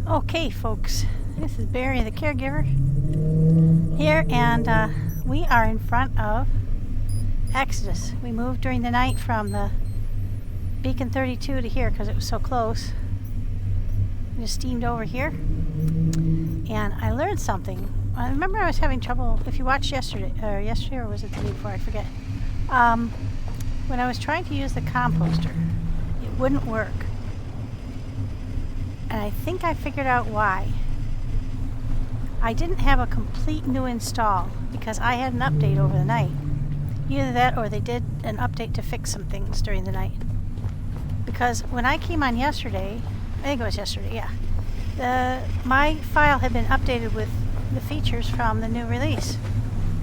Okay, folks, this is Barry, the caregiver, here, and we are in front of Exodus. We moved during the night from the Beacon 32 to here because it was so close. We just steamed over here, and I learned something. I remember I was having trouble, if you watched yesterday or was it the day before, I forget. When I was trying to use the composter, it wouldn't work. And I think I figured out why. I didn't have a complete new install because I had an update over the night. Either that or they did an update to fix some things during the night. Because when I came on yesterday, I think it was yesterday, yeah, my file had been updated with the features from the new release.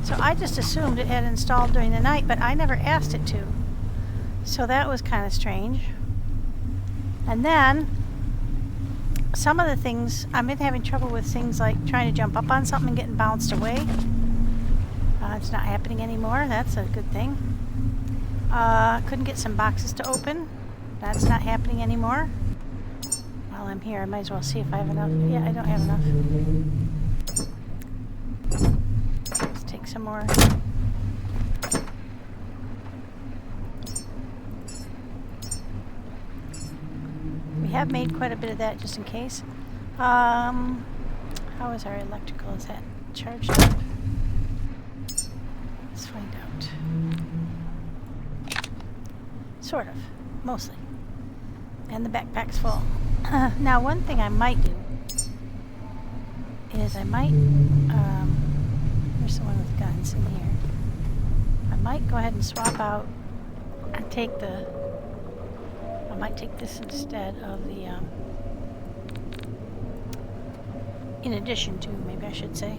So I just assumed it had installed during the night, but I never asked it to. So that was kind of strange. And then some of the things, I've been having trouble with things like trying to jump up on something and getting bounced away. It's not happening anymore. That's a good thing. Couldn't get some boxes to open. That's not happening anymore. While I'm here, I might as well see if I have enough. Yeah, I don't have enough. Let's take some more. We have made quite a bit of that just in case. How is our electrical? Is that charged up? Let's find out. Sort of. Mostly. And the backpack's full. Now, one thing I might do is I might... there's someone with guns in here. I might go ahead and swap out and take the... I might take this instead of the, in addition to, maybe I should say.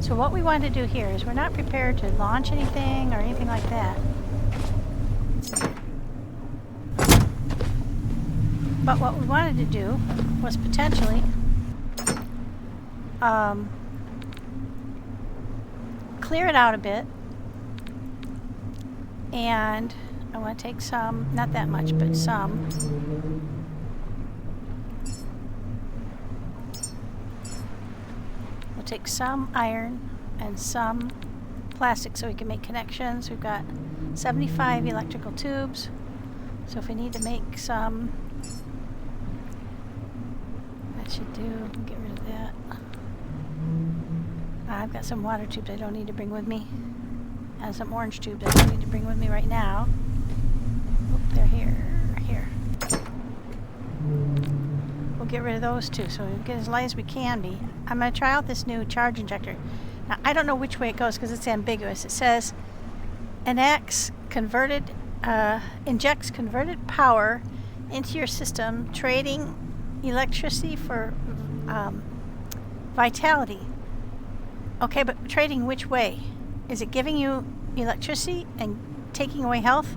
So what we want to do here is we're not prepared to launch anything or anything like that. But what we wanted to do was potentially clear it out a bit, and I want to take some, not that much, but some. We'll take some iron and some plastic so we can make connections. We've got 75 electrical tubes, so if we need to make some, that should do. Get rid of that. I've got some water tubes I don't need to bring with me, and some orange tubes I don't need to bring with me right now. Oh, they're here. We'll get rid of those too, so we'll get as light as we can be. I'm going to try out this new charge injector. Now, I don't know which way it goes because it's ambiguous. It says injects converted power into your system, trading electricity for vitality. Okay, but trading which way? Is it giving you electricity and taking away health,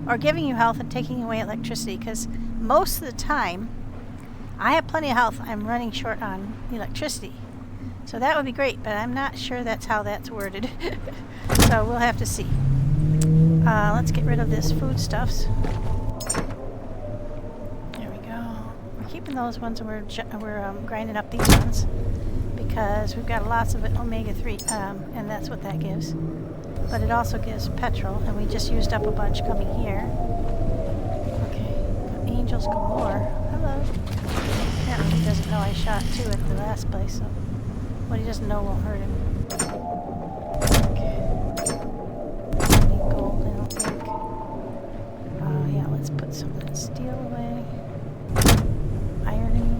or giving you health and taking away electricity? Because most of the time, I have plenty of health. I'm running short on electricity. So that would be great, but I'm not sure that's how that's worded. So we'll have to see. Let's get rid of this foodstuffs. There we go. We're keeping those ones, and we're grinding up these ones because we've got lots of omega-3, and that's what that gives. But it also gives petrol, and we just used up a bunch coming here. Okay, angels galore. Hello. Apparently he doesn't know I shot two at the last place, so what he doesn't know won't hurt him. Okay. I need gold, I don't think. Yeah, let's put some of that steel away. Ironing.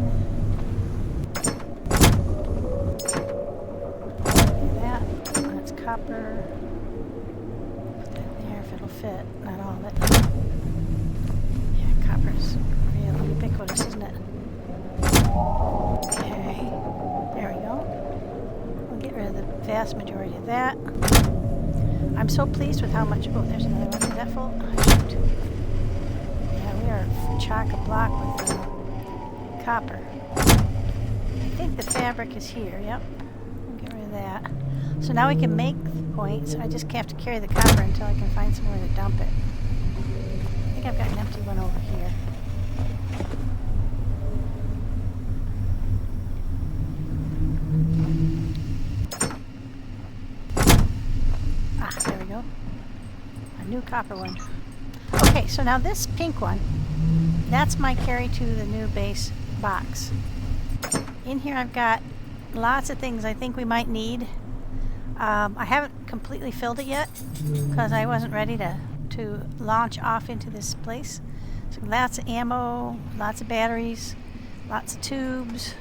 That. That's copper. Put that there if it'll fit. Not all of it. Yeah, copper's really ubiquitous, isn't it? Okay. There we go. We'll get rid of the vast majority of that. I'm so pleased with how much... Oh, there's another one. Is that full? Oh, shoot. Yeah, we are chock-a-block with copper. I think the fabric is here. Yep. We'll get rid of that. So now we can make points. I just have to carry the copper until I can find somewhere to dump it. I think I've got an empty one over here. copper one. Okay, so now this pink one, that's my carry to the new base box. In here I've got lots of things I think we might need. I haven't completely filled it yet because I wasn't ready to launch off into this place. So lots of ammo, lots of batteries, lots of tubes.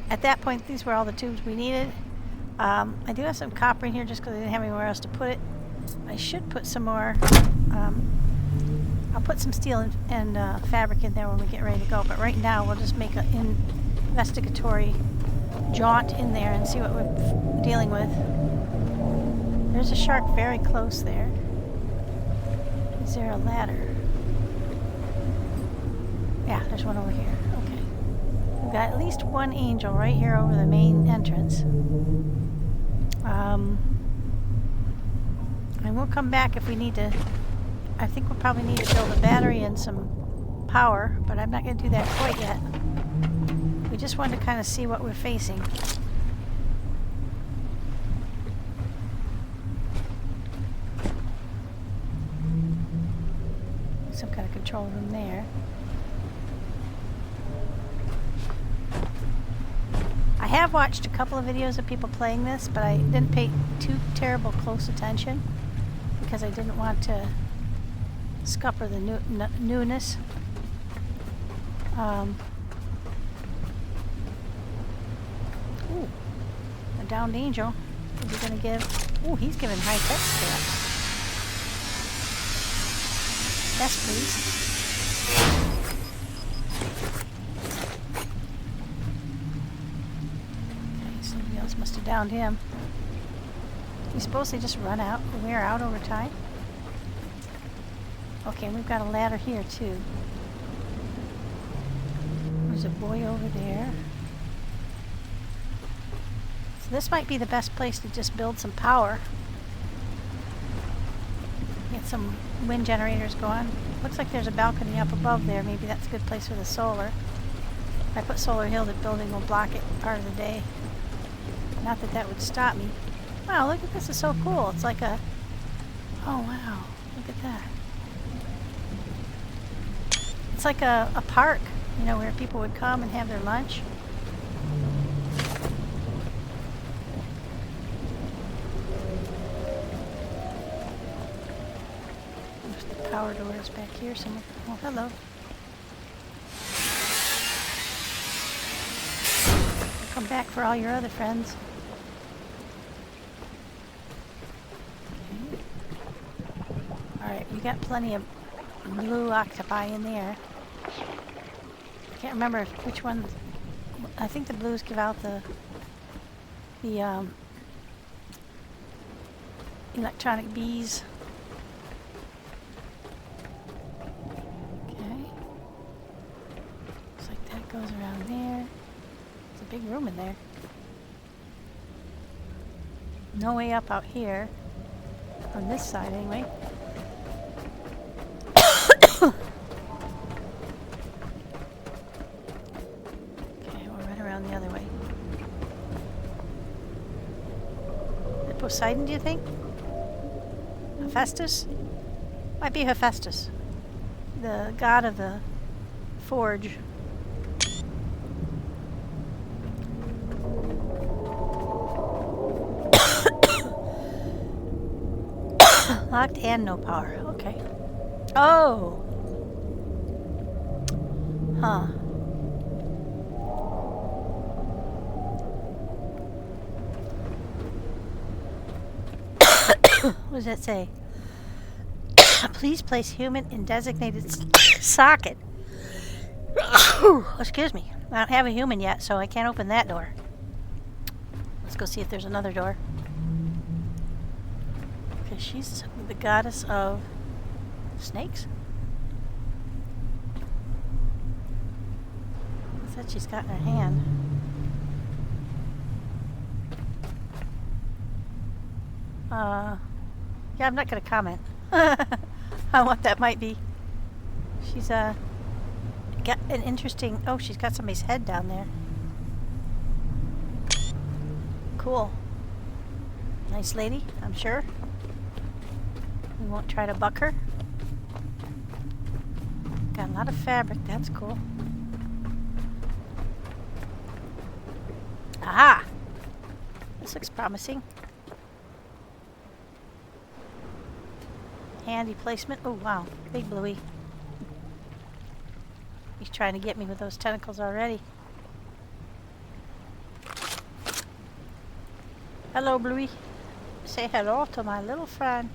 At that point, these were all the tubes we needed. I do have some copper in here just because I didn't have anywhere else to put it. I should put some more. I'll put some steel and fabric in there when we get ready to go. But right now, we'll just make an investigatory jaunt in there and see what we're dealing with. There's a shark very close there. Is there a ladder? Yeah, there's one over here. Okay. We've got at least one angel right here over the main entrance. And we'll come back if we need to. I think we'll probably need to build a battery and some power, but I'm not going to do that quite yet. We just wanted to kind of see what we're facing. Some kind of control room there. I have watched a couple of videos of people playing this, but I didn't pay too terrible close attention because I didn't want to scupper the newness. Ooh, a downed angel. Is he going to give? Ooh, he's giving high-tech stuff. Yes, please. Okay, somebody else must have downed him. You suppose they just run out, wear out over time? Okay, we've got a ladder here too. There's a boy over there. So this might be the best place to just build some power. Get some wind generators going. Looks like there's a balcony up above there. Maybe that's a good place for the solar. If I put solar hill, the building will block it part of the day. Not that that would stop me. Wow, look at this. It's so cool. It's like a... Oh, wow. Look at that. It's like a park, you know, where people would come and have their lunch. There's the power doors back here somewhere. Oh, hello. Come back for all your other friends. Okay. Alright, we got plenty of blue octopi in there. I can't remember which one. I think the blues give out the electronic bees. Okay. Looks like that goes around there. There's a big room in there. No way up out here. On this side, anyway. Okay, we're right around the other way. Is it Poseidon, do you think? Hephaestus? Might be Hephaestus, the god of the forge. Locked and no power. Okay. Oh! Huh. What does that say? Please place human in designated socket. Excuse me. I don't have a human yet, so I can't open that door. Let's go see if there's another door. Okay, she's the goddess of snakes. What's that she's got in her hand? Yeah, I'm not going to comment on what that might be. She's got an interesting... Oh, she's got somebody's head down there. Cool. Nice lady, I'm sure. We won't try to buck her. Got a lot of fabric, that's cool. Aha! This looks promising. Handy placement. Oh wow, big bluey. He's trying to get me with those tentacles already. Hello, Bluey. Say hello to my little friend.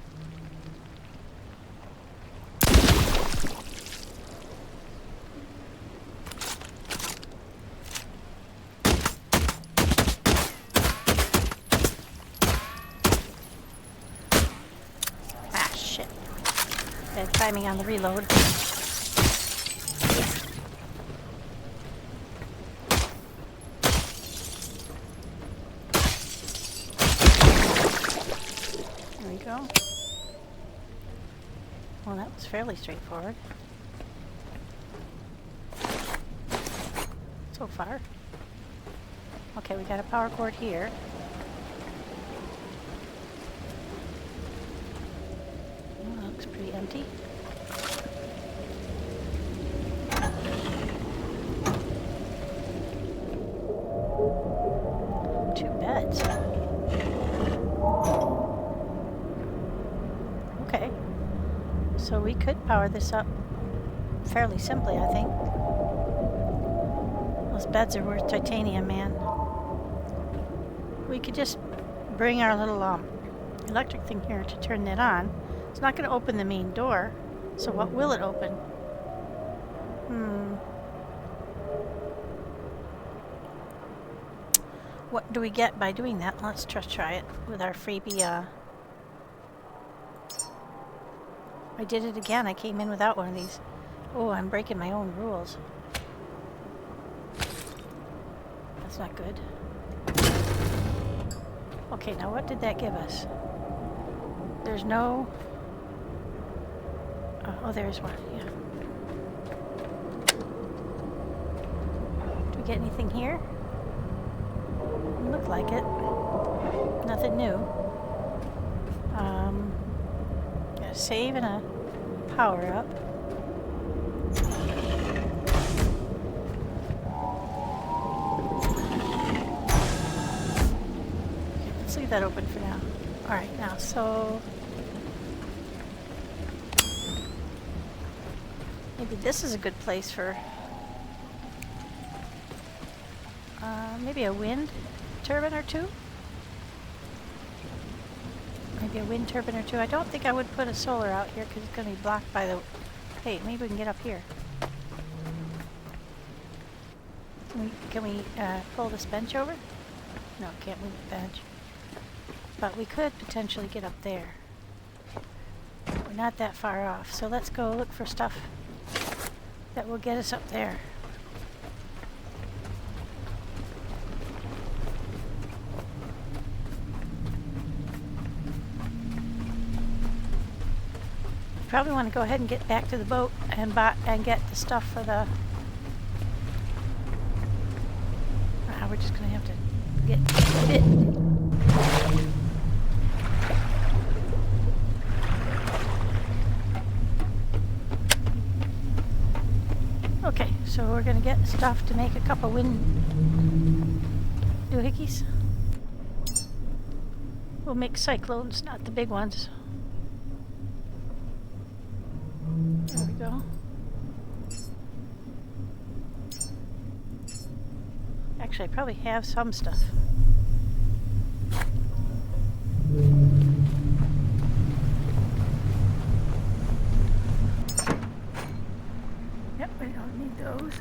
Ah, shit. Bad timing on the reload. Go. Well, that was fairly straightforward. So far. Okay, we got a power cord here. Well, that looks pretty empty. Two beds. Okay, so we could power this up fairly simply, I think. Those beds are worth titanium, man. We could just bring our little electric thing here to turn that on. It's not going to open the main door, so what will it open? What do we get by doing that? Let's just try it with our freebie. I did it again. I came in without one of these. Oh, I'm breaking my own rules. That's not good. Okay, now what did that give us? There's no... Oh, there's one, yeah. Do we get anything here? Doesn't look like it. Nothing new. Got a save and a power up. Let's leave that open for now. Alright, now, so... maybe this is a good place for... maybe a wind turbine or two? Maybe a wind turbine or two. I don't think I would put a solar out here because it's going to be blocked by the... Hey, maybe we can get up here. Can we pull this bench over? No, can't move the bench. But we could potentially get up there. We're not that far off, so let's go look for stuff that will get us up there. Probably want to go ahead and get back to the boat and get the stuff for the... we're just going to have to get it. Okay, so we're going to get stuff to make a couple wind doohickeys. We'll make cyclones, not the big ones. There we go. Actually, I probably have some stuff. Yep, we don't need those.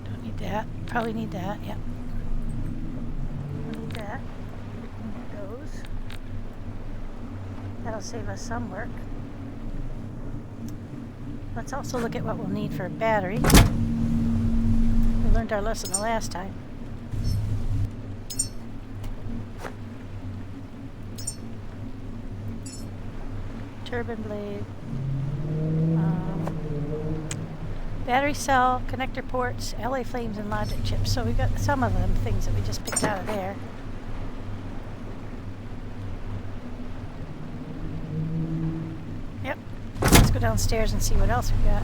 Don't need that. Probably need that, yep. Need that. Need those. That'll save us some work. Let's also look at what we'll need for a battery. We learned our lesson the last time. Turbine blade. Battery cell, connector ports, LA flames, and logic chips. So we've got some of them things that we just picked out of there. go downstairs and see what else we got.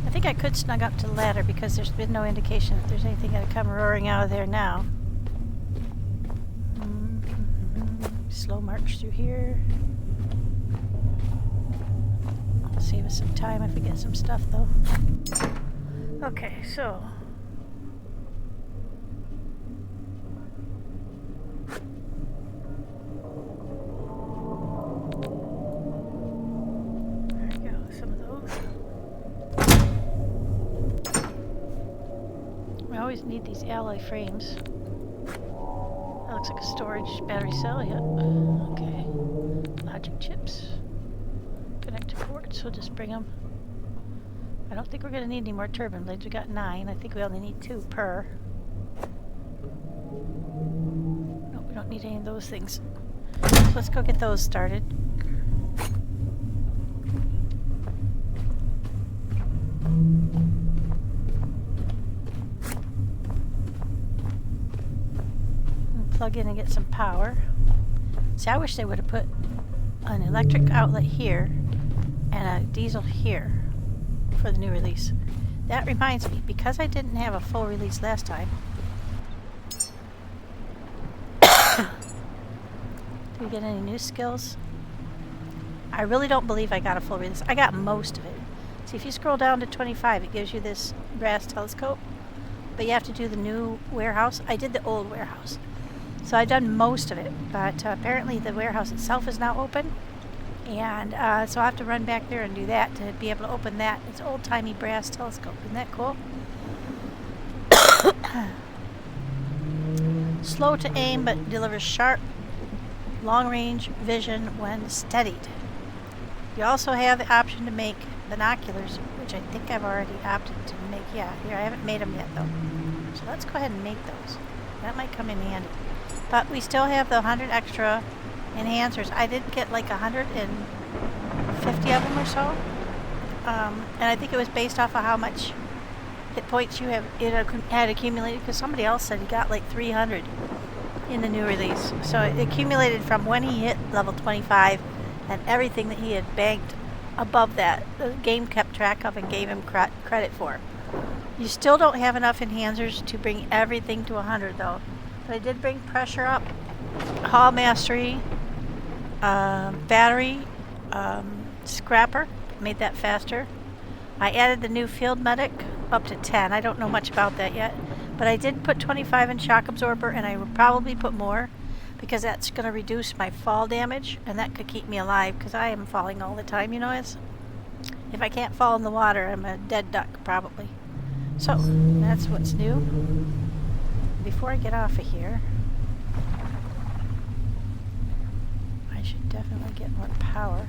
I think I could snug up to the ladder because there's been no indication that there's anything going to come roaring out of there now. Slow march through here. I'll save us some time if we get some stuff though. Okay, so there we go, some of those. We always need these alloy frames. That looks like a storage battery cell, yep. Okay. Logic chips. Connector ports, we'll just bring them. I don't think we're going to need any more turbine blades. We got 9. I think we only need 2 per. Nope, we don't need any of those things. So let's go get those started. Plug in and get some power. See, I wish they would have put an electric outlet here and a diesel here for the new release. That reminds me, because I didn't have a full release last time. Did we get any new skills? I really don't believe I got a full release. I got most of it. See, if you scroll down to 25, it gives you this brass telescope, but you have to do the new warehouse. I did the old warehouse. So I've done most of it, but apparently the warehouse itself is now open, and so I have to run back there and do that to be able to open that. It's an old-timey brass telescope. Isn't that cool? Slow to aim, but delivers sharp, long-range vision when steadied. You also have the option to make binoculars, which I think I've already opted to make. Yeah, here, I haven't made them yet, though. So let's go ahead and make those. That might come in handy. But we still have the 100 extra enhancers. I did get like 150 of them or so. And I think it was based off of how much hit points you had accumulated, because somebody else said he got like 300 in the new release. So it accumulated from when he hit level 25, and everything that he had banked above that, the game kept track of and gave him credit for. You still don't have enough enhancers to bring everything to 100 though. But I did bring pressure up, hull mastery, battery, scrapper, made that faster. I added the new field medic up to 10. I don't know much about that yet, but I did put 25 in shock absorber, and I would probably put more because that's going to reduce my fall damage, and that could keep me alive because I am falling all the time. You know, if I can't fall in the water, I'm a dead duck probably. So that's what's new. Before I get off of here, I should definitely get more power.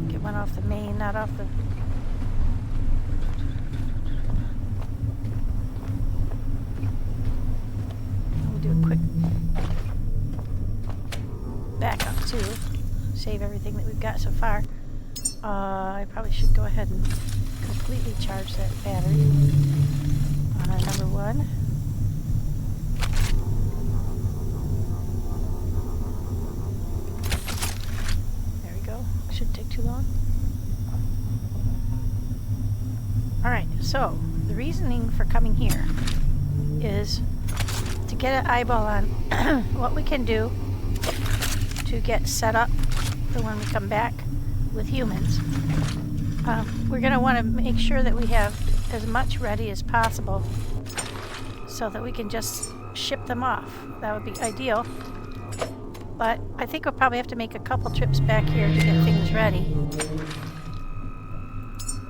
Get one off the main, not off the... We'll do a quick backup too. Save everything that we've got so far. I probably should go ahead and completely charge that battery on our number 1. There we go. Shouldn't take too long. Alright, so the reasoning for coming here is to get an eyeball on what we can do to get set up for when we come back with humans. We're going to want to make sure that we have as much ready as possible so that we can just ship them off. That would be ideal. But I think we'll probably have to make a couple trips back here to get things ready.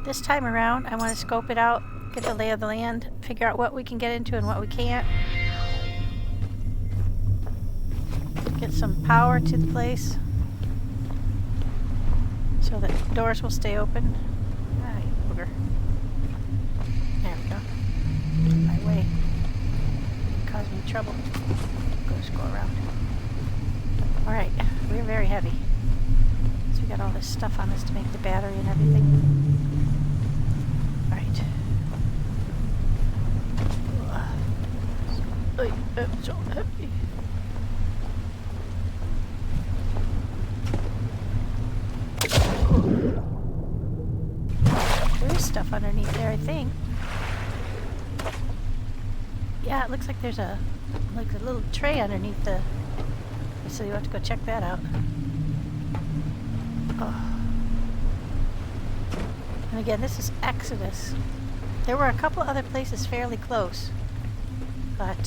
This time around, I want to scope it out, get the lay of the land, figure out what we can get into and what we can't. Get some power to the place so that doors will stay open. Ah, you booger. There we go. My way. Cause me trouble. Go just go around. Alright, we're very heavy. So we got all this stuff on us to make the battery and everything. Alright. I'm so heavy. There is stuff underneath there, I think. Yeah, it looks like there's a little tray underneath the... So you have to go check that out. Oh. And again, this is Exodus. There were a couple other places fairly close, but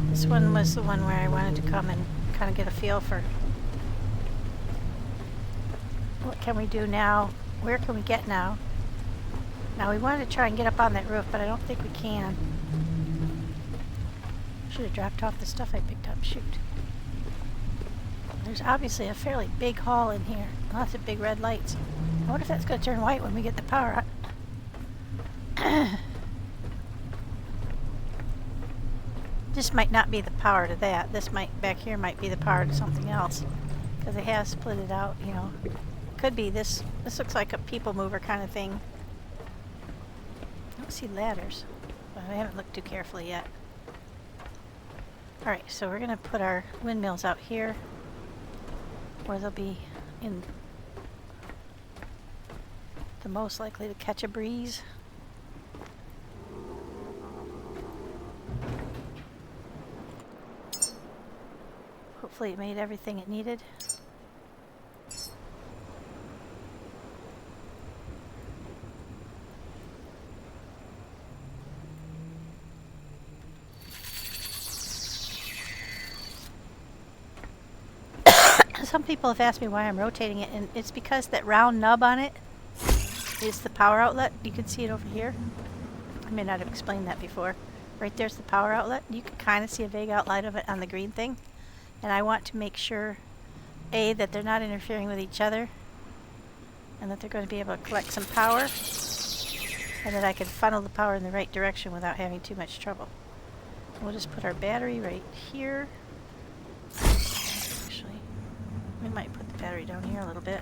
this one was the one where I wanted to come and kind of get a feel for what can we do now, where can we get now. Now we wanted to try and get up on that roof, but I don't think we can. Should have dropped off the stuff I picked up. Shoot. There's obviously a fairly big hall in here. Lots of big red lights. I wonder if that's going to turn white when we get the power on. This might not be the power to that. This back here might be the power to something else. Because it has split it out, you know. Could be this. This looks like a people mover kind of thing. I don't see ladders. But I haven't looked too carefully yet. Alright, so we're going to put our windmills out here, where they'll be in the most likely to catch a breeze. Hopefully it made everything it needed. Some people have asked me why I'm rotating it, and it's because that round nub on it is the power outlet. You can see it over here. I may not have explained that before. Right there's the power outlet. You can kind of see a vague outline of it on the green thing. And I want to make sure, A, that they're not interfering with each other, and that they're going to be able to collect some power, and that I can funnel the power in the right direction without having too much trouble. We'll just put our battery right here. We might put the battery down here a little bit.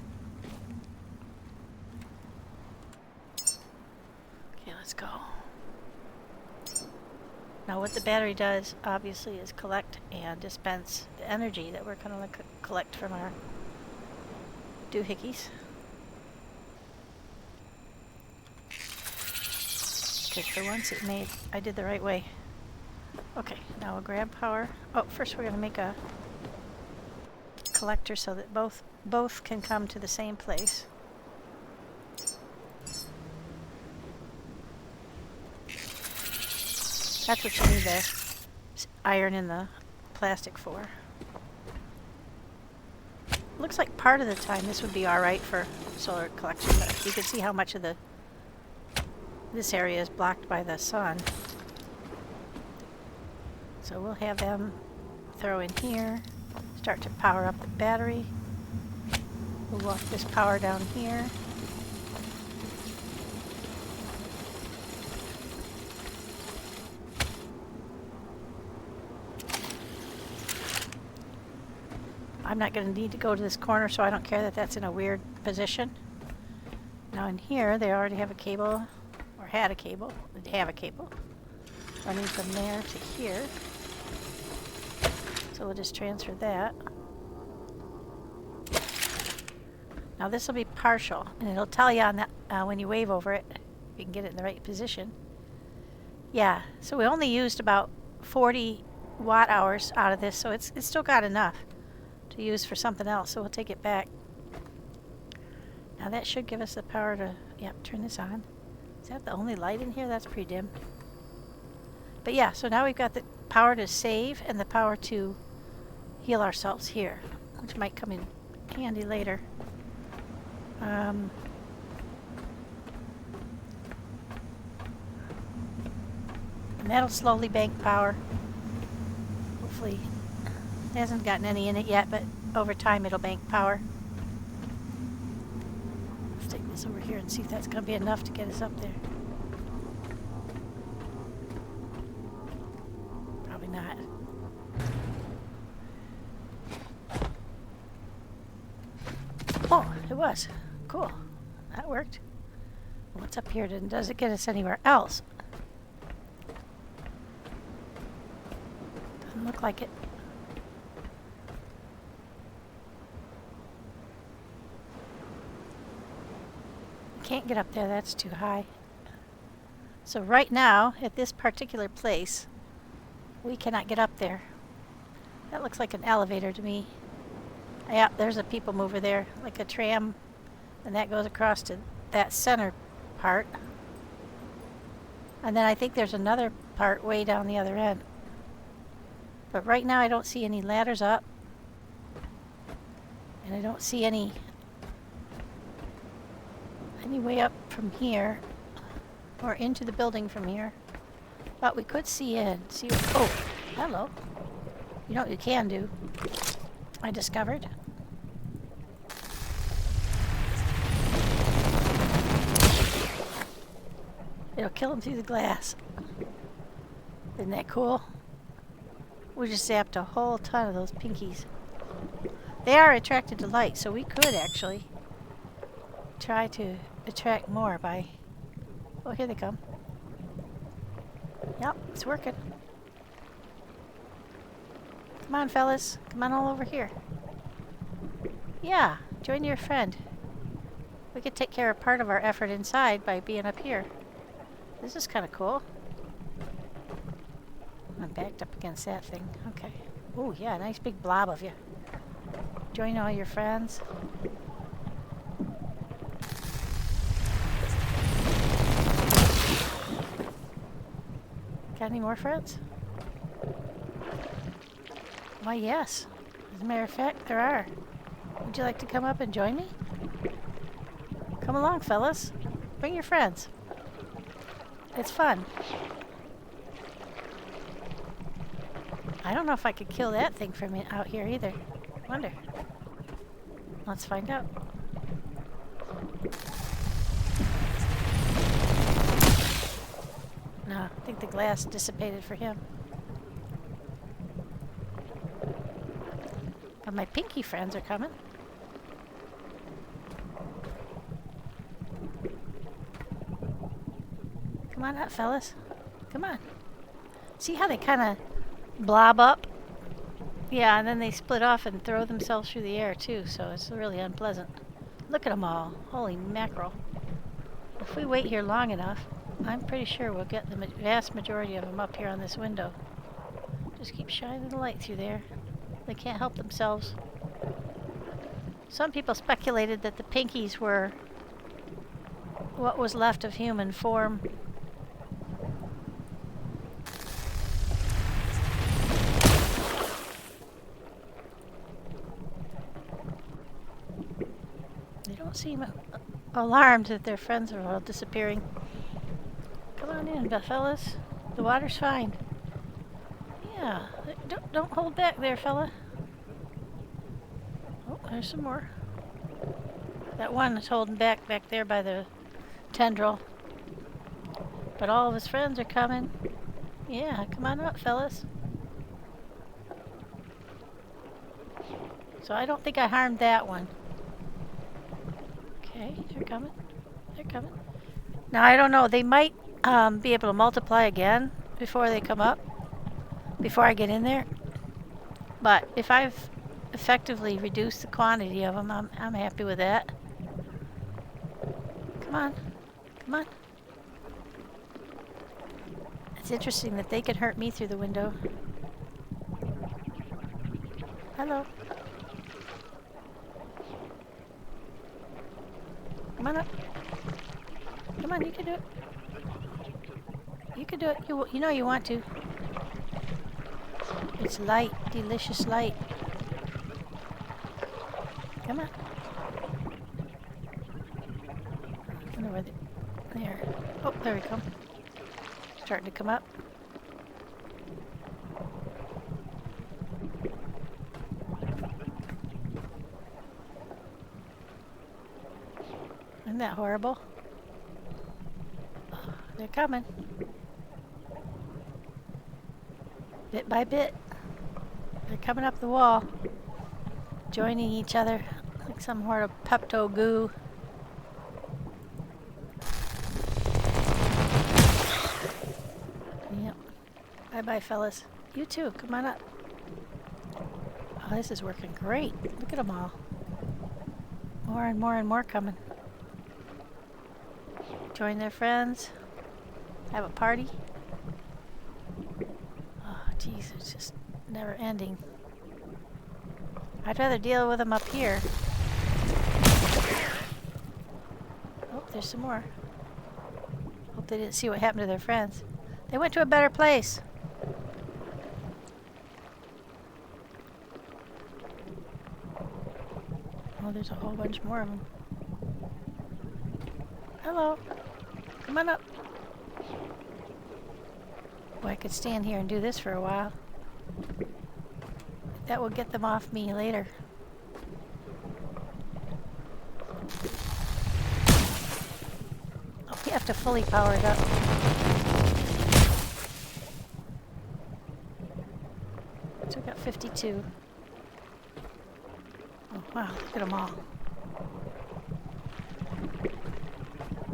Okay, let's go. Now what the battery does, obviously, is collect and dispense the energy that we're going to collect from our doohickeys. Okay, for once I did the right way. Okay, now we'll grab power. Oh, first we're going to make a collector so that both can come to the same place. That's what you need the iron in the plastic for. Looks like part of the time this would be alright for solar collection, but you can see how much of this area is blocked by the sun. So we'll have them throw in here. Start to power up the battery. We'll walk this power down here. I'm not going to need to go to this corner, so I don't care that that's in a weird position. Now in here, they already have a cable, or had a cable. They have a cable running from there to here. So we'll just transfer that. Now this will be partial, and it'll tell you on that when you wave over it, if you can get it in the right position. Yeah, so we only used about 40 watt hours out of this, so it's still got enough to use for something else, so we'll take it back. Now that should give us the power to, yep, turn this on. Is that the only light in here? That's pretty dim. But yeah, so now we've got the power to save and the power to heal ourselves here, which might come in handy later. And that'll slowly bank power. Hopefully, it hasn't gotten any in it yet, but over time it'll bank power. Let's take this over here and see if that's going to be enough to get us up there. Probably not. was. Cool. That worked. What's up here? Does it get us anywhere else? Doesn't look like it. Can't get up there, that's too high. So right now, at this particular place, we cannot get up there. That looks like an elevator to me. Yeah, there's a people mover there, like a tram, and that goes across to that center part. And then I think there's another part way down the other end. But right now I don't see any ladders up. And I don't see any way up from here or into the building from here. But we could see in. See what, oh, hello. You know what you can do? I discovered. It'll kill them through the glass. Isn't that cool? We just zapped a whole ton of those pinkies. They are attracted to light, so we could actually try to attract more by... Oh, here they come. Yep, it's working. Come on, fellas. Come on all over here. Yeah, join your friend. We could take care of part of our effort inside by being up here. This is kind of cool. I'm backed up against that thing. Okay. Oh, yeah, nice big blob of you. Join all your friends. Got any more friends? Why, yes. As a matter of fact, there are. Would you like to come up and join me? Come along, fellas. Bring your friends. It's fun. I don't know if I could kill that thing from out here either. Wonder. Let's find out. No, I think the glass dissipated for him. But my pinky friends are coming. Come on up, fellas. Come on. See how they kind of blob up? Yeah, and then they split off and throw themselves through the air too, so it's really unpleasant. Look at them all. Holy mackerel. If we wait here long enough, I'm pretty sure we'll get the vast majority of them up here on this window. Just keep shining the light through there. They can't help themselves. Some people speculated that the pinkies were what was left of human form. They don't seem alarmed that their friends are all disappearing. Come on in, fellas. The water's fine. Yeah, don't hold back there, fella. Oh, there's some more. That one is holding back there by the tendril. But all of his friends are coming. Yeah, come on up, fellas. So I don't think I harmed that one. Okay, they're coming. They're coming. Now, I don't know. They might be able to multiply again before they come up. Before I get in there. But if I've effectively reduced the quantity of them, I'm happy with that. Come on. Come on. It's interesting that they can hurt me through the window. Hello. Come on up. Come on, you can do it. You can do it. You know you want to. It's light, delicious light. Come on. I don't know where there. Oh, there we come. Starting to come up. Isn't that horrible? Oh, they're coming. Bit by bit. They're coming up the wall. Joining each other. Like some sort of Pepto goo. Yep. Bye-bye, fellas. You too. Come on up. Oh, this is working great. Look at them all. More and more and more coming. Join their friends. Have a party. Oh, geez, it's just never ending. I'd rather deal with them up here. Oh, there's some more. Hope they didn't see what happened to their friends. They went to a better place. Oh, there's a whole bunch more of them. Hello. Come on up. Boy, I could stand here and do this for a while. That will get them off me later. Oh, you have to fully power it up. So I got 52. Oh, wow, look at them all.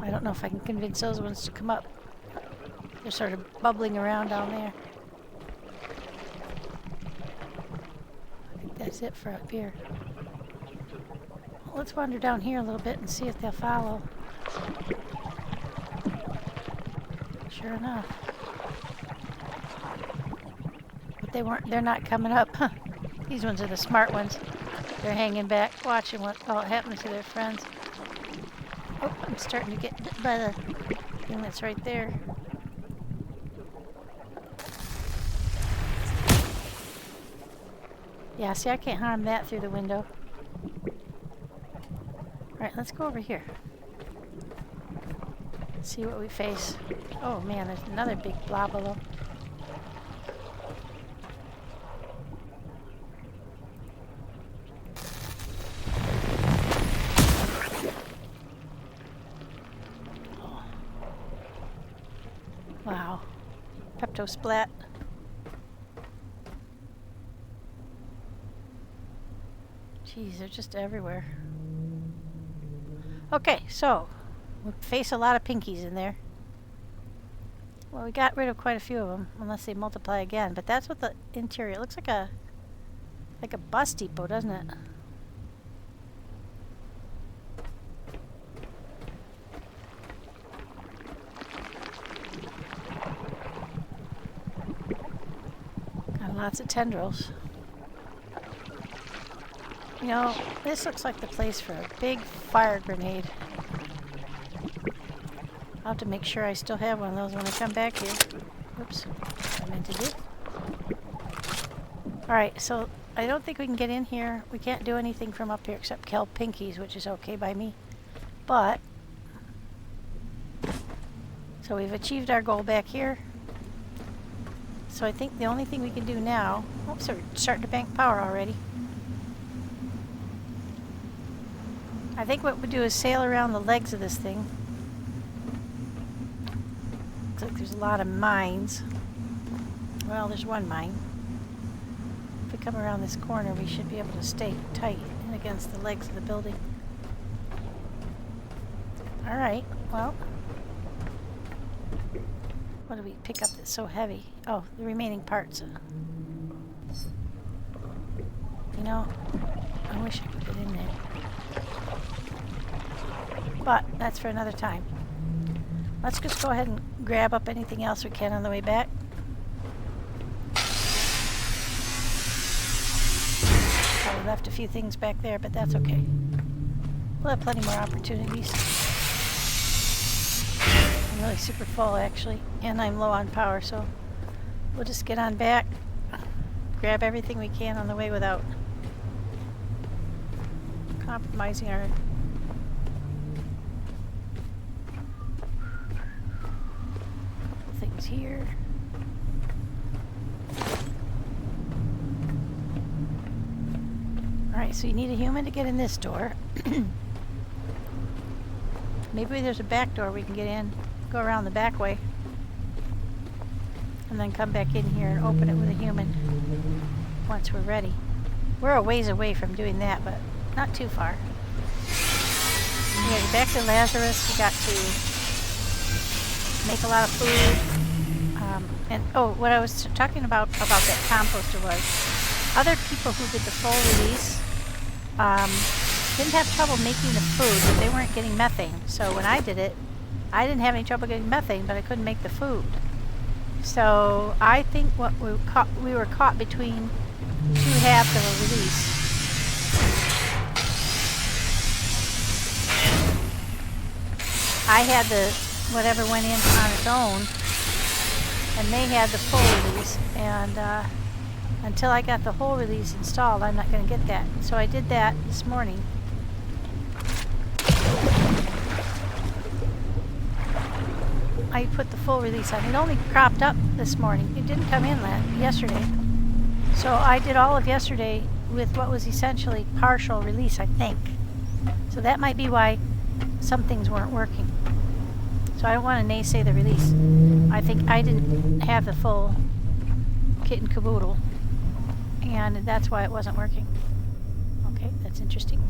I don't know if I can convince those ones to come up. They're sort of bubbling around down there. I think that's it for up here. Well, let's wander down here a little bit and see if they'll follow. Sure enough. But they're not coming up. These ones are the smart ones. They're hanging back, watching what all happened to their friends. Oh, I'm starting to get bit by the thing that's right there. Yeah, see, I can't harm that through the window. Alright, let's go over here. See what we face. Oh man, there's another big blob of them. Oh. Wow. Pepto splat. Jeez, they're just everywhere. Okay, so we face a lot of pinkies in there. Well, we got rid of quite a few of them, unless they multiply again. But that's what the interior looks like a bus depot, doesn't it? Got lots of tendrils. You know, this looks like the place for a big fire grenade. I'll have to make sure I still have one of those when I come back here. Oops, what I meant to do. Alright, so I don't think we can get in here. We can't do anything from up here except kill pinkies, which is okay by me. But, so we've achieved our goal back here. So I think the only thing we can do now... Oops, we're starting to bank power already. I think what we do is sail around the legs of this thing. Looks like there's a lot of mines. Well, there's one mine. If we come around this corner, we should be able to stay tight in against the legs of the building. Alright, well. What do we pick up that's so heavy? Oh, the remaining parts. You know, I wish I could get in there. But that's for another time. Let's just go ahead and grab up anything else we can on the way back. Oh, we left a few things back there, but that's okay. We'll have plenty more opportunities. I'm really super full, actually, and I'm low on power, so we'll just get on back, grab everything we can on the way without compromising our things here. Alright, so you need a human to get in this door. Maybe there's a back door we can get in, go around the back way, and then come back in here and open it with a human once we're ready. We're a ways away from doing that, but not too far. You gotta get back to Lazarus. You got to make a lot of food. And oh, what I was talking about that composter was other people who did the full release didn't have trouble making the food, but they weren't getting methane. So when I did it, I didn't have any trouble getting methane, but I couldn't make the food. So I think what we were caught between two halves of a release. I had the whatever went in on its own, and they had the full release, and until I got the whole release installed, I'm not going to get that. So I did that this morning. I put the full release on. It only cropped up this morning. It didn't come in yesterday. So I did all of yesterday with what was essentially partial release, I think. So that might be why some things weren't working. So I don't want to naysay the release. I think I didn't have the full kit and caboodle, and that's why it wasn't working. Okay, that's interesting.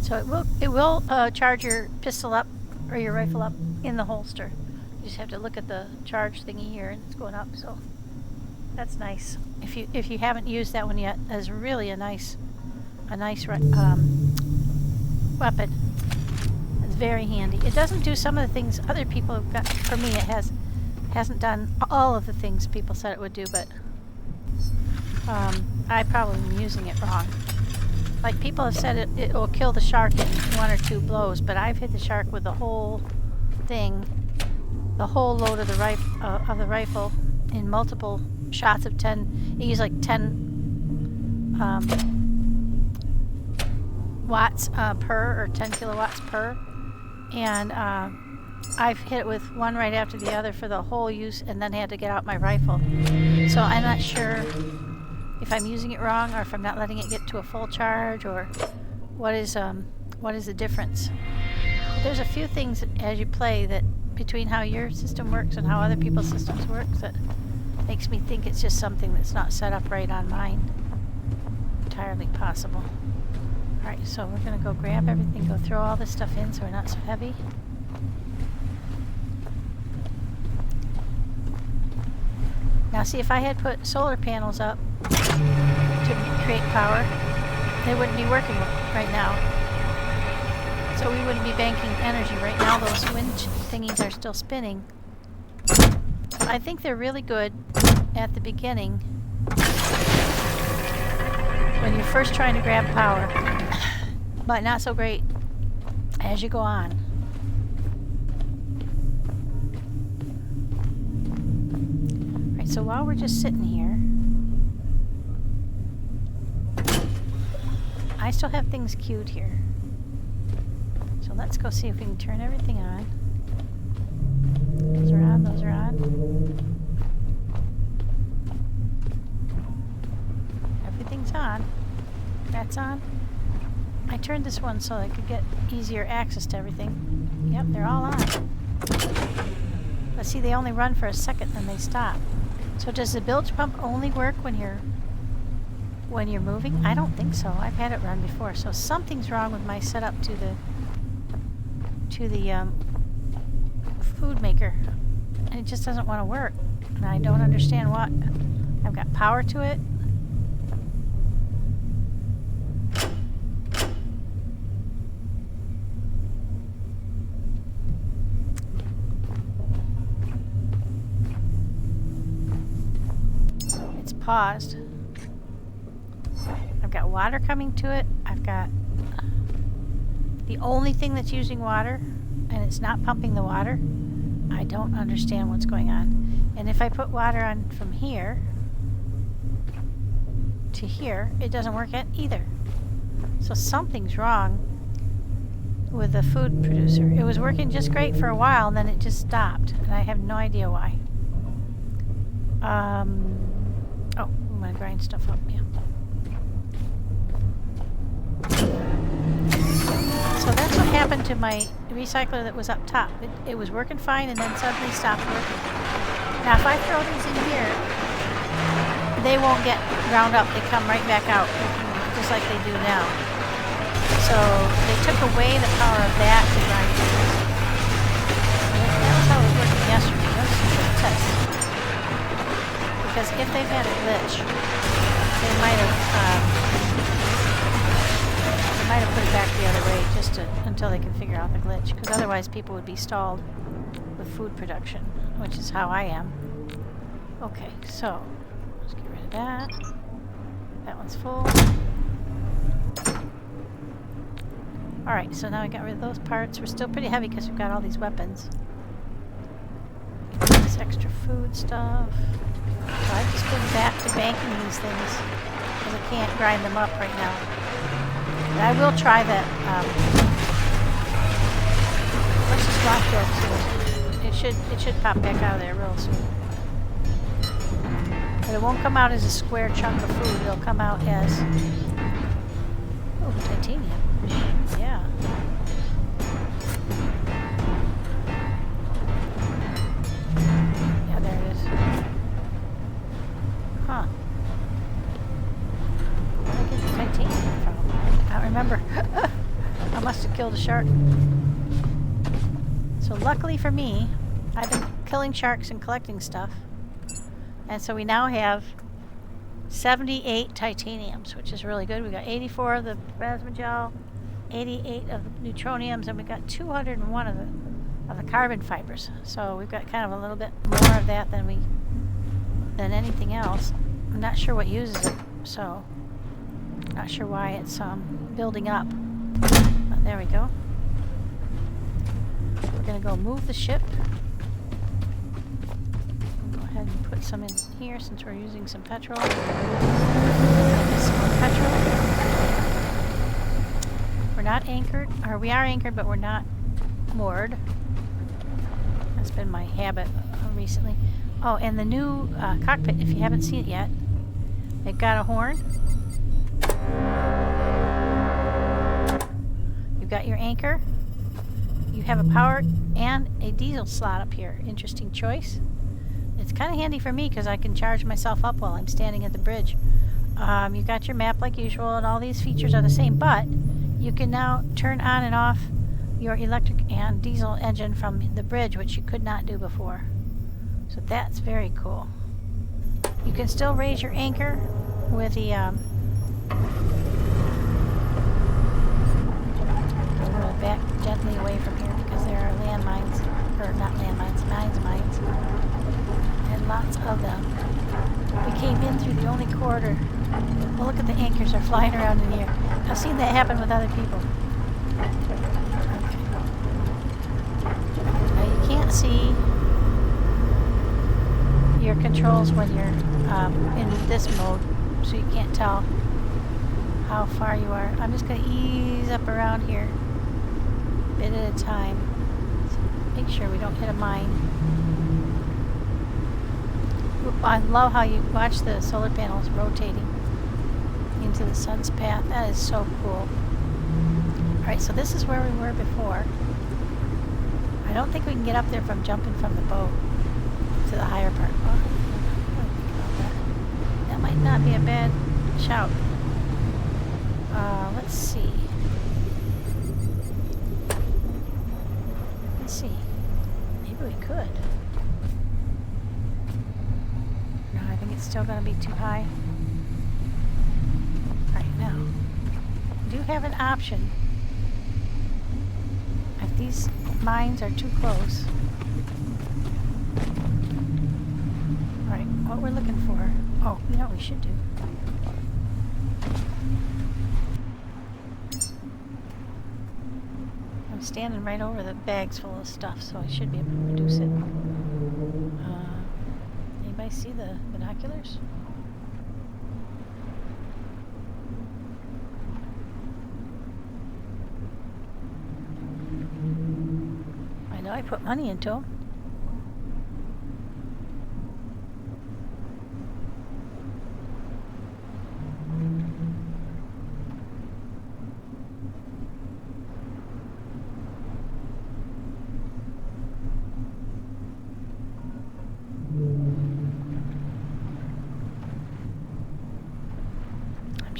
So it will charge your pistol up or your rifle up in the holster. You just have to look at the charge thingy here, and it's going up. So that's nice. If you haven't used that one yet, that's really a nice weapon. It's very handy. It doesn't do some of the things other people have got. For me, it hasn't done all of the things people said it would do, but I probably am using it wrong. Like people have said it will kill the shark in 1 or 2 blows, but I've hit the shark with the whole thing, the whole load of the rifle in multiple shots of 10. It used like 10 watts per, or 10 kilowatts per, and I've hit it with one right after the other for the whole use, and then had to get out my rifle. So I'm not sure if I'm using it wrong, or if I'm not letting it get to a full charge, or what is the difference. There's a few things as you play that between how your system works and how other people's systems work that makes me think it's just something that's not set up right on mine. Entirely possible. Alright, so we're going to go grab everything, go throw all this stuff in so we're not so heavy. Now see, if I had put solar panels up to create power, they wouldn't be working right now. So we wouldn't be banking energy right now. Those wind thingies are still spinning. I think they're really good at the beginning when you're first trying to grab power, but not so great as you go on. Right, so while we're just sitting here, I still have things queued here. So let's go see if we can turn everything on. Those are on, those are on. Everything's on. That's on. I turned this one so I could get easier access to everything. Yep, they're all on. But see, they only run for a second, then they stop. So does the bilge pump only work when you're moving? I don't think so. I've had it run before. So something's wrong with my setup to the food maker, and it just doesn't want to work, and I don't understand what. I've got power to it. It's paused. I've got water coming to it. I've got the only thing that's using water, and it's not pumping the water. I don't understand what's going on. And if I put water on from here to here, it doesn't work either. So something's wrong with the food producer. It was working just great for a while, and then it just stopped, and I have no idea why. Oh, I'm gonna grind stuff up, yeah. So that's what happened happened to my recycler that was up top? It was working fine and then suddenly stopped working. Now if I throw these in here, they won't get ground up. They come right back out, just like they do now. So they took away the power of that to grind things. That was how it was working yesterday. Let's do a test. Because if they've had a glitch, they might have put it back the other way just until they can figure out the glitch. Because otherwise people would be stalled with food production, which is how I am. Okay, so let's get rid of that. That one's full. Alright, so now we got rid of those parts. We're still pretty heavy because we've got all these weapons. This extra food stuff. So I've just been back to banking these things because I can't grind them up right now. But I will try that. Let's just lock that soon. It should pop back out of there real soon. But it won't come out as a square chunk of food. It'll come out as titanium. Yeah. Yeah, there it is. Huh. Where did I get the titanium from? I don't remember. I must have killed a shark. So luckily for me, I've been killing sharks and collecting stuff. And so we now have 78 titaniums, which is really good. We got 84 of the plasma gel, 88 of the neutroniums, and we got 201 of the carbon fibers. So we've got kind of a little bit more of that than anything else. I'm not sure what uses it, so not sure why it's building up. But there we go. We're gonna go move the ship. Go ahead and put some in here since we're using some petrol. Some more petrol. We're not anchored, or we are anchored, but we're not moored. That's been my habit recently. Oh, and the new cockpit, if you haven't seen it yet, they've got a horn. You've got your anchor. You have a power and a diesel slot up here. Interesting choice. It's kind of handy for me because I can charge myself up while I'm standing at the bridge. You've got your map like usual, and all these features are the same, but you can now turn on and off your electric and diesel engine from the bridge, which you could not do before. So that's very cool. You can still raise your anchor with the I'm going to back gently away from here because there are landmines, or not landmines, mines, and lots of them. We came in through the only corridor. Well, look at the anchors are flying around in here. I've seen that happen with other people. Okay. Now you can't see your controls when you're in this mode, so you can't tell how far you are. I'm just going to ease up around here, a bit at a time. So make sure we don't hit a mine. I love how you watch the solar panels rotating into the sun's path. That is so cool. Alright, so this is where we were before. I don't think we can get up there from jumping from the boat to the higher part. Oh, that might not be a bad shout. Let's see. Let's see. Maybe we could. No, I think it's still going to be too high. Alright, now. We do have an option. If these mines are too close. Alright, what we're looking for. Oh, you know what we should do? I'm standing right over the bags full of stuff, so I should be able to reduce it. Anybody see the binoculars? I know I put money into them.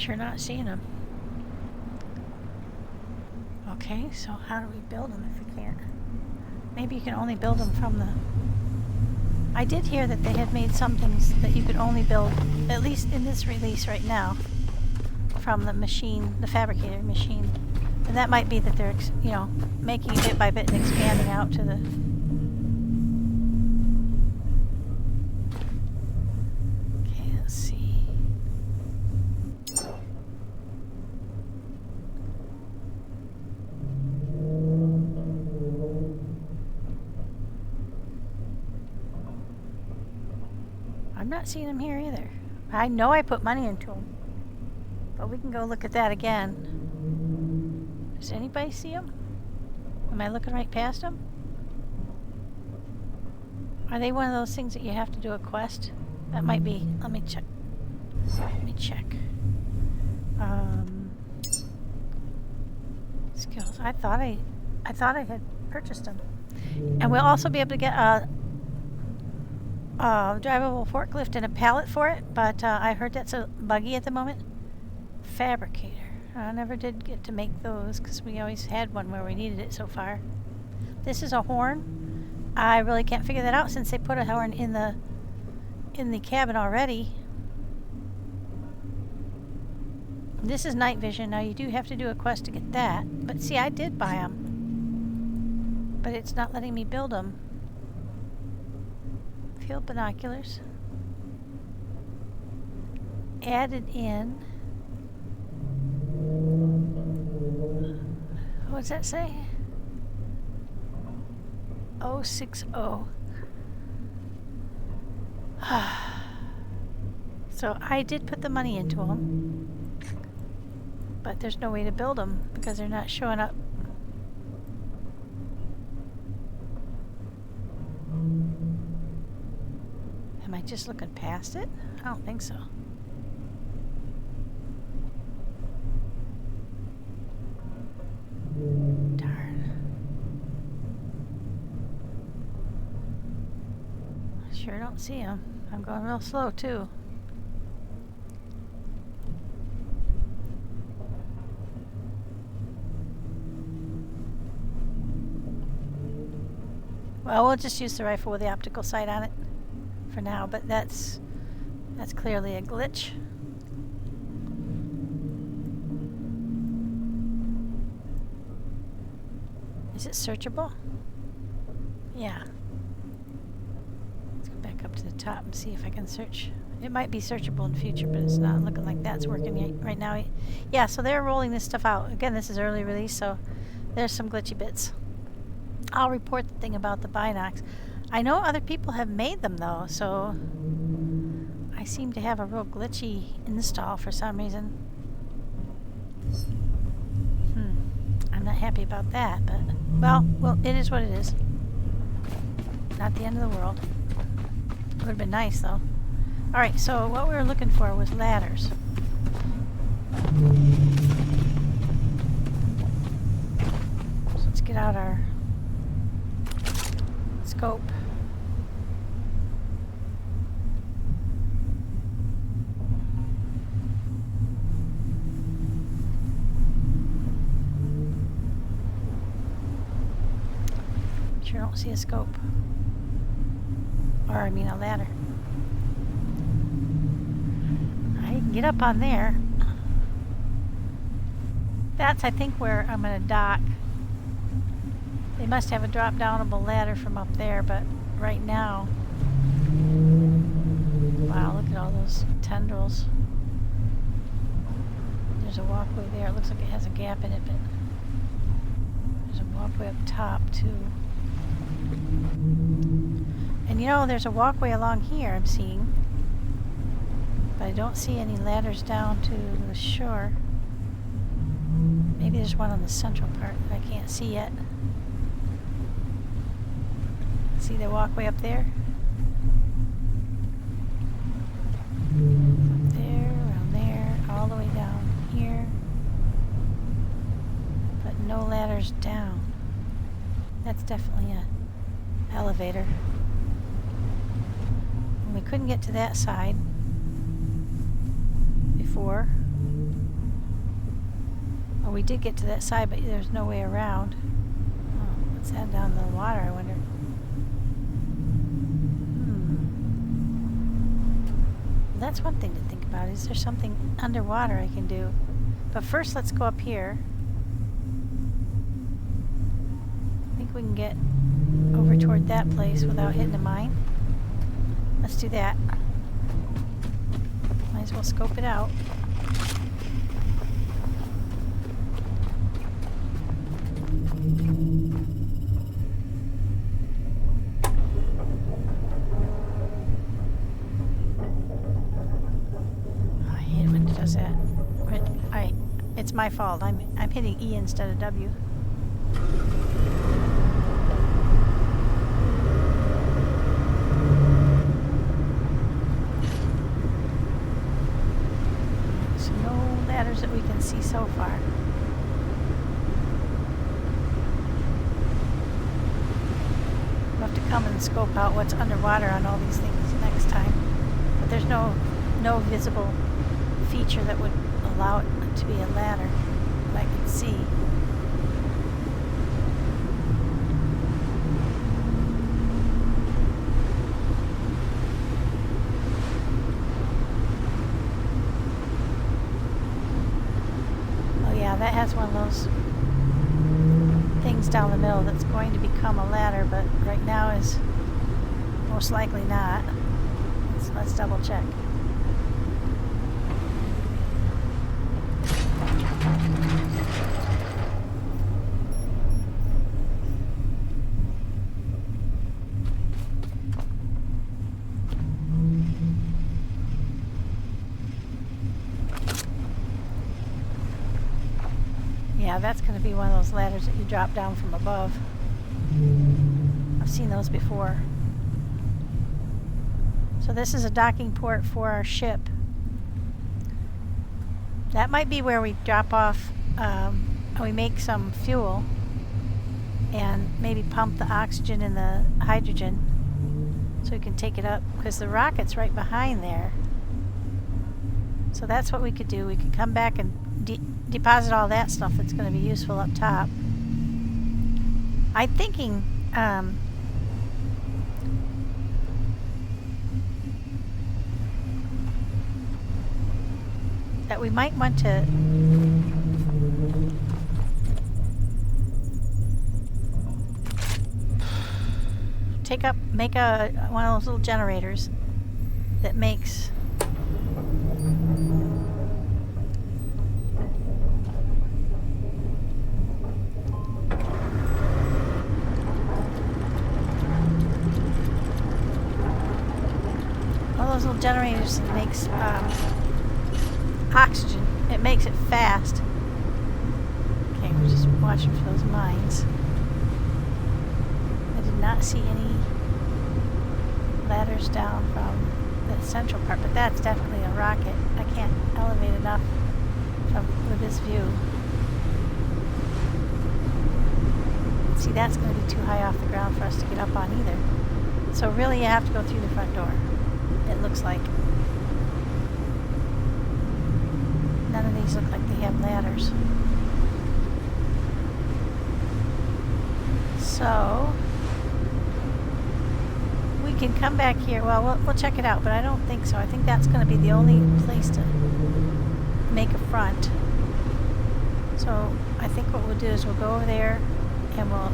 Sure not seeing them. Okay, so how do we build them if we can't? Maybe you can only build them from the... I did hear that they had made some things that you could only build, at least in this release right now, from the machine, the fabricator machine. And that might be that they're, you know, making it bit by bit and expanding out to the... Okay, let's see. I'm not seeing them here either. I know I put money into them, but we can go look at that again. Does anybody see them? Am I looking right past them? Are they one of those things that you have to do a quest? That might be. Let me check. Let me check. Skills. I thought I had purchased them. And we'll also be able to get a drivable forklift and a pallet for it, but I heard that's a buggy at the moment. Fabricator. I never did get to make those because we always had one where we needed it so far. This is a horn. I really can't figure that out since they put a horn in the cabin already. This is night vision. Now you do have to do a quest to get that, but see, I did buy them, but it's not letting me build them. Field binoculars. Added in. What does that say? 060. So I did put the money into them, but there's no way to build them because they're not showing up. Am I just looking past it? I don't think so. Darn. I sure don't see him. I'm going real slow too. Well, we'll just use the rifle with the optical sight on it for now, but that's clearly a glitch. Is it searchable? Yeah. Let's go back up to the top and see if I can search. It might be searchable in the future, but it's not looking like that's working yet, right now. Yeah, so they're rolling this stuff out. Again, this is early release, so there's some glitchy bits. I'll report the thing about the binocs. I know other people have made them though, so I seem to have a real glitchy install for some reason. I'm not happy about that, but well, it is what it is. Not the end of the world. It would have been nice though. Alright, so what we were looking for was ladders. So let's get out our scope. Sure don't see a scope. Or I mean a ladder. I can get up on there. That's, I think, where I'm going to dock. They must have a drop-downable ladder from up there, but right now... Wow, look at all those tendrils. There's a walkway there. It looks like it has a gap in it, but... There's a walkway up top, too. And you know, there's a walkway along here I'm seeing. But I don't see any ladders down to the shore. Maybe there's one on the central part that I can't see yet. See the walkway up there? Up there, around there, all the way down here. But no ladders down. That's definitely an elevator. And we couldn't get to that side before. Oh, we did get to that side, but there's no way around. Oh, let's head down the water, I wonder. That's one thing to think about. Is there something underwater I can do? But first, let's go up here. I think we can get over toward that place without hitting a mine. Let's do that. Might as well scope it out. It's my fault. I'm hitting E instead of W. So no ladders that we can see so far. We'll have to come and scope out what's underwater on all these things next time. But there's no visible feature that would allow it to be a ladder that I can see. Oh yeah, that has one of those things down the middle that's going to become a ladder, but right now is most likely not. Let's double check. Yeah, that's going to be one of those ladders that you drop down from above. I've seen those before. So this is a docking port for our ship. That might be where we drop off, we make some fuel and maybe pump the oxygen and the hydrogen so we can take it up, because the rocket's right behind there. So that's what we could do. We could come back and deposit all that stuff that's going to be useful up top. I'm thinking that we might want to make one of those little generators that makes generators that makes oxygen. It makes it fast. Okay, we're just watching for those mines. I did not see any ladders down from the central part, but that's definitely a rocket. I can't elevate enough with this view. See, that's going to be too high off the ground for us to get up on either. So really you have to go through the front door. It looks like. None of these look like they have ladders. So we can come back here. Well, we'll check it out, but I don't think so. I think that's going to be the only place to make a front. So I think what we'll do is we'll go over there and we'll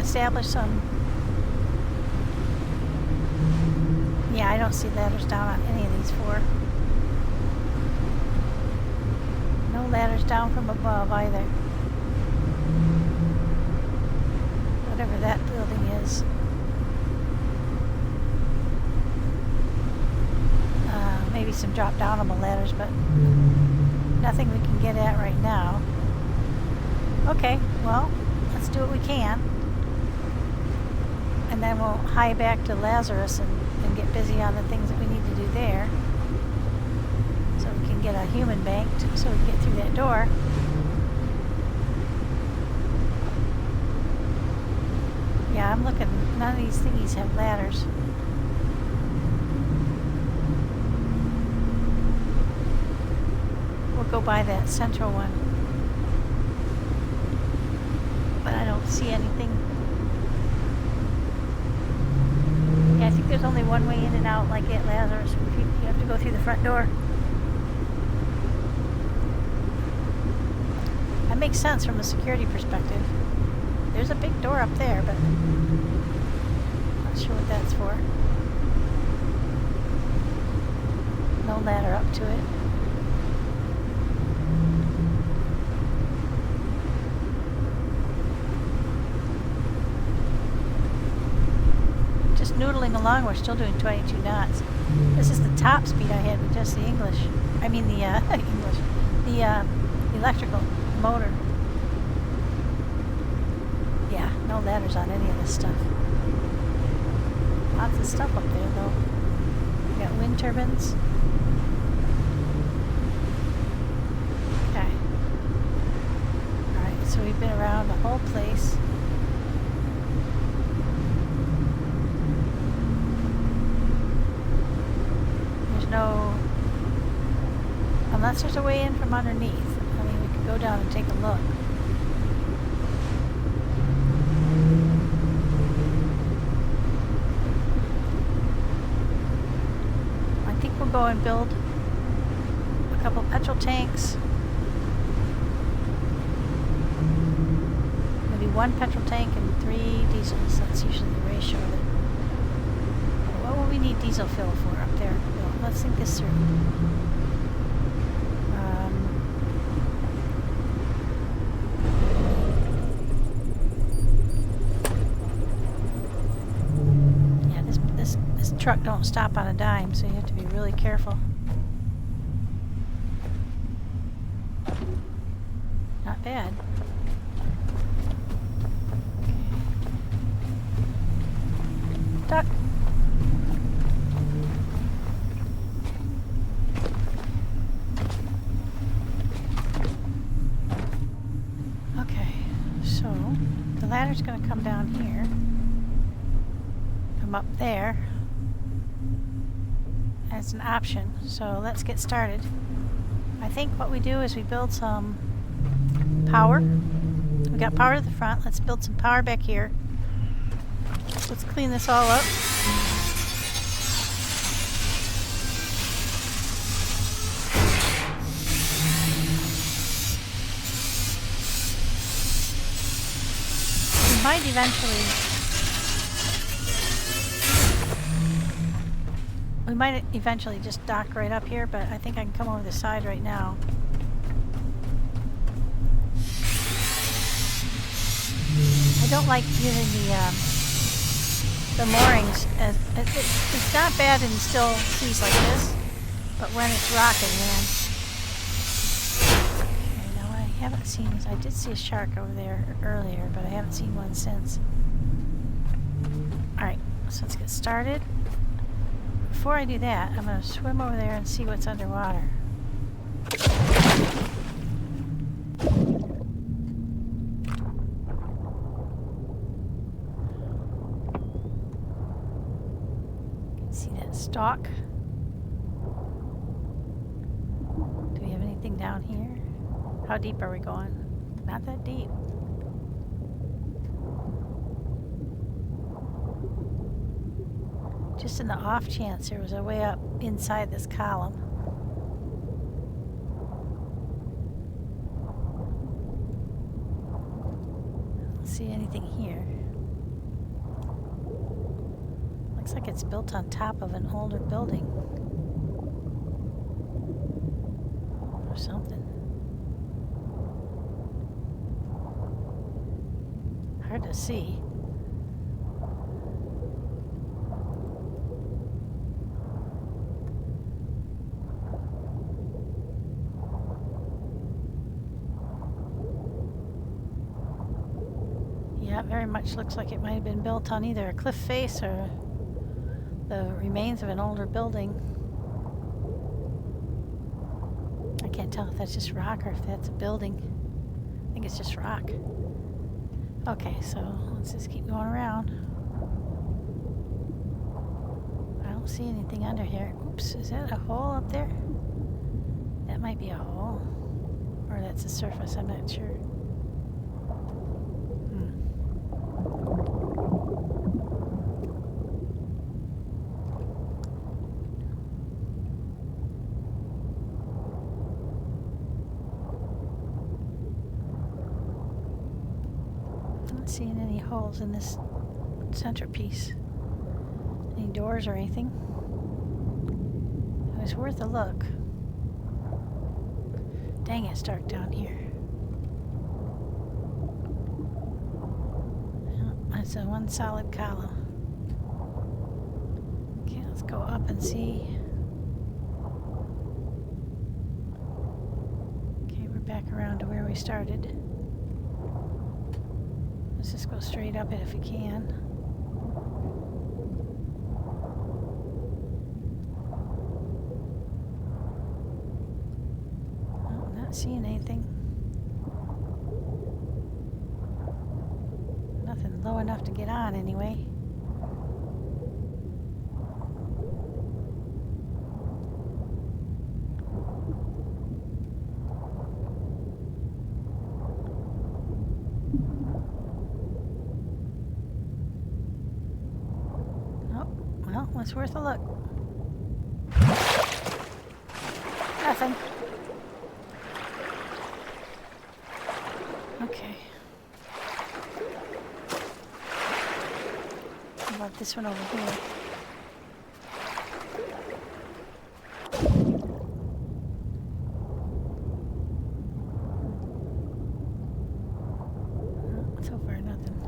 establish some. Yeah, I don't see ladders down on any of these four. No ladders down from above either. Whatever that building is. Maybe some drop-downable ladders, but nothing we can get at right now. Okay, well, let's do what we can. And then we'll hie back to Lazarus and get busy on the things that we need to do there. So we can get a human banked so we can get through that door. Yeah, I'm looking. None of these thingies have ladders. We'll go by that central one. see anything. Yeah, I think there's only one way in and out, like at Lazarus. You have to go through the front door. That makes sense from a security perspective. There's a big door up there, but not sure what that's for. No ladder up to it. Just noodling along, we're still doing 22 knots. This is the top speed I had with just the English. I mean the English. The electrical motor. Yeah, no ladders on any of this stuff. Lots of stuff up there though. We got wind turbines. Okay. Alright, so we've been around the whole place. There's no... Unless there's a way in from underneath. I mean, we could go down and take a look. Go and build a couple petrol tanks. Maybe one petrol tank and 3 diesels. That's usually the ratio of it. What will we need diesel fill for up there? Well, let's think this through. This truck don't stop on a dime, so you have to be really careful. Not bad. Duck. Okay, so the ladder's going to come down here. Come up there. It's an option, so let's get started. I think what we do is we build some power. We got power to the front. Let's build some power back here. Let's clean this all up. We might eventually just dock right up here, but I think I can come over the side right now. I don't like using the moorings as it's not bad in still seas like this, but when it's rocking, man. Okay, now I haven't seen this. I did see a shark over there earlier, but I haven't seen one since. Alright, so let's get started. Before I do that, I'm going to swim over there and see what's underwater. See that stalk? Do we have anything down here? How deep are we going? Not that deep. Just in the off chance there was a way up inside this column. I don't see anything here. Looks like it's built on top of an older building. Or something. Hard to see. Yeah, it very much looks like it might have been built on either a cliff face or the remains of an older building. I can't tell if that's just rock or if that's a building. I think it's just rock. Okay, so let's just keep going around. I don't see anything under here. Oops, is that a hole up there? That might be a hole. Or that's the surface, I'm not sure. I'm not seeing any holes in this centerpiece. Any doors or anything. It was worth a look. Dang, it's dark down here. Oh, it's a one solid column. Okay, let's go up and see. Okay, we're back around to where we started. Let's just go straight up it if we can. Oh, not seeing anything. Nothing low enough to get on anyway. Well, it's worth a look. Nothing. Okay. How about this one over here? Oh, so far, nothing.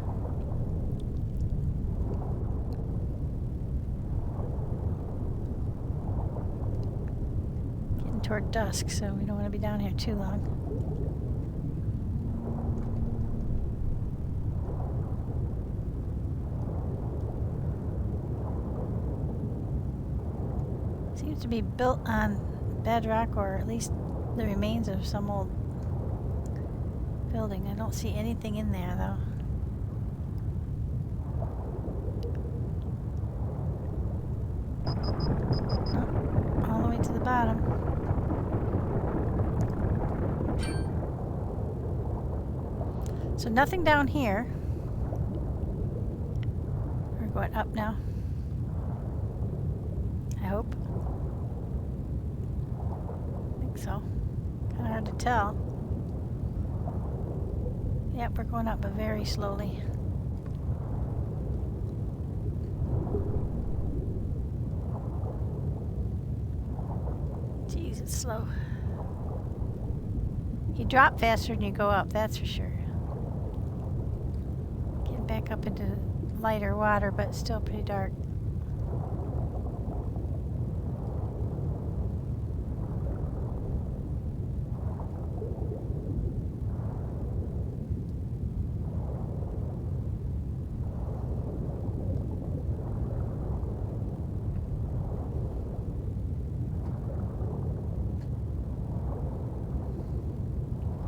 Toward dusk, so we don't want to be down here too long. Seems to be built on bedrock, or at least the remains of some old building. I don't see anything in there though. Oh, all the way to the bottom. So nothing down here. We're going up now. I hope. I think so. Kind of hard to tell. Yep, we're going up, but very slowly. Jeez, it's slow. You drop faster than you go up, that's for sure. Back up into lighter water, but still pretty dark.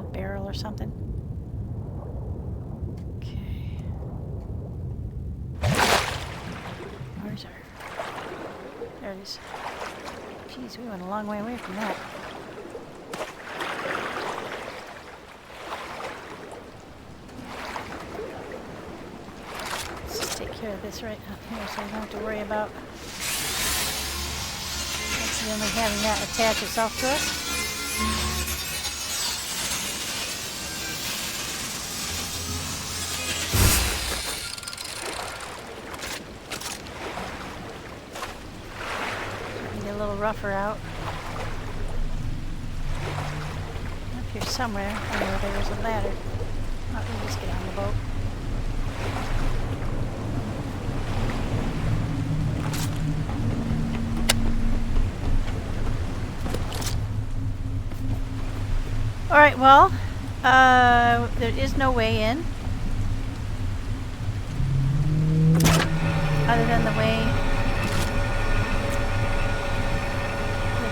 A barrel or something. There it is. Jeez, we went a long way away from that. Let's just take care of this right up here so we don't have to worry about accidentally having that attach itself to us. Rougher out. Up here somewhere, I know there was a ladder. Oh, we'll just get on the boat. Alright, well, there is no way in. Other than the way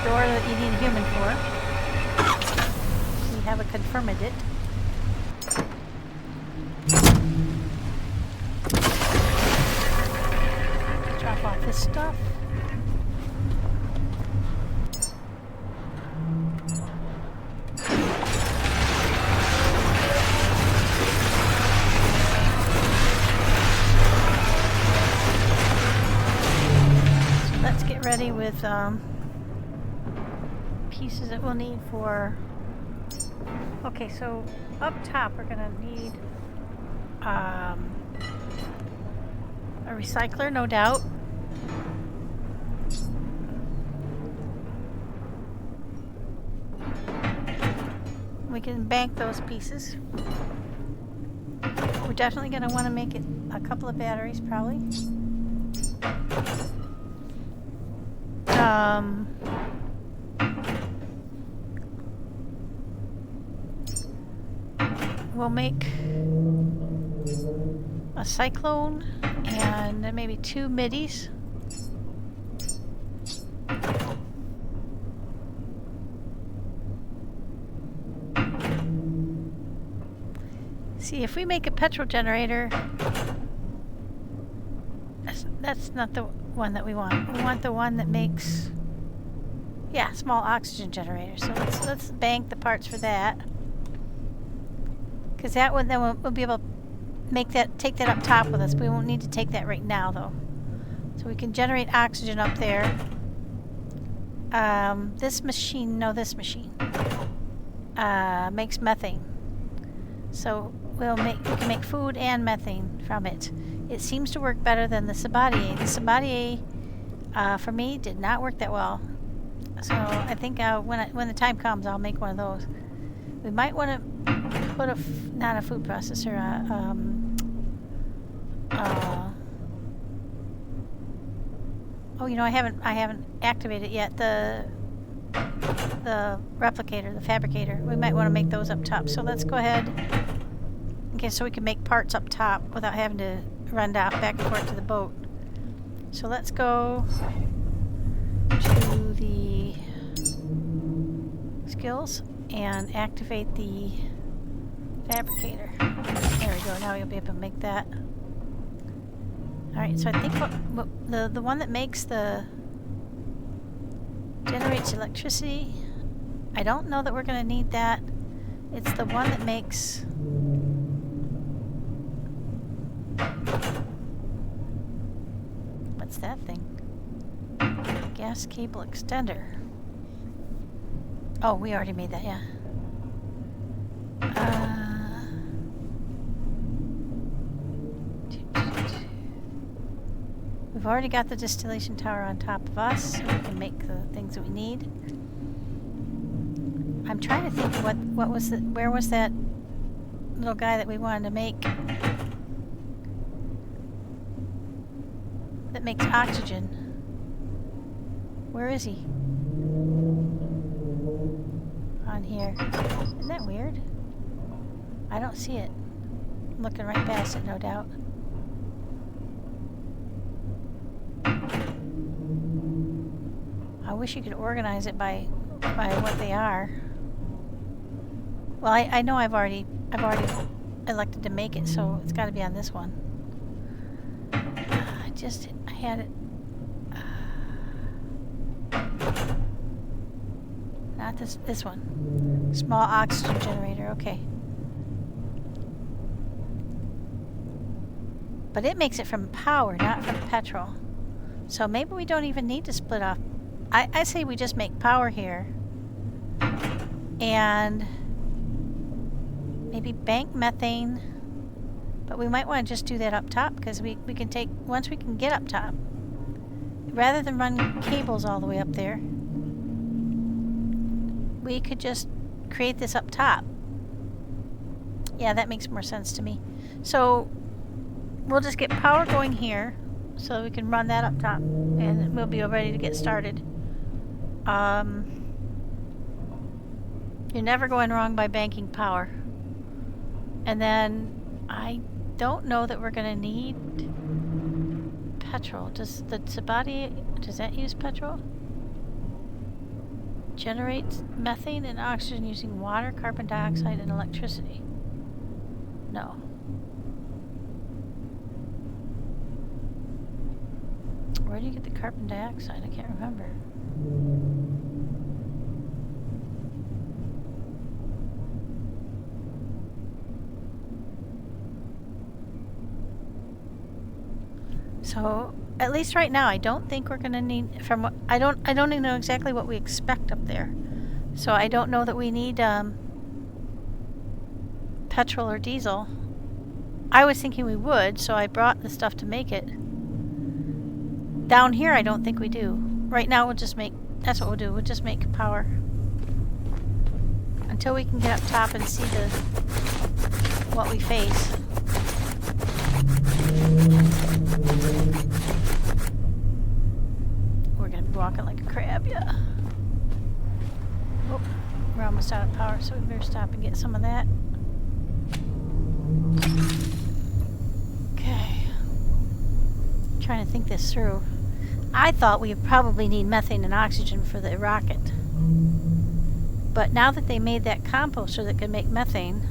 door that you need a human for. We have confirmed it. Drop off this stuff. So let's get ready with pieces that we'll need for... Okay, so up top we're going to need A recycler, no doubt. We can bank those pieces. We're definitely going to want to make it a couple of batteries, probably. We'll make a cyclone and then maybe 2 middies. See, if we make a petrol generator, that's not the one that we want. We want the one that makes, yeah, small oxygen generator. So let's bank the parts for that. Because that one, then we'll be able to take that up top with us. We won't need to take that right now, though. So we can generate oxygen up there. This machine makes methane. So we can make food and methane from it. It seems to work better than the Sabatier. The Sabatier, for me, did not work that well. So I think when the time comes, I'll make one of those. We might want to put not a food processor, oh, you know, I haven't activated yet the replicator, the fabricator. We might want to make those up top. So let's go ahead. Okay, so we can make parts up top without having to run down back and forth to the boat. So let's go to the skills and activate the fabricator. There we go. Now we'll be able to make that. Alright, so I think the one that generates electricity, I don't know that we're going to need that. It's the one that makes what's that thing? Gas cable extender. Oh, we already made that, yeah. We've already got the distillation tower on top of us, so we can make the things that we need. I'm trying to think where was that little guy that we wanted to make that makes oxygen. Where is he? On here. Isn't that weird? I don't see it. I'm looking right past it, no doubt. I wish you could organize it by what they are. Well, I know I've already elected to make it, so it's got to be on this one. I had it. Not this one. Small oxygen generator. Okay. But it makes it from power, not from petrol. So maybe we don't even need to split off. I say we just make power here. And maybe bank methane. But we might want to just do that up top, because we can take, once we can get up top, rather than run cables all the way up there, we could just create this up top. Yeah, that makes more sense to me. So we'll just get power going here, so we can run that up top, and we'll be ready to get started. You're never going wrong by banking power. And then I don't know that we're going to need petrol. Does the Sabatier, does that use petrol? Generates methane and oxygen using water, carbon dioxide, and electricity. No. Where do you get the carbon dioxide? I can't remember. So at least right now, I don't think we're going to need. I don't even know exactly what we expect up there. So I don't know that we need petrol or diesel. I was thinking we would, so I brought the stuff to make it. Down here, I don't think we do. Right now, we'll just make... That's what we'll do. We'll just make power. Until we can get up top and see what we face. We're going to be walking like a crab, yeah. Oh, we're almost out of power, so we better stop and get some of that. Okay. Trying to think this through. I thought we would probably need methane and oxygen for the rocket. But now that they made that composter that can make methane,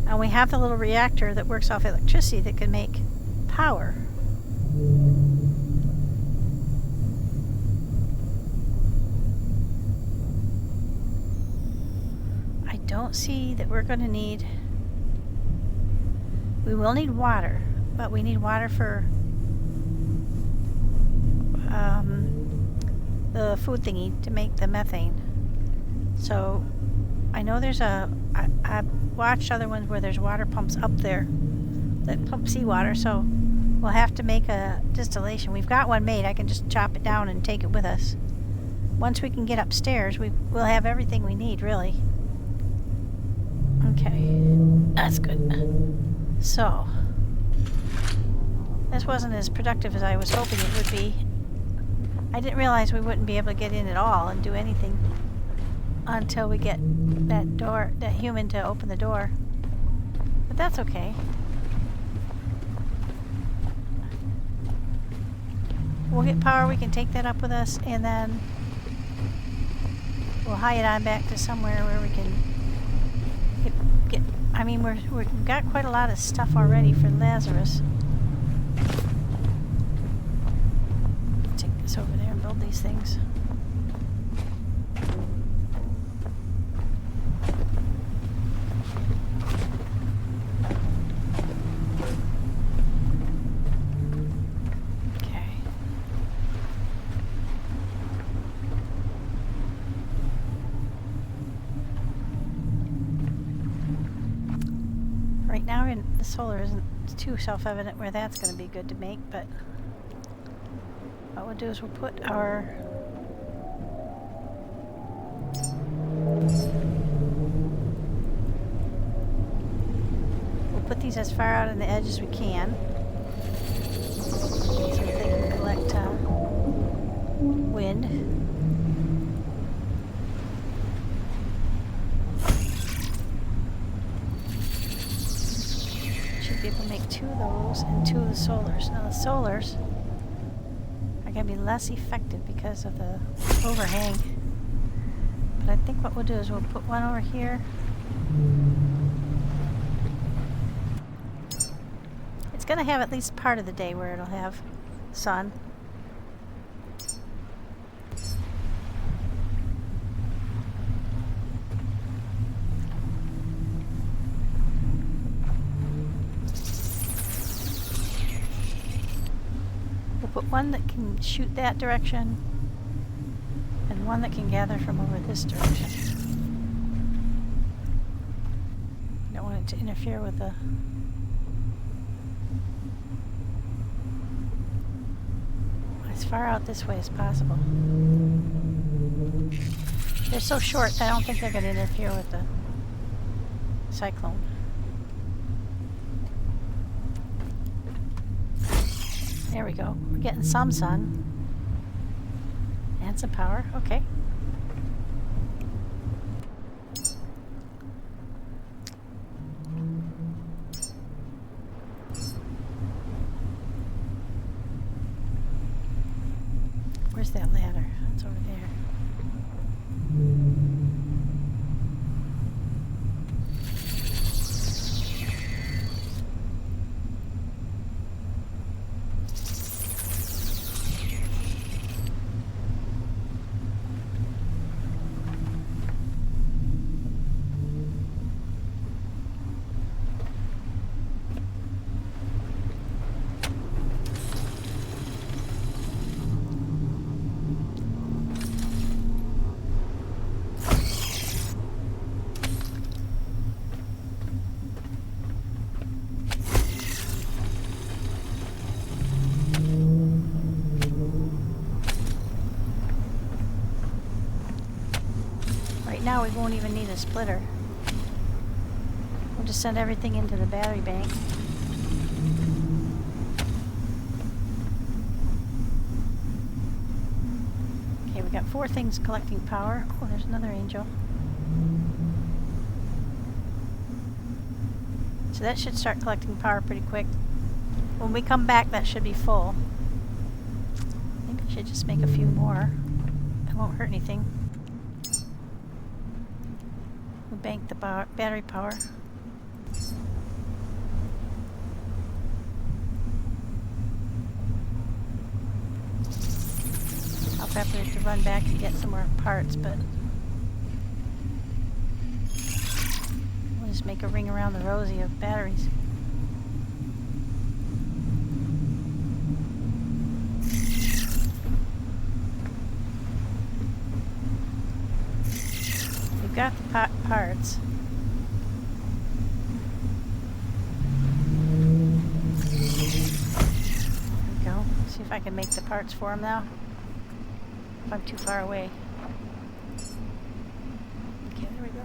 and we have the little reactor that works off electricity that can make power. I don't see that we're going to need... We will need water, but we need water for the food thingy to make the methane. So I know there's I watched other ones where there's water pumps up there that pump seawater, so we'll have to make a distillation. We've got one made. I can just chop it down and take it with us. Once we can get upstairs, we'll have everything we need, really. Okay, that's good. So, this wasn't as productive as I was hoping it would be. I didn't realize we wouldn't be able to get in at all and do anything until we get that human to open the door. But that's okay. We'll get power, we can take that up with us, and then we'll hie it on back to somewhere where we can get I mean, we've got quite a lot of stuff already for Lazarus. Take this over there and build these things. Right now, the solar isn't too self-evident where that's going to be good to make, but what we'll do is we'll put our these as far out on the edge as we can, so that they can collect wind. Be able to make 2 of those and 2 of the solars. Now the solars are going to be less effective because of the overhang. But I think what we'll do is we'll put one over here. It's going to have at least part of the day where it'll have sun. Put one that can shoot that direction and one that can gather from over this direction. Don't want it to interfere with the as far out this way as possible. They're so short, I don't think they're going to interfere with the cyclone. There we go. We're getting some sun. And some power. Okay. Where's that ladder? It's over there. probably won't even need a splitter. We'll just send everything into the battery bank. Okay, we got 4 things collecting power. Oh, there's another angel. So that should start collecting power pretty quick. When we come back, that should be full. Maybe I should just make a few more. It won't hurt anything. We'll bank the battery power. I'll probably have to run back and get some more parts, but we'll just make a ring around the rosy of batteries. We've got the parts. There we go. See if I can make the parts for him now. If I'm too far away. Okay, there we go.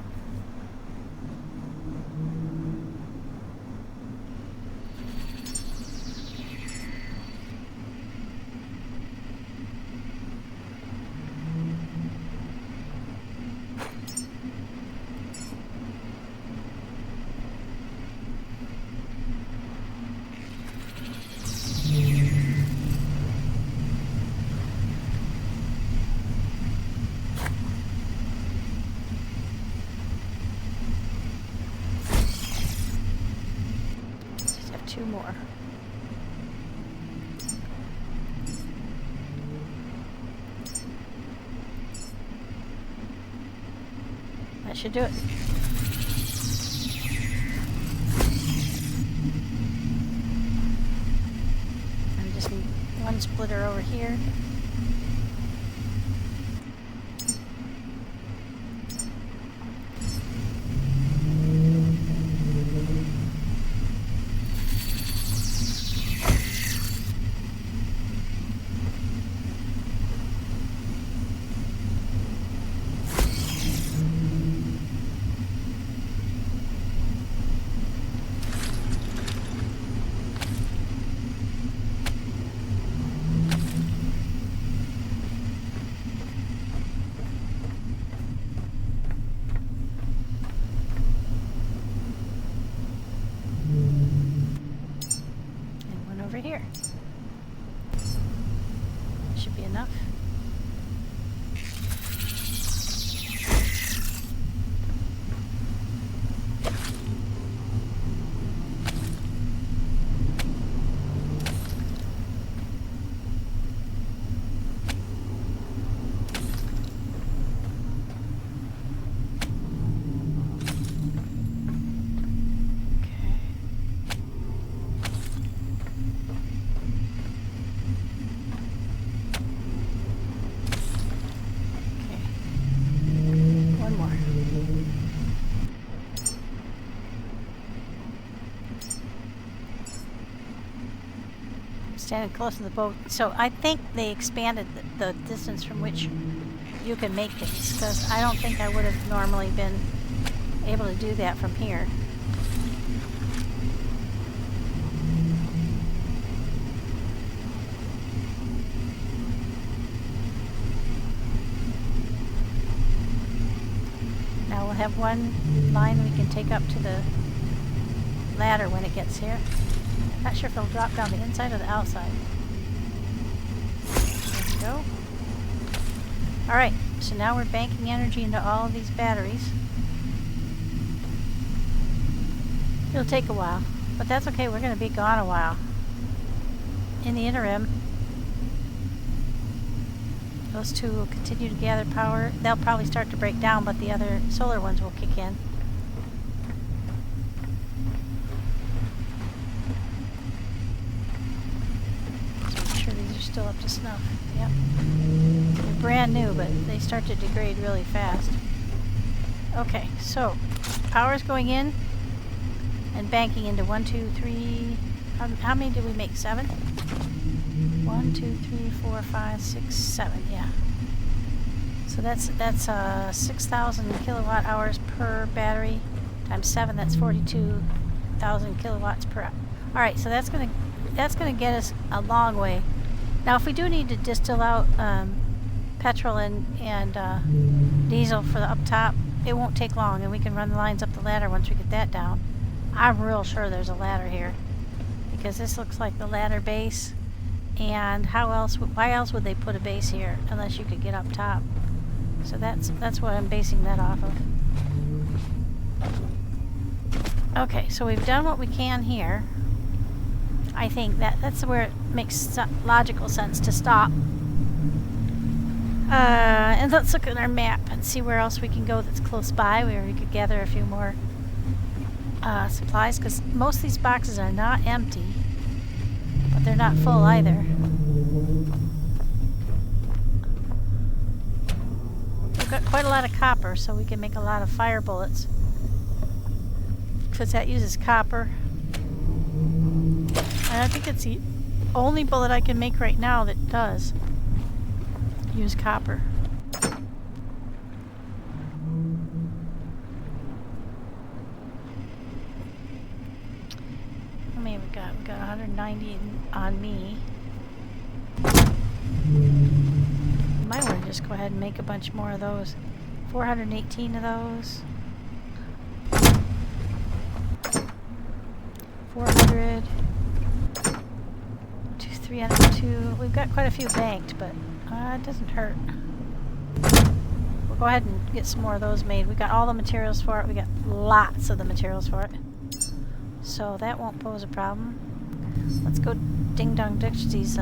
Two more. That should do it. I just need one splitter over here. Here. Should be enough. Standing close to the boat. So I think they expanded the distance from which you can make things, because I don't think I would have normally been able to do that from here. Now we'll have one line we can take up to the ladder when it gets here. Not sure if it'll drop down the inside or the outside. There we go. Alright, so now we're banking energy into all of these batteries. It'll take a while, but that's okay, we're going to be gone a while. In the interim, those two will continue to gather power. They'll probably start to break down, but the other solar ones will kick in. Still up to snuff. Yep. They're brand new, but they start to degrade really fast. Okay, so power's going in and banking into 1, 2, 3. How many did we make? 7? 1, 2, 3, 4, 5, 6, 7. Yeah. So that's 6,000 kilowatt hours per battery times 7. That's 42,000 kilowatts per hour. All right, so that's gonna get us a long way. Now, if we do need to distill out petrol and diesel for the up top, it won't take long, and we can run the lines up the ladder once we get that down. I'm real sure there's a ladder here, because this looks like the ladder base. And why else would they put a base here unless you could get up top? So that's what I'm basing that off of. Okay, so we've done what we can here. I think that's where it makes logical sense to stop. And let's look at our map and see where else we can go that's close by, where we could gather a few more supplies, because most of these boxes are not empty, but they're not full either. We've got quite a lot of copper, so we can make a lot of fire bullets, because that uses copper. And I think it's the only bullet I can make right now that does use copper. How many we got? We got 190 on me. Might want to just go ahead and make a bunch more of those. 418 of those. 400. 302. We've got quite a few banked, but it doesn't hurt. We'll go ahead and get some more of those made. We got all the materials for it. We got lots of the materials for it. So that won't pose a problem. Let's go ding-dong ditch these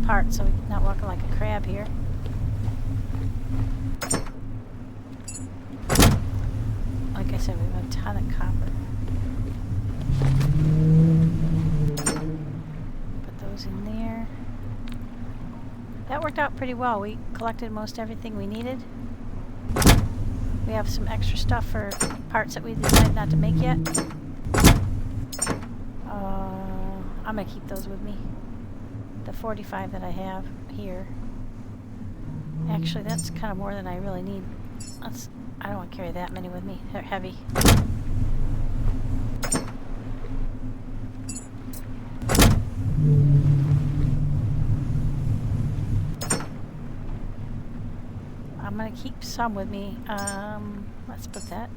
parts so we're not walking like a crab here. Like I said, we have a ton of copper. Put those in there. That worked out pretty well. We collected most everything we needed. We have some extra stuff for parts that we decided not to make yet. I'm going to keep those with me. The 45 that I have here. Actually, that's kind of more than I really need. I don't want to carry that many with me. They're heavy. I'm going to keep some with me. Let's put that.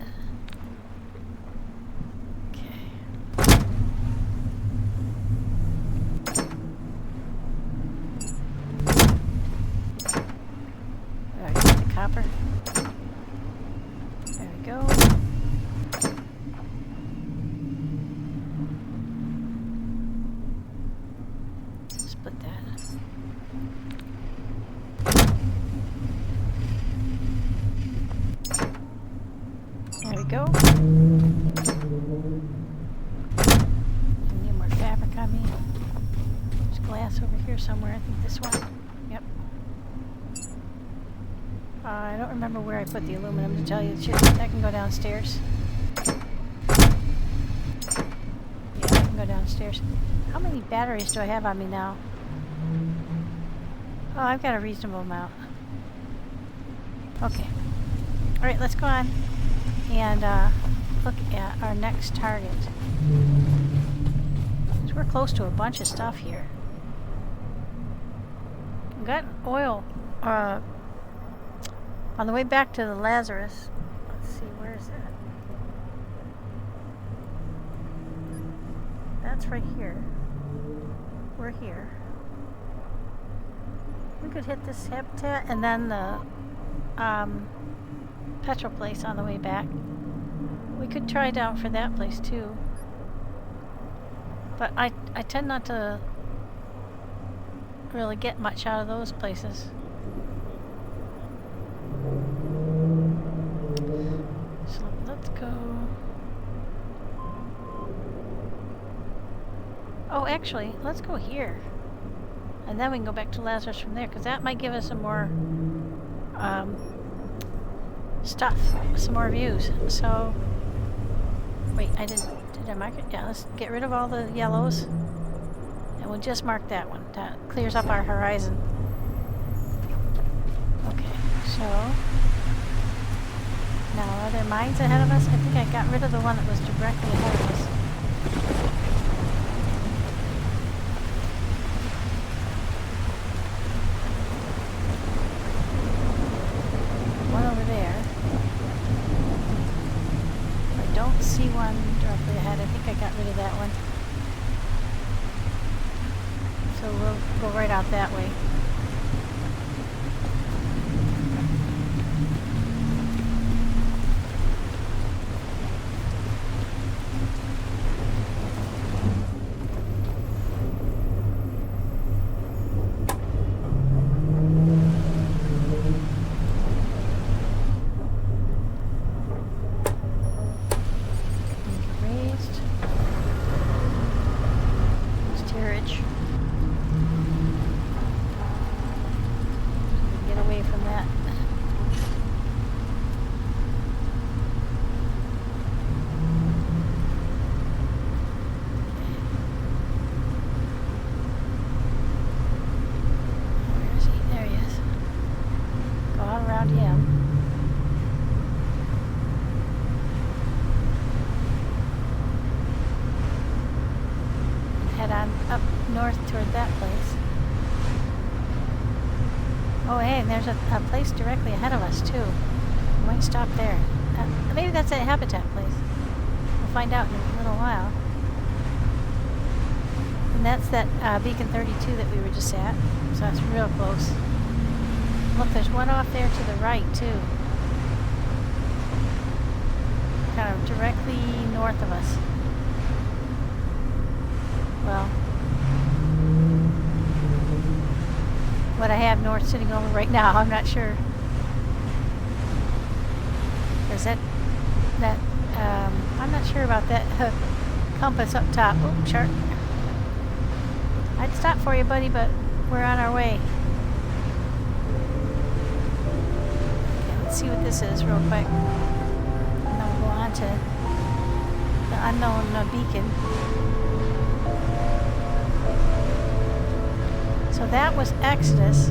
Copper. There we go. Split that. There we go. Need more fabric on me. There's glass over here somewhere. I think this one. Yep. I don't remember where I put the aluminum, to tell you the truth. That can go downstairs. Yeah, I can go downstairs. How many batteries do I have on me now? Oh, I've got a reasonable amount. Okay. Alright, let's go on and look at our next target. So we're close to a bunch of stuff here. We've got oil. On the way back to the Lazarus, let's see, where is that? That's right here. We're here. We could hit this habitat and then the petrol place on the way back. We could try down for that place too. But I tend not to really get much out of those places. So let's go. Oh, actually, let's go here. And then we can go back to Lazarus from there, because that might give us some more stuff, some more views. So, wait, did I mark it? Yeah, let's get rid of all the yellows. And we'll just mark that one. That clears up our horizon. Okay, so Now, are there mines ahead of us? I think I got rid of the one that was directly ahead of us. One over there. I don't see one directly ahead. I think I got rid of that one. So we'll go right out that way. Toward that place. Oh, hey, and there's a place directly ahead of us, too. We might stop there. Maybe that's a habitat place. We'll find out in a little while. And that's that Beacon 32 that we were just at. So that's real close. Look, there's one off there to the right, too. Kind of directly north of us. Well, what I have north sitting over right now, I'm not sure. Is that I'm not sure about that compass up top. Oh, shark. I'd stop for you, buddy, but we're on our way. Okay, let's see what this is real quick. And then we'll go on to the unknown beacon. So that was Exodus.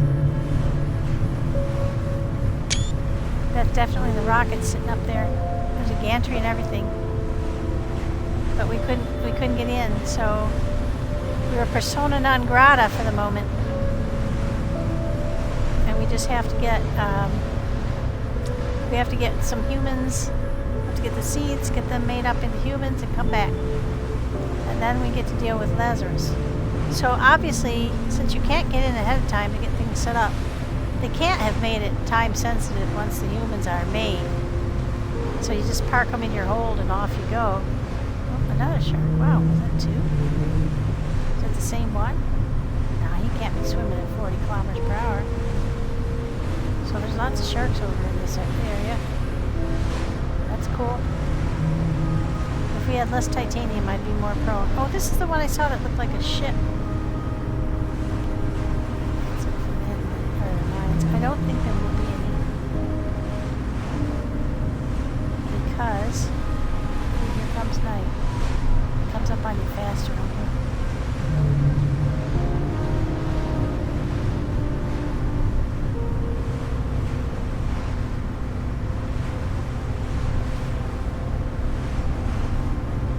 That's definitely the rocket sitting up there. There's a gantry and everything. But we couldn't get in, so we were persona non grata for the moment. And we just have to get some humans, we have to get the seeds, get them made up into humans and come back. And then we get to deal with Lazarus. So obviously, since you can't get in ahead of time to get things set up, they can't have made it time sensitive once the humans are made. So you just park them in your hold and off you go. Oh, another shark. Wow, was that two? Is that the same one? No, he can't be swimming at 40 kilometers per hour. So there's lots of sharks over in this area. That's cool. If we had less titanium, I'd be more prone. Oh, this is the one I saw that looked like a ship. I don't think there will be any. Because here comes night. It comes up on you faster, don't you?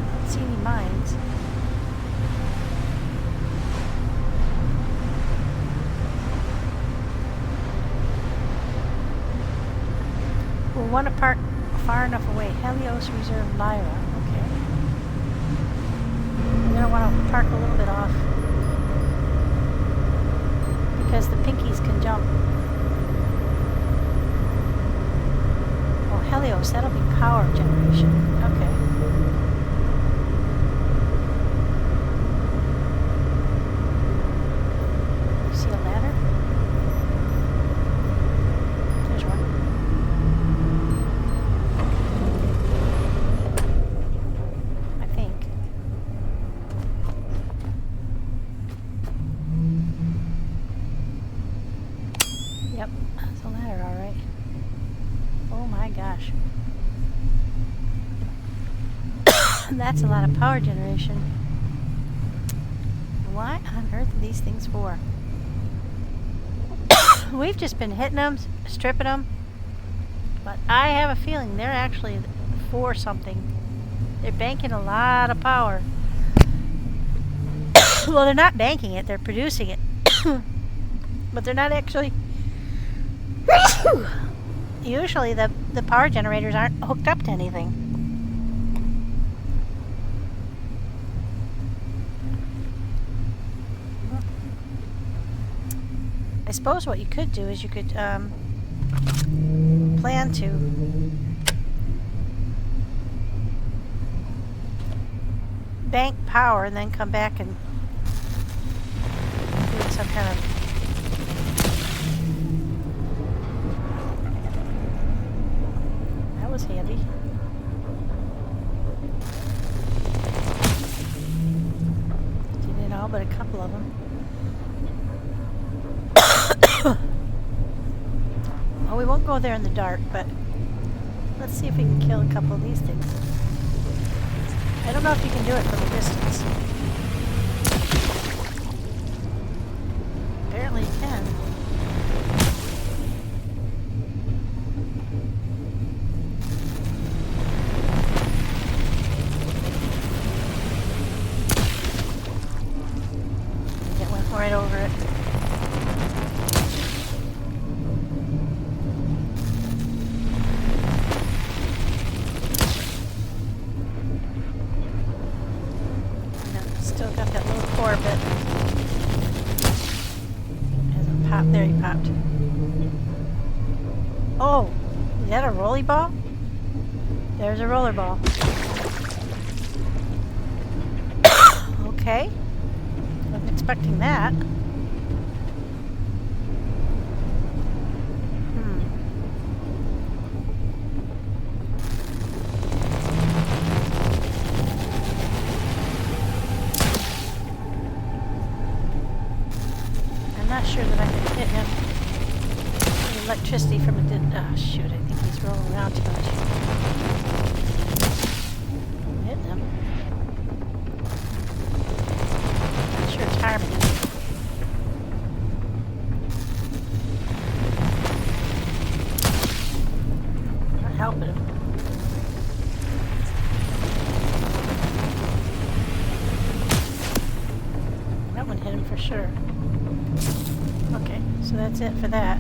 I don't see any mines. Want to park far enough away. Helios Reserve Lyra. Okay. We're going to want to park a little bit off because the pinkies can jump. Oh, Helios, that'll be power generation. Okay. You see a ladder? There's one. That's a lot of power generation. What on earth are these things for? We've just been hitting them, stripping them, But I have a feeling they're actually for something. They're banking a lot of power. Well, they're not banking it, they're producing it. But they're not actually... Usually the power generators aren't hooked up to anything. I suppose what you could do is you could plan to bank power and then come back and do some kind of was handy. Didn't all but a couple of them. Well, we won't go there in the dark, but let's see if we can kill a couple of these things. I don't know if you can do it from a distance. Apparently you can. Right over it. No, still got that little core bit. Hasn't popped. There he popped. Oh, is that a rolly ball? There's a roller ball. Okay. Wasn't expecting that. I'm not sure that I can hit him. The electricity from it didn't. Oh shoot! I think he's rolling around too much. I'm hitting him. Harming him. Not helping him. That one hit him for sure. Okay, so that's it for that.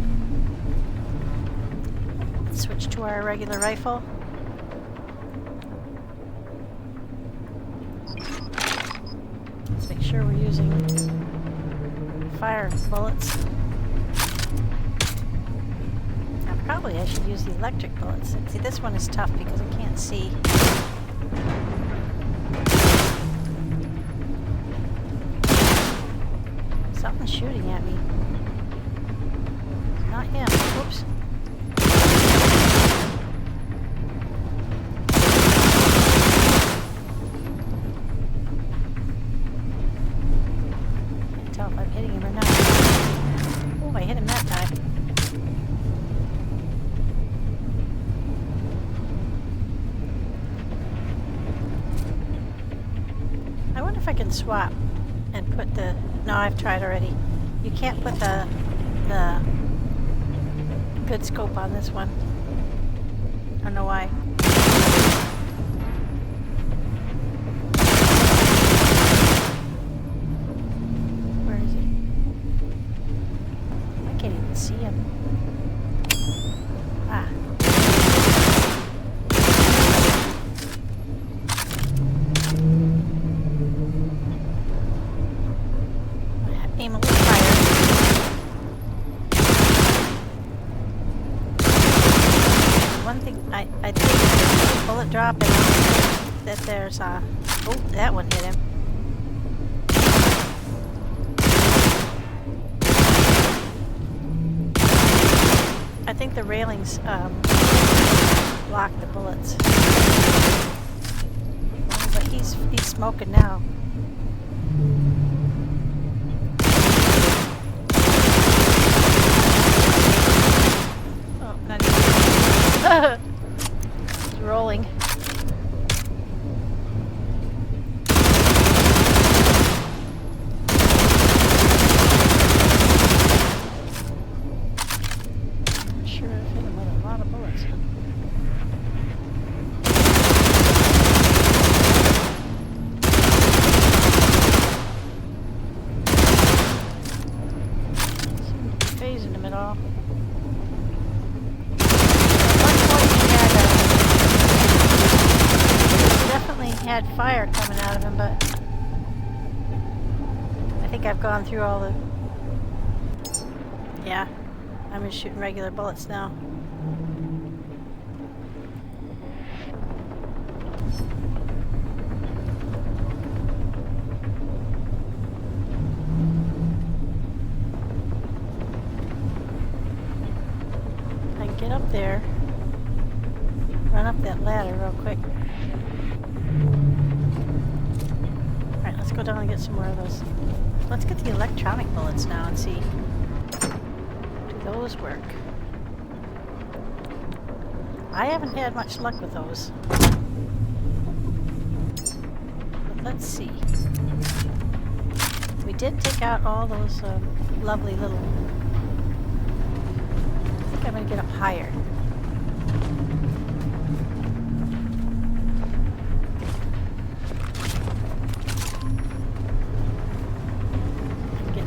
Let's switch to our regular rifle. Make sure we're using fire bullets. Now probably I should use the electric bullets. See, this one is tough because I can't see. Something's shooting at me. It's not him. Whoops. If I'm hitting him or not. Oh, I hit him that time. I wonder if I can swap and put the... No, I've tried already. You can't put the good scope on this one. I don't know why. See him. Ah. Aim a little higher. One thing I think bullet drop and that there's a... Oh, that one hit him. I think the railings block the bullets. But he's smoking now. Oh, not even. He's rolling. Sure, I've hit him with a lot of bullets. well. Definitely had fire coming out of him, but I think I've gone through all the... Yeah, I'm just shooting regular bullets now. I can get up there, run up that ladder real quick. Alright, let's go down and get some more of those. Let's get the electronic bullets now and see. Do those work? I haven't had much luck with those. But let's see. We did take out all those lovely little... I think I'm going to get up higher.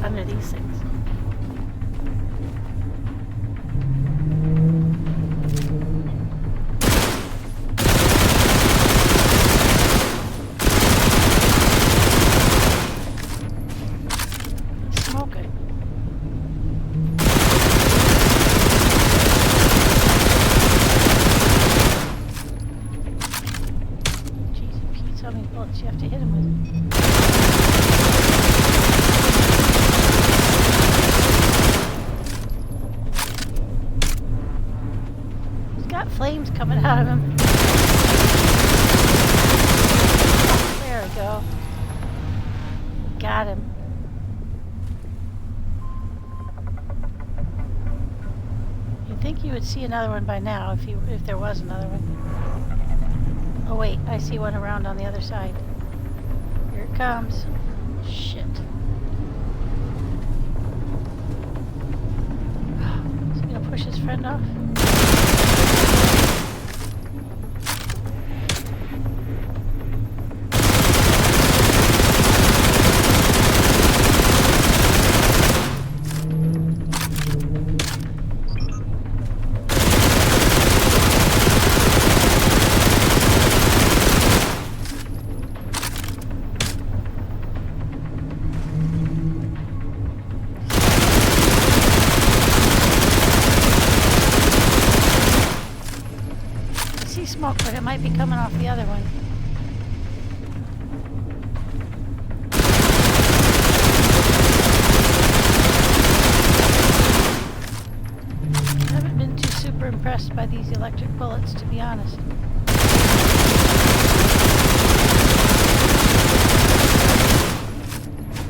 Under these things. Smoking. Jeez, Pete, how many bullets you have to hit him with? Flames coming out of him. There we go. Got him. You'd think you would see another one by now if there was another one. Oh wait, I see one around on the other side. Here it comes. Shit. Is he gonna push his friend off? Smoke, but it might be coming off the other one. I haven't been too super impressed by these electric bullets, to be honest.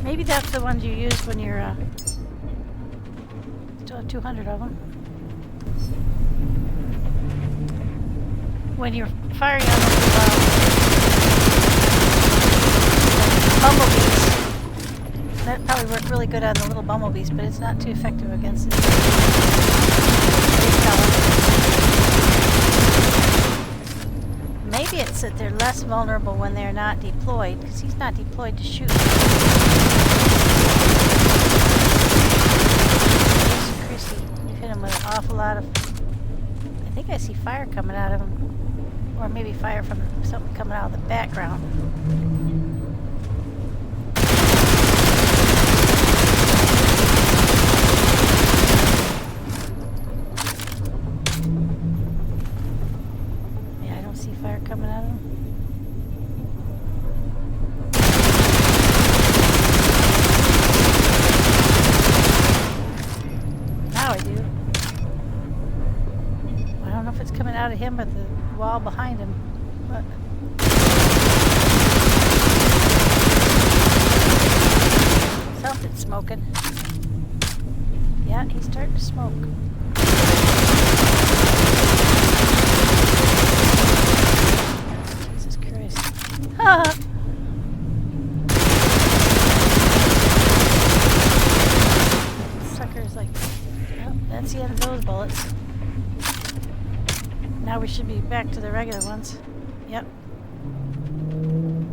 Maybe that's the ones you use when you're still have 200 of them. When you're firing on the bumblebees. That probably worked really good on the little bumblebees, but it's not too effective against it. Maybe it's that they're less vulnerable when they're not deployed, because he's not deployed to shoot. Chrissy, you've hit him with an awful lot of... I think I see fire coming out of him. Or maybe fire from something coming out of the background. Yeah, I don't see fire coming out of him. Now I do. I don't know if it's coming out of him or the wall behind him, but something's smoking. Yeah, he's starting to smoke. Jesus Christ. Ha! Sucker's like, oh, that's the end of those bullets. Now we should be back to the regular ones. Yep.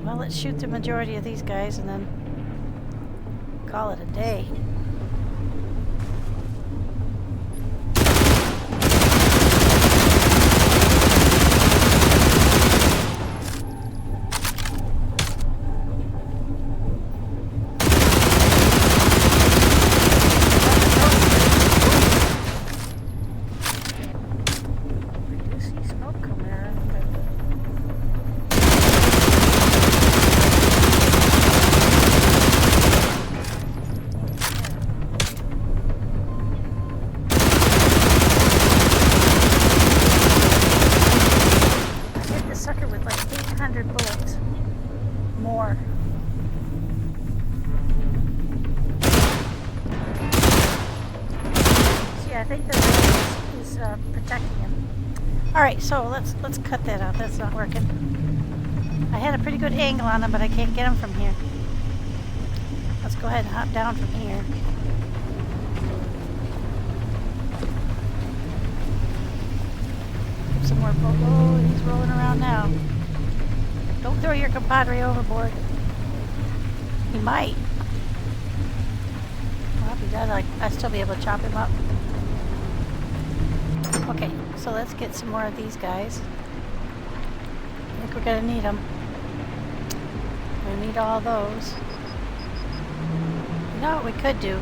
Well, let's shoot the majority of these guys and then call it a day. I think the rail is protecting him. All right, so let's cut that out. That's not working. I had a pretty good angle on him, but I can't get him from here. Let's go ahead and hop down from here. Give some more pull. Oh, he's rolling around now. Don't throw your compadre overboard. He might. Well, if he does, I'd still be able to chop him up. Okay, so let's get some more of these guys. I think we're gonna need them. We're gonna need all those. You know what we could do?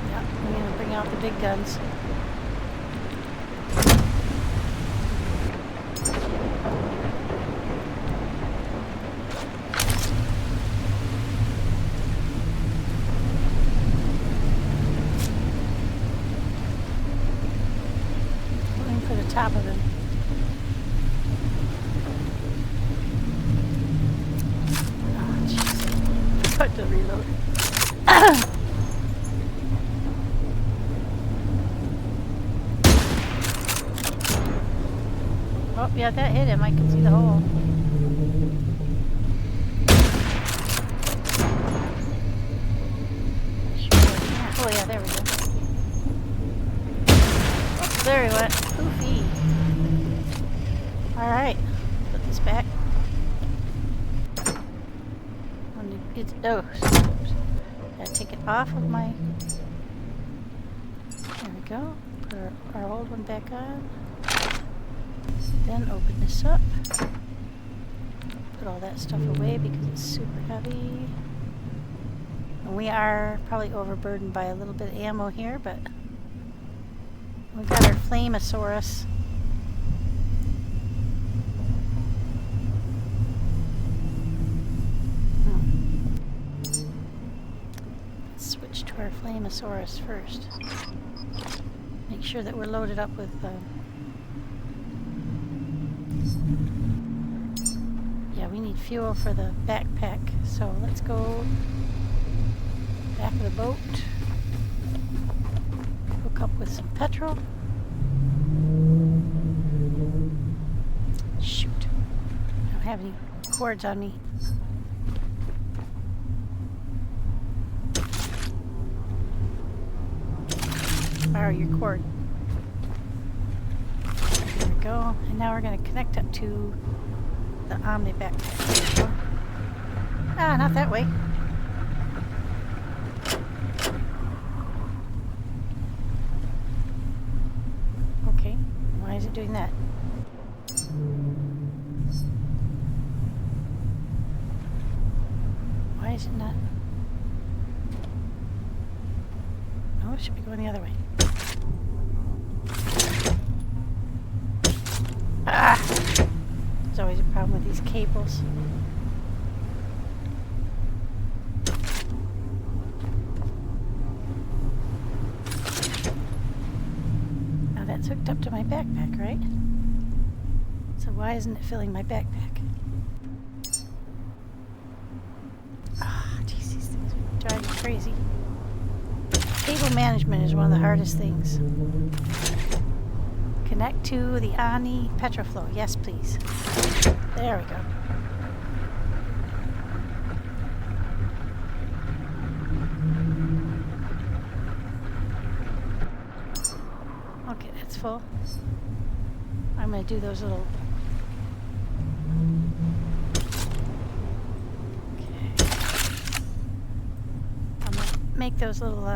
Yep, we're gonna bring out the big guns. Top of him. Oh, jeez. Got to reload. Oh, yeah, that hit him. I can see the hole. Oh, yeah, there we go. Oh, there he went. Poofy. Alright, put this back. It's, oh, gotta take it off of my. There we go. Put our old one back on. Then open this up. Put all that stuff away because it's super heavy. And we are probably overburdened by a little bit of ammo here, but we've got our Flamosaurus. Switch to our Flamosaurus first. Make sure that we're loaded up with yeah, we need fuel for the backpack, so let's go back of the boat, hook up with some petrol. Shoot, I don't have any cords on me. Borrow your cord. There we go. And now we're going to connect up to the Omni backpack. Ah, not that way. Okay. Why is it doing that? Why is it not? Oh, it should be going the other way. Ah! There's always a problem with these cables. Now that's hooked up to my backpack, right? So why isn't it filling my backpack? Ah, jeez, these things drive me crazy. Cable management is one of the hardest things. Connect to the Ani Petroflow. Yes, please. There we go. Okay, that's full. I'm going to do those little... Okay. I'm going to make those little...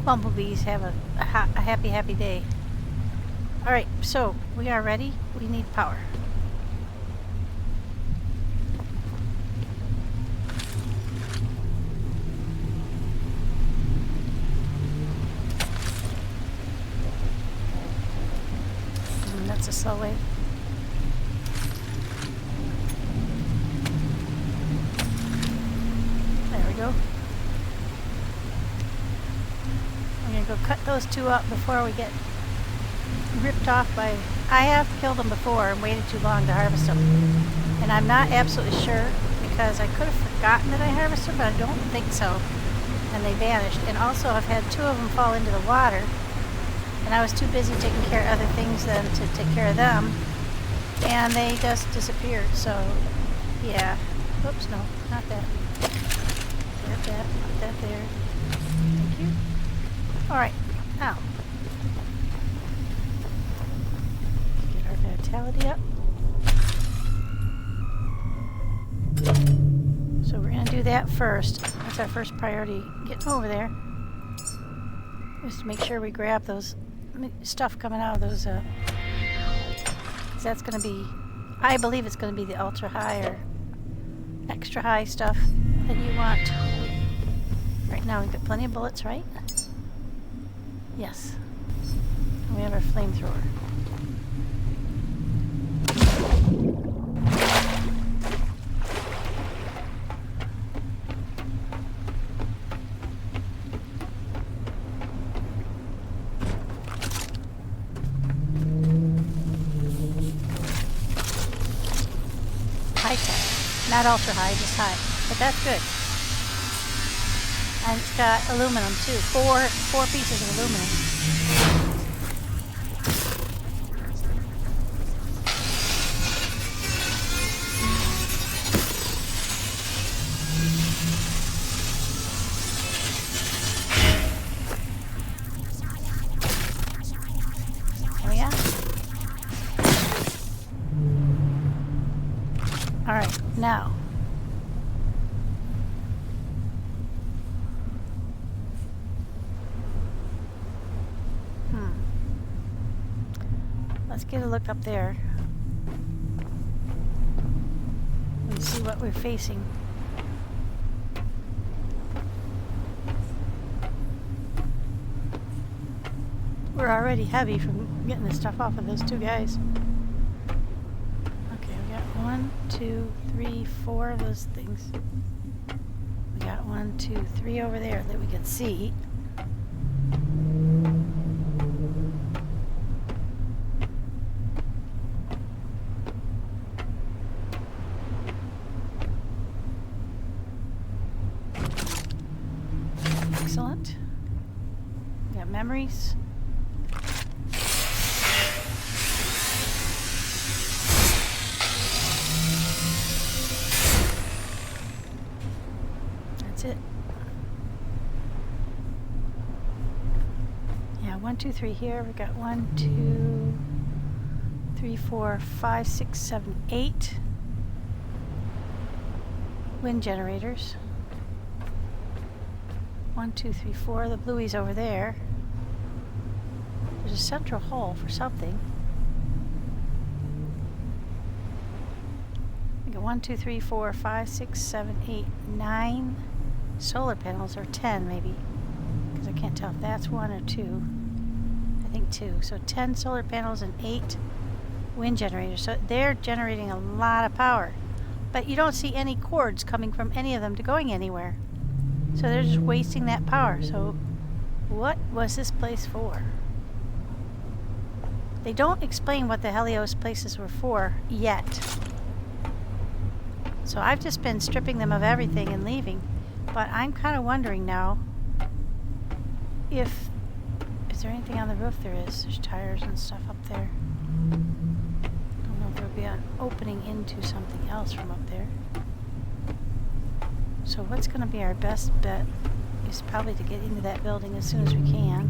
bumblebees have a happy day. Alright, so we are ready. We need power. That's a slow wave. There we go. gonna go cut those two up before we get ripped off by... I have killed them before and waited too long to harvest them. And I'm not absolutely sure because I could have forgotten that I harvested, but I don't think so. And they vanished. And also I've had two of them fall into the water. And I was too busy taking care of other things than to take care of them. And they just disappeared. So, yeah. Oops, no, not that. Not that. Put that there. Thank you. Alright, now. Get our vitality up. So we're going to do that first. That's our first priority. Getting over there. Just to make sure we grab those stuff coming out of those, 'cause that's going to be, I believe it's going to be the ultra high or extra high stuff that you want. Right now we've got plenty of bullets, right? Yes. And we have our flamethrower. Not ultra high, just high. But that's good. And it's got aluminum too. Four pieces of aluminum. Oh yeah? Alright, now. Let's get a look up there and see what we're facing. We're already heavy from getting the stuff off of those two guys. Okay, we got 1, 2, 3, 4 of those things. We got 1, 2, 3 over there that we can see. Excellent. We got memories. That's it. Yeah, 1, 2, 3 here. We got 1, 2, 3, 4, 5, 6, 7, 8 wind generators. 1, 2, 3, 4. The bluey's over there. There's a central hole for something. We got 1, 2, 3, 4, 5, 6, 7, 8, 9 solar panels, or 10 maybe, because I can't tell if that's 1 or 2. I think 2. So 10 solar panels and 8 wind generators. So they're generating a lot of power, but you don't see any cords coming from any of them to going anywhere. So they're just wasting that power. So what was this place for? They don't explain what the Helios places were for yet. So I've just been stripping them of everything and leaving. But I'm kind of wondering now if... Is there anything on the roof? There is. There's tires and stuff up there. I don't know if there'll be an opening into something else from up there. So what's going to be our best bet is probably to get into that building as soon as we can.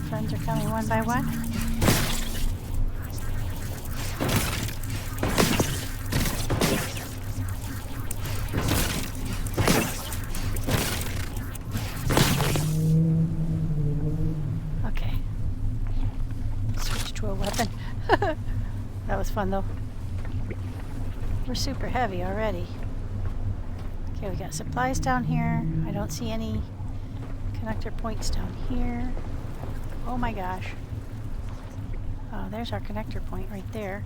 Friends are coming one by one. Okay. Switch to a weapon. was fun though. We're super heavy already. Okay, we got supplies down here. I don't see any connector points down here. Oh my gosh. Oh, there's our connector point right there.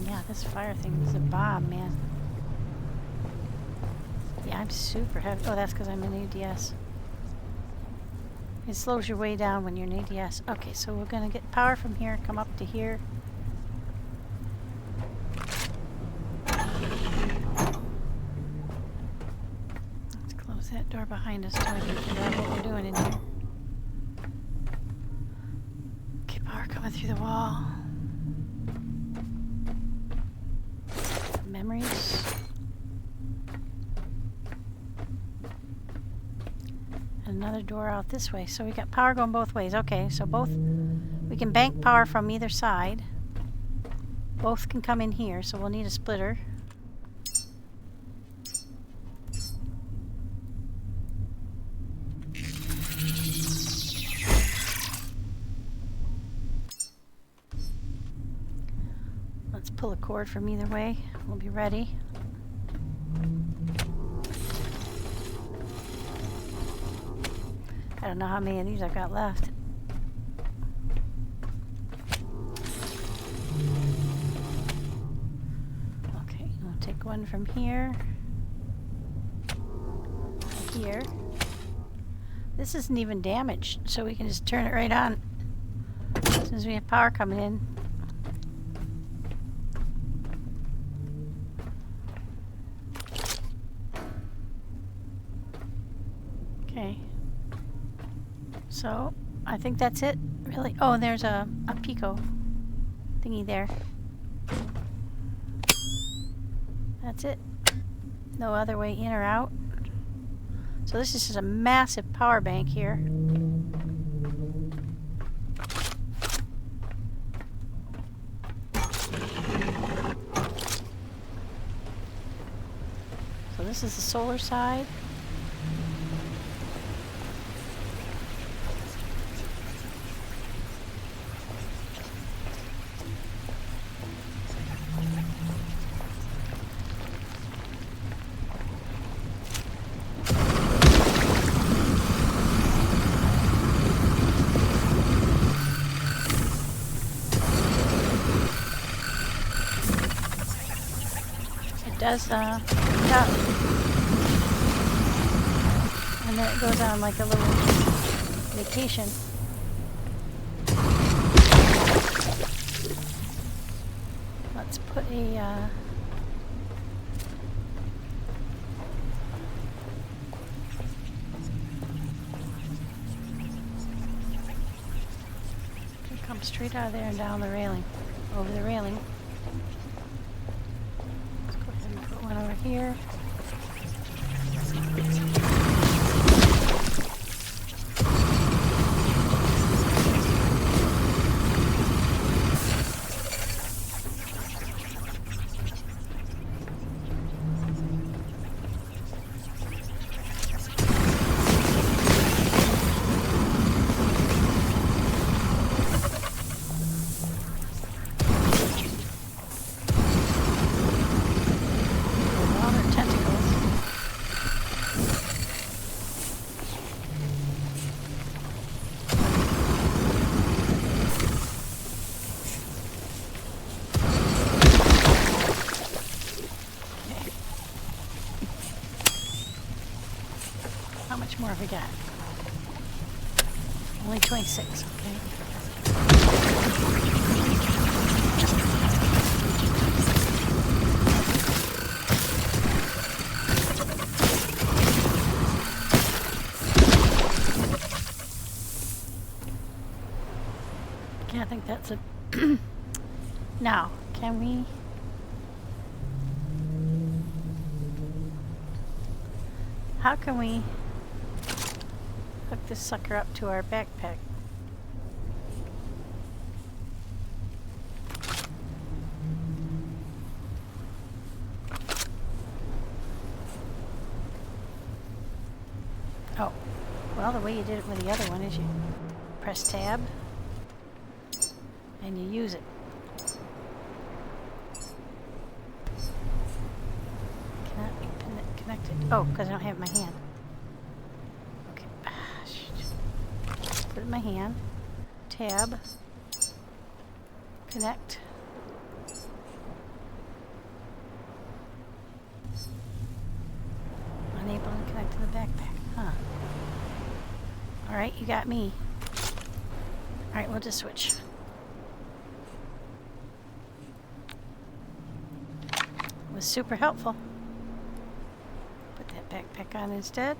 Yeah, this fire thing is a bomb, man. Yeah, I'm super heavy. Oh, that's because I'm in ADS. It slows your way down when you're in ADS. Okay, so we're going to get power from here, come up to here. Let's close that door behind us so we can figure out what we're doing in here. Okay, power coming through the wall. Memories. Another door out this way. So we got power going both ways. Okay, so both, we can bank power from either side. Both can come in here, so we'll need a splitter. Let's pull a cord from either way. We'll be ready. I don't know how many of these I've got left. Okay, we'll take one from here. Here. This isn't even damaged, so we can just turn it right on as soon as we have power coming in. Okay. So, I think that's it, really. Oh, and there's a Pico thingy there. That's it. No other way in or out. So this is just a massive power bank here. So this is the solar side. Does yeah. And then it goes on like a little vacation. Let's put a come straight out of there and down the railing, over the railing. One over here. How much more have we got? Only 26, okay. Okay, I think that's it. Now, can we... How can we hook this sucker up to our backpack? Well, the way you did it with the other one is you press tab and you use it. Cannot be connected. Oh, because I don't have it in my hand. Okay. Put it in my hand. Tab. Connect. Unable to connect to the backpack. Huh. Alright, you got me. Alright, we'll just switch. It was super helpful. Put that backpack on instead.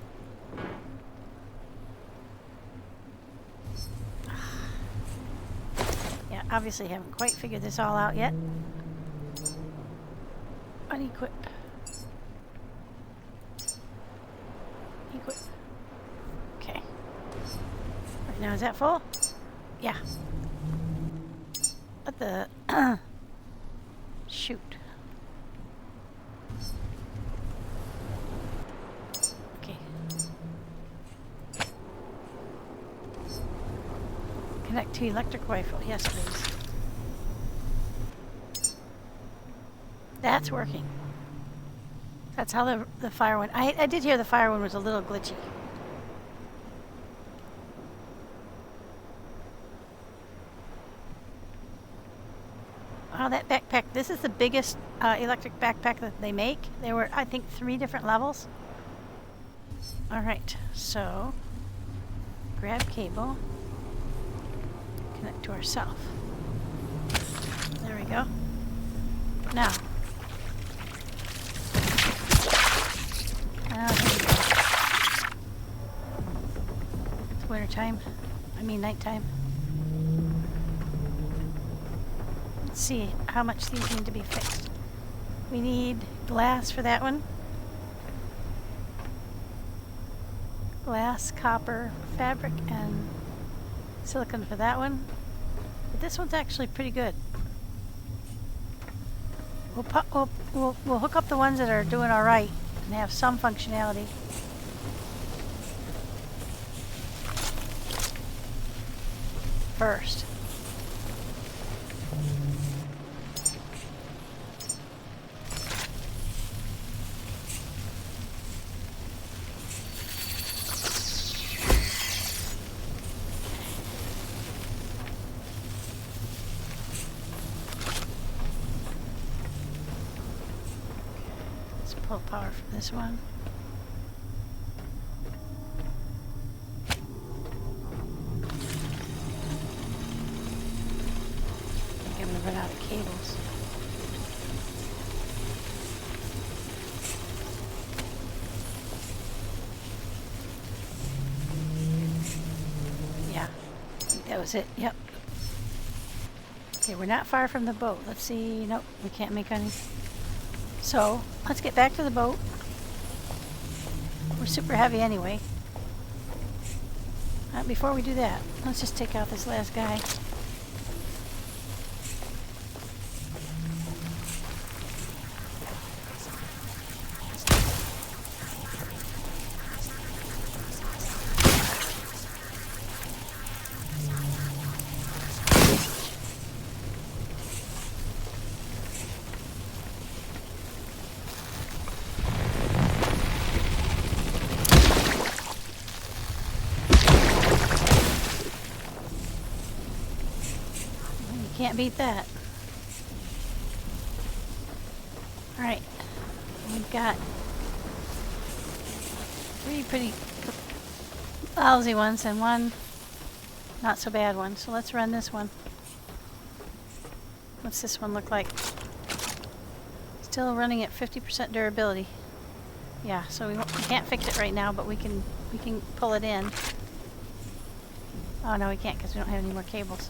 Yeah, obviously haven't quite figured this all out yet. Unequip. Equip. Okay. Right now, is that full? Yeah. What the? Shoot. Okay. Connect to electric rifle. Yes, please. That's working. That's how the fire one. I did hear the fire one was a little glitchy. Oh, that backpack. This is the biggest electric backpack that they make. There were, I think, 3 different levels. Alright, so grab cable, connect to ourself. There we go. Now, here we go. It's winter time. I mean nighttime. Let's see how much these need to be fixed. We need glass for that one. Glass, copper, fabric, and silicone for that one. But this one's actually pretty good. We'll hook up the ones that are doing all right and have some functionality. First. Pull power from this one. I think I'm going to run out of cables. Yeah, I think that was it. Yep. Okay, we're not far from the boat. Let's see. Nope, we can't make any. So, let's get back to the boat. We're super heavy anyway. Before we do that, let's just take out this last guy. Can't beat that. Alright. We've got 3 pretty lousy ones and 1 not so bad one. So let's run this one. What's this one look like? Still running at 50% durability. Yeah, so we can't fix it right now, but we can pull it in. Oh no, we can't because we don't have any more cables.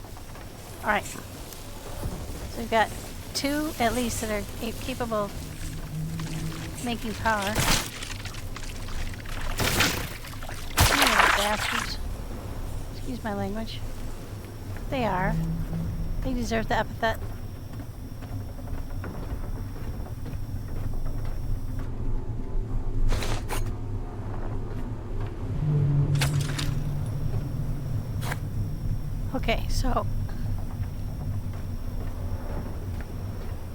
Alright. So we've got 2 at least that are capable of making power. Bastards. Excuse my language. They are. They deserve the epithet. Okay, so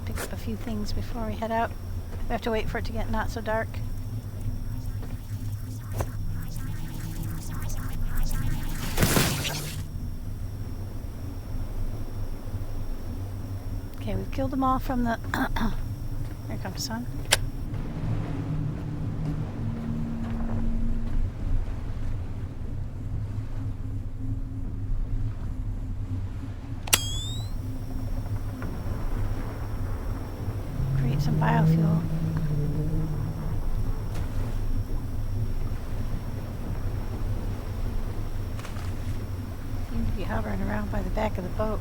pick up a few things before we head out. We have to wait for it to get not so dark. Okay, we've killed them all from the... Here comes sun. Create some biofuel. Seem to be hovering around by the back of the boat.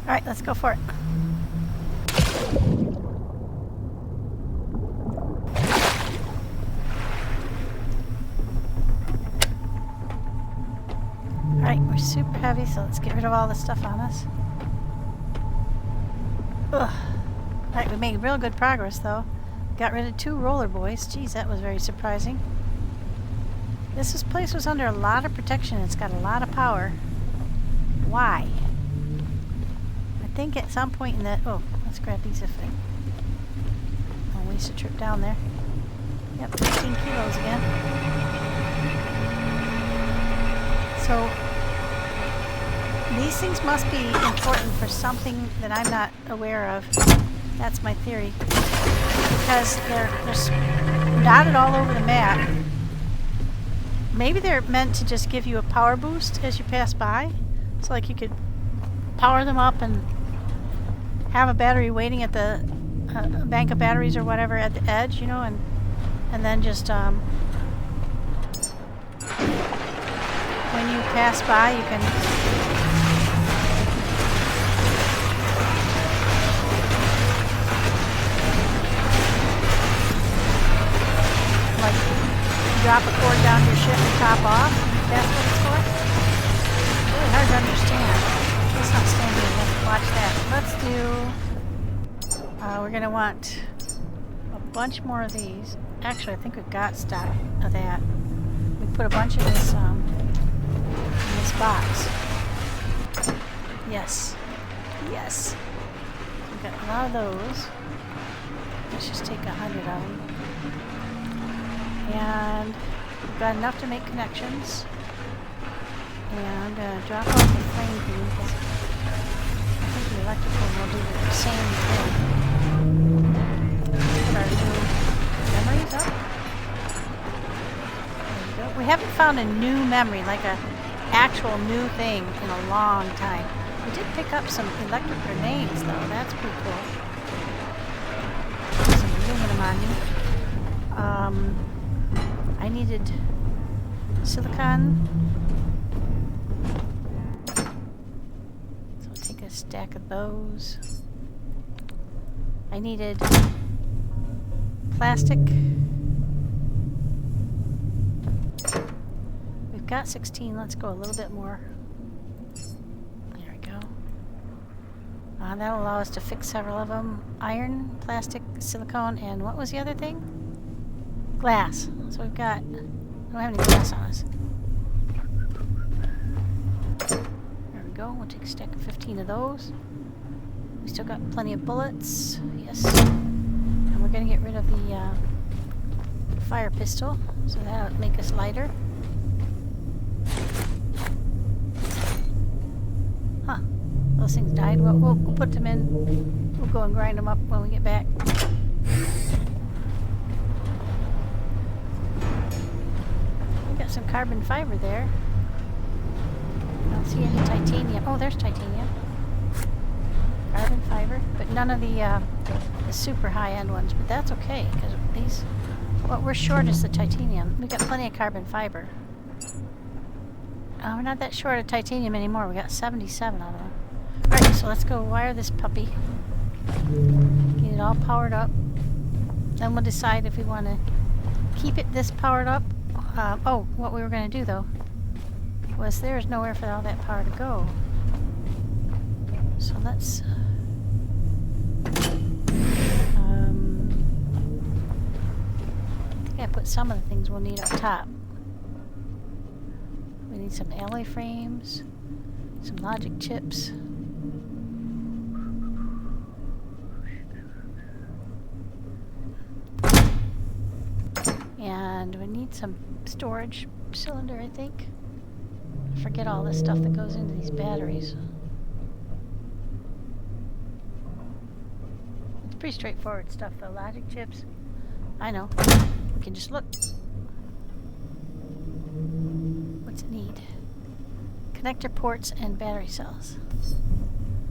Alright, let's go for it. Alright, we're super heavy, so let's get rid of all the stuff on us. Ugh. Alright, we made real good progress though. Got rid of 2 roller boys. Geez, that was very surprising. This place was under a lot of protection. It's got a lot of power. Why? I think at some point in that... Oh, let's grab these if they... I'll waste a trip down there. Yep, 15 kilos again. So, these things must be important for something that I'm not aware of. That's my theory. Because they're dotted all over the map. Maybe they're meant to just give you a power boost as you pass by. So like you could power them up and have a battery waiting at the bank of batteries or whatever at the edge, you know, and then just when you pass by you can like drop a cord down your ship and top off. That's what it's for? It's really hard to understand. Let's not stand here and watch that. Let's do... we're going to want a bunch more of these. Actually, I think we've got stock of that. We put a bunch of this in this box. Yes. Yes. We've got a lot of those. Let's just take 100 of them. And we've got enough to make connections. And drop off the flame thing because I think the electrical will do the same thing. Put our new memories up. There we go. We haven't found a new memory, like a actual new thing in a long time. We did pick up some electric grenades though, that's pretty cool. Some aluminum on me. I needed silicon. So I'll take a stack of those. I needed plastic. We've got 16. Let's go a little bit more. There we go. That'll allow us to fix several of them. Iron, plastic, silicone, and what was the other thing? Glass. So we've got... We don't have any glass on us. There we go. We'll take a stack of 15 of those. We still got plenty of bullets. Yes. And we're going to get rid of the fire pistol. So that'll make us lighter. Huh. Those things died. We'll put them in. We'll go and grind them up when we get back. Some carbon fiber there. I don't see any titanium. Oh, there's titanium. Carbon fiber, but none of the super high-end ones. But that's okay because these, what we're short is the titanium. We got plenty of carbon fiber. We're not that short of titanium anymore. We got 77 out of them. All right, so let's go wire this puppy. Get it all powered up. Then we'll decide if we want to keep it this powered up. Oh, what we were going to do though was there's nowhere for all that power to go. So let's I put some of the things we'll need up top. We need some alloy frames, some logic chips. And we need some storage cylinder, I think. I forget all this stuff that goes into these batteries. It's pretty straightforward stuff though. Logic chips. I know. We can just look. What's it need? Connector ports and battery cells.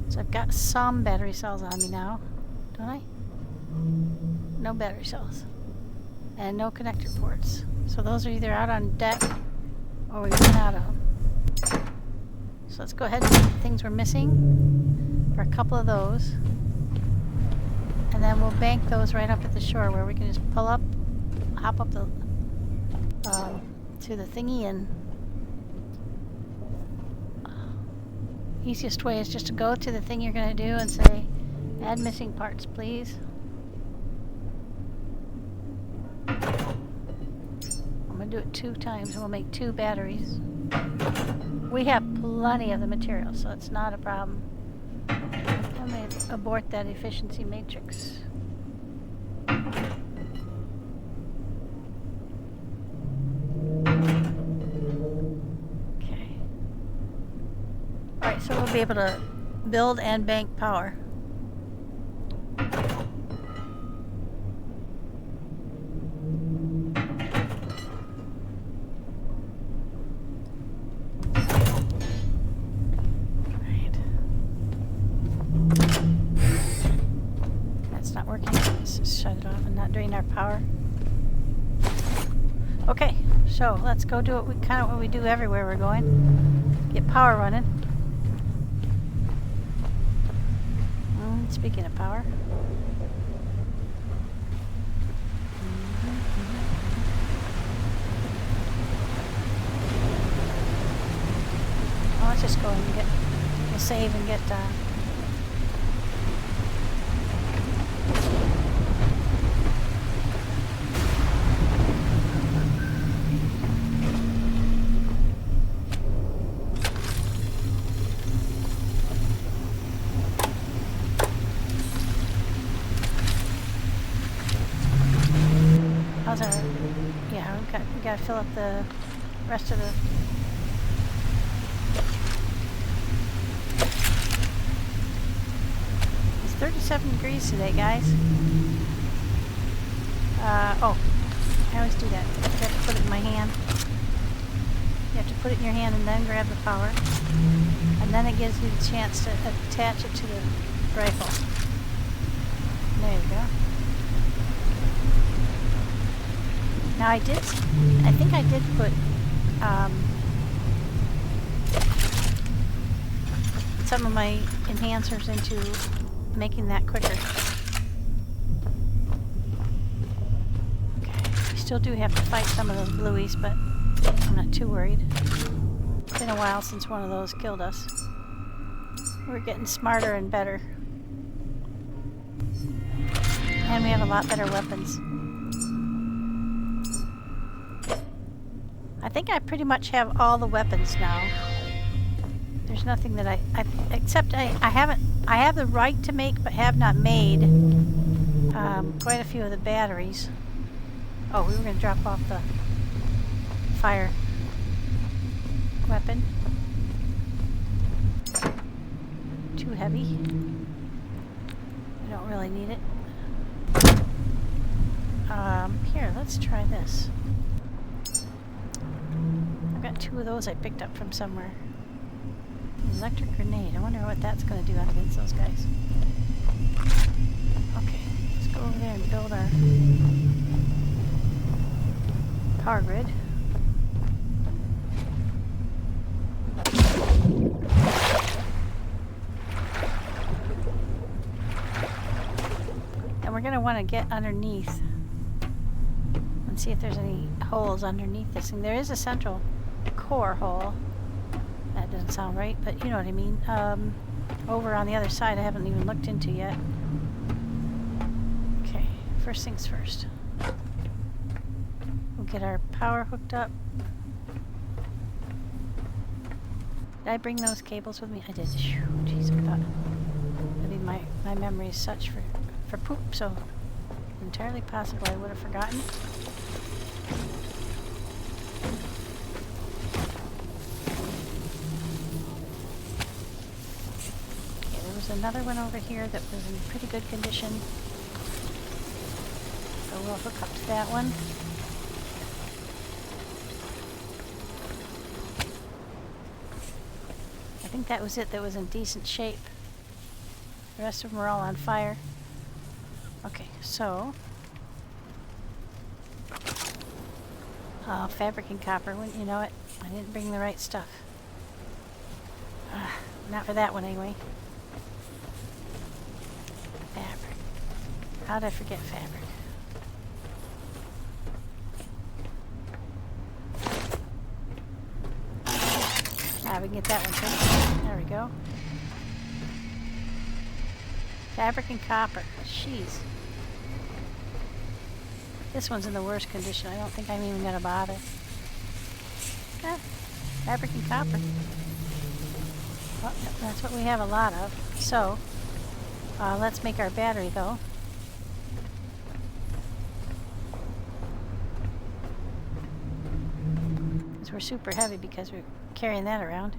So I've got some battery cells on me now, don't I? No battery cells. And no connector ports. So those are either out on deck or we've run out of them. So let's go ahead and get the things we're missing for a couple of those. And then we'll bank those right up at the shore where we can just pull up, hop up the to the thingy, and easiest way is just to go to the thing you're going to do and say, add missing parts, please. I'm going to do it 2 times and we'll make 2 batteries. We have plenty of the material, so it's not a problem. I'm going to abort that efficiency matrix. Okay. Alright, so we'll be able to build and bank power. Power. Okay, so let's go do what we do everywhere we're going. Get power running. Speaking of power. Let's just go and we'll save and get we gotta fill up the rest of the... It's 37 degrees today, guys. Oh, I always do that. You have to put it in my hand. You have to put it in your hand and then grab the power. And then it gives you the chance to attach it to the rifle. There you go. Now I think I did put some of my enhancers into making that quicker. Okay, we still do have to fight some of those blueies, but I'm not too worried. It's been a while since one of those killed us. We're getting smarter and better. And we have a lot better weapons. I think I pretty much have all the weapons now. There's nothing that except I have the right to make, but have not made quite a few of the batteries. Oh, we were going to drop off the fire weapon. Too heavy. We don't really need it. Here, let's try this. I've got 2 of those I picked up from somewhere. Electric grenade. I wonder what that's going to do against those guys. Okay, let's go over there and build our power grid. And we're going to want to get underneath and see if there's any holes underneath this thing. There is a central core hole. That doesn't sound right, but you know what I mean. Over on the other side I haven't even looked into yet. Okay, first things first. get our power hooked up. Did I bring those cables with me? I did. Jeez, I thought. I mean, my memory is such for poop, so entirely possible I would have forgotten. Okay, there was another one over here that was in pretty good condition. So we'll hook up to that one. I think that was it that was in decent shape. The rest of them were all on fire. Okay, so... fabric and copper, wouldn't you know it? I didn't bring the right stuff. Not for that one anyway. Fabric. How did I forget fabric? We can get that one too. There we go. Fabric and copper. Jeez. This one's in the worst condition. I don't think I'm even going to bother. Fabric and copper. Well, that's what we have a lot of. So, let's make our battery though. Because we're super heavy because we're carrying that around.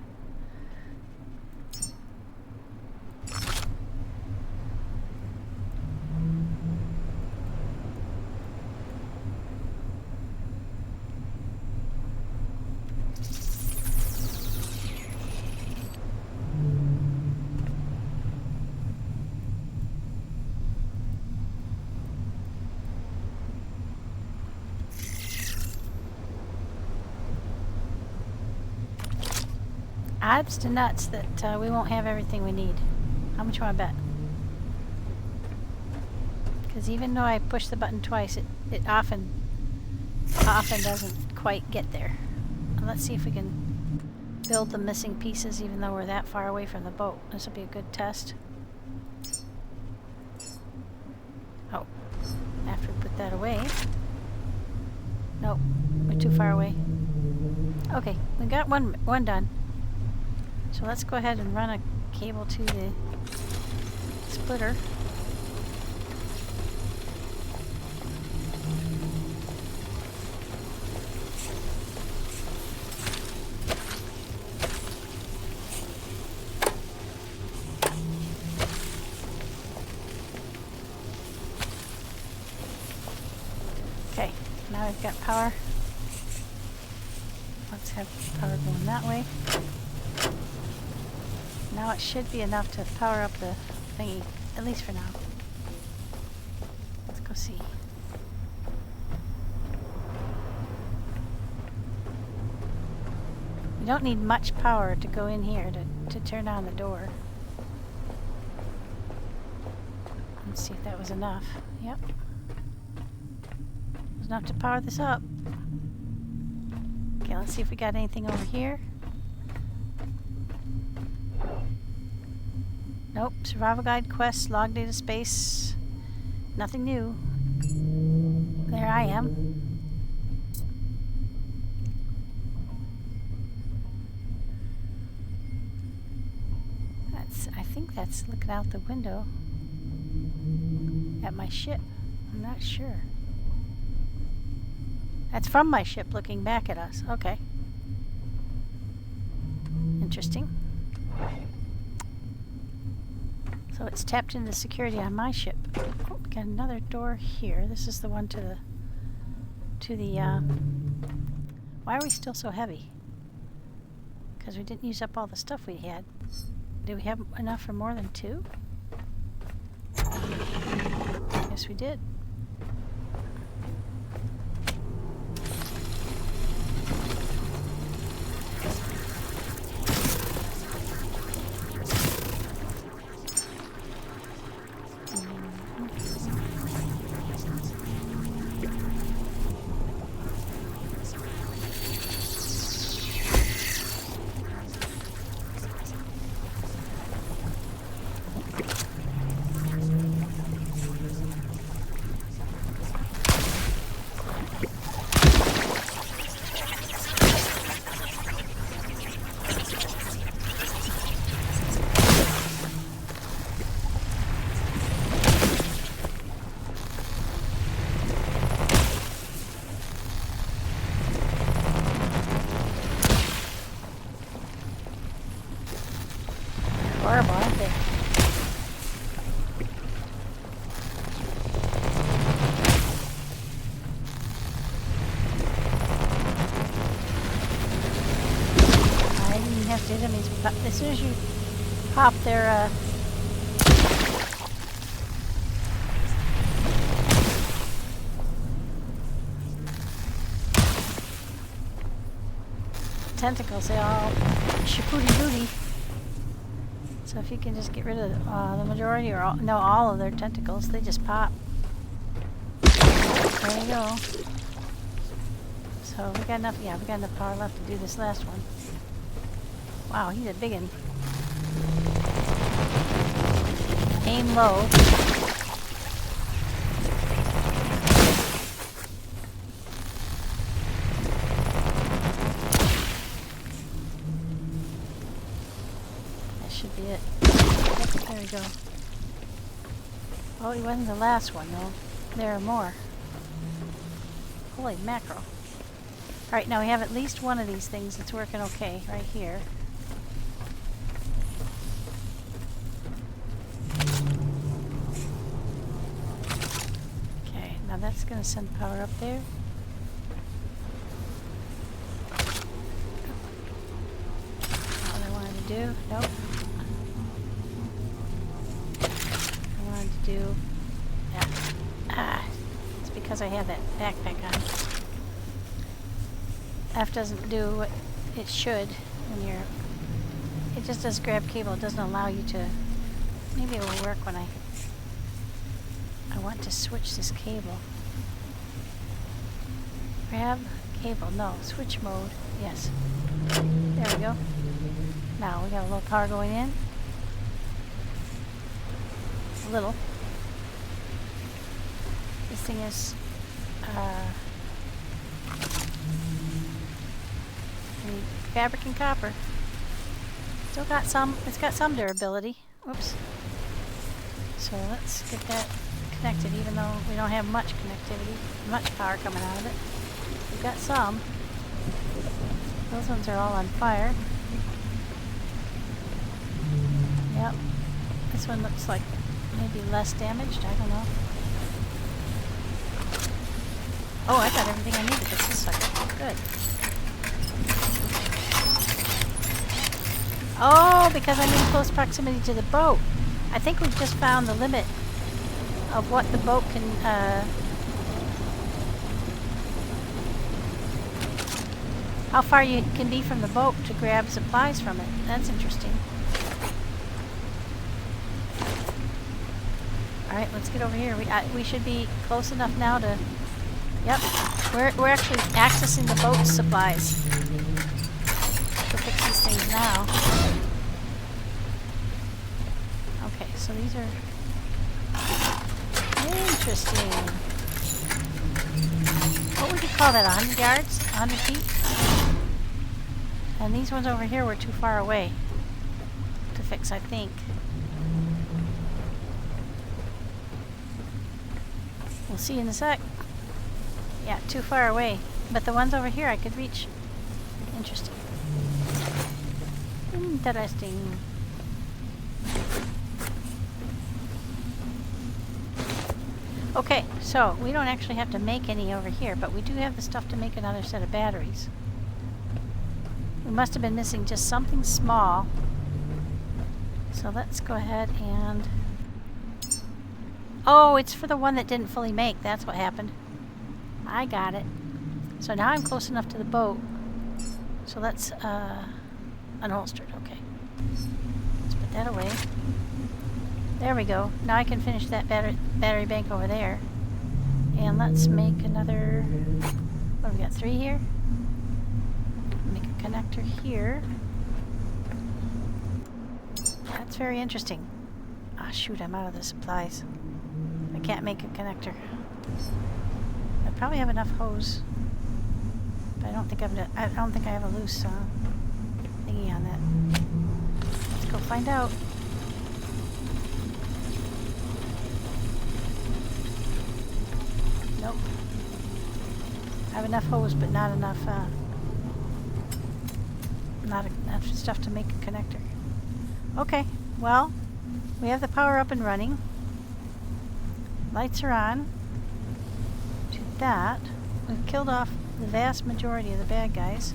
Odds to nuts that we won't have everything we need. How much you want to bet? Because even though I push the button twice, it often doesn't quite get there. And let's see if we can build the missing pieces even though we're that far away from the boat. This will be a good test. Oh, after we put that away. Nope, we're too far away. Okay, we got one done. So let's go ahead and run a cable to the splitter. Okay, now we've got power. Let's have power going that way. Now it should be enough to power up the thingy, at least for now. Let's go see. We don't need much power to go in here to turn on the door. Let's see if that was enough. Yep. It was enough to power this up. Okay, let's see if we got anything over here. Nope. Survival guide, quests, log data, space. Nothing new. There I am. I think that's looking out the window at my ship. I'm not sure. That's from my ship looking back at us. Okay. Interesting. So it's tapped into security on my ship. Oh, we got another door here. This is the one to the why are we still so heavy? Because we didn't use up all the stuff we had. Do we have enough for more than two? Yes, we did. connected. I mean, as soon as you pop their tentacles, they all shapooty booty. So if you can just get rid of the majority, or all of their tentacles, they just pop. There you go. So we got enough. Yeah, we got enough power left to do this last one. Wow, he's a big one. Aim low. Should be it. Yep, there we go. Oh, he wasn't the last one though. There are more. Holy mackerel. Alright, now we have at least one of these things that's working okay right here. Okay, now that's going to send power up there. What I wanted to do? Nope. Do it's because I have that backpack on. F doesn't do what it should when you're. It just does grab cable. It doesn't allow you to. Maybe it will work when I want to switch this cable. Grab cable. No, switch mode. Yes. There we go. Now we got a little power going in. A little. This thing is fabric and copper. Still got some. It's got some durability. Whoops. So let's get that connected, even though we don't have much connectivity, much power coming out of it. We've got some. Those ones are all on fire. Yep. This one looks like maybe less damaged. I don't know. Oh, I got everything I needed with this sucker. Good. Oh, because I'm in close proximity to the boat. I think we've just found the limit of what the boat can, how far you can be from the boat to grab supplies from it. That's interesting. Alright, let's get over here. We should be close enough now to... Yep, we're actually accessing the boat's supplies to fix these things now. Okay, so these are interesting. What would you call that, 100 yards? 100 feet? And these ones over here were too far away to fix, I think. We'll see in a sec. Yeah, too far away. But the ones over here I could reach. Interesting. Interesting. Okay, so we don't actually have to make any over here, but we do have the stuff to make another set of batteries. We must have been missing just something small. So let's go ahead and... Oh, it's for the one that didn't fully make. That's what happened. I got it. So now I'm close enough to the boat. So that's unholstered. Okay. Let's put that away. There we go. Now I can finish that battery bank over there. And let's make another... What have we got? 3 here? Make a connector here. That's very interesting. Ah, shoot, I'm out of the supplies. I can't make a connector. I probably have enough hose, but I don't think I have a loose thingy on that. Let's go find out. Nope. I have enough hose, but not enough stuff to make a connector. Okay, well, we have the power up and running. Lights are on. To that, we've killed off the vast majority of the bad guys.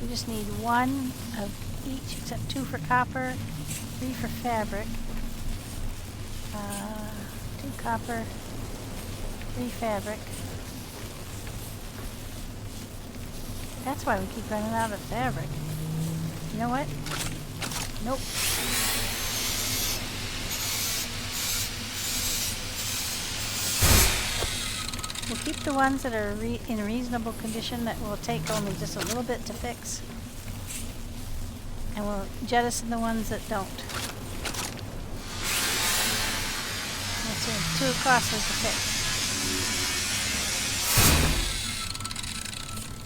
We just need 1 of each, except 2 for copper, 3 for fabric. 2 copper, 3 fabric. That's why we keep running out of fabric. You know what? Nope. We'll keep the ones that are in reasonable condition that will take only just a little bit to fix. And we'll jettison the ones that don't. It's too costly to fix.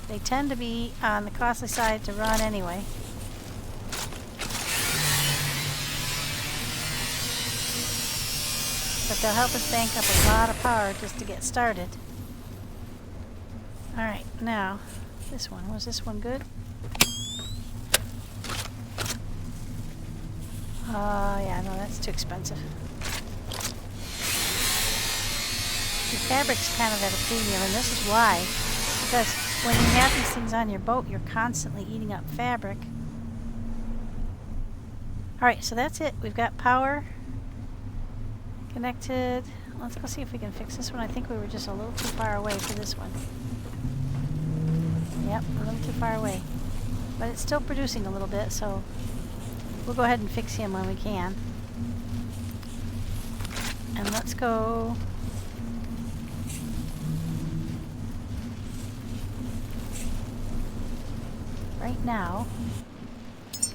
They tend to be on the costly side to run anyway. But they'll help us bank up a lot of power just to get started. Alright, now, this one. Was this one good? Yeah, no, that's too expensive. The fabric's kind of at a premium, and this is why. Because when you have these things on your boat, you're constantly eating up fabric. Alright, so that's it. We've got power connected. Let's go see if we can fix this one. I think we were just a little too far away for this one. Yep, a little too far away. But it's still producing a little bit, so we'll go ahead and fix him when we can. And let's go... right now... Okay,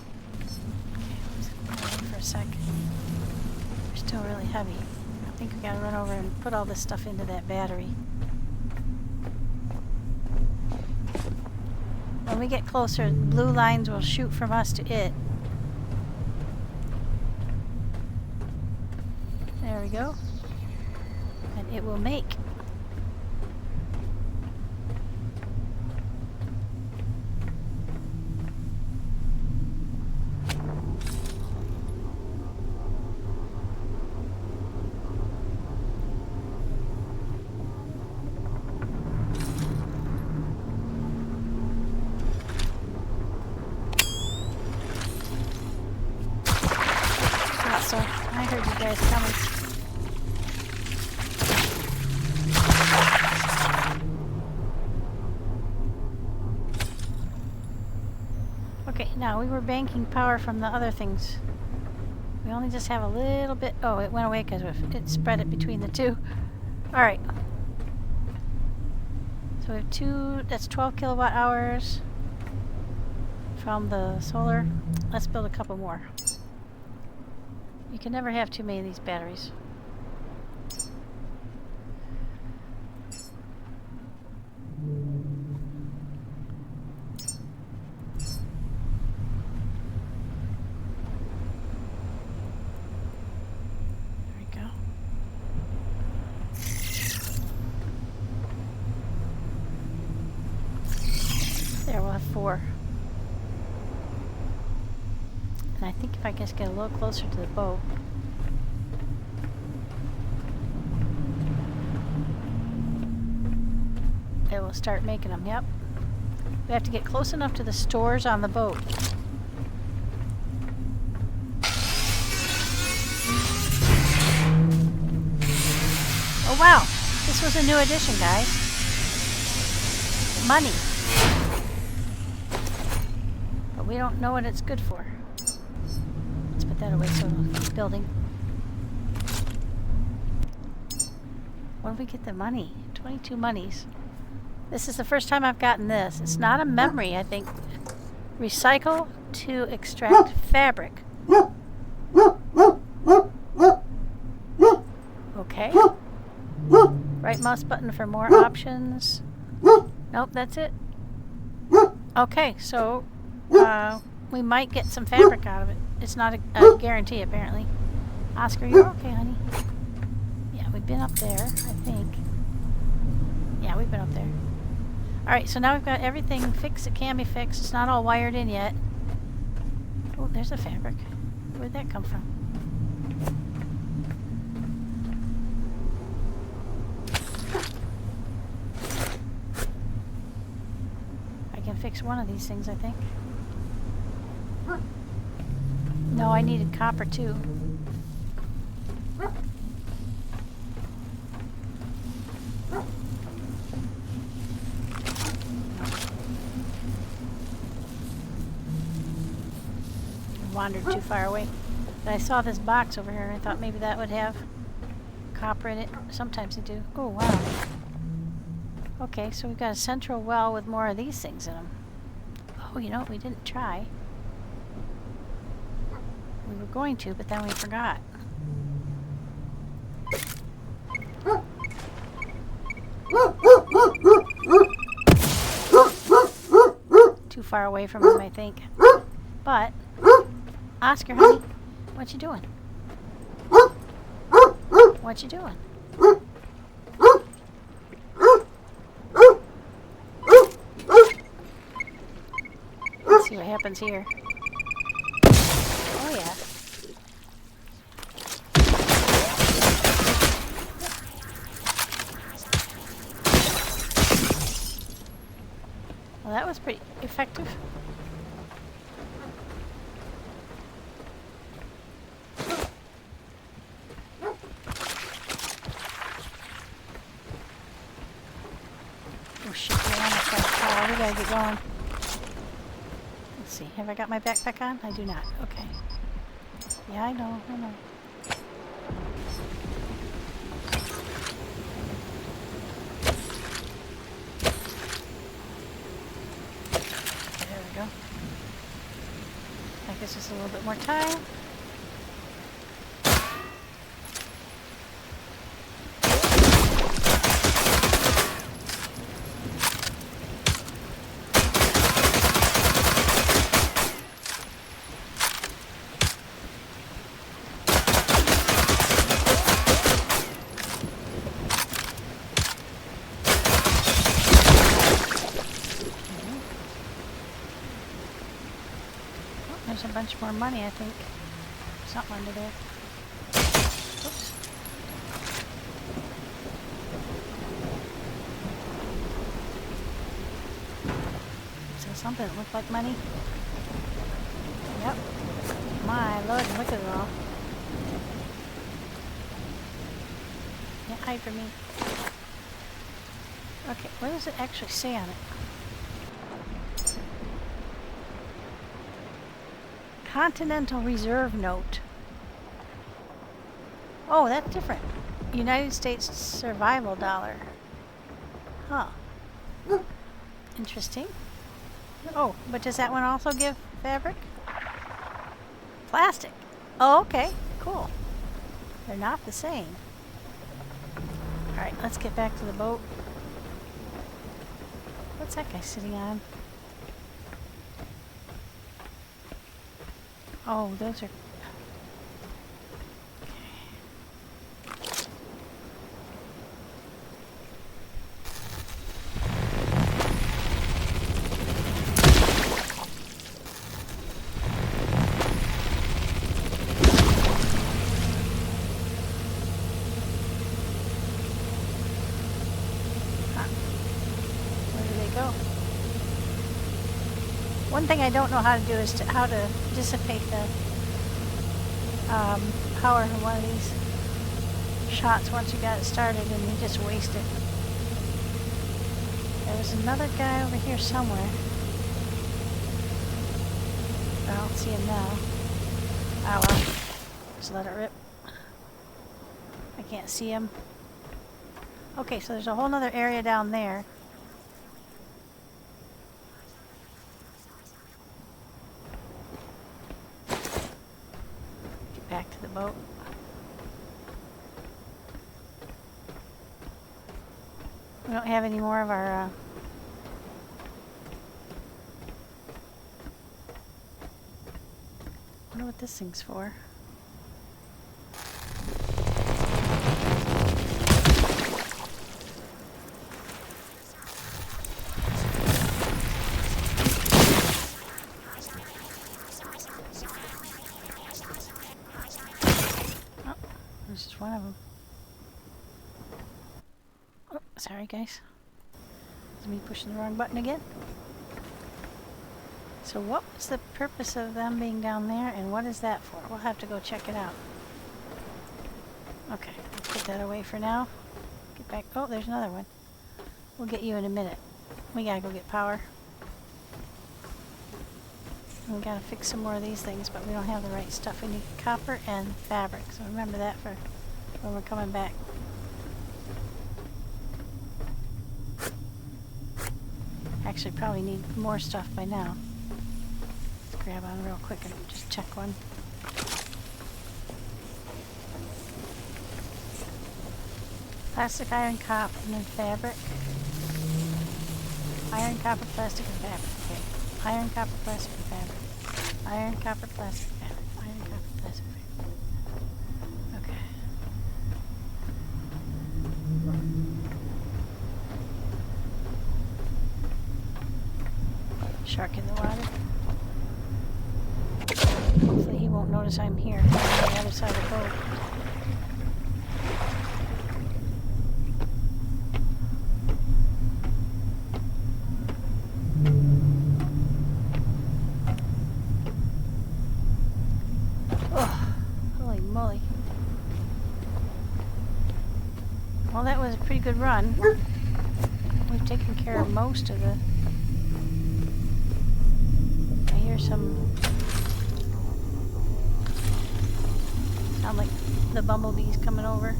let's go in for a sec. We're still really heavy. I think we gotta run over and put all this stuff into that battery. When we get closer, blue lines will shoot from us to it. There we go. And it will make. So I heard you guys coming. Okay, now we were banking power from the other things. We only just have a little bit. Oh, it went away because it spread it between the two. Alright. So we have 2, that's 12 kilowatt hours from the solar. Let's build a couple more. You can never have too many of these batteries. There we go. There, we'll have 4. And I think if I just get a little closer to the boat. It will start making them, yep. We have to get close enough to the stores on the boat. Oh wow, this was a new addition, guys. Money. But we don't know what it's good for. Put that away so it'll keep building. Where do we get the money? 22 monies. This is the first time I've gotten this. It's not a memory, I think. Recycle to extract fabric. Okay. Right mouse button for more options. Nope, that's it. Okay, so we might get some fabric out of it. It's not a guarantee, apparently. Oscar, you're okay, honey? Yeah, we've been up there, I think. Yeah, we've been up there. Alright, so now we've got everything fixed. It can be fixed. It's not all wired in yet. Oh, there's a fabric. Where'd that come from? fix one of these things, I think. No, I needed copper too. Wandered too far away. But I saw this box over here and I thought maybe that would have copper in it. Sometimes they do. Oh, wow. Okay, so we've got a central well with more of these things in them. Oh, you know what we didn't try? We were going to, but then we forgot. Too far away from him, I think. But, Oscar, honey, what you doing? What you doing? Let's see what happens here. Oh yeah. Well, that was pretty effective. Oh shit, we're almost got a car. We gotta get going. Let's see, have I got my backpack on? I do not. Okay. Yeah, I know. There we go. I guess just a little bit more time. There's a bunch more money, I think. Something under there. Oops. So something that looked like money. Yep. My lord, look at it all. Yeah, hide from me. Okay, what does it actually say on it? Continental Reserve Note. Oh, that's different. United States Survival Dollar. Huh. Interesting. Oh, but does that one also give fabric? Plastic. Oh, okay. Cool. They're not the same. Alright, let's get back to the boat. What's that guy sitting on? Oh, those are... One thing I don't know how to do is how to dissipate the power from one of these shots once you got it started and you just waste it. There was another guy over here somewhere. I don't see him now. Oh well. Just let it rip. I can't see him. Okay, so there's a whole other area down there. Back to the boat. We don't have any more of our I wonder what this thing's for. This is one of them. Oh, sorry guys. Is me pushing the wrong button again? So what was the purpose of them being down there, and what is that for? We'll have to go check it out. Okay, let's put that away for now. Get back. Oh, there's another one. We'll get you in a minute. We gotta go get power. We gotta fix some more of these things, but we don't have the right stuff. We need copper and fabric, so remember that for when we're coming back. Actually, probably need more stuff by now. Let's grab on real quick and just check one. Plastic, iron, copper, and then fabric. Iron, copper, plastic, and fabric. Okay. Iron, copper, plastic, and fabric. Iron, copper, plastic, fabric. Iron, copper, plastic, fabric. Okay. Shark in the water. Hopefully he won't notice I'm here. I'm on the other side of the boat. Well, that was a pretty good run. We've taken care of most of the... I hear some... sound like the bumblebees coming over.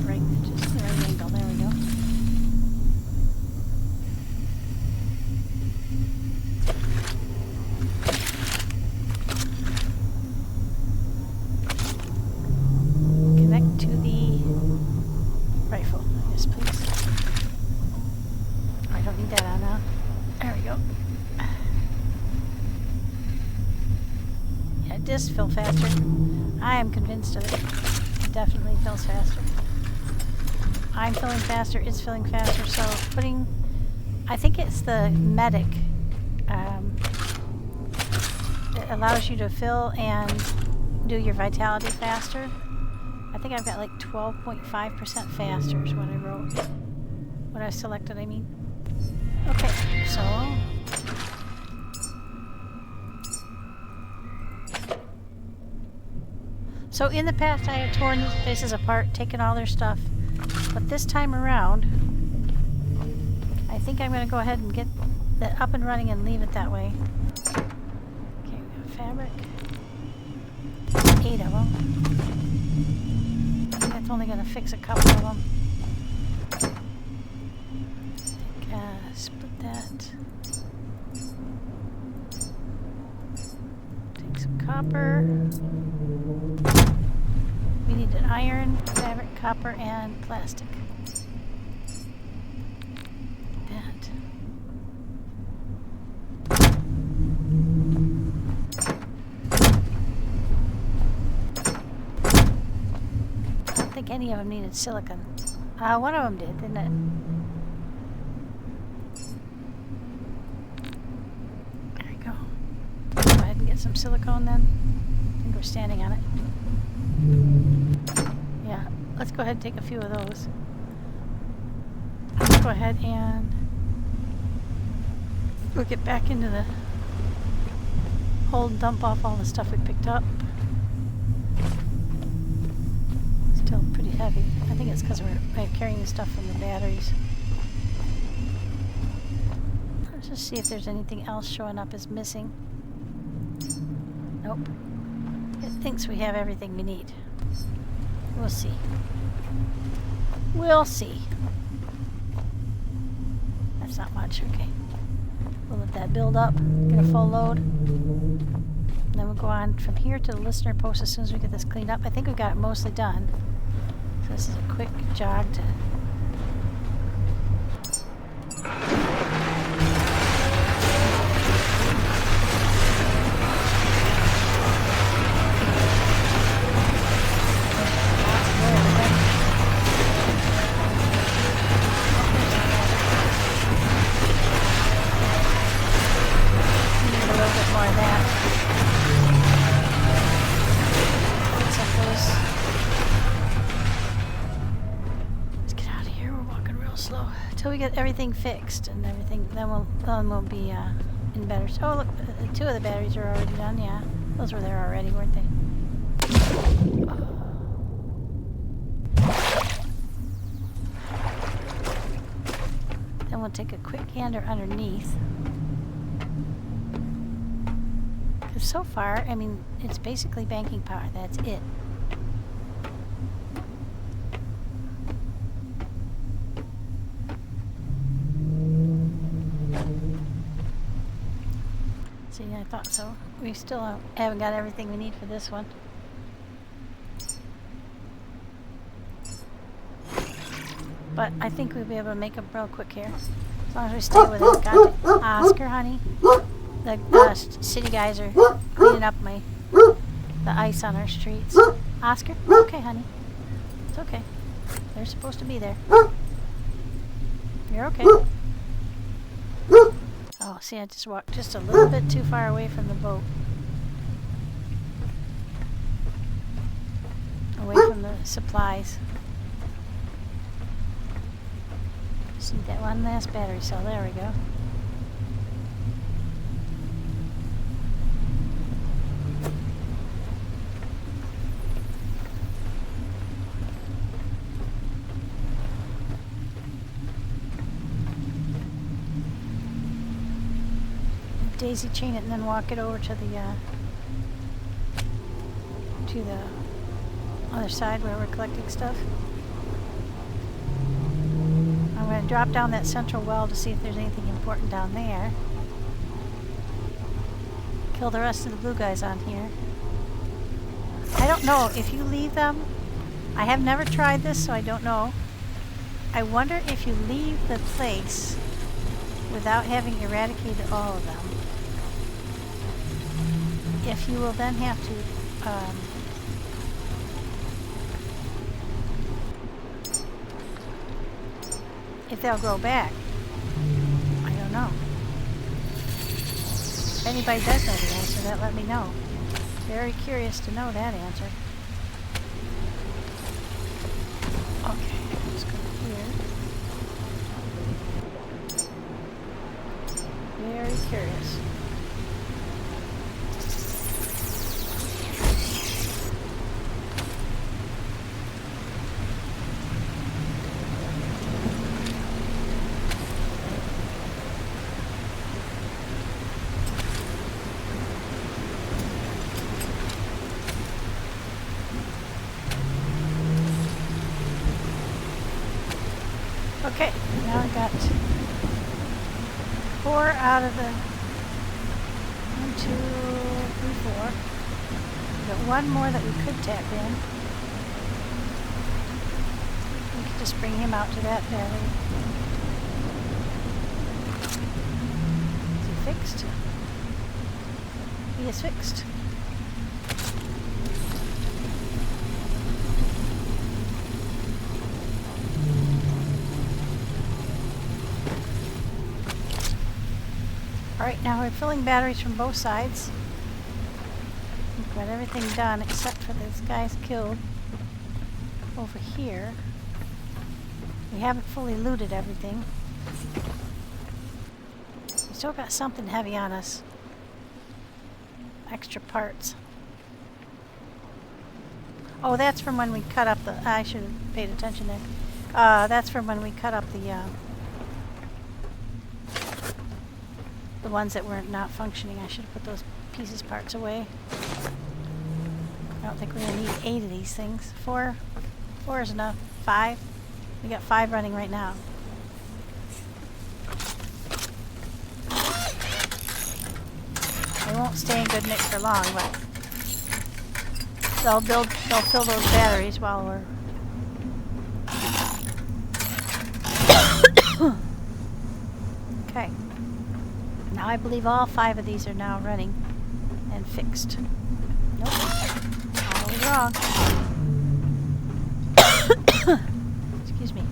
Right, just the right angle. There we go. To the rifle. Yes, please. I don't need that on now. There we go. Yeah, it does feel faster. I am convinced of it. It definitely feels faster. I'm feeling faster. It's feeling faster. So putting... I think it's the medic. It allows you to fill and do your vitality faster. I think I've got like 12.5% faster is what I wrote. What I selected, I mean. Okay, so... So in the past I had torn these places apart, taken all their stuff. But this time around, I think I'm going to go ahead and get that up and running and leave it that way. Okay, we got fabric. 8 of them. That's only going to fix a couple of them. Split that. Take some copper. We need an iron, fabric, copper, and plastic. That. I don't think any of them needed silicon. One of them did, didn't it? There we go. Go ahead and get some silicone then. I think we're standing on it. Yeah, let's go ahead and take a few of those. Let's go ahead and we'll get back into the hold and dump off all the stuff we picked up. Still pretty heavy. I think it's because we're carrying the stuff from the batteries. Let's just see if there's anything else showing up as missing. Nope. It thinks we have everything we need. We'll see. We'll see. That's not much, okay. We'll let that build up, get a full load. And then we'll go on from here to the listener post as soon as we get this cleaned up. I think we've got it mostly done. So this is a quick jog to... real slow. Till we get everything fixed and everything, then we'll be in better. Oh look, 2 of the batteries are already done. Yeah, those were there already, weren't they? Then we'll take a quick gander underneath. Because so far, I mean, it's basically banking power. That's it. See, I thought so. We still haven't got everything we need for this one. But I think we'll be able to make them real quick here. As long as we stay within contact. Oscar, honey. The city guys are cleaning up the ice on our streets. Oscar? Okay, honey. It's okay. They're supposed to be there. You're okay. Oh, see, I just walked just a little bit too far away from the boat. Away from the supplies. Just need that one last battery cell. There we go. Daisy chain it and then walk it over to the other side where we're collecting stuff. I'm going to drop down that central well to see if there's anything important down there. Kill the rest of the blue guys on here. I don't know if you leave them. I have never tried this, so I don't know. I wonder if you leave the place without having eradicated all of them, if you will then have to if they'll grow back. I don't know. If anybody does know the answer, that let me know. Very curious to know that answer. Okay, let's go here. Very curious. Okay, now I got 4 out of the 1, 2, 3, 4. We got 1 more that we could tap in. We could just bring him out to that battery. Is he fixed? He is fixed. Alright, now we're filling batteries from both sides. We've got everything done except for this guy's killed over here. We haven't fully looted everything. We still got something heavy on us. Extra parts. Oh, that's from when we cut up the... I should have paid attention there. That's from when we cut up the ones that were not functioning. I should have put those pieces parts away. I don't think we're going to need 8 of these things. 4 is enough. 5. We got 5 running right now. They won't stay in good nick for long, but they'll fill those batteries while we're okay. Now I believe all 5 of these are now running and fixed. Nope. All was wrong. Excuse me.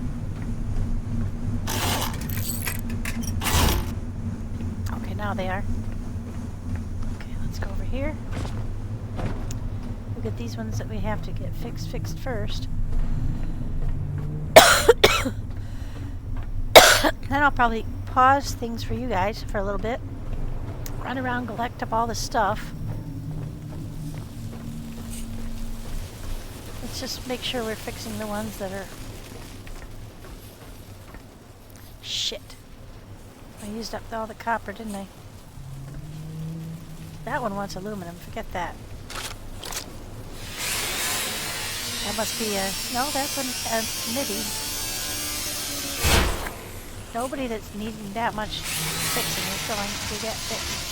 Okay, now they are. Okay, let's go over here. We'll get these ones that we have to get fixed first. Then I'll probably pause things for you guys for a little bit. Run around, collect up all the stuff. Let's just make sure we're fixing the ones that are... Shit. I used up all the copper, didn't I? That one wants aluminum. Forget that. That must be a... No, that's a MIDI. Nobody that's needing that much fixing is going to get fixed.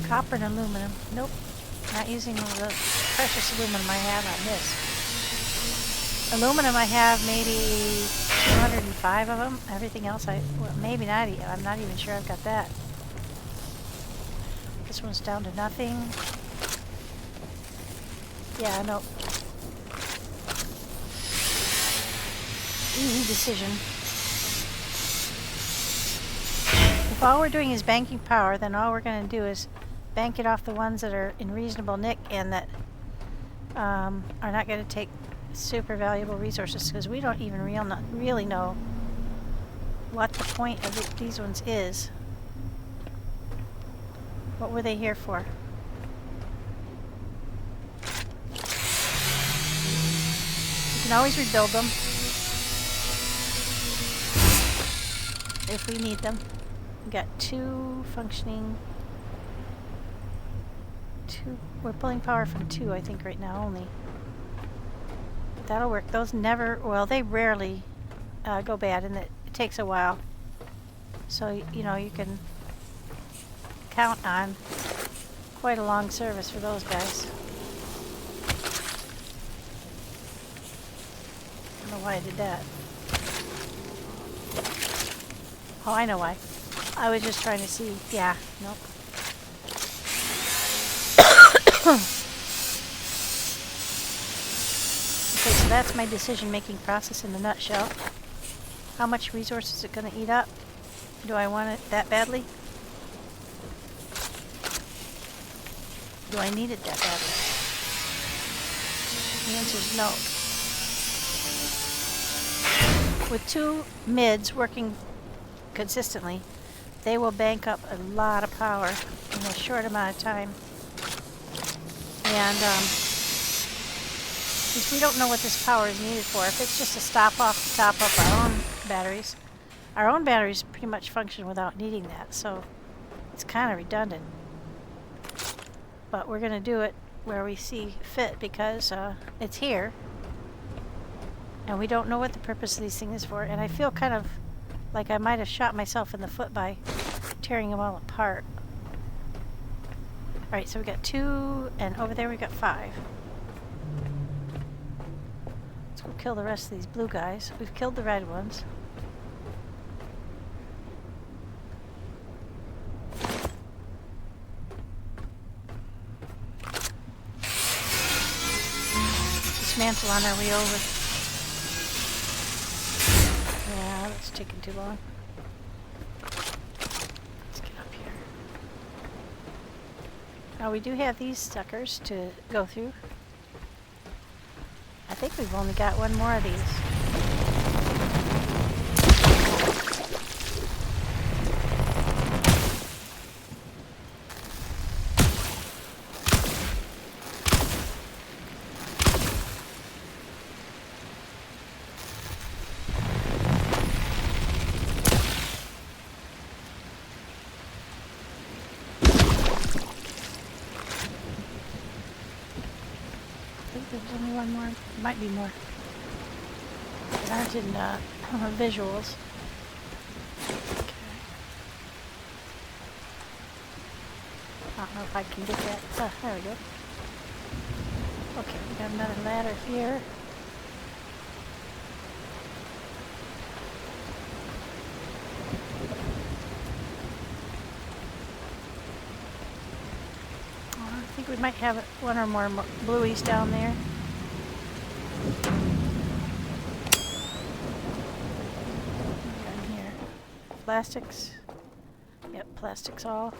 Copper and aluminum. Nope. Not using the precious aluminum I have on this. Aluminum I have maybe 205 of them. Everything else well, maybe not. I'm not even sure I've got that. This one's down to nothing. Yeah, no. Easy decision. If all we're doing is banking power, then all we're going to do is bank it off the ones that are in reasonable nick and that are not going to take super valuable resources, because we don't even really know what the point of these ones is. What were they here for? We can always rebuild them if we need them. We've got 2 functioning. We're pulling power from 2, I think, right now only. But that'll work. Those never, well, they rarely go bad, and it takes a while. So, you know, you can count on quite a long service for those guys. I don't know why I did that. Oh, I know why. I was just trying to see. Yeah, nope. Okay, so that's my decision-making process in a nutshell. How much resource is it going to eat up? Do I want it that badly? Do I need it that badly? The answer is no. With 2 mids working consistently, they will bank up a lot of power in a short amount of time. And since we don't know what this power is needed for, if it's just a stop off to top up our own batteries pretty much function without needing that, so it's kind of redundant. But we're going to do it where we see fit, because it's here, and we don't know what the purpose of these things is for, and I feel kind of like I might have shot myself in the foot by tearing them all apart. Alright, so we got 2, and over there we got 5. Let's go kill the rest of these blue guys. We've killed the red ones. Dismantle on our way over. Yeah, that's taking too long. Let's get up here. Now we do have these suckers to go through. I think we've only got 1 more of these. There's only 1 more. Might be more. They aren't in visuals. Okay. I don't know if I can get that. There we go. Okay, we got another ladder here. I think we might have 1 or more blueies down there. Down here. Plastics. Yep, plastics all.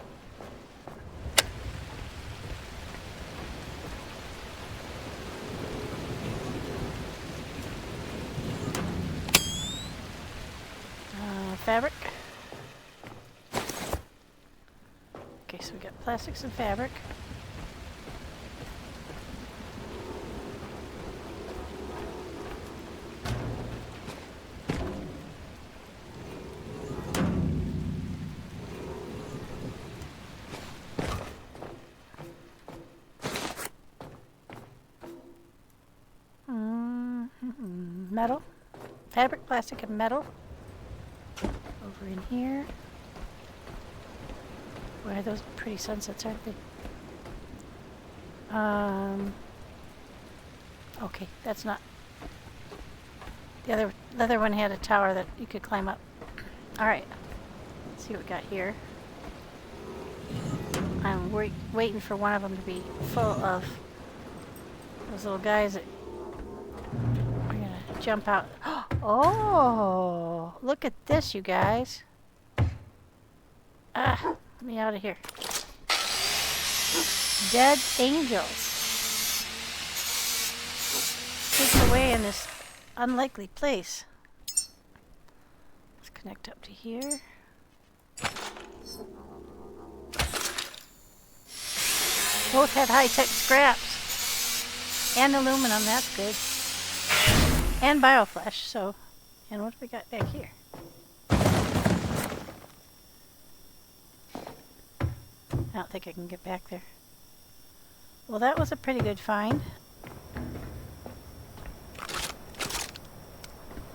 fabric. Okay, so we got plastics and fabric. Metal. Fabric, plastic, and metal. Over in here. Boy, are those pretty sunsets, aren't they? Okay, that's not... The other one had a tower that you could climb up. Alright. Let's see what we got here. I'm waiting for one of them to be full of those little guys that are going to jump out. Oh! Look at this, you guys. Ah! Let me out of here. Dead angels. Taken away in this unlikely place. Let's connect up to here. Both had high-tech scraps. And aluminum, that's good. And bioflesh, so... And what have we got back here? I don't think I can get back there. Well, that was a pretty good find.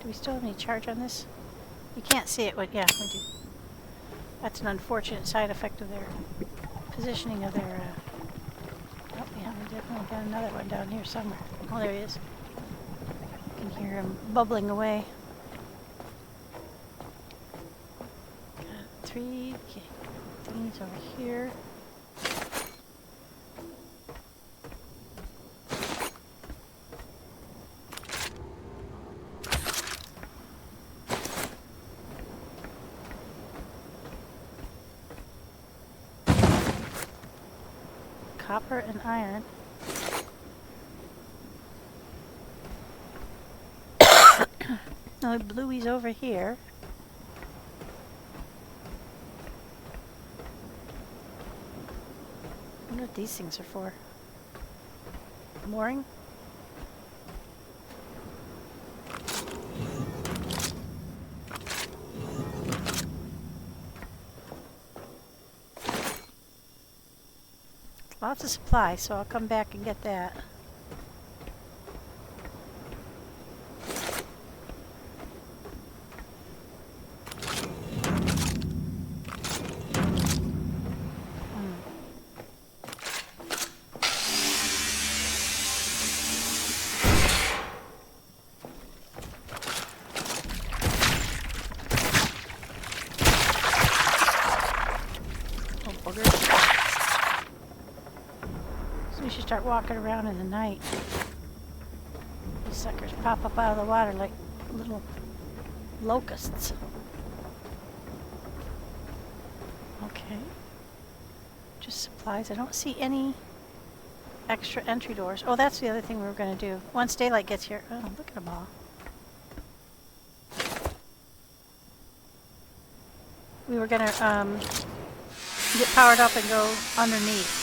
Do we still have any charge on this? You can't see it, but yeah, we do. That's an unfortunate side effect of their positioning of their... Oh, yeah, we definitely got another one down here somewhere. Oh, there he is. You can hear him bubbling away. Got 3 things over here. Copper and iron. No, bluey's over here. I wonder what these things are for. Mooring? Lots of supplies, so I'll come back and get that. We should start walking around in the night. These suckers pop up out of the water like little locusts. Okay. Just supplies. I don't see any extra entry doors. Oh, that's the other thing we were going to do. Once daylight gets here. Oh, look at them all. We were going to get powered up and go underneath.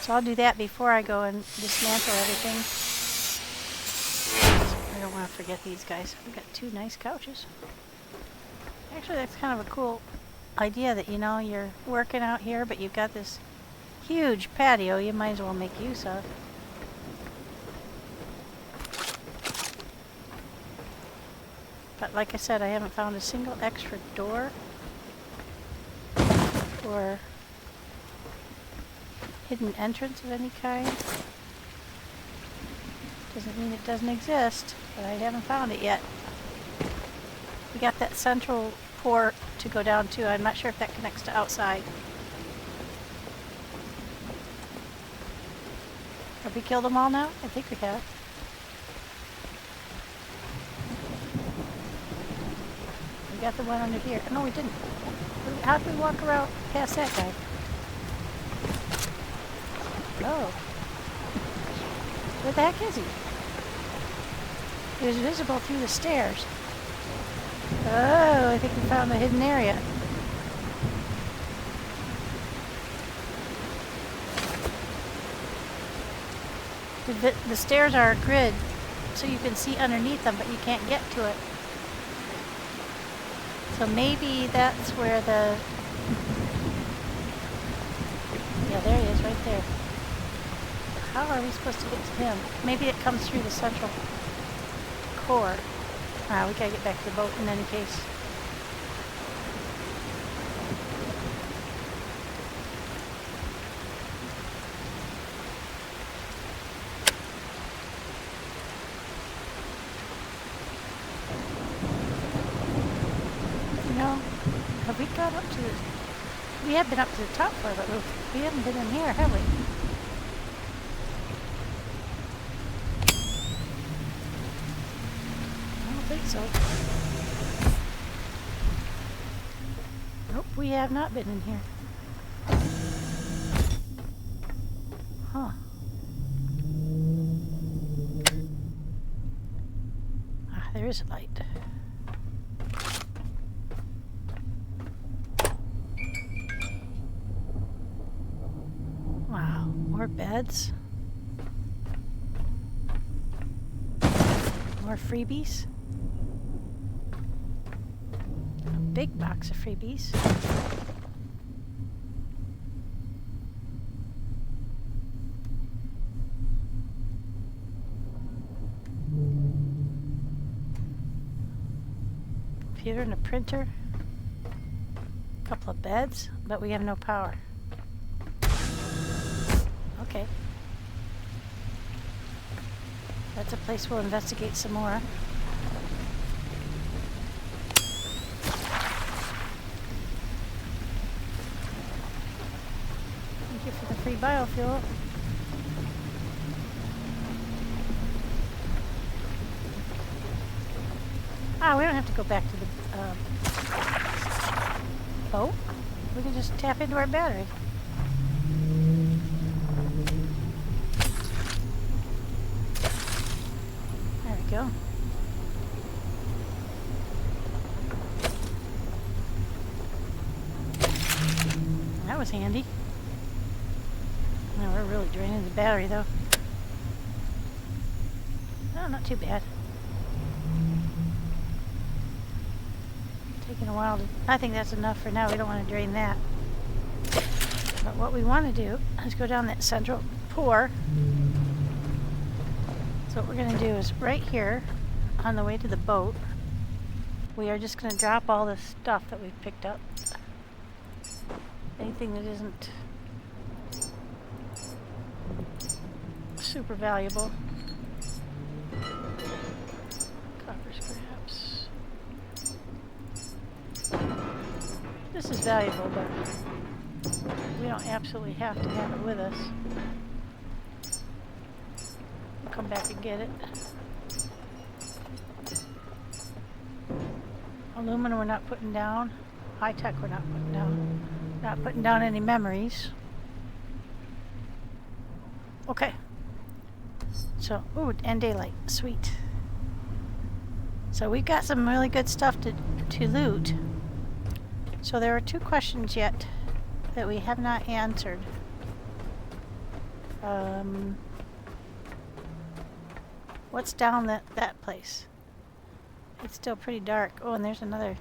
So I'll do that before I go and dismantle everything. I don't want to forget these guys. We've got 2 nice couches. Actually, that's kind of a cool idea that, you know, you're working out here, but you've got this huge patio you might as well make use of. But like I said, I haven't found a single extra door or hidden entrance of any kind. Doesn't mean it doesn't exist, but I haven't found it yet. We got that central port to go down to. I'm not sure if that connects to outside. Have we killed them all now? I think we have. We got the one under here. No, we didn't. How did we walk around past that guy? Oh. Where the heck is he? He was visible through the stairs. Oh, I think we found a hidden area. The stairs are a grid, so you can see underneath them, but you can't get to it. So maybe that's where the... Yeah, there he is, right there. How are we supposed to get to him? Maybe it comes through the central core. Ah, we gotta get back to the boat in any case. Have we got up to the... We have been up to the top floor, but we haven't been in here, have we? I don't think so. Nope, we have not been in here. Huh. Ah, there is a light. Wow, more beds. More freebies. A big box of freebies. Computer and a printer. A couple of beds, but we have no power. Okay. That's a place we'll investigate some more. Thank you for the free biofuel. Ah, we don't have to go back to the boat. We can just tap into our battery. Go. That was handy. Now we're really draining the battery though. Oh, not too bad. Taking a while to... I think that's enough for now. We don't want to drain that. But what we want to do is go down that central pour. So what we're going to do is right here on the way to the boat, we are just going to drop all the stuff that we've picked up. Anything that isn't super valuable. Copper scraps. This is valuable, but we don't absolutely have to have it with us. Come back and get it. Aluminum we're not putting down. High tech we're not putting down. Not putting down any memories. Okay. So, ooh, and daylight. Sweet. So we've got some really good stuff to loot. So there are 2 questions yet that we have not answered. What's down that place? It's still pretty dark. Oh, and there's another.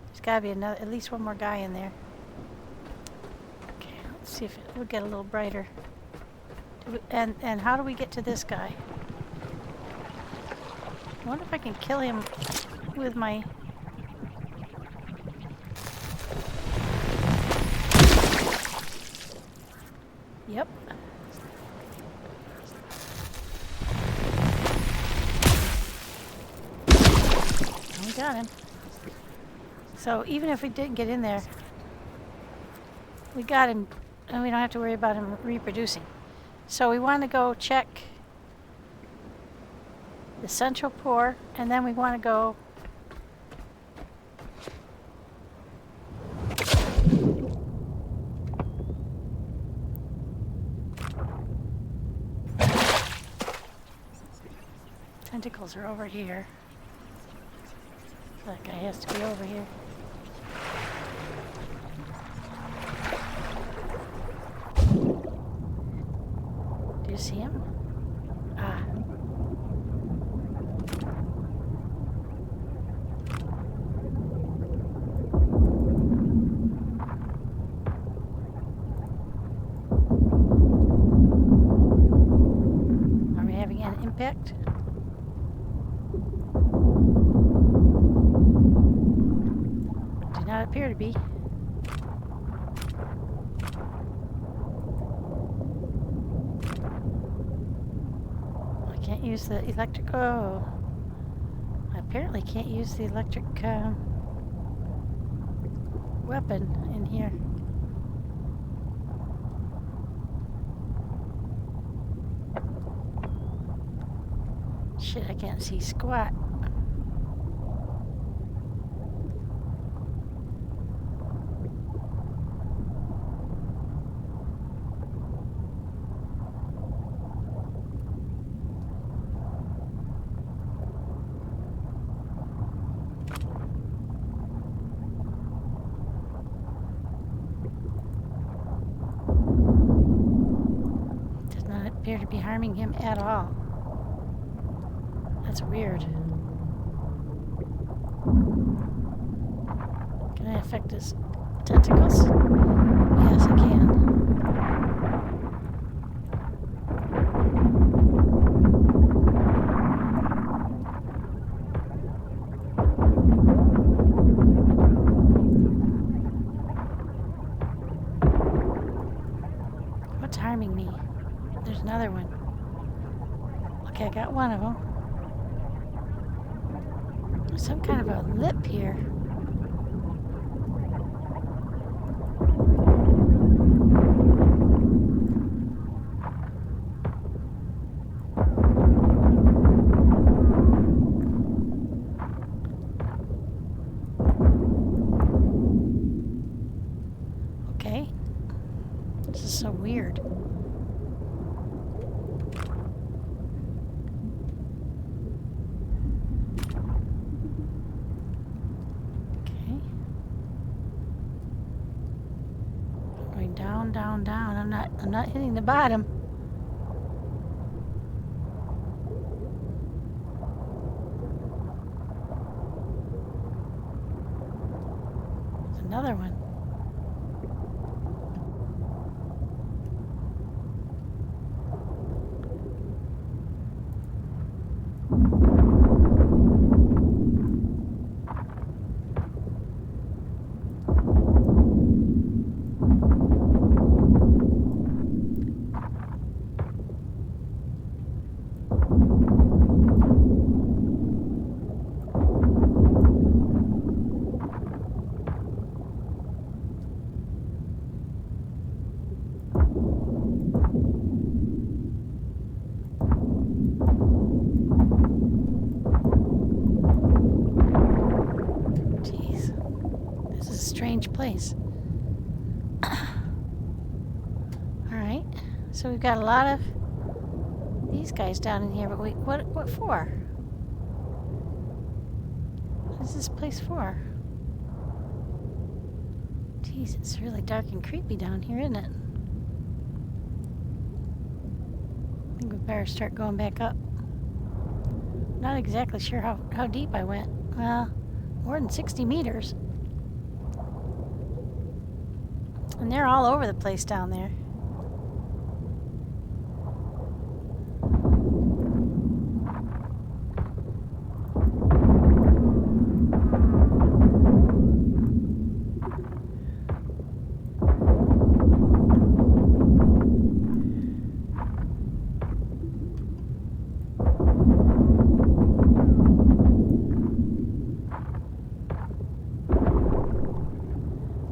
There's gotta be another, at least one more guy in there. Okay, let's see if it will get a little brighter. And how do we get to this guy? I wonder if I can kill him with my... Yep. We got him. So even if we didn't get in there, we got him, and we don't have to worry about him reproducing. So we want to go check the central pour, and then we want to go tentacles are over here. That guy has to be over here. Do you see him? Ah. Are we having an impact? Do not appear to be. Can't use the electric. Oh, I apparently can't use the electric weapon in here. Shit, I can't see squat. Appear to be harming him at all. That's weird. Can I affect his tentacles? Yes, I can. What's harming me? There's another one. Okay, I got one of them. There's some kind of a lip here. Okay. This is so weird. Down. I'm not hitting the bottom. There's another one. Strange place. Alright, so we've got a lot of these guys down in here, but wait, what for? What is this place for? Jeez, it's really dark and creepy down here, isn't it? I think we better start going back up. Not exactly sure how deep I went. Well, more than 60 meters. And they're all over the place down there.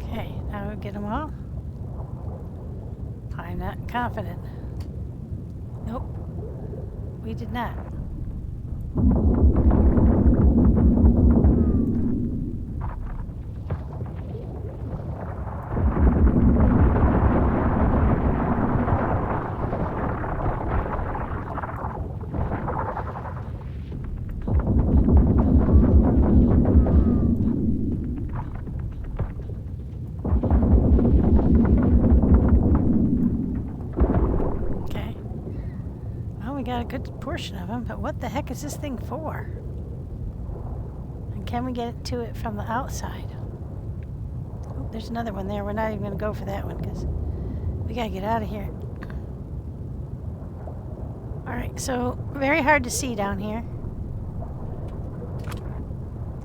Okay, now we get them all. I'm not confident. Nope, we did not. we got a good portion of them, but what the heck is this thing for? And can we get to it from the outside? Oh, there's another one there. We're not even going to go for that one because we got to get out of here. Alright, so very hard to see down here.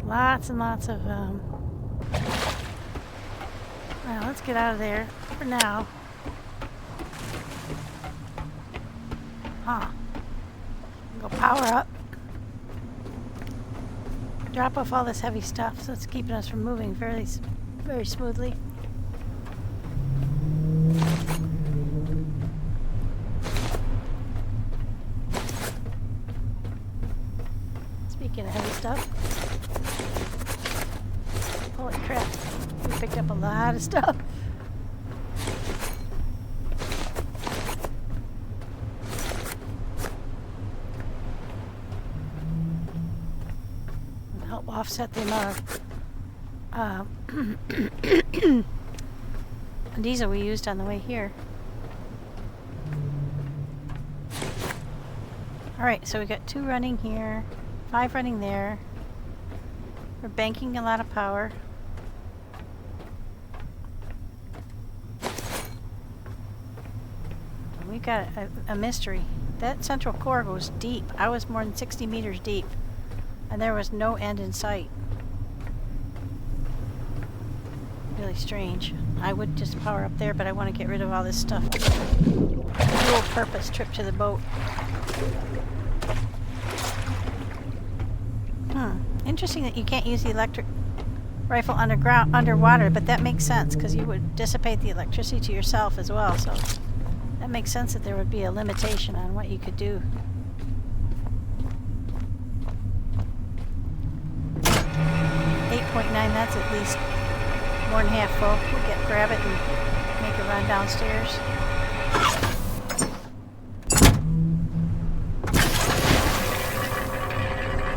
Lots and lots of, well, let's get out of there for now. Go power up. Drop off all this heavy stuff so it's keeping us from moving very smoothly. Speaking of heavy stuff. Holy crap. We picked up a lot of stuff. Help offset the amount of diesel we used on the way here. Alright, so we got 2 running here, 5 running there. We're banking a lot of power. We've got a mystery. That central core goes deep. I was more than 60 meters deep. And there was no end in sight. Really strange. I would just power up there, but I want to get rid of all this stuff. Dual purpose trip to the boat. Interesting that you can't use the electric rifle underwater, but that makes sense because you would dissipate the electricity to yourself as well. So that makes sense that there would be a limitation on what you could do. 8.9, that's at least more than half full. We'll grab it and make a run downstairs.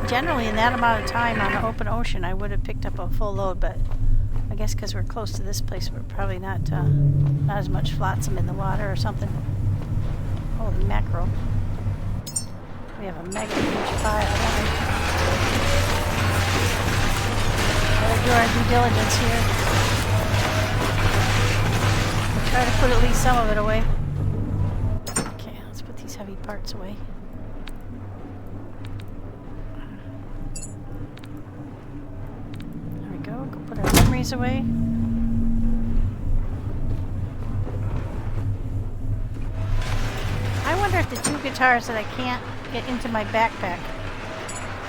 Generally, in that amount of time on the open ocean, I would have picked up a full load, but I guess because we're close to this place, we're probably not as much flotsam in the water or something. Holy mackerel. We have a mega huge pile, don't we? Gotta do our due diligence here. We'll try to put at least some of it away. Okay, let's put these heavy parts away. There we go. Go put our memories away. I wonder if the 2 guitars that I can't get into my backpack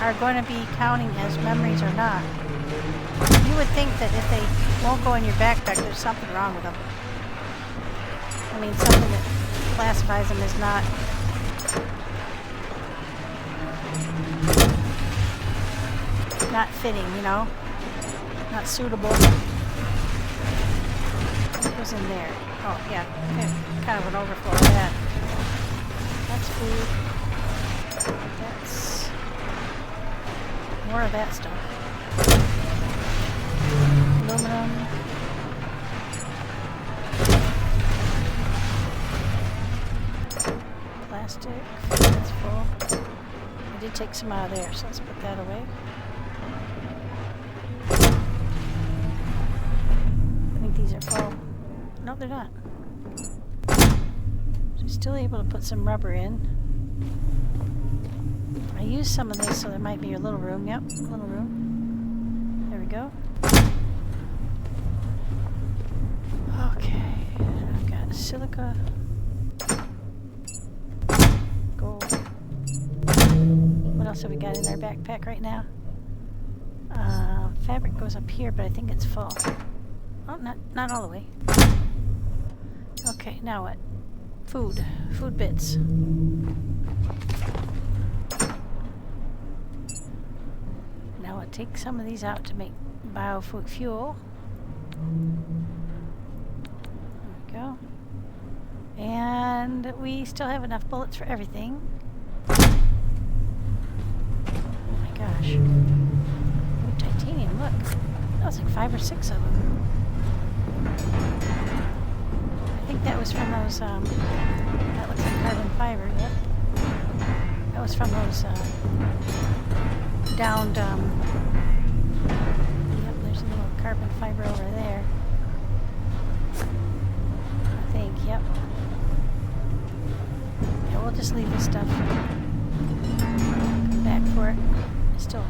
are going to be counting as memories or not. You would think that if they won't go in your backpack, there's something wrong with them. I mean, something that classifies them as not fitting, you know? Not suitable. What goes in there? Oh, yeah. Kind of an overflow of that. That's food. That's more of that stuff. Aluminum. Plastic. That's full. I did take some out of there, so let's put that away. I think these are full. No, they're not. So still able to put some rubber in. I used some of this, so there might be a little room. Yep, a little room. There we go. Okay, I've got silica, gold. What else have we got in our backpack right now? Fabric goes up here, but I think it's full. Oh, not all the way. Okay, now what? Food bits. Now I'll take some of these out to make biofuel. There we go. And we still have enough bullets for everything. Oh my gosh. Ooh, titanium, look. That was like 5 or 6 of them. I think that was from those, that looks like carbon fiber, yep. was from those downed, yep, there's a little carbon fiber over there. I think, yep. Yeah, we'll just leave this stuff. Come back for it. It's still,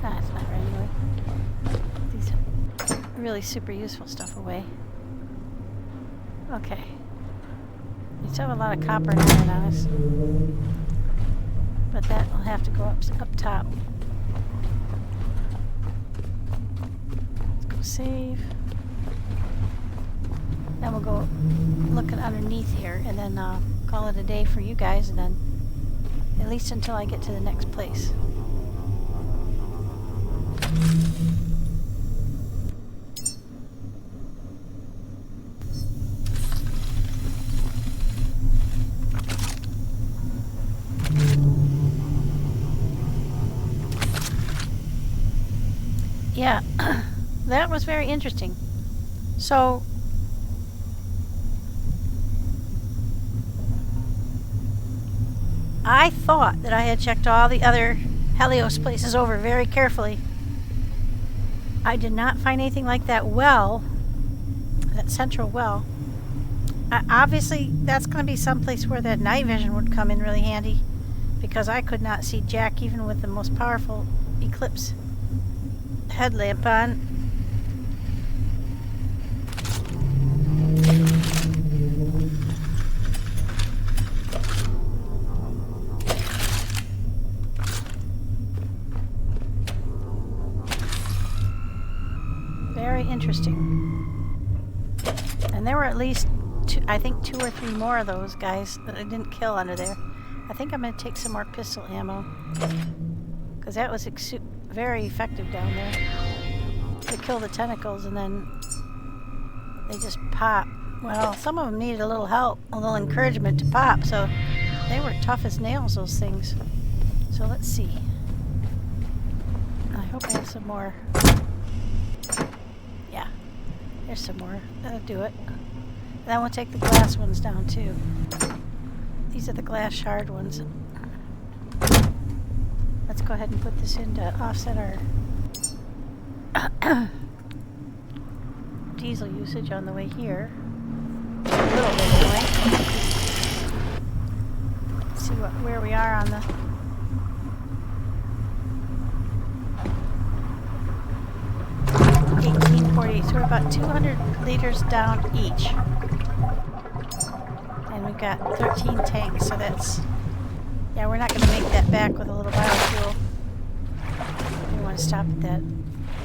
it's not right anyway. These really super useful stuff away. Okay. We still have a lot of copper and iron on us. But that will have to go up top. Let's go save. Then we'll go looking underneath here and then call it a day for you guys, and then at least until I get to the next place. Yeah, that was very interesting. So, I thought that I had checked all the other Helios places over very carefully. I did not find anything like that well, that central well. Obviously, that's going to be someplace where that night vision would come in really handy, because I could not see jack even with the most powerful eclipse headlamp on. Very interesting. And there were at least I think 2 or 3 more of those guys that I didn't kill under there. I think I'm going to take some more pistol ammo, because that was very effective down there to kill the tentacles, and then they just pop. Well, some of them needed a little help, a little encouragement to pop, so they were tough as nails, those things. So let's see. I hope I have some more. Yeah, there's some more. That'll do it. And then we'll take the glass ones down too. These are the glass shard ones. Let's go ahead and put this in to offset our diesel usage on the way here. A little bit anyway. Let's see where we are on the... So we're about 200 liters down each. And we've got 13 tanks, so that's... Yeah, we're not going to make that back with a little biofuel. We want to stop at that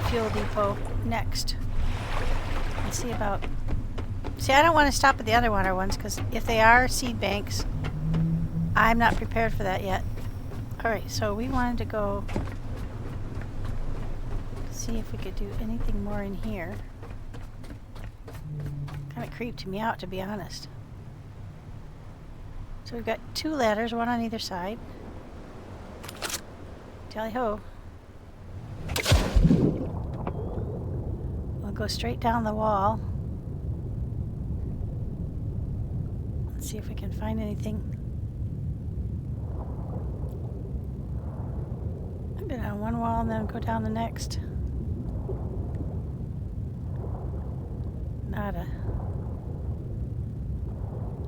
fuel depot next. And see about... See, I don't want to stop at the underwater ones, because if they are seed banks, I'm not prepared for that yet. Alright, so we wanted to go... see if we could do anything more in here. Kind of creeped me out, to be honest. So we've got 2 ladders, one on either side. Tally-ho. We'll go straight down the wall. Let's see if we can find anything. I'll go down one wall and then go down the next. Nada.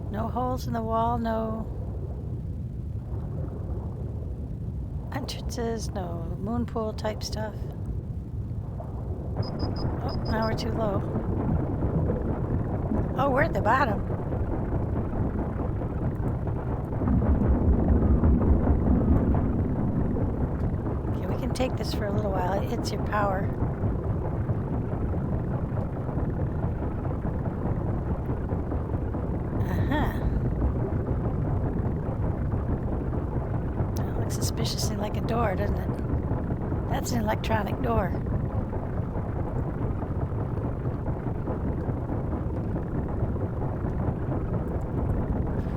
No holes in the wall, no entrances, no moon pool type stuff. Oh, now we're too low. Oh, we're at the bottom. Okay, we can take this for a little while. It hits your power. That looks suspiciously like a door, doesn't it? That's an electronic door.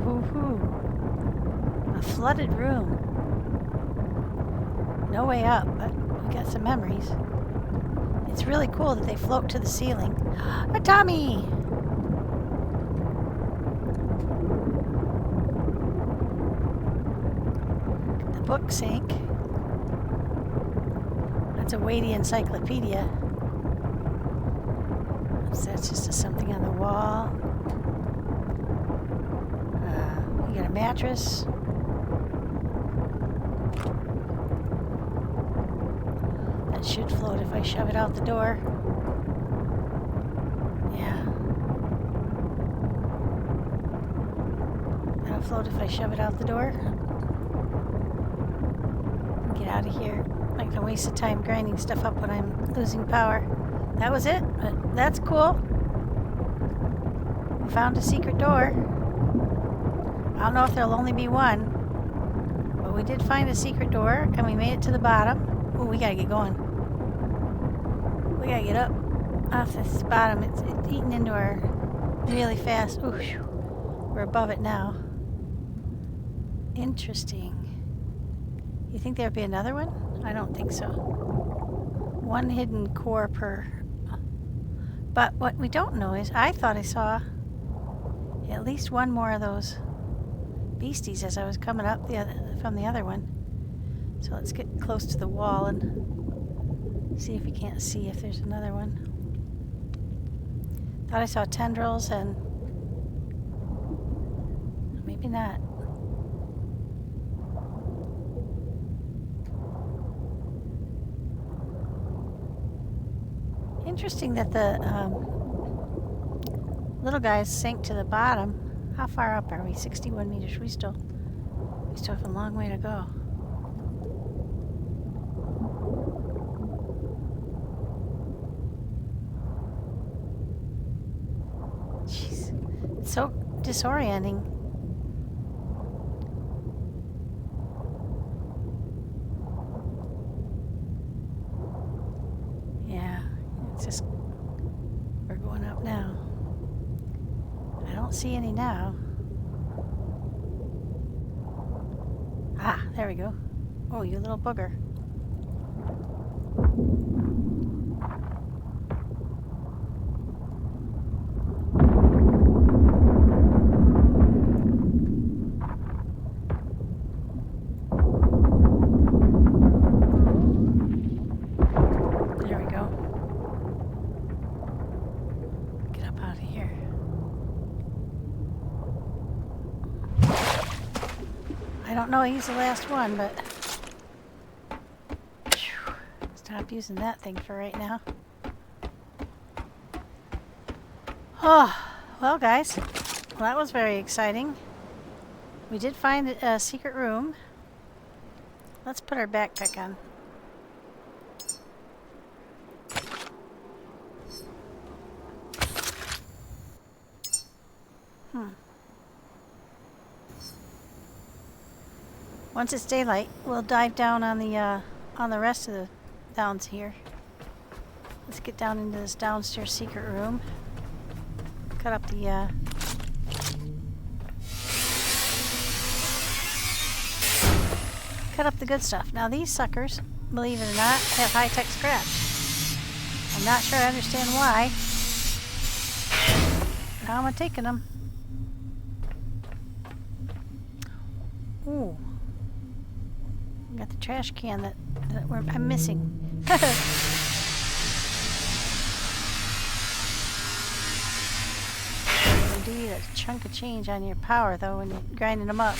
Woohoo! A flooded room. No way up, but we got some memories. It's really cool that they float to the ceiling. A Tommy! book sank. That's a weighty encyclopedia. So that's just something on the wall. You got a mattress. That should float if I shove it out the door. Yeah. That'll float if I shove it out the door. Get out of here. I'm not gonna waste the time grinding stuff up when I'm losing power. That was it, but that's cool. We found a secret door. I don't know if there'll only be one, but we did find a secret door and we made it to the bottom. Oh, we gotta get going. We gotta get up off this bottom. It's eating into our really fast. Ooh, we're above it now. Interesting. You think there'd be another one? I don't think so. One hidden core per. But what we don't know is, I thought I saw at least one more of those beasties as I was coming up from the other one. So let's get close to the wall and see if we can't see if there's another one. Thought I saw tendrils and maybe not. Interesting that the little guys sank to the bottom. How far up are we? 61 meters. We still have a long way to go. Jeez, it's so disorienting. Yeah, it's just, we're going up now. I don't see any now. Ah, there we go. Oh, you little booger. There we go. Get up out of here. I don't know, he's the last one, but stop using that thing for right now. Oh, well guys, well, that was very exciting. We did find a secret room. Let's put our backpack on. Once it's daylight, we'll dive down on the rest of the downs here. Let's get down into this downstairs secret room. Cut up the good stuff. Now these suckers, believe it or not, have high-tech scraps. I'm not sure I understand why. But how am I taking them? Ooh. Got the trash can that I'm missing. Indeed, a chunk of change on your power though when you're grinding them up.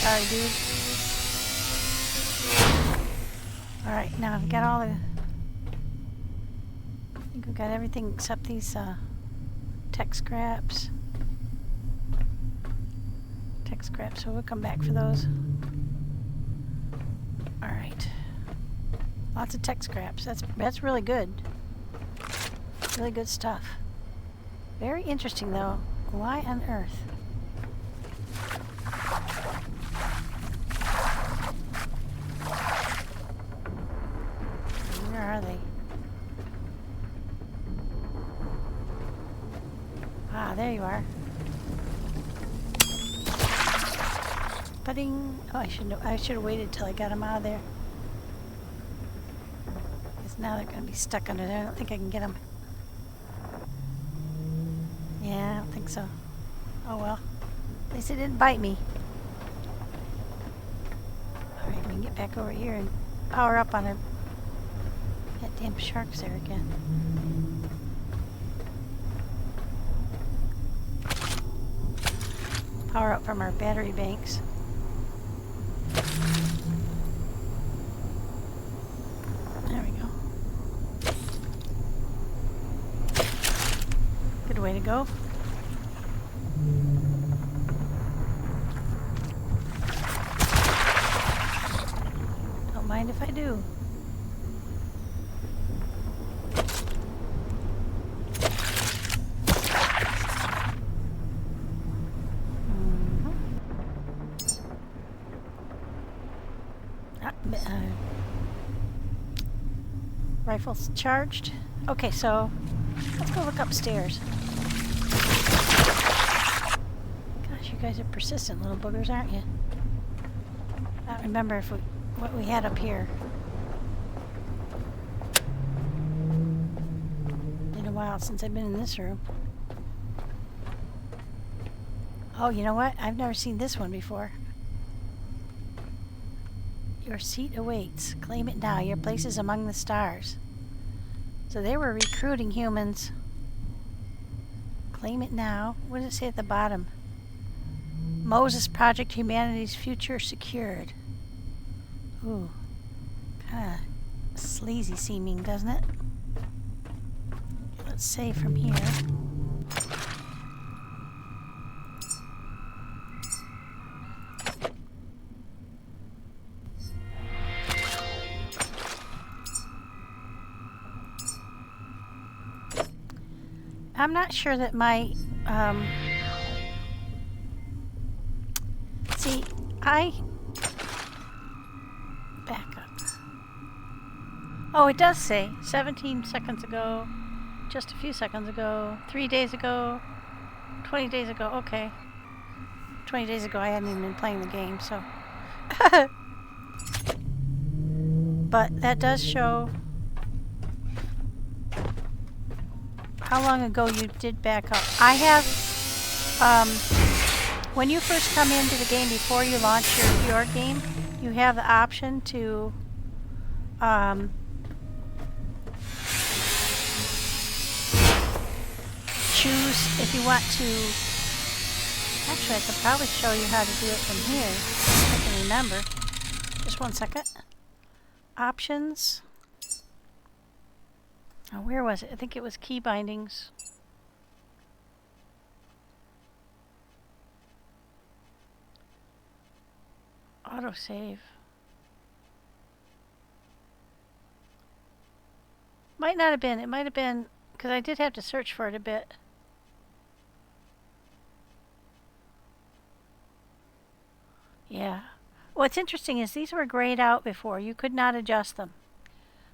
Sorry, dude. Alright, now I've got all the... I think we've got everything except these tech scraps. So we'll come back for those. Alright. Lots of tech scraps. That's really good. Really good stuff. Very interesting though. Why on earth? Where are they? Ah, there you are. Pudding. Oh, I should have waited till I got them out of there. Because now they're going to be stuck under there. I don't think I can get them. Yeah, think so. Oh well. At least it didn't bite me. Alright, we can get back over here and power up on that damn shark's there again. Power up from our battery banks. There we go. Good way to go. Don't mind if I do. Rifle's charged. Okay, so let's go look upstairs. Gosh, you guys are persistent little boogers, aren't you? I don't remember what we had up here. Been a while since I've been in this room. Oh, you know what? I've never seen this one before. Your seat awaits. Claim it now. Your place is among the stars. So they were recruiting humans. Claim it now. What does it say at the bottom? Moses Project, humanity's future secured. Ooh. Kind of sleazy seeming, doesn't it? Let's save from here. I'm not sure that my, see, back up. Oh, it does say 17 seconds ago, just a few seconds ago, 3 days ago, 20 days ago, okay. 20 days ago I hadn't even been playing the game, so. But that does show how long ago you did back up. I have, when you first come into the game before you launch your game, you have the option to choose if you want to. Actually, I could probably show you how to do it from here, if I can remember. Just one second. Options. Oh, where was it? I think it was key bindings. Autosave. Might not have been. It might have been, because I did have to search for it a bit. Yeah. What's interesting is these were grayed out before. You could not adjust them.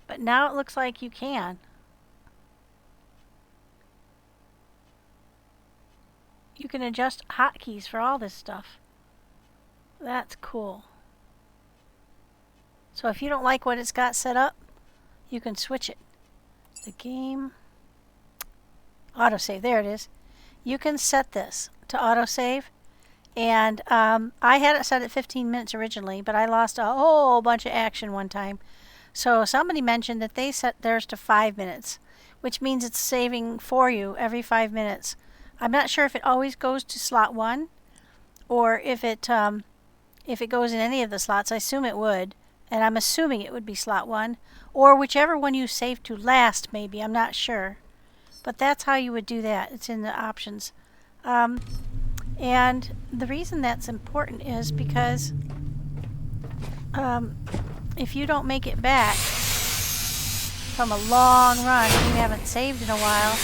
But now it looks like you can. You can adjust hotkeys for all this stuff. That's cool. So if you don't like what it's got set up, you can switch it. The game autosave, there it is. You can set this to autosave, and I had it set at 15 minutes originally, but I lost a whole bunch of action one time. So somebody mentioned that they set theirs to 5 minutes, which means it's saving for you every 5 minutes. I'm not sure if it always goes to slot 1 or if it goes in any of the slots. I assume it would, and I'm assuming it would be slot 1 or whichever one you save to last, maybe. I'm not sure, but that's how you would do that. It's in the options. And the reason that's important is because if you don't make it back from a long run and you haven't saved in a while,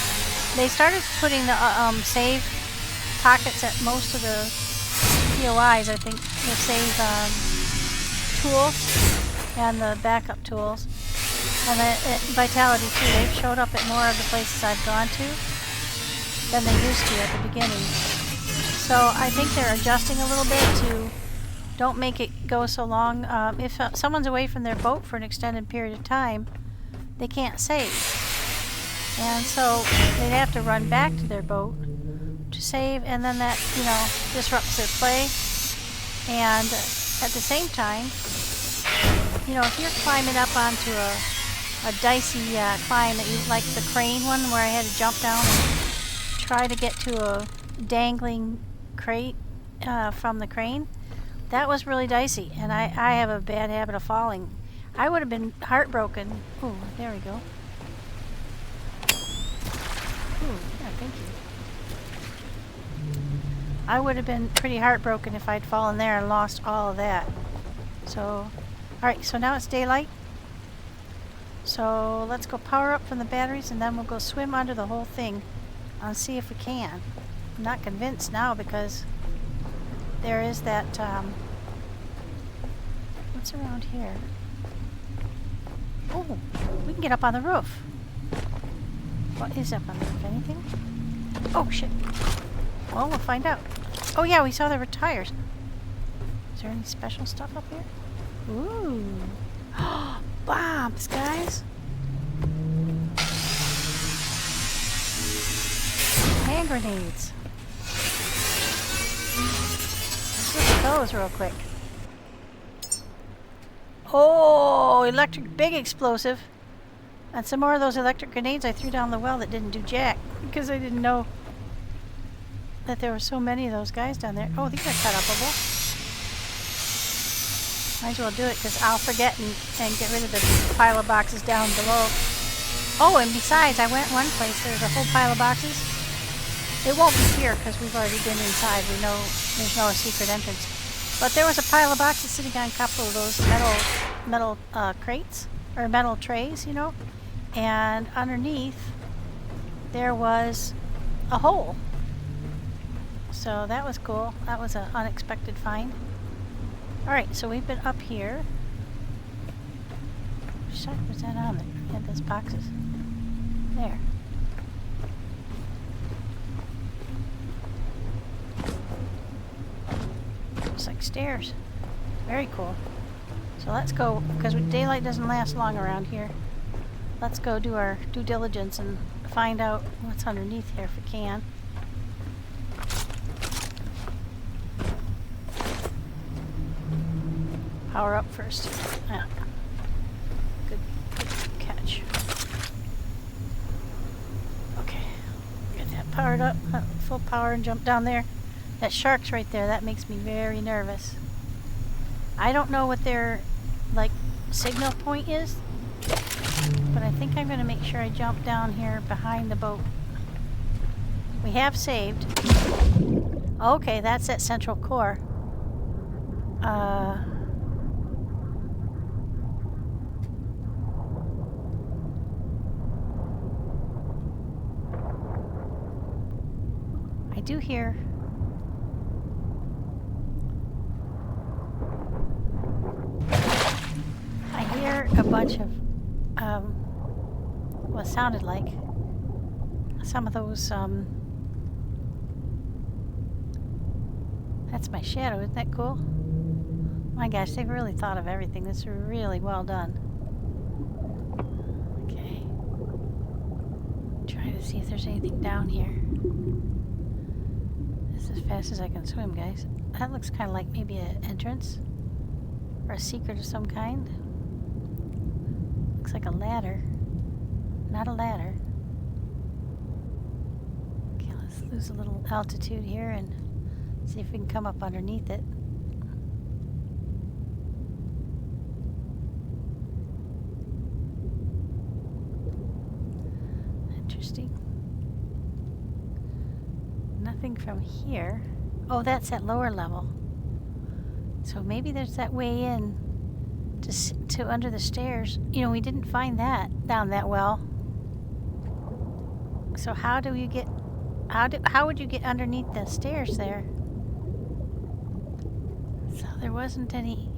they started putting the save pockets at most of the POIs, I think, the save tools and the backup tools. And Vitality too, they've showed up at more of the places I've gone to than they used to at the beginning. So I think they're adjusting a little bit to don't make it go so long. If someone's away from their boat for an extended period of time, they can't save. And so they'd have to run back to their boat to save, and then that, you know, disrupts their play. And at the same time, you know, if you're climbing up onto a dicey climb that you like, the crane one where I had to jump down and try to get to a dangling crate from the crane, that was really dicey, and I have a bad habit of falling. I would have been heartbroken. Oh, there we go. Ooh, yeah, thank you. I would have been pretty heartbroken if I'd fallen there and lost all of that. So, alright, so now it's daylight. So let's go power up from the batteries, and then we'll go swim under the whole thing and see if we can. I'm not convinced now because there is that, what's around here? Oh, we can get up on the roof. What is up on the roof? Anything? Oh, shit. Well, we'll find out. Oh, yeah, we saw there were tires. Is there any special stuff up here? Ooh. Bombs, guys. Hand grenades. Let's look at those real quick. Oh, electric big explosive. And some more of those electric grenades I threw down the well that didn't do jack because I didn't know that there were so many of those guys down there. Oh, these are cut upable. Might as well do it because I'll forget and get rid of the pile of boxes down below. Oh, and besides, I went one place, there's a whole pile of boxes. It won't be here because we've already been inside. We know there's no secret entrance. But there was a pile of boxes sitting on a couple of those metal crates, or metal trays, you know. And underneath, there was a hole. So that was cool. That was an unexpected find. Alright, so we've been up here. Which side was that on there? Had those boxes. There. It's like stairs. Very cool. So let's go, because daylight doesn't last long around here. Let's go do our due diligence and find out what's underneath here if we can. Power up first. Yeah. Good catch. Okay. Get that powered up, full power, and jump down there. That shark's right there. That makes me very nervous. I don't know what their, like, signal point is, but I think I'm going to make sure I jump down here behind the boat. We have saved. Okay, that's that central core. I do hear... a bunch of, what sounded like some of those, that's my shadow, isn't that cool? My gosh, they've really thought of everything. This is really well done. Okay. Trying to see if there's anything down here. This is as fast as I can swim, guys. That looks kind of like maybe an entrance or a secret of some kind. Looks like a ladder. Not a ladder. Okay, let's lose a little altitude here and see if we can come up underneath it. Interesting. Nothing from here. Oh, that's at lower level. So maybe there's that way in to under the stairs. You know, we didn't find that down that well. So how do you get, how would you get underneath the stairs there? So there wasn't any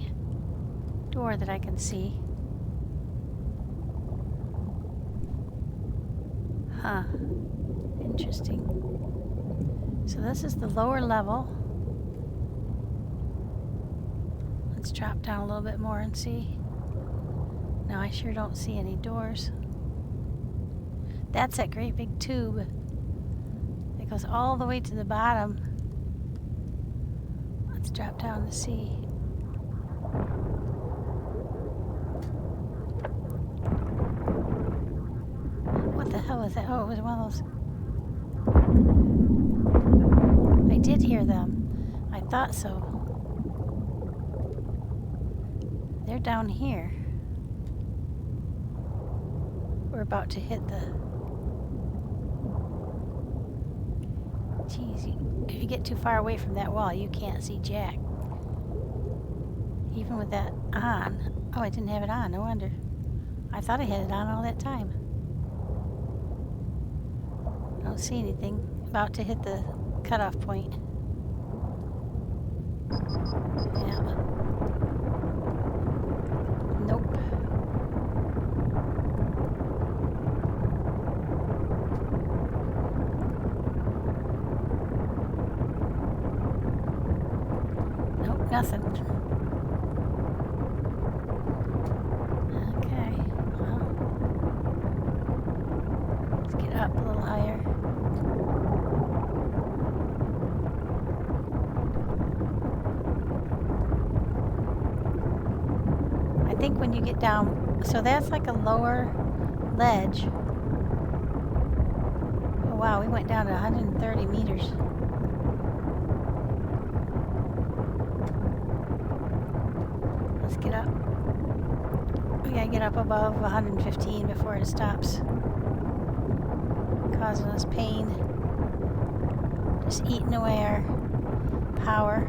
door that I can see. Huh. Interesting. So this is the lower level. Let's drop down a little bit more and see. No, I sure don't see any doors. That's that great big tube that It goes all the way to the bottom. Let's drop down to see. What the hell was that? Oh, it was one of those. I did hear them. I thought so. They're down here. We're about to hit the... Jeez, if you get too far away from that wall, you can't see jack. Even with that on. Oh, I didn't have it on, no wonder. I thought I had it on all that time. I don't see anything. About to hit the cutoff point. Yeah. Nope. Nope, nothing. Okay, well, let's get up a little higher. I think when you get down, so that's like a lower ledge. Oh wow, we went down to 130 meters. Let's get up. We gotta get up above 115 before it stops causing us pain. Just eating away our power.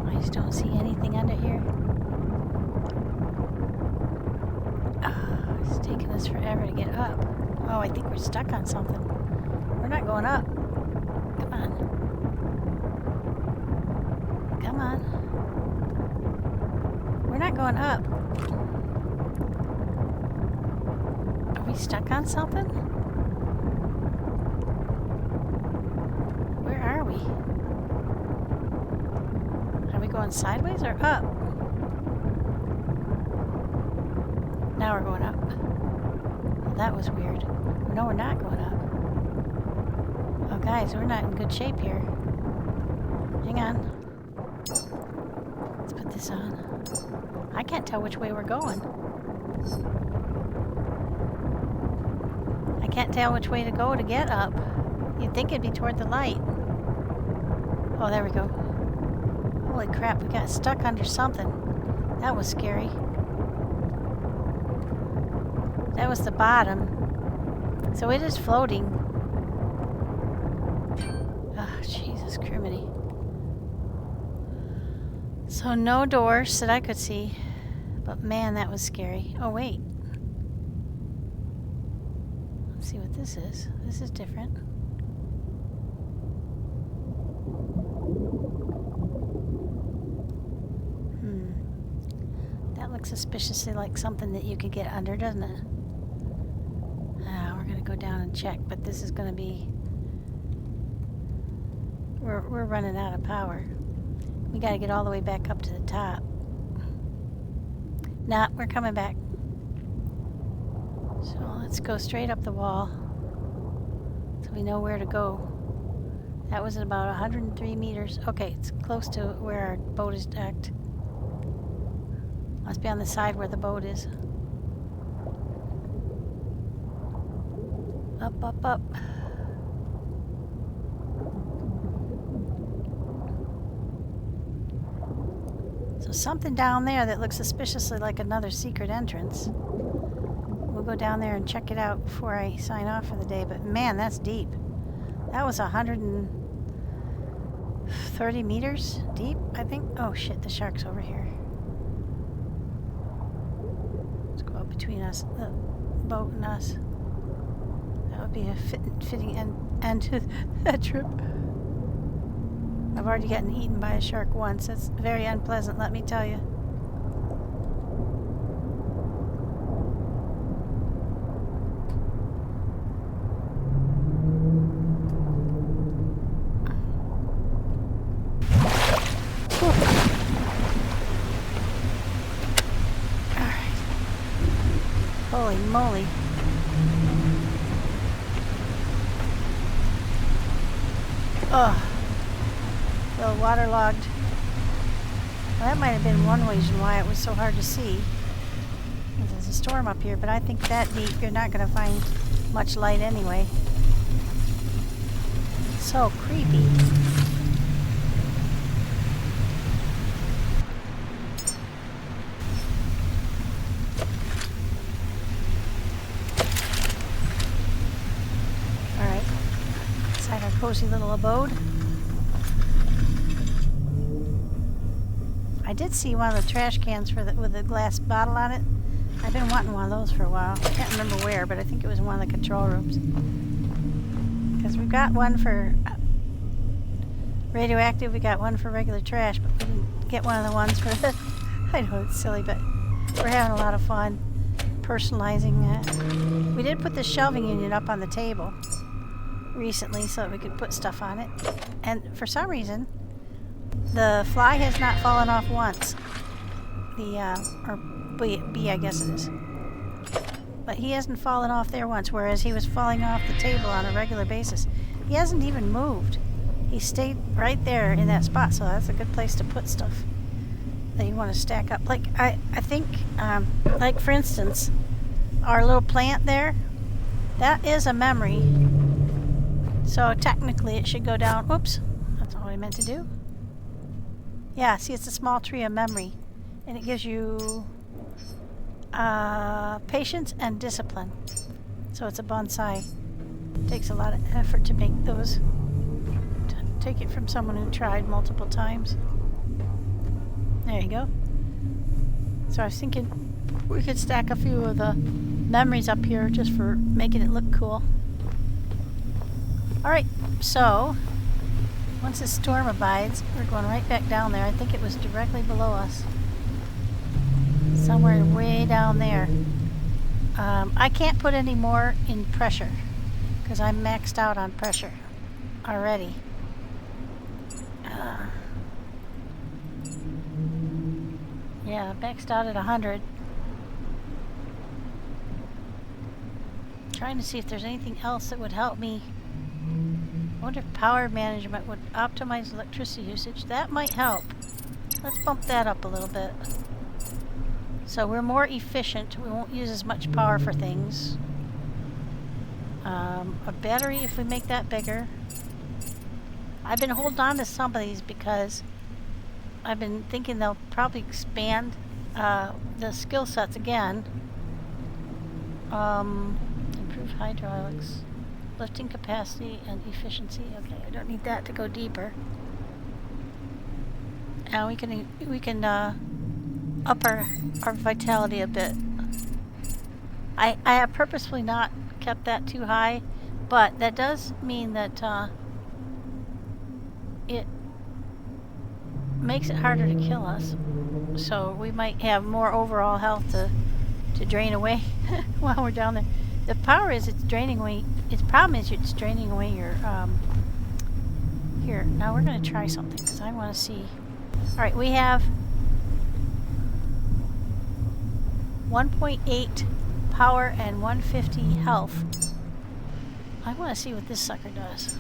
I just don't see anything under here. Oh, it's taking us forever to get up. Oh, I think we're stuck on something. We're not going up. Come on. Come on. We're not going up. Are we stuck on something? Where are we? Are we going sideways or up? Now we're going up. Well, that was weird. No, we're not going up. Oh, guys, we're not in good shape here. Hang on. Let's put this on. I can't tell which way we're going. I can't tell which way to go to get up. You'd think it'd be toward the light. Oh, there we go. Holy crap, we got stuck under something. That was scary. That was the bottom. So it is floating. Oh, Jesus criminy. So no doors that I could see. But man, that was scary. Oh, wait. Let's see what this is. This is different. That looks suspiciously like something that you could get under, doesn't it? We're going to go down and check, but this is going to be... We're running out of power. We got to get all the way back up to the top. Nah, we're coming back. So let's go straight up the wall so we know where to go. That was at about 103 meters. Okay, it's close to where our boat is docked. Must be on the side where the boat is. Up, up, up. So something down there that looks suspiciously like another secret entrance. We'll go down there and check it out before I sign off for the day. But man, that's deep. That was 130 meters deep, I think. Oh shit, the shark's over here. Let's go up between us, the boat and us. That would be a fitting end to that trip. I've already gotten eaten by a shark once. It's very unpleasant, let me tell you. Alright. Holy moly. Oh, feel waterlogged. Well, that might have been one reason why it was so hard to see. There's a storm up here, but I think that deep you're not going to find much light anyway. So creepy. Alright, inside our cozy little abode. I did see one of the trash cans with a glass bottle on it. I've been wanting one of those for a while. I can't remember where, but I think it was in one of the control rooms. Because we've got one for radioactive, we got one for regular trash, but we didn't get one of the ones for the... I know it's silly, but we're having a lot of fun personalizing that. We did put the shelving unit up on the table recently so that we could put stuff on it. And for some reason, the fly has not fallen off once. Or B, I guess it is. But he hasn't fallen off there once, whereas he was falling off the table on a regular basis. He hasn't even moved. He stayed right there in that spot, so that's a good place to put stuff that you want to stack up. Like, I think, like for instance, our little plant there, that is a memory. So technically it should go down. Oops, that's not what I meant to do. Yeah, see, it's a small tree of memory, and it gives you patience and discipline. So it's a bonsai. It takes a lot of effort to make those. To take it from someone who tried multiple times. There you go. So I was thinking we could stack a few of the memories up here just for making it look cool. Alright, so once the storm abides, we're going right back down there. I think it was directly below us. Somewhere way down there. I can't put any more in pressure because I'm maxed out on pressure already. Yeah, maxed out at 100. Trying to see if there's anything else that would help me. I wonder if power management would optimize electricity usage. That might help. Let's bump that up a little bit. So we're more efficient. We won't use as much power for things. A battery, if we make that bigger. I've been holding on to some of these because I've been thinking they'll probably expand the skill sets again. Improve hydraulics, lifting capacity and efficiency. Okay, I don't need that to go deeper. Now we can up our vitality a bit. I have purposefully not kept that too high, but that does mean that it makes it harder to kill us. So we might have more overall health to drain away while we're down there. The power is it's draining away. Its problem is it's draining away your here. Now we're going to try something because I want to see. All right, we have 1.8 power and 150 health. I want to see what this sucker does.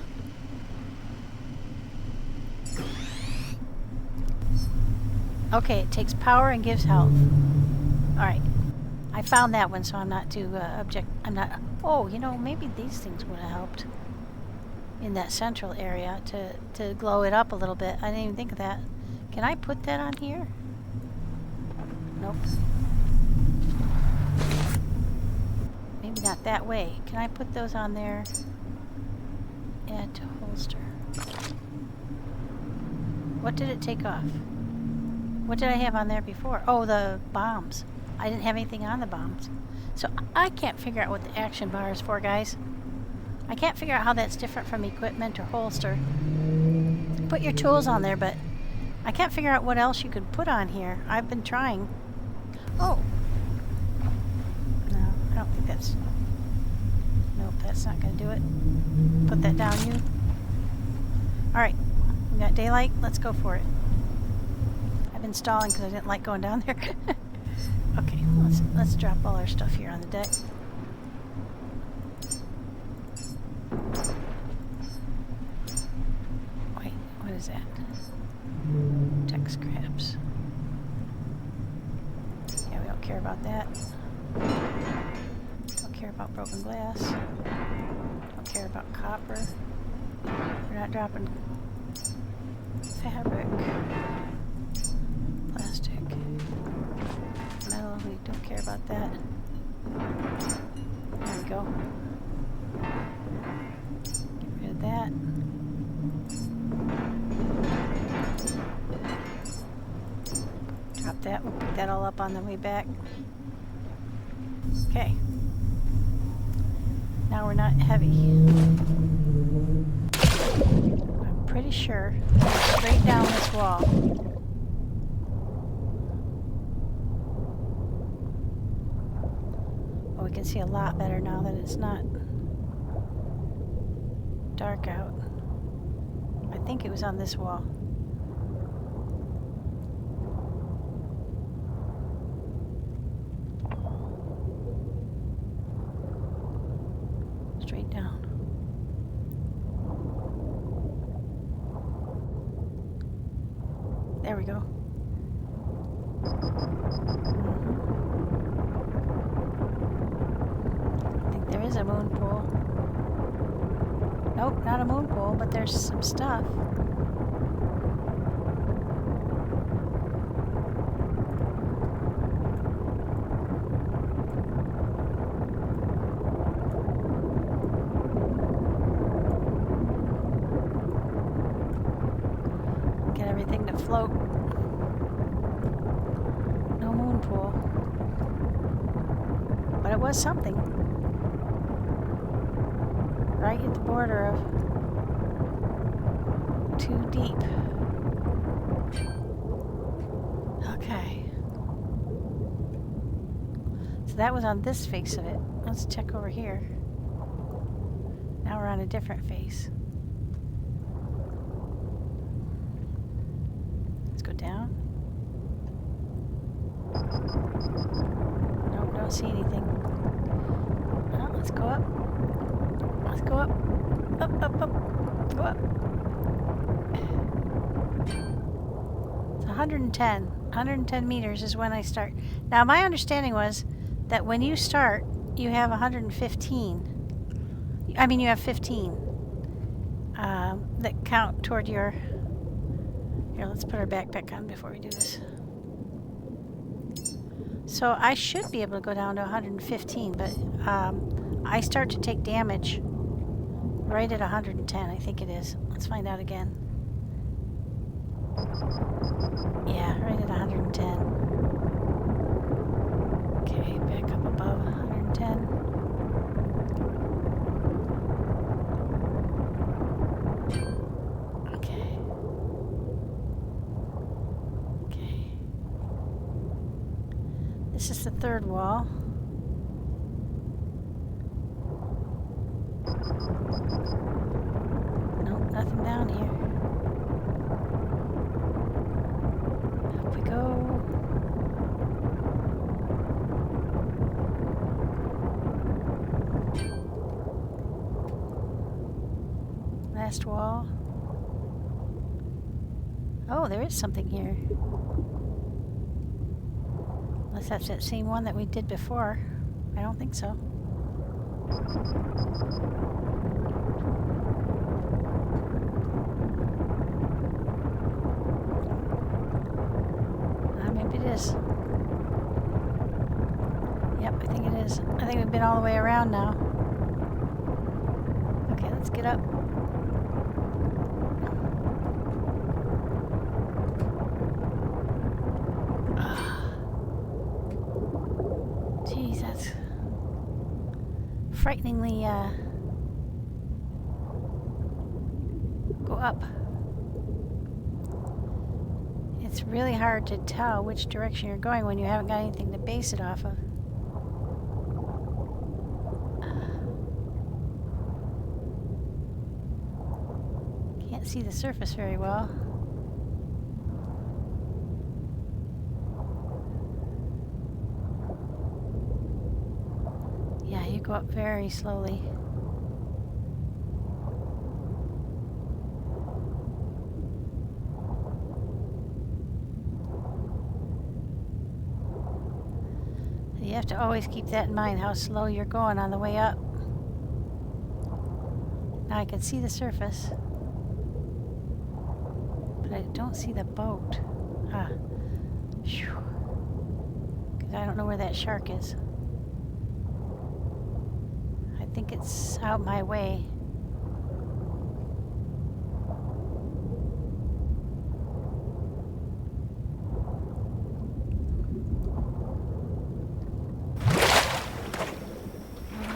Okay, it takes power and gives health. Alright. I found that one, so I'm not too I'm not... Oh, you know, maybe these things would have helped in that central area to glow it up a little bit. I didn't even think of that. Can I put that on here? Nope. Maybe not that way. Can I put those on there? Add to holster. What did it take off? What did I have on there before? Oh, the bombs. I didn't have anything on the bombs. So I can't figure out what the action bar is for, guys. I can't figure out how that's different from equipment or holster. Put your tools on there, but I can't figure out what else you could put on here. I've been trying. Oh. No, I don't think that's... Nope, that's not going to do it. Put that down, you. Alright. We got daylight. Let's go for it. I've been stalling because I didn't like going down there. Okay, let's drop all our stuff here on the deck. broken glass. Don't care about copper. We're not dropping fabric. Plastic. Metal, we don't care about that. There we go. Get rid of that. Drop that. We'll pick that all up on the way back. Okay. Now we're not heavy. I'm pretty sure straight down this wall. Oh, we can see a lot better now that it's not dark out. I think it was on this wall. Straight down. There we go. I think there is a moon pool. Nope, not a moon pool, but there's some stuff. Get everything to float. No moon pool. But it was something. Right at the border of too deep. Okay. So that was on this face of it. Let's check over here. Now we're on a different face. Let's go down. Nope, don't see anything. Oh, let's go up. Let's go up. Up, up, up. Go up. It's 110. 110 meters is when I start. Now, my understanding was that when you start, you have 115. I mean, you have 15 that count toward your... Here, let's put our backpack on before we do this. So I should be able to go down to 115, but I start to take damage right at 110, I think it is. Let's find out again. Yeah, right at 110. Okay, back up above 110. Okay. Okay. This is the third wall. Nope, nothing down here. Up we go. Last wall. Oh, there is something here. Unless that's that same one that we did before. I don't think so. Maybe it is. Yep, I think it is. I think we've been all the way around now. Okay, let's get up. Jeez, that's frighteningly, go up. It's really hard to tell which direction you're going when you haven't got anything to base it off of. Can't see the surface very well. Yeah, you go up very slowly. have to always keep that in mind, how slow you're going on the way up. Now I can see the surface, but I don't see the boat. Ah. Because I don't know where that shark is. I think it's out my way.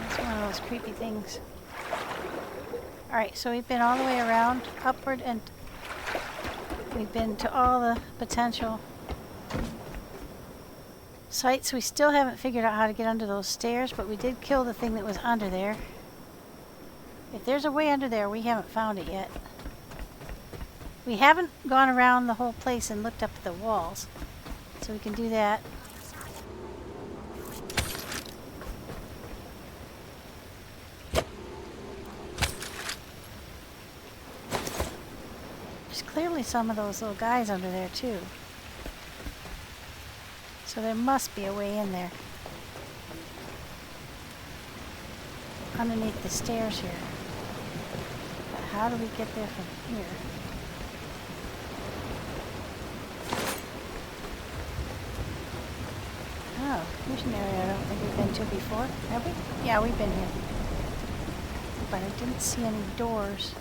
It's one of those creepy things. Alright, so we've been all the way around, upward, and we've been to all the potential sites. We still haven't figured out how to get under those stairs, but we did kill the thing that was under there. If there's a way under there, we haven't found it yet. We haven't gone around the whole place and looked up at the walls, so we can do that. There's clearly some of those little guys under there too. So there must be a way in there. Underneath the stairs here. But how do we get there from here? Oh, here's an area I don't think we've been to before. Have we? Yeah, we've been here. But I didn't see any doors.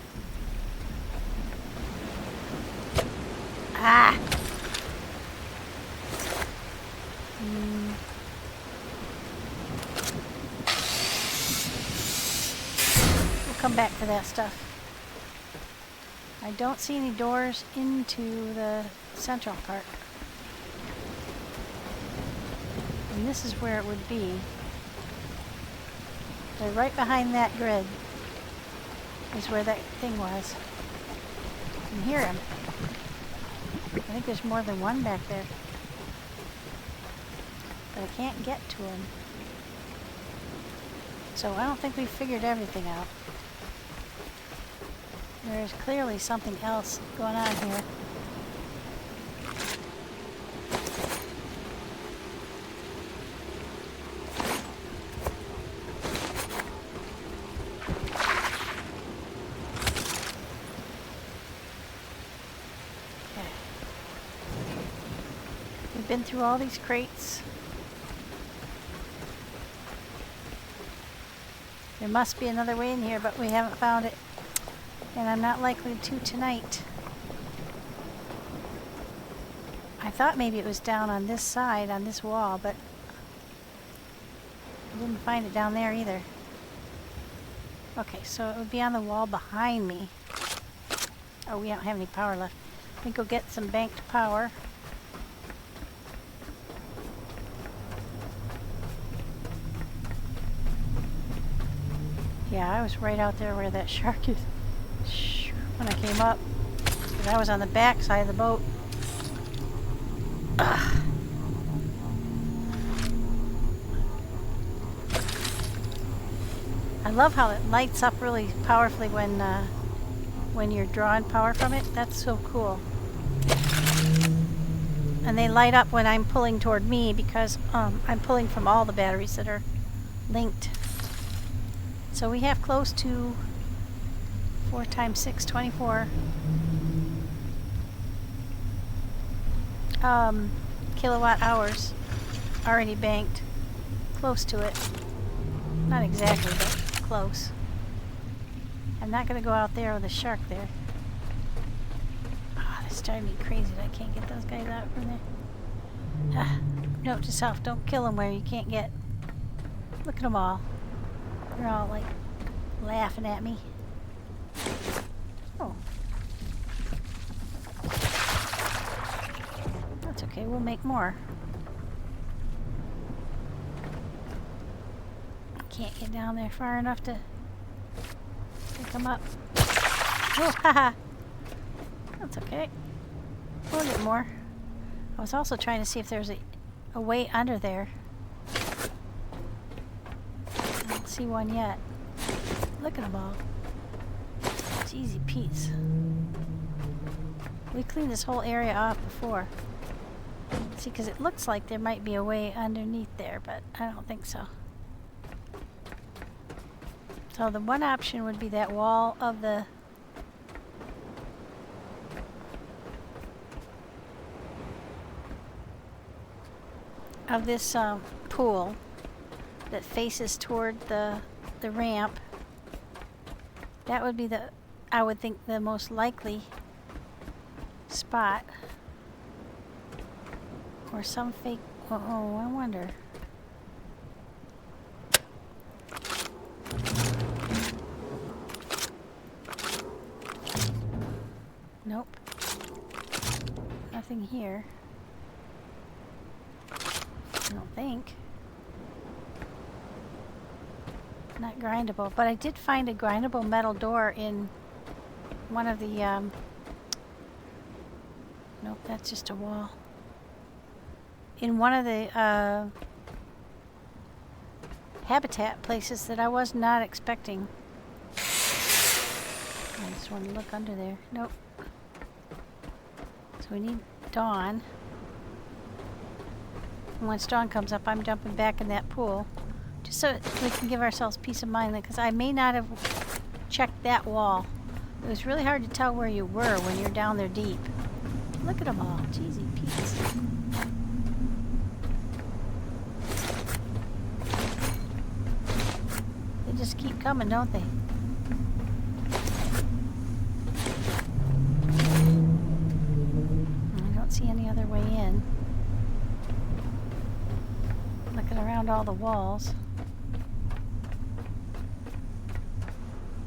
Ah! We'll come back for that stuff. I don't see any doors into the central part. And this is where it would be. They're right behind that grid is where that thing was. You can hear him. I think there's more than one back there. But I can't get to him. So I don't think we've figured everything out. There's clearly something else going on here. Okay. We've been through all these crates. There must be another way in here, but we haven't found it. And I'm not likely to tonight. I thought maybe it was down on this side, on this wall, but I didn't find it down there either. Okay, so it would be on the wall behind me. Oh, we don't have any power left. Let me go get some banked power. Yeah, I was right out there where that shark is when I came up. Because I was on the back side of the boat. Ugh. I love how it lights up really powerfully when you're drawing power from it. That's so cool. And they light up when I'm pulling toward me because I'm pulling from all the batteries that are linked. So we have close to 4 times 6, 24 kilowatt hours already banked. Close to it. Not exactly, but close. I'm not going to go out there with a shark there. Oh, that's driving me crazy that I can't get those guys out from there. Ah, note to self, don't kill them where you can't get. Look at them all. They're all like laughing at me. Oh. That's okay, we'll make more. Can't get down there far enough to pick them up. Oh, haha. That's okay. We'll get more. I was also trying to see if there's a way under there. I don't see one yet. Look at them all. It's easy peasy. We cleaned this whole area off before. See, because it looks like there might be a way underneath there, but I don't think so. So the one option would be that wall of the this pool that faces toward the ramp. That would be I would think, the most likely spot. Or some fake, I wonder. Nope. Nothing here. I don't think. Not grindable, but I did find a grindable metal door in one of the, nope, that's just a wall. In one of the, habitat places that I was not expecting. I just want to look under there. Nope. So we need dawn. And once dawn comes up, I'm jumping back in that pool. Just so we can give ourselves peace of mind, because I may not have checked that wall. It was really hard to tell where you were when you're down there deep. Look at them all. Jeezy Pete's. They just keep coming, don't they? I don't see any other way in. Looking around all the walls.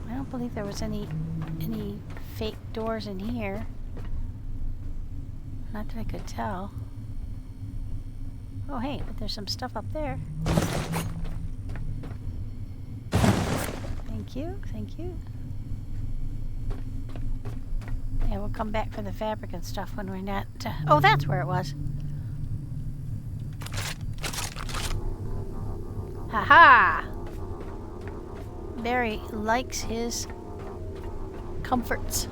I don't believe there was any fake doors in here. Not that I could tell. Oh hey, but there's some stuff up there. Thank you, thank you. Yeah, we'll come back for the fabric and stuff when we're not... oh, that's where it was. Ha-ha! Barry likes his comforts.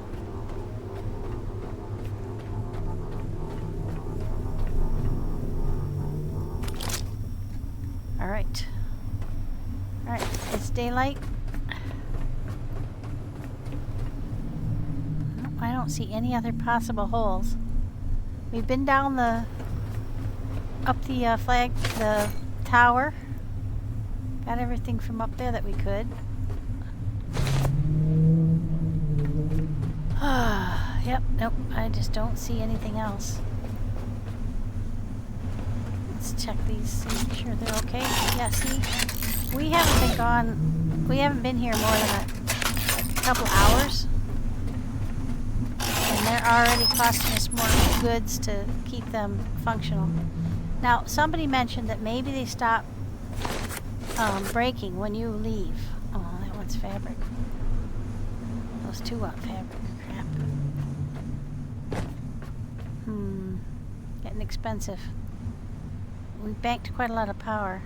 Alright. Alright, it's daylight. Nope, I don't see any other possible holes. We've been down up the the tower. Got everything from up there that we could. Yep, nope, I just don't see anything else. Let's check these, make sure they're okay. Yeah, see, we haven't been here more than a couple hours. And they're already costing us more goods to keep them functional. Now, somebody mentioned that maybe they stop breaking when you leave. Oh, that one's fabric. Those two want fabric. Crap. Getting expensive. We banked quite a lot of power.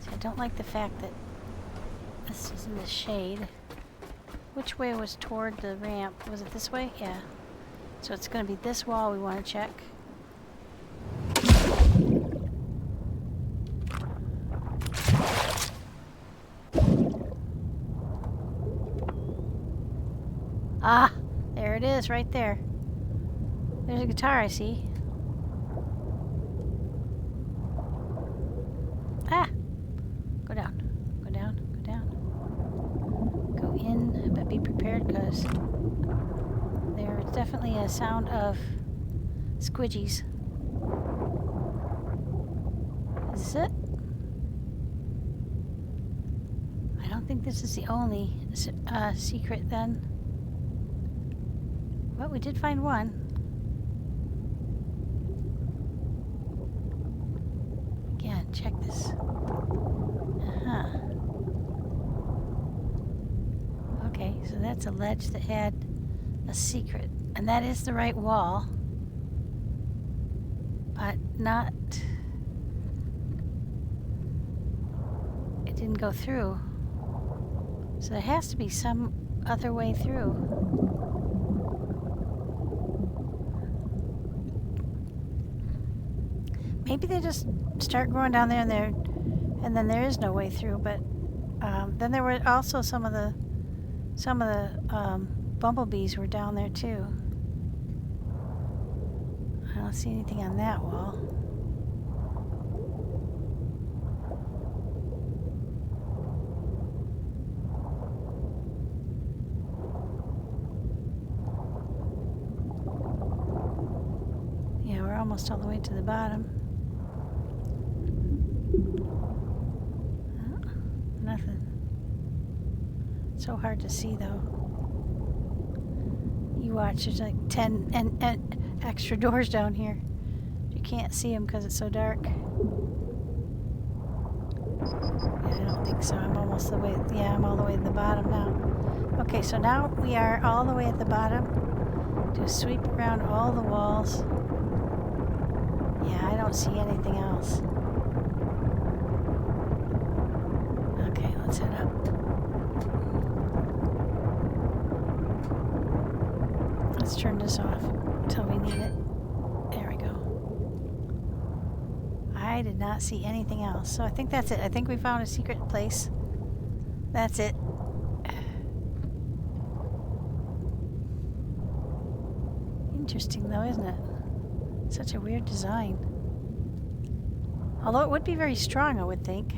See, I don't like the fact that this is in the shade. Which way was toward the ramp? Was it this way? Yeah. So it's going to be this wall we want to check. Ah, there it is, right there. There's a guitar, I see. Ah! Go down, go down, go down. Go in, but be prepared, because there's definitely a sound of squidgies. Is this it? I don't think this is the only secret then. But we did find one. Again, check this. Okay, so that's a ledge that had a secret. And that is the right wall. But not... it didn't go through. So there has to be some other way through. Maybe they just start growing down there and then there is no way through. But then there were also some of the bumblebees were down there too. I don't see anything on that wall. Yeah, we're almost all the way to the bottom. Oh, nothing. So hard to see though. You watch, there's like 10 and extra doors down here. You can't see them because it's so dark. Yeah, I don't think so. I'm almost the way. Yeah, I'm all the way to the bottom now. Okay, so now we are all the way at the bottom. Just sweep around all the walls. Yeah, I don't see anything else. Okay, let's head up. Let's turn this off until we need it. There we go. I did not see anything else. So I think that's it. I think we found a secret place. That's it. Interesting though, isn't it? Such a weird design. Although it would be very strong, I would think.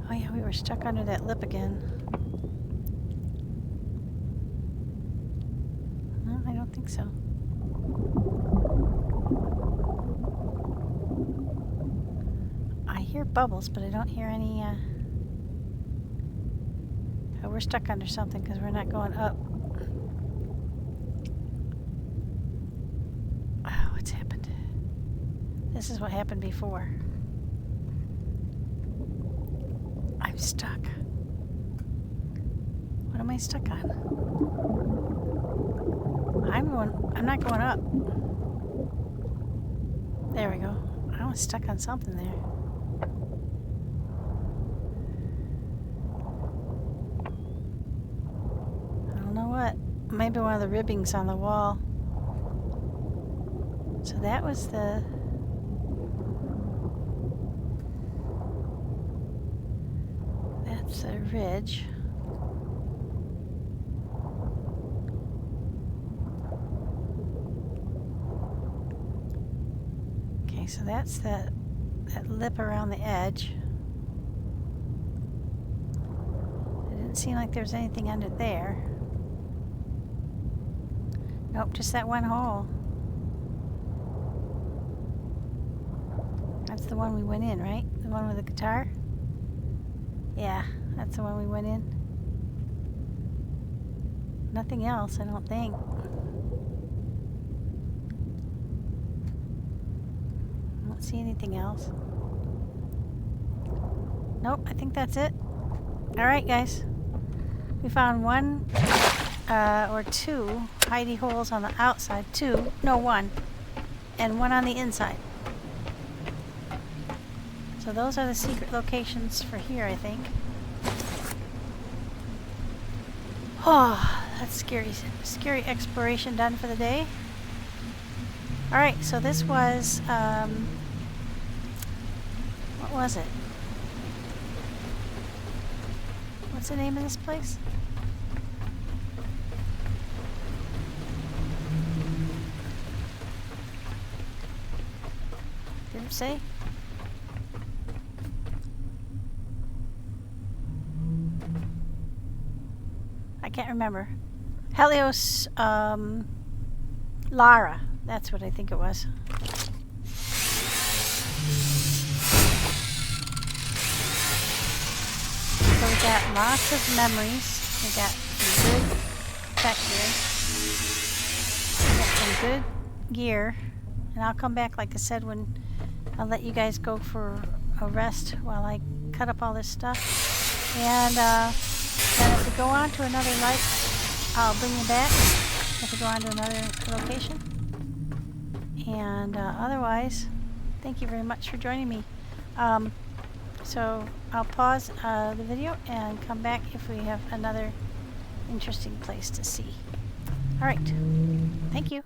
Oh yeah, we were stuck under that lip again. No, I don't think so. I hear bubbles, but I don't hear any, oh, we're stuck under something because we're not going up. Oh, what's happened? This is what happened before. I'm stuck. What am I stuck on? I'm not going up. There we go. I was stuck on something there. I don't know what. Maybe one of the ribbings on the wall. So that was that's a ridge. Okay, so that's that lip around the edge. It didn't seem like there was anything under there. Nope, just that one hole. That's the one we went in, right? The one with the guitar? Yeah, that's the one we went in. Nothing else, I don't think. I don't see anything else. Nope, I think that's it. Alright, guys. We found one or two hidey holes on the outside. One. And one on the inside. So those are the secret locations for here, I think. Oh, that's scary. Scary exploration done for the day. Alright, so this was, what was it? What's the name of this place? Did it say? I can't remember. Helios, Lyra. That's what I think it was. So we got lots of memories. We got some good back here. We got some good gear. And I'll come back, like I said, when I'll let you guys go for a rest while I cut up all this stuff. And then if we go on to another life, I'll bring you back. If we go on to another location. And otherwise, thank you very much for joining me. So I'll pause the video and come back if we have another interesting place to see. All right. Thank you.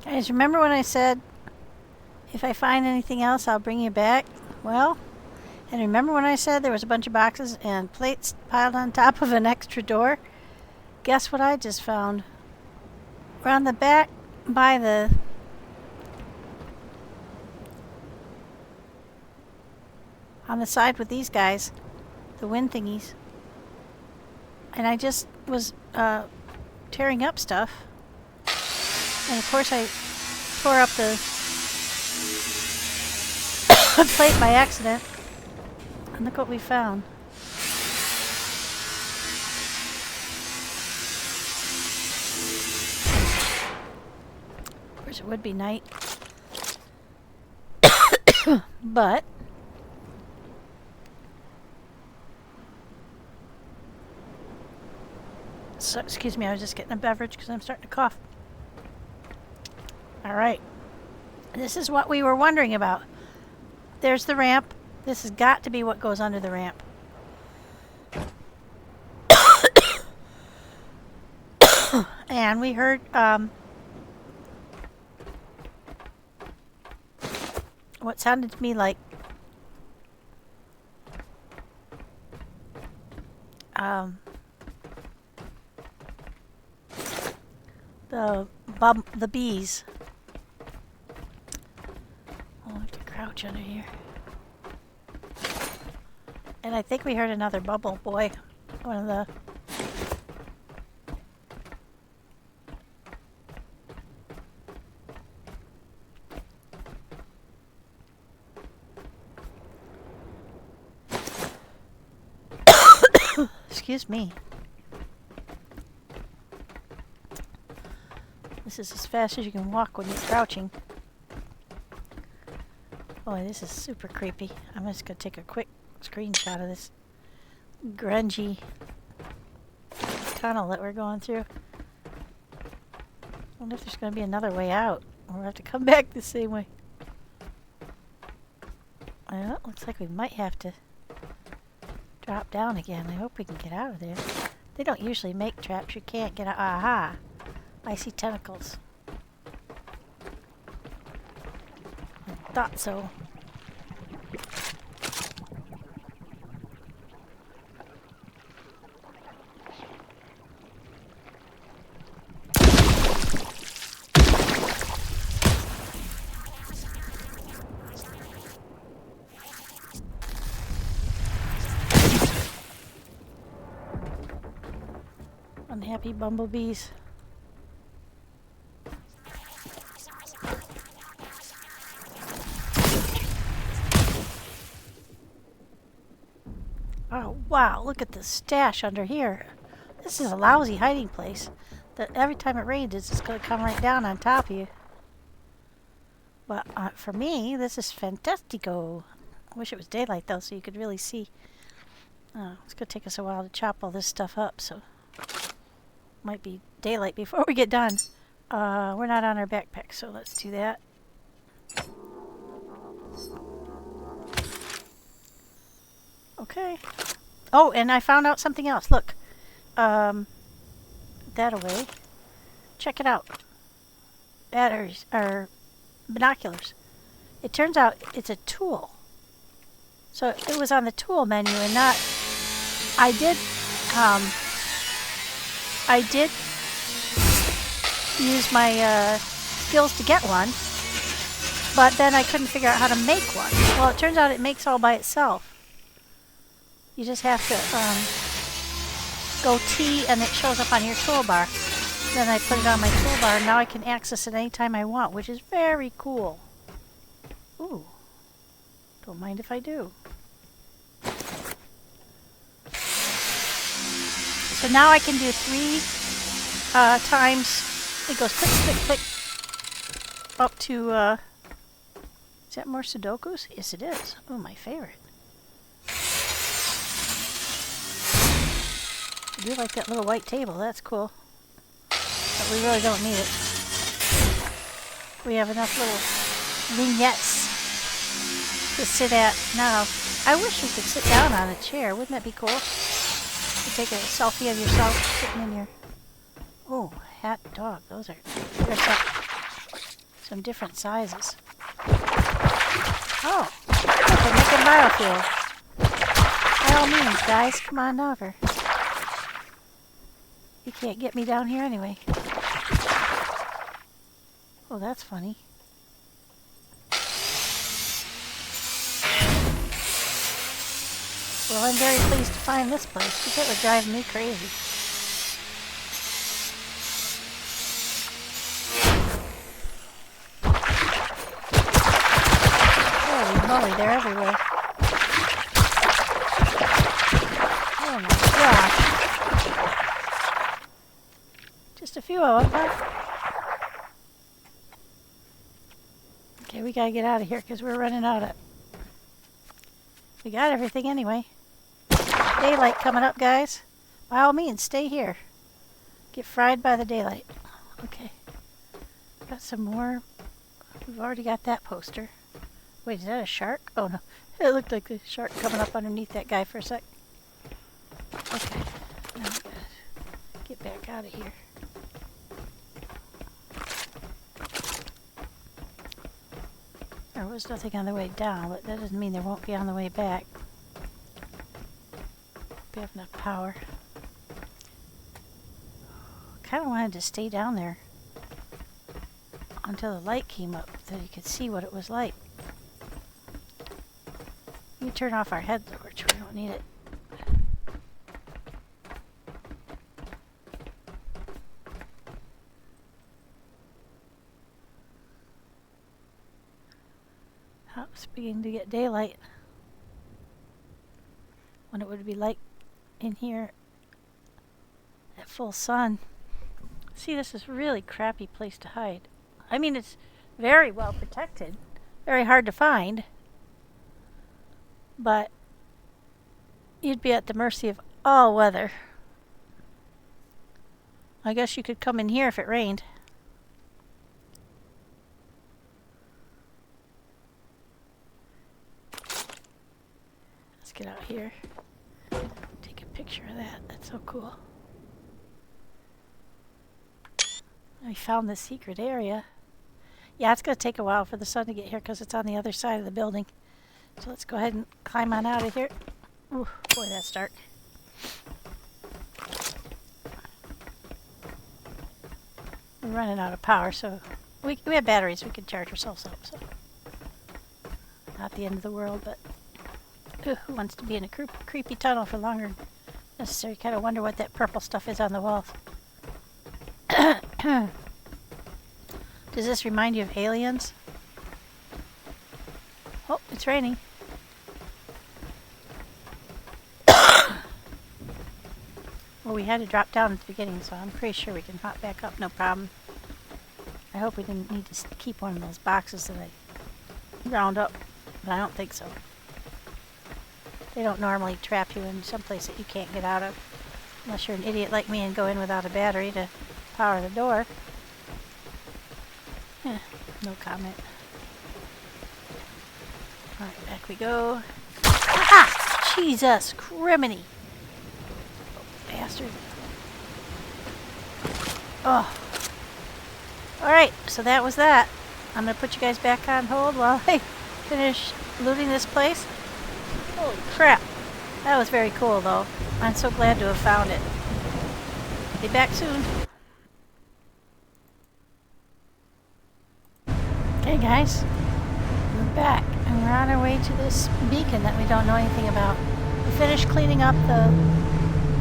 Guys, remember when I said if I find anything else, I'll bring you back? Well, and remember when I said there was a bunch of boxes and plates piled on top of an extra door? Guess what I just found? We're on the back by the on the side with these guys, the wind thingies. And I just was tearing up stuff. And of course I tore up the plate by accident. And look what we found. Of course it would be night. But so, excuse me, I was just getting a beverage because I'm starting to cough. Alright. This is what we were wondering about. There's the ramp. This has got to be what goes under the ramp. And we heard what sounded to me like the bees. I'll have to crouch under here. And I think we heard another bubble boy. One of the excuse me. This is as fast as you can walk when you're crouching. Boy, this is super creepy. I'm just going to take a quick screenshot of this grungy tunnel that we're going through. I wonder if there's going to be another way out. Or we'll have to come back the same way. Well, it looks like we might have to drop down again. I hope we can get out of there. They don't usually make traps you can't get out. Aha! I see tentacles. I thought so. Unhappy bumblebees. Oh wow, look at the stash under here. This is a lousy hiding place. That every time it rains it's just going to come right down on top of you. But for me, this is fantastico. I wish it was daylight though so you could really see. It's going to take us a while to chop all this stuff up, so might be daylight before we get done. We're not on our backpack, so let's do that. Okay. Oh, and I found out something else. Look. That away. Check it out. Batteries, or binoculars. It turns out it's a tool. So it was on the tool menu and not... I did use my skills to get one, but then I couldn't figure out how to make one. Well, it turns out it makes all by itself. You just have to go T and it shows up on your toolbar. Then I put it on my toolbar and now I can access it anytime I want, which is very cool. Ooh, don't mind if I do. So now I can do 3 times. It goes click, click, click, up to, is that more Sudokus? Yes, it is. Oh, my favorite. I do like that little white table. That's cool. But we really don't need it. We have enough little vignettes to sit at now. I wish you could sit down on a chair. Wouldn't that be cool? You take a selfie of yourself sitting in your... Oh, hat dog. Those are... There's some different sizes. Oh, look, we're making biofuel. By all means, guys, come on over. You can't get me down here anyway. Oh, that's funny. Well, I'm very pleased to find this place because it would drive me crazy. Holy moly, they're everywhere. Oh my gosh. Just a few of them, huh? Okay, we gotta get out of here because we're running out of... We got everything anyway. Daylight coming up, guys. By all means, stay here. Get fried by the daylight. Okay. Got some more. We've already got that poster. Wait, is that a shark? Oh no. It looked like a shark coming up underneath that guy for a sec. Okay. Now we gotta get back out of here. There was nothing on the way down, but that doesn't mean there won't be on the way back. We have enough power. Kind of wanted to stay down there until the light came up so you could see what it was like. We turn off our head torch, we don't need it. Oh, it's beginning to get daylight. When it would be like in here at full sun. See, this is a really crappy place to hide. I mean, it's very well protected, very hard to find, but you'd be at the mercy of all weather. I guess you could come in here if it rained. Let's get out here. Take a picture of that. That's so cool. We found this secret area. Yeah, it's going to take a while for the sun to get here because it's on the other side of the building. So let's go ahead and climb on out of here. Ooh, boy, that's dark. We're running out of power, so we have batteries. We can charge ourselves up. So not the end of the world, but who wants to be in a creepy tunnel for longer than necessary? Kind of wonder what that purple stuff is on the walls. Does this remind you of aliens? Oh, it's raining. Well, we had to drop down at the beginning, so I'm pretty sure we can hop back up, no problem. I hope we didn't need to keep one of those boxes that I ground up, but I don't think so. They don't normally trap you in some place that you can't get out of, unless you're an idiot like me and go in without a battery to power the door. No comment. Alright, back we go. Ah! Jesus criminy! Bastard. Oh. Alright, so that was that. I'm going to put you guys back on hold while I finish looting this place. Holy crap. That was very cool, though. I'm so glad to have found it. Be back soon. Okay, guys. We're back, and we're on our way to this beacon that we don't know anything about. We finished cleaning up the...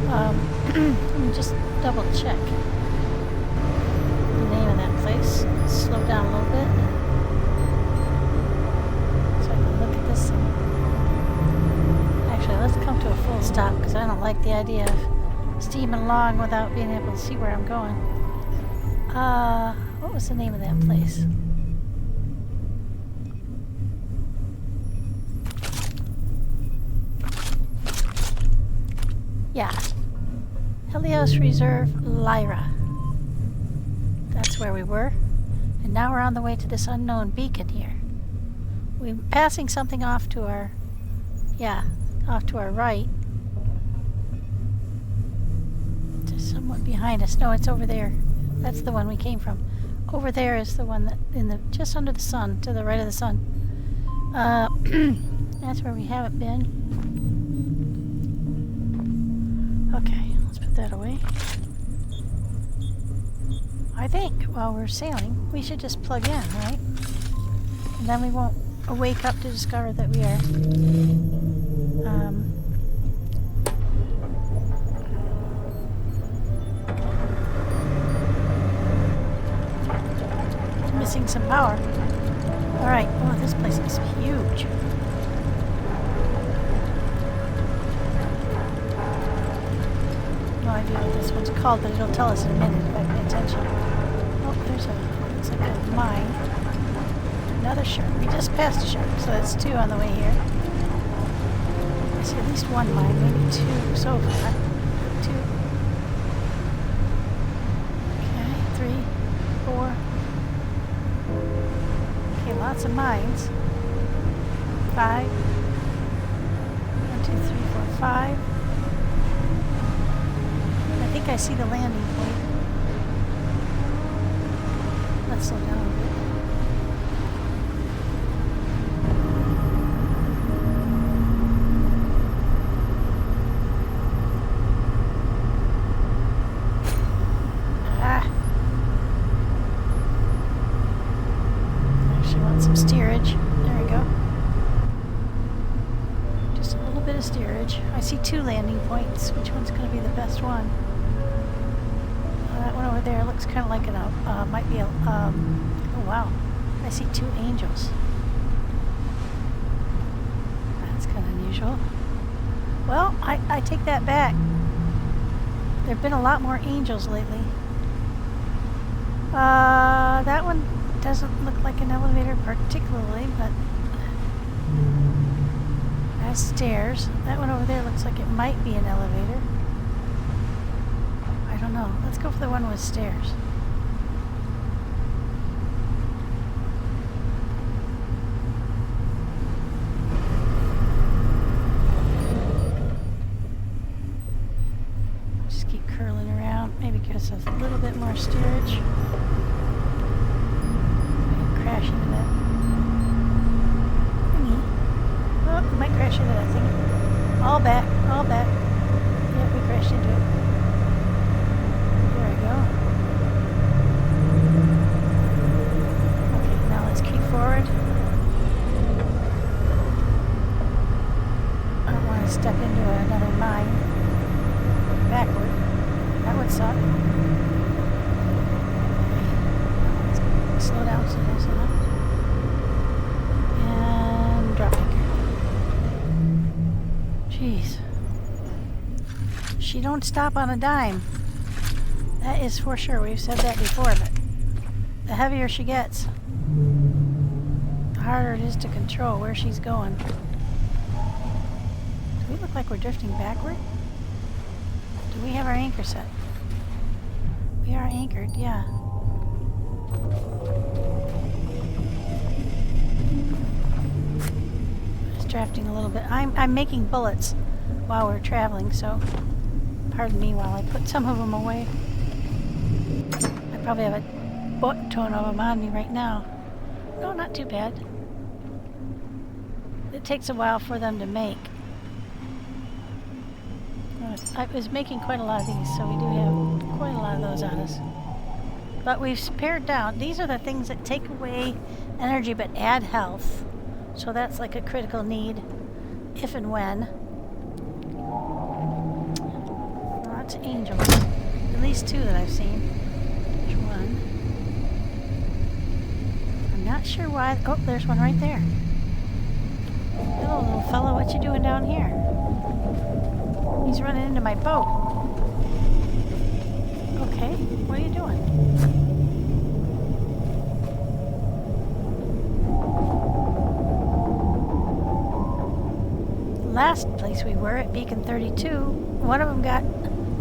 let me just double check the name of that place. Slow down a little bit so I can look at this. Actually, let's come to a full stop because I don't like the idea of steaming along without being able to see where I'm going. What was the name of that place? Yeah. Helios Reserve, Lyra. That's where we were. And now we're on the way to this unknown beacon here. We're passing something off to our... Yeah, off to our right. Just somewhat behind us. No, it's over there. That's the one we came from. Over there is the one that just under the sun, to the right of the sun. That's where we haven't been. Okay, let's put that away. I think while we're sailing, we should just plug in, right? And then we won't wake up to discover that we are missing some power. Alright, oh, this place is huge. No idea what this one's called, but it'll tell us in a minute if I pay attention. Oh, there's looks like a mine. Another shark. We just passed a shark, so that's 2 on the way here. I see at least 1 mine, maybe 2 so far. 2. Okay, 3, 4. Okay, lots of mines. 5. 1, 2, 3, 4, 5. I think I see the landing point. Let's slow down a bit. I see 2 landing points. Which one's going to be the best one? That one over there looks kind of like might be a, oh wow. I see 2 angels. That's kind of unusual. Well, I take that back. There have been a lot more angels lately. That one doesn't look like an elevator particularly, but has stairs. That one over there looks like it might be an elevator. I don't know. Let's go for the one with stairs. Just keep curling around. Maybe give us a little bit more steerage. Maybe crash into that. Oh, we might crash into that thing. All back, all back. Yep, we crashed into it. There we go. Okay, now let's keep forward. I don't want to step into another mine. Backward. That would suck. Okay. Let's slow down, slow down, slow down. And drop anchor. Jeez. She don't stop on a dime. That is for sure. We've said that before, but the heavier she gets, the harder it is to control where she's going. Do we look like we're drifting backward? Do we have our anchor set? We are anchored, yeah. Drafting a little bit. I'm making bullets while we're traveling, so pardon me while I put some of them away. I probably have a butt-ton of them on me right now. No, not too bad. It takes a while for them to make. I was making quite a lot of these, so we do have quite a lot of those on us. But we've pared down. These are the things that take away energy but add health. So that's like a critical need, if and when. Lots of angels. At least 2 that I've seen. There's 1. I'm not sure why. Oh, there's one right there. Hello, little fella. What you doing down here? He's running into my boat. Okay, what are you doing? Last place we were at Beacon 32, one of them got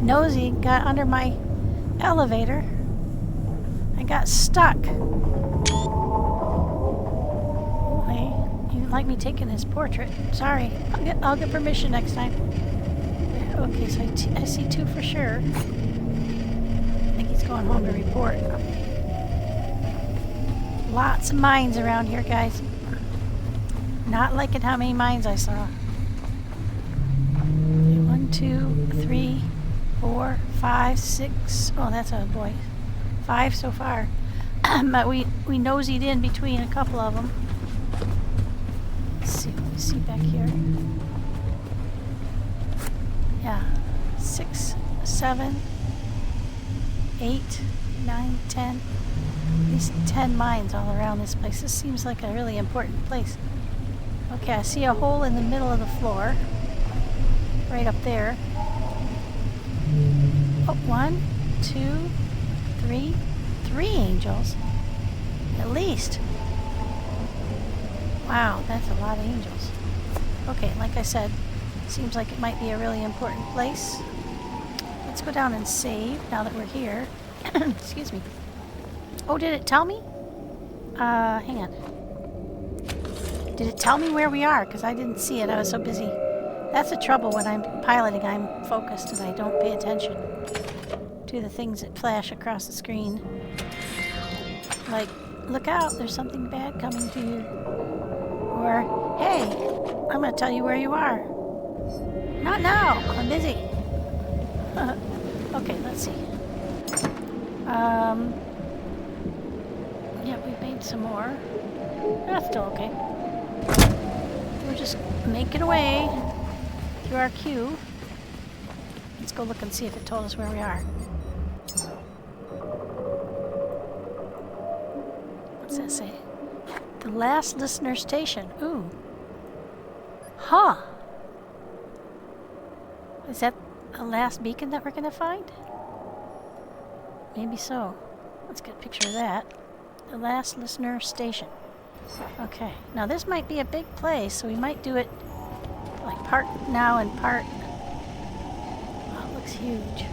nosy, got under my elevator and got stuck. Hey, didn't like me taking his portrait. Sorry. I'll get permission next time. Okay, so I see 2 for sure. I think he's going home to report. Lots of mines around here, guys. Not liking how many mines I saw. 1, 2, 3, 4, 5, 6. Oh, that's a boy. 5 so far. But we nosed in between a couple of them. Let's see what we see back here. Yeah. 6, 7, 8, 9, 10. At least 10 mines all around this place. This seems like a really important place. Okay, I see a hole in the middle of the floor. Right up there. Oh, 1, 2, 3. 3 angels. At least. Wow, that's a lot of angels. Okay, like I said, seems like it might be a really important place. Let's go down and save now that we're here. Excuse me. Oh, did it tell me? Hang on. Did it tell me where we are? Because I didn't see it. I was so busy. That's the trouble when I'm piloting. I'm focused and I don't pay attention to the things that flash across the screen. Like, look out, there's something bad coming to you. Or, hey, I'm going to tell you where you are. Not now, I'm busy. Okay, let's see. Yeah, we made some more. That's still okay. We're just making away through our queue. Let's go look and see if it told us where we are. What's that say? The last listener station. Ooh. Huh. Is that the last beacon that we're going to find? Maybe so. Let's get a picture of that. The last listener station. Okay. Now this might be a big place, so we might do it like part now and part... Oh, it looks huge.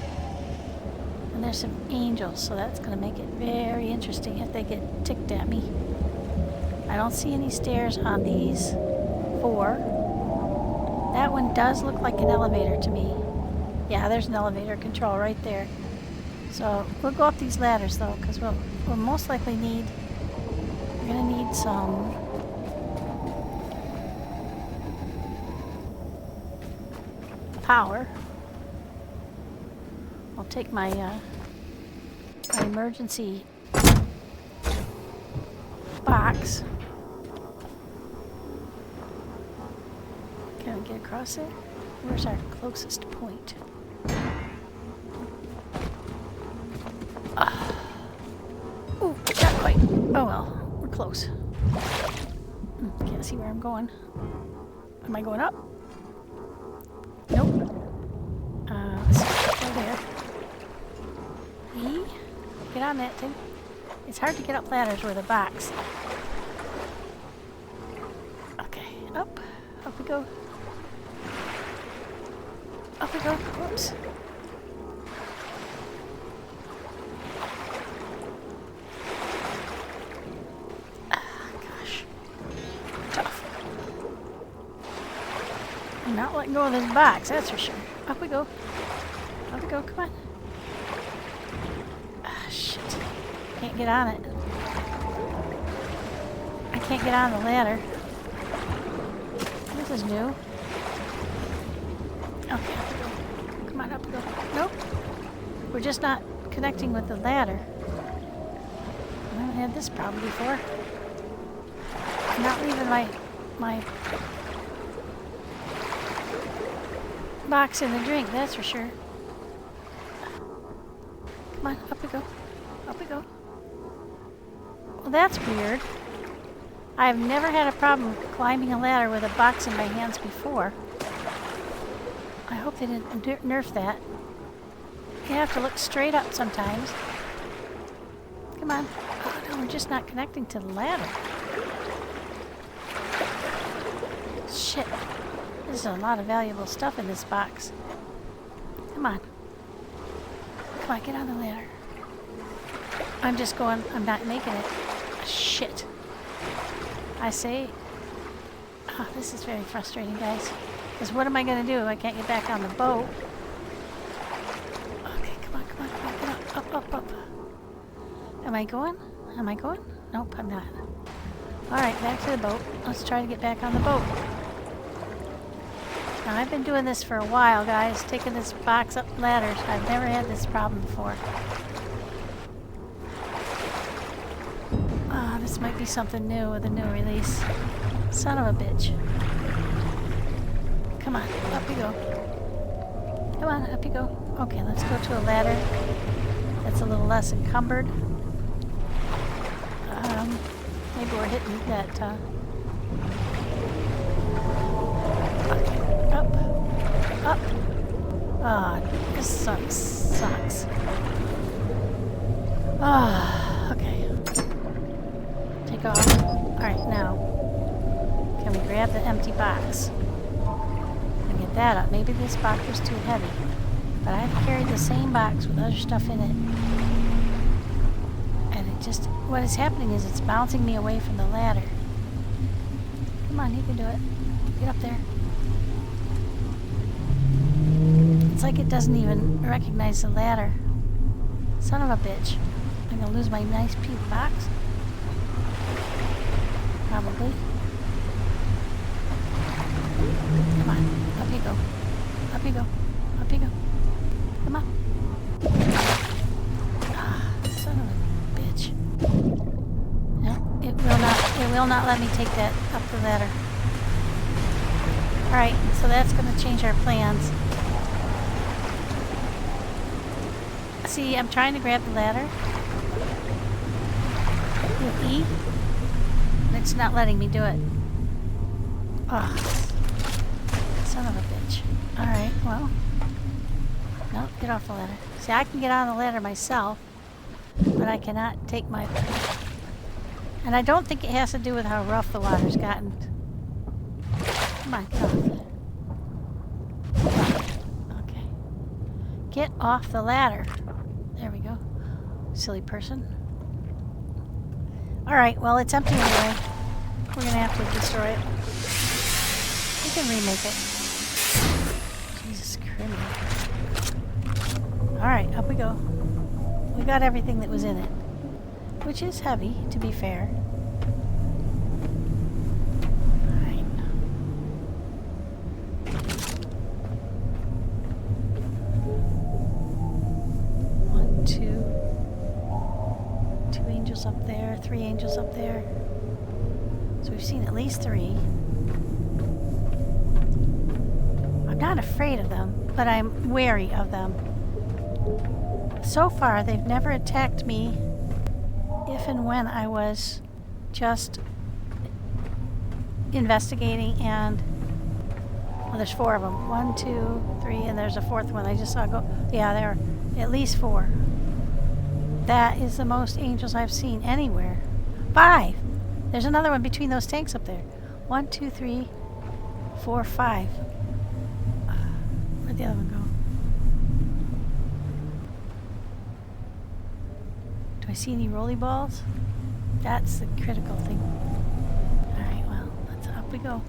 And there's some angels, so that's going to make it very interesting if they get ticked at me. I don't see any stairs on these 4. That one does look like an elevator to me. Yeah, there's an elevator control right there. So we'll go up these ladders though, because we'll most likely need... We're going to need some... power. I'll take my my emergency box. Can we get across there? Where's our closest point? Ooh, not quite. Oh well, we're close. Can't see where I'm going. Am I going up? Nope. Let's go there. Get on that thing. It's hard to get up ladders with a box. Okay, up. Up we go. Up we go. Whoops. Gosh. Tough. I'm not letting go of this box, that's for sure. Up we go. Up we go, come on. Ah, shit. Can't get on it. I can't get on the ladder. This is new. Okay, up we go. Come on, up we go. Nope. We're just not connecting with the ladder. I haven't had this problem before. I'm not leaving my box in the drink, that's for sure. Come on, up we go. Up we go. Well, that's weird. I've never had a problem climbing a ladder with a box in my hands before. I hope they didn't nerf that. You have to look straight up sometimes. Come on. Oh, no, we're just not connecting to the ladder. Shit. There's a lot of valuable stuff in this box. Come on. Come on, get on the ladder. I'm just going, I'm not making it. Shit. I say, Oh, this is very frustrating, guys. Because what am I going to do? I can't get back on the boat. Okay, come on, come on, come on. Get up, up, up, up. Am I going? Am I going? Nope, I'm not. Alright, back to the boat. Let's try to get back on the boat. Now, I've been doing this for a while, guys. Taking this box up ladders. I've never had this problem before. Ah, this might be something new with a new release. Son of a bitch. Come on, up you go. Come on, up you go. Okay, let's go to a ladder that's a little less encumbered. Maybe we're hitting that, okay, up, up. Ah, this sucks. Ah, okay. Take off. Alright, now, can we grab the empty box and get that up? Maybe this box was too heavy, but I've carried the same box with other stuff in it. Just what is happening is it's bouncing me away from the ladder. Come on, you can do it. Get up there. It's like it doesn't even recognize the ladder. Son of a bitch. I'm gonna lose my nice pink box. Probably. Come on, up you go. Up you go. Up you go. Come on. It will not let me take that up the ladder. Alright, so that's going to change our plans. See, I'm trying to grab the ladder with E, and it's not letting me do it. Oh, son of a bitch. Alright, well. No, get off the ladder. See, I can get on the ladder myself, but I cannot take my... And I don't think it has to do with how rough the water's gotten. Come on, get off. Okay. Get off the ladder. There we go. Silly person. Alright, well, it's empty anyway. We're going to have to destroy it. We can remake it. Jesus Christ. Alright, up we go. We got everything that was in it. Which is heavy, to be fair. Alright. One, two. 2 angels up there, 3 angels up there. So we've seen at least 3. I'm not afraid of them, but I'm wary of them. So far, they've never attacked me if and when I was just investigating, and well, there's 4 of them. 1, 2, 3, and there's a 4th one I just saw go. Yeah, there are at least 4. That is the most angels I've seen anywhere. 5. There's another one between those tanks up there. 1, 2, 3, 4, 5. Where'd the other one go? Do I see any rolly balls? That's the critical thing. Alright, well, up we go.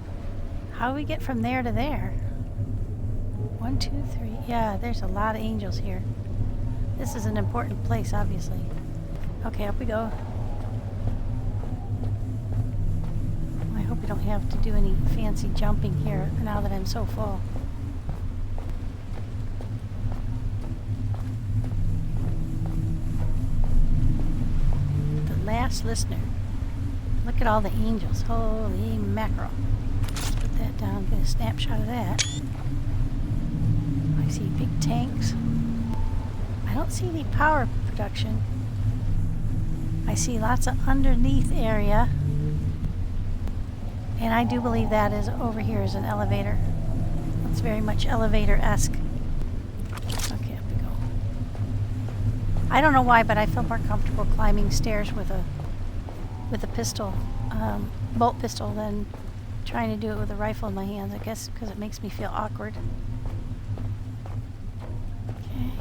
How do we get from there to there? 1, 2, 3. Yeah, there's a lot of angels here. This is an important place, obviously. Okay, up we go. I hope we don't have to do any fancy jumping here now that I'm so full. Last listener. Look at all the angels. Holy mackerel. Let's put that down, get a snapshot of that. I see big tanks. I don't see any power production. I see lots of underneath area. And I do believe that is over here is an elevator. It's very much elevator-esque. Okay, up we go. I don't know why, but I feel more comfortable climbing stairs with a pistol, bolt pistol, than trying to do it with a rifle in my hands. I guess because it makes me feel awkward. Okay.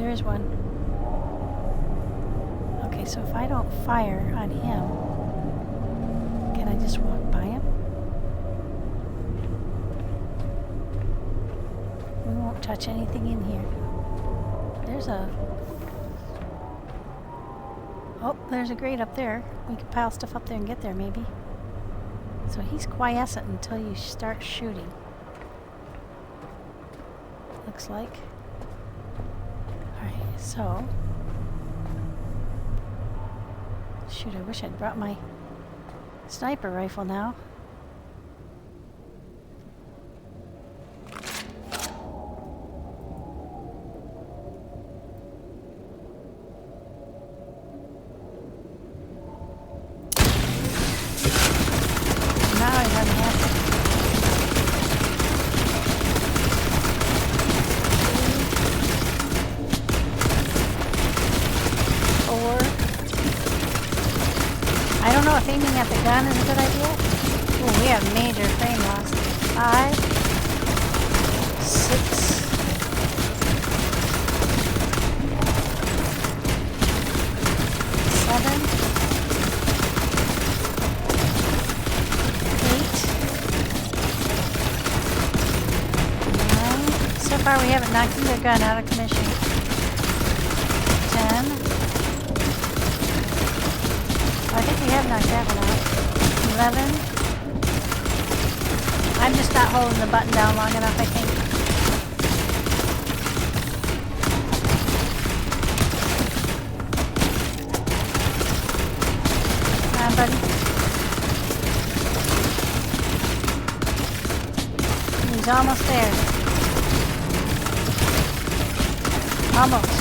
There's one. Okay, so if I don't fire on him, can I just walk by him? We won't touch anything in here. There's a... Oh, there's a grate up there. We can pile stuff up there and get there, maybe. So he's quiescent until you start shooting. Looks like. Alright, so... Shoot, I wish I'd brought my sniper rifle now. I don't know if aiming at the gun is a good idea. Oh, we have major frame loss. 5, 6, 7, 8, 9. So far we haven't knocked either gun out of commission. 10. I think we have knocked that one out. 11. I'm just not holding the button down long enough, I think. Come on, buddy. He's almost there. Almost.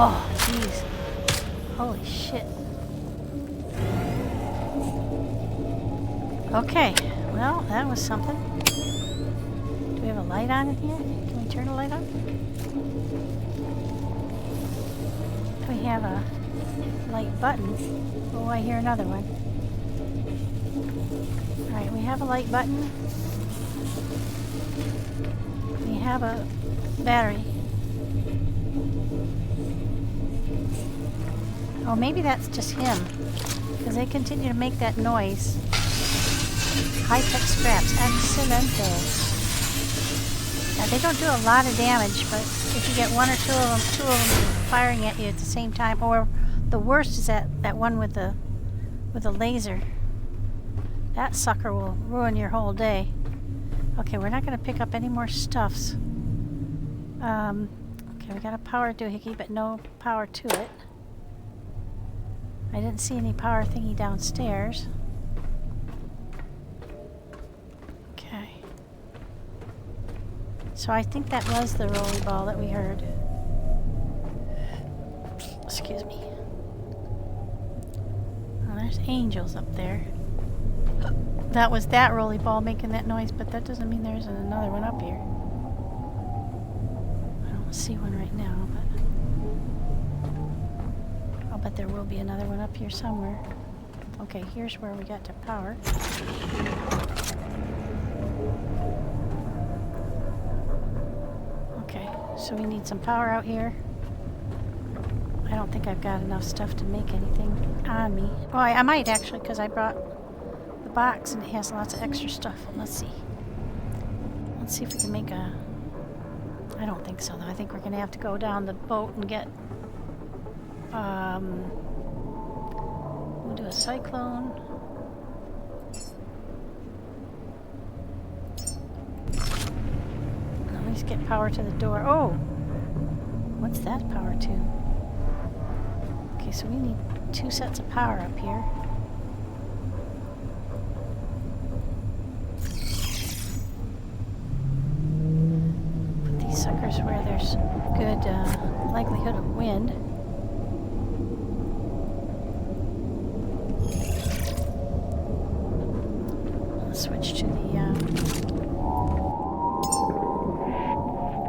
Oh, jeez. Holy shit. Okay, well, that was something. Do we have a light on in here? Can we turn a light on? We have a light button. Oh, I hear another one. Alright, we have a light button. We have a battery. Oh, maybe that's just him, because they continue to make that noise. High-tech scraps. Excelente. Now, they don't do a lot of damage, but if you get one or two of them firing at you at the same time, or the worst is that one with the laser. That sucker will ruin your whole day. Okay, we're not going to pick up any more stuffs. Okay, we got a power doohickey, but no power to it. I didn't see any power thingy downstairs. Okay. So I think that was the rolly ball that we heard. Excuse me. Oh, there's angels up there. That was that rolly ball making that noise, but that doesn't mean there isn't another one up here. I don't see one right now, but I'll bet there will be another one up here somewhere. Okay, here's where we got to power. Okay, so we need some power out here. I don't think I've got enough stuff to make anything on me. Oh, I might actually, because I brought the box and it has lots of extra stuff. Let's see. Let's see if we can make a... I don't think so, though. I think we're going to have to go down the boat and get... we'll do a cyclone. At least get power to the door. Oh! What's that power to? Okay, so we need 2 sets of power up here. Put these suckers where there's good likelihood of wind. Let's switch to the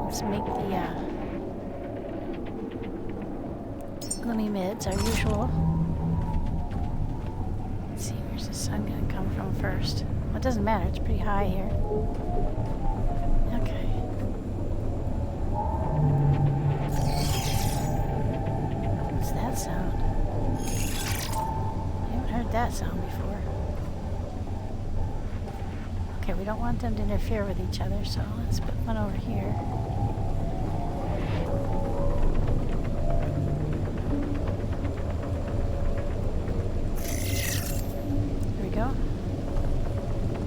let's make the gloomy mids, our usual. Let's see, where's the sun gonna come from first? Well, it doesn't matter. It's pretty high here. Okay. What's that sound? I haven't heard that sound before. Okay, we don't want them to interfere with each other, so let's put one over here.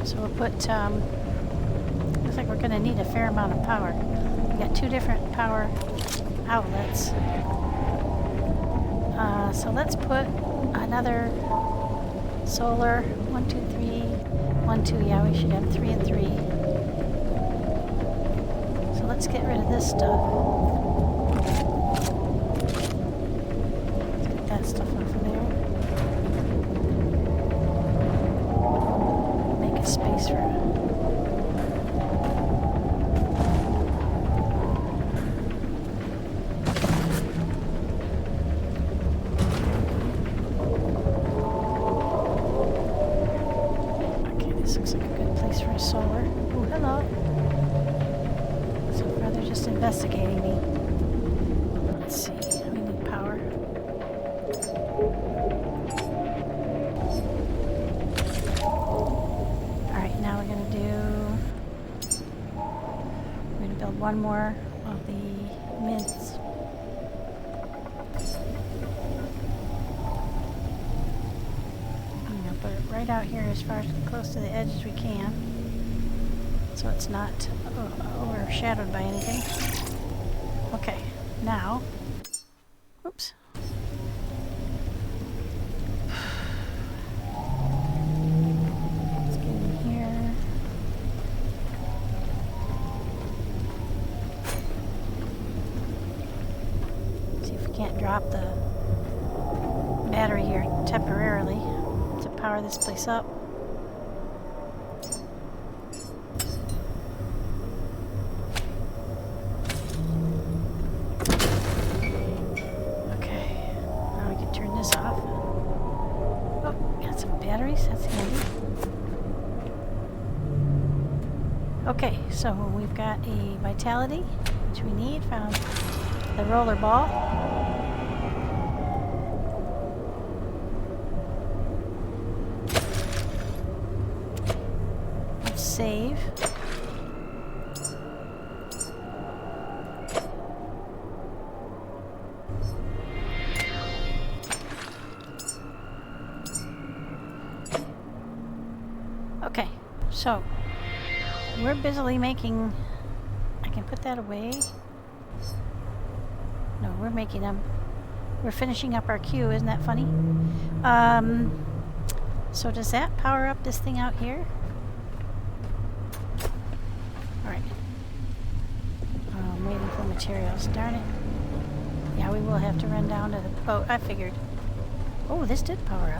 So we'll put, looks like we're going to need a fair amount of power. We got 2 different power outlets. So let's put another solar, 1, 2, 3, 1, 2, yeah, we should have 3 and 3. So let's get rid of this stuff. Let's get that stuff off of there. Space for okay, this looks like a good place for a solar. Oh, hello. So far they're just investigating me. Let's see, we need power. One more of the mints. I'm going to put it right out here as far as close to the edge as we can, so it's not overshadowed by anything. Okay, now, oops. Let's get in here. Can't drop the battery here temporarily to power this place up. Okay, now we can turn this off. Oh, got some batteries, that's handy. Okay, so we've got a vitality, which we need from the roller ball. Save. Okay, so we're busily making, I can put that away. No, we're making them, we're finishing up our queue, isn't that funny? So does that power up this thing out here? Materials, darn it. Yeah, we will have to run down to the boat. I figured. Oh, this did power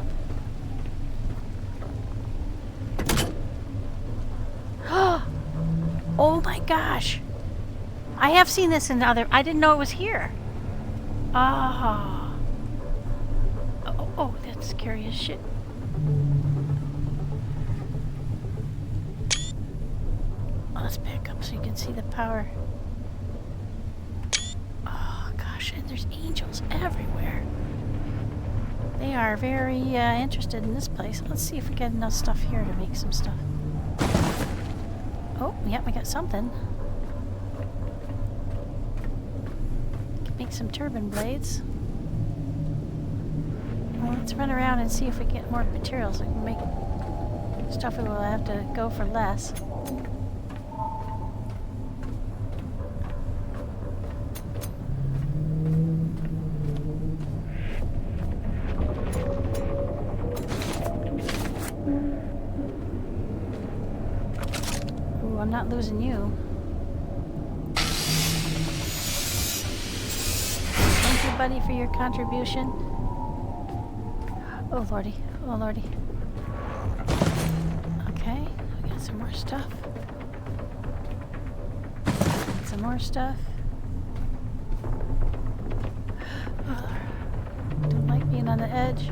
up. Oh my gosh. I have seen this in other, I didn't know it was here. Oh, that's scary as shit. Let's back up so you can see the power. And there's angels everywhere. They are very interested in this place. Let's see if we get enough stuff here to make some stuff. Oh, yeah, we got something. Can make some turbine blades. Well, let's run around and see if we get more materials. We can make stuff we will have to go for less. I'm not losing you. Thank you, buddy, for your contribution. Oh, lordy. Oh, lordy. Okay, we got some more stuff. Some more stuff. Oh, don't like being on the edge.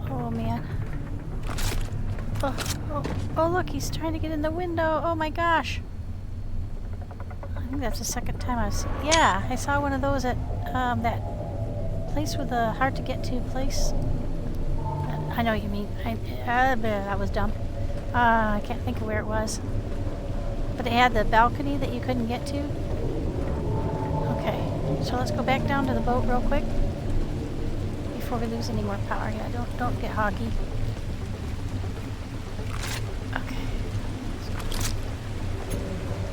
Oh, man. Oh, look, he's trying to get in the window. Oh my gosh. I think that's the second time I've seen. Yeah, I saw one of those at that place with the hard to get to place. I know what you mean. That was dumb. I can't think of where it was. But it had the balcony that you couldn't get to. Okay, so let's go back down to the boat real quick before we lose any more power. Yeah, don't get hoggy. Okay.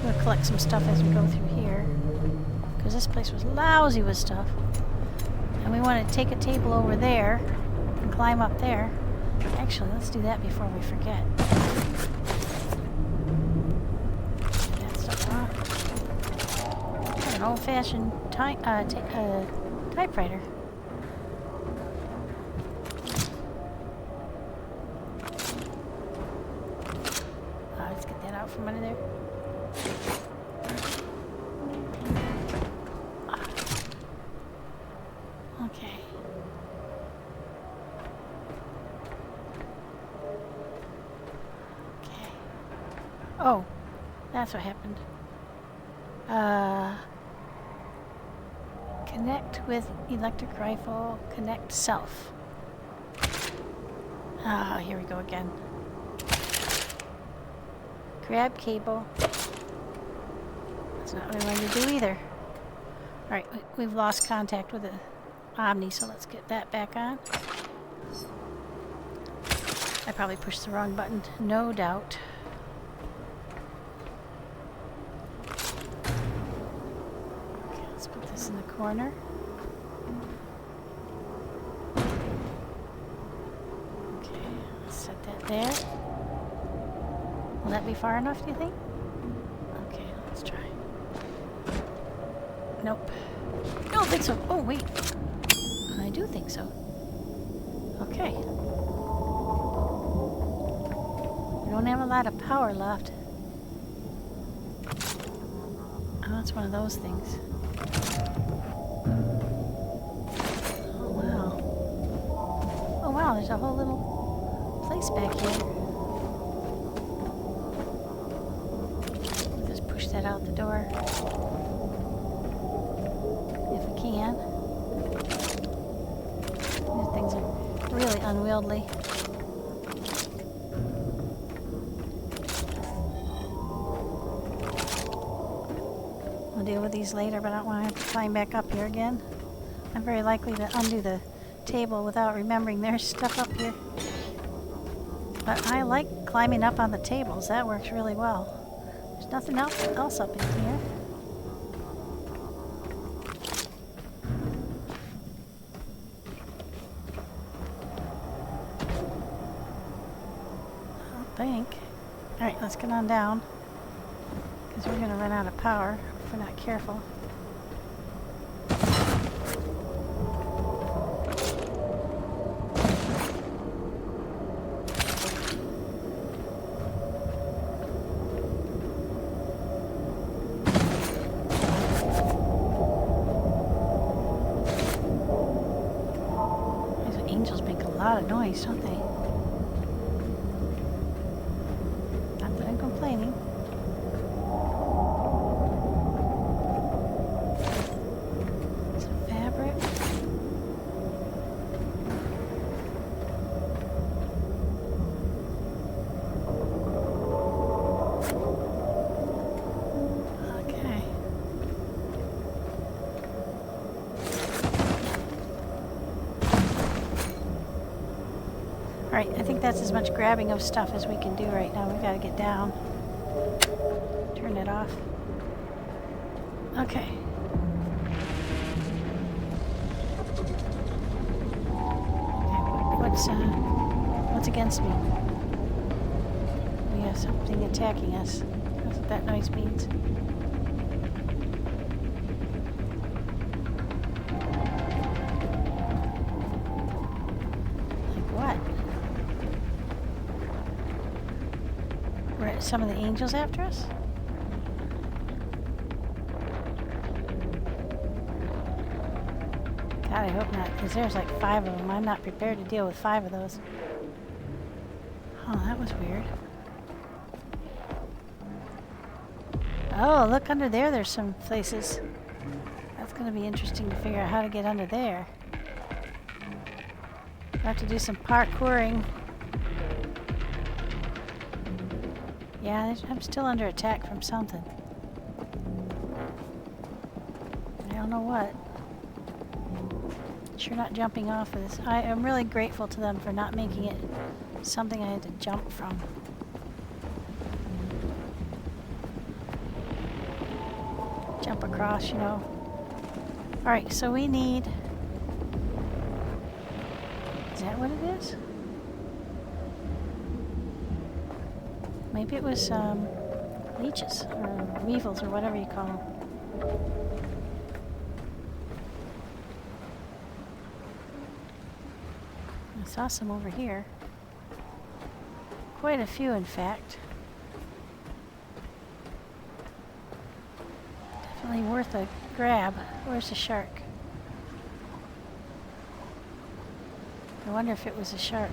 We'll collect some stuff as we go through here, because this place was lousy with stuff. And we want to take a table over there and climb up there. Actually, let's do that before we forget. That stuff off. An old-fashioned typewriter. Let's get that out from under there. Okay. Oh, that's what happened. Connect with electric rifle, connect self. Ah, here we go again. Grab cable. That's not what I wanted to do either. Alright, we've lost contact with the Omni, so let's get that back on. I probably pushed the wrong button, no doubt. In the corner. Okay, let's set that there. Will that be far enough, do you think? Okay, let's try. Nope. I don't think so. Oh, wait. I do think so. Okay. We don't have a lot of power left. Oh, that's one of those things. Wow, there's a whole little place back here. We'll just push that out the door. If we can. These things are really unwieldy. We'll deal with these later, but I don't want to have to climb back up here again. I'm very likely to undo the table without remembering there's stuff up here. But I like climbing up on the tables. That works really well. There's nothing else up in here. I don't think. Alright, let's get on down. Because we're going to run out of power if we're not careful. Angels make a lot of noise, don't they? Not that I'm complaining. Some fabric. Okay. Alright, I think that's as much grabbing of stuff as we can do right now. We've got to get down. Turn it off. Okay. What's against me? We have something attacking us. That's what that noise means. Some of the angels after us? God, I hope not, because there's like 5 of them. I'm not prepared to deal with 5 of those. Huh. Oh, that was weird. Oh, look under there. There's some places. That's going to be interesting to figure out how to get under there. I have to do some parkouring. Yeah, I'm still under attack from something. I don't know what. Sure not jumping off of this. I am really grateful to them for not making it something I had to jump from. Jump across, you know. Alright, so we need... Is that what it is? Maybe it was leeches or weevils or whatever you call them. I saw some over here. Quite a few, in fact. Definitely worth a grab. Where's the shark? I wonder if it was a shark.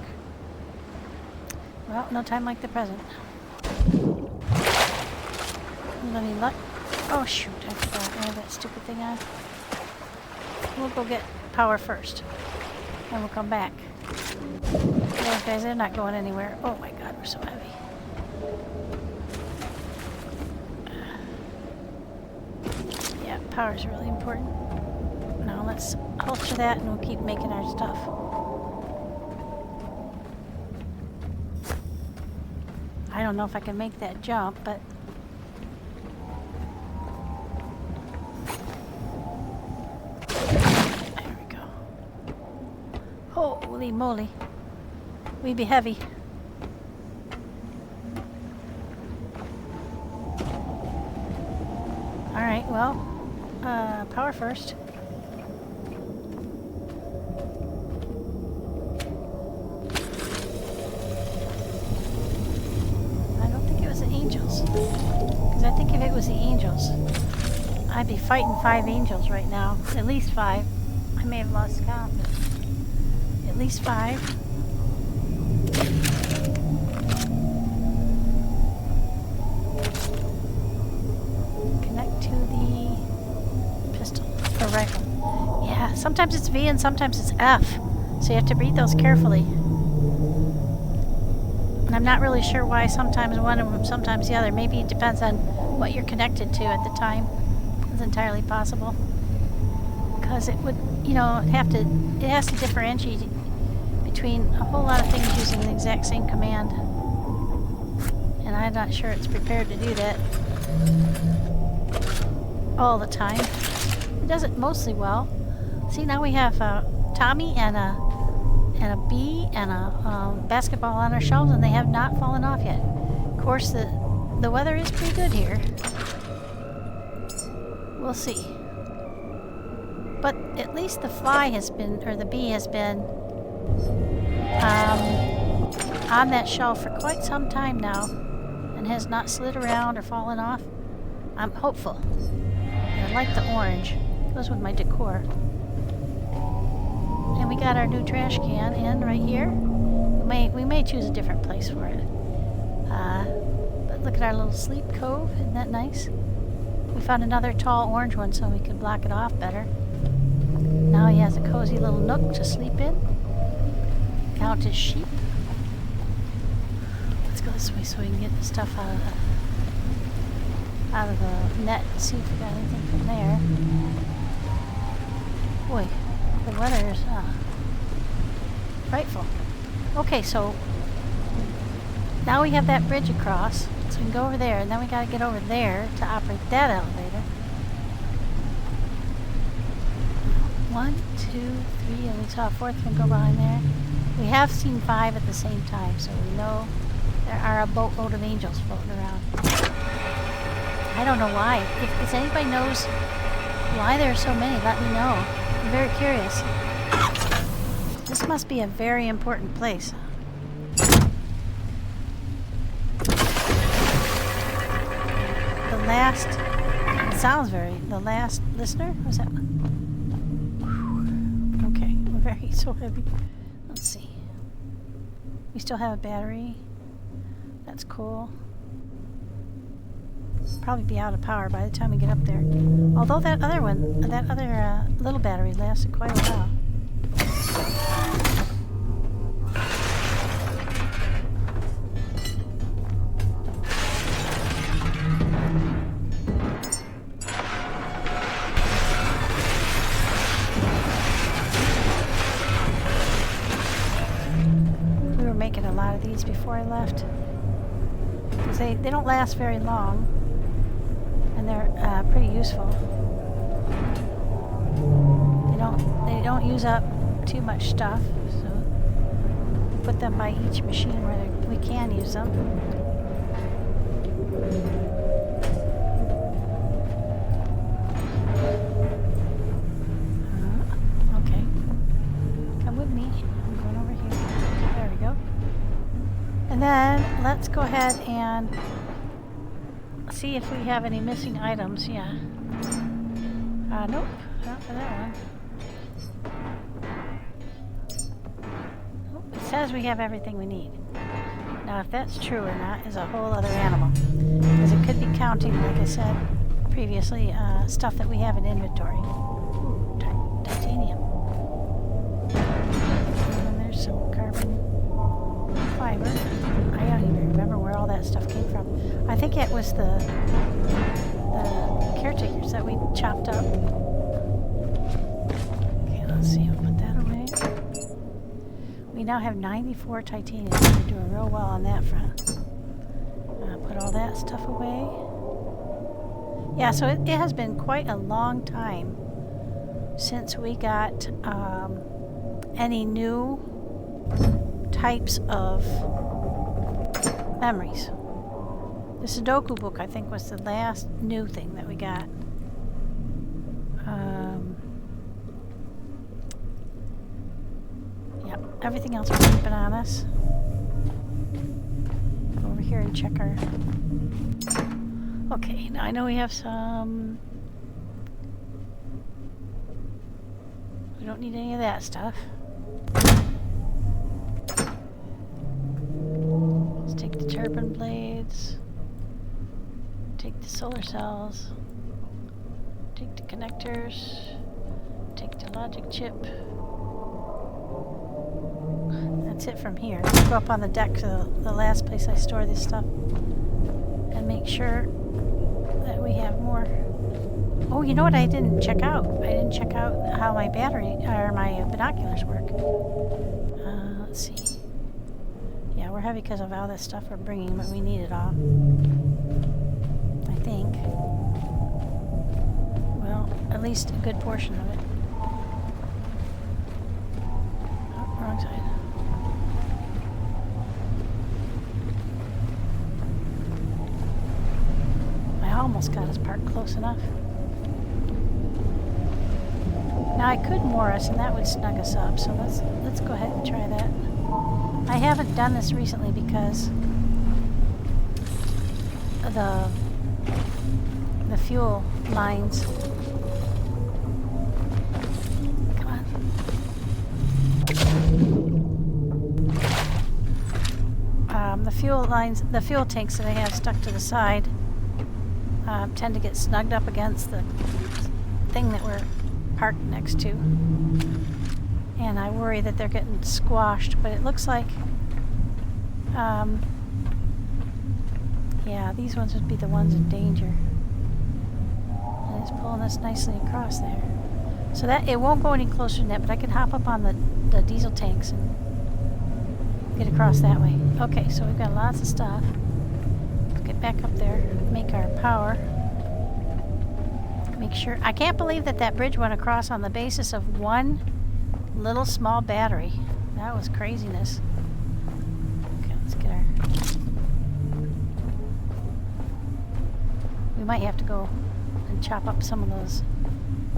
Well, no time like the present. Any luck? Oh shoot, I forgot I have that stupid thing on. We'll go get power first. And we'll come back. Those guys, they're not going anywhere. Oh my god, we're so heavy. Yeah, power's really important. Now let's holster that and we'll keep making our stuff. I don't know if I can make that jump, but... There we go. Holy moly. We'd be heavy. Alright, well, power first. Because I think if it was the angels, I'd be fighting 5 angels right now. At least 5. I may have lost count, but at least 5. Connect to the pistol or rifle. Yeah, sometimes it's V and sometimes it's F. So you have to read those carefully. And I'm not really sure why sometimes one of them, sometimes the other. Maybe it depends on what you're connected to at the time. It's entirely possible. Because it would, you know, it has to differentiate between a whole lot of things using the exact same command. And I'm not sure it's prepared to do that all the time. It does it mostly well. See, now we have Tommy and a bee and a basketball on our shelves, and they have not fallen off yet. Of course, the weather is pretty good here. We'll see. But at least the fly has been, or the bee has been, on that shelf for quite some time now, and has not slid around or fallen off. I'm hopeful. And I like the orange. It goes with my decor. And we got our new trash can in right here. We may choose a different place for it. But look at our little sleep cove. Isn't that nice? We found another tall orange one so we could block it off better. Now he has a cozy little nook to sleep in. Count his sheep. Let's go this way so we can get the stuff out of the net and see if we got anything from there. Boy. The weather is frightful. Okay, so now we have that bridge across, so we can go over there, and then we got to get over there to operate that elevator. 1, 2, 3, and we saw a 4th one go behind there. We have seen 5 at the same time, so we know there are a boatload of angels floating around. I don't know why. If anybody knows why there are so many, let me know. I'm very curious. This must be a very important place. The last listener? Was that one? Okay, we're so heavy. Let's see. We still have a battery. That's cool. Probably be out of power by the time we get up there. Although that other one, that other little battery lasted quite a while. We were making a lot of these before I left. Because they don't last very long. And they're pretty useful. They don't use up too much stuff, so we put them by each machine where we can use them. Okay, come with me. I'm going over here. There we go. And then let's go ahead and see if we have any missing items. Yeah. Nope, not for that one. Nope, it says we have everything we need. Now, if that's true or not is a whole other animal. Because it could be counting, like I said previously, stuff that we have in inventory. Titanium. And there's some carbon fiber. I don't even remember where all that stuff came from. I think it was the caretakers that we chopped up. Okay, let's see. I'll put that away. We now have 94 titanium. We're doing real well on that front. Put all that stuff away. Yeah, so it has been quite a long time since we got any new types of memories. The Sudoku book, I think, was the last new thing that we got. Yep, everything else we're keeping on us. Go over here and check our... Okay, now I know we have some... We don't need any of that stuff. Let's take the turbine blades. Take the solar cells, take the connectors, take the logic chip. That's it from here. Go up on the deck to the last place I store this stuff and make sure that we have more. Oh, you know what I didn't check out? I didn't check out how my battery or my binoculars work. Let's see. Yeah, we're heavy because of all this stuff we're bringing, but we need it all. I think. Well, at least a good portion of it. Oh, wrong side. I almost got us parked close enough. Now I could moor us and that would snug us up, so let's go ahead and try that. I haven't done this recently because the fuel lines. Come on. The fuel lines, the fuel tanks that I have stuck to the side tend to get snugged up against the thing that we're parked next to. And I worry that they're getting squashed, but it looks like yeah, these ones would be the ones in danger. And it's pulling us nicely across there. So that it won't go any closer than that, but I can hop up on the diesel tanks and get across that way. Okay, so we've got lots of stuff. Let's get back up there, make our power. Make sure. I can't believe that bridge went across on the basis of one little small battery. That was craziness. Okay, let's get our... We might have to go and chop up some of those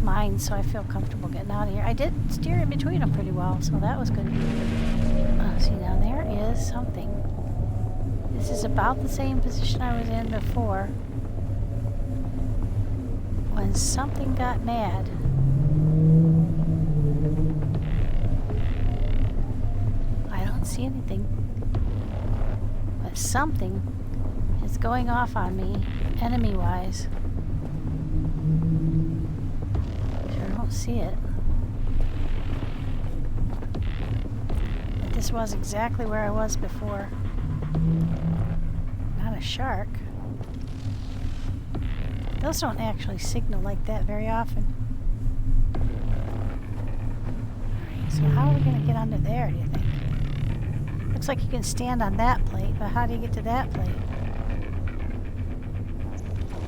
mines so I feel comfortable getting out of here. I did steer in between them pretty well, so that was good. See, now there is something. This is about the same position I was in before when something got mad. I don't see anything. But But something is going off on me, enemy-wise. Sure don't see it. But this was exactly where I was before. Not a shark. Those don't actually signal like that very often. Alright, so how are we going to get under there, do you think? Looks like you can stand on that plate, but how do you get to that plate?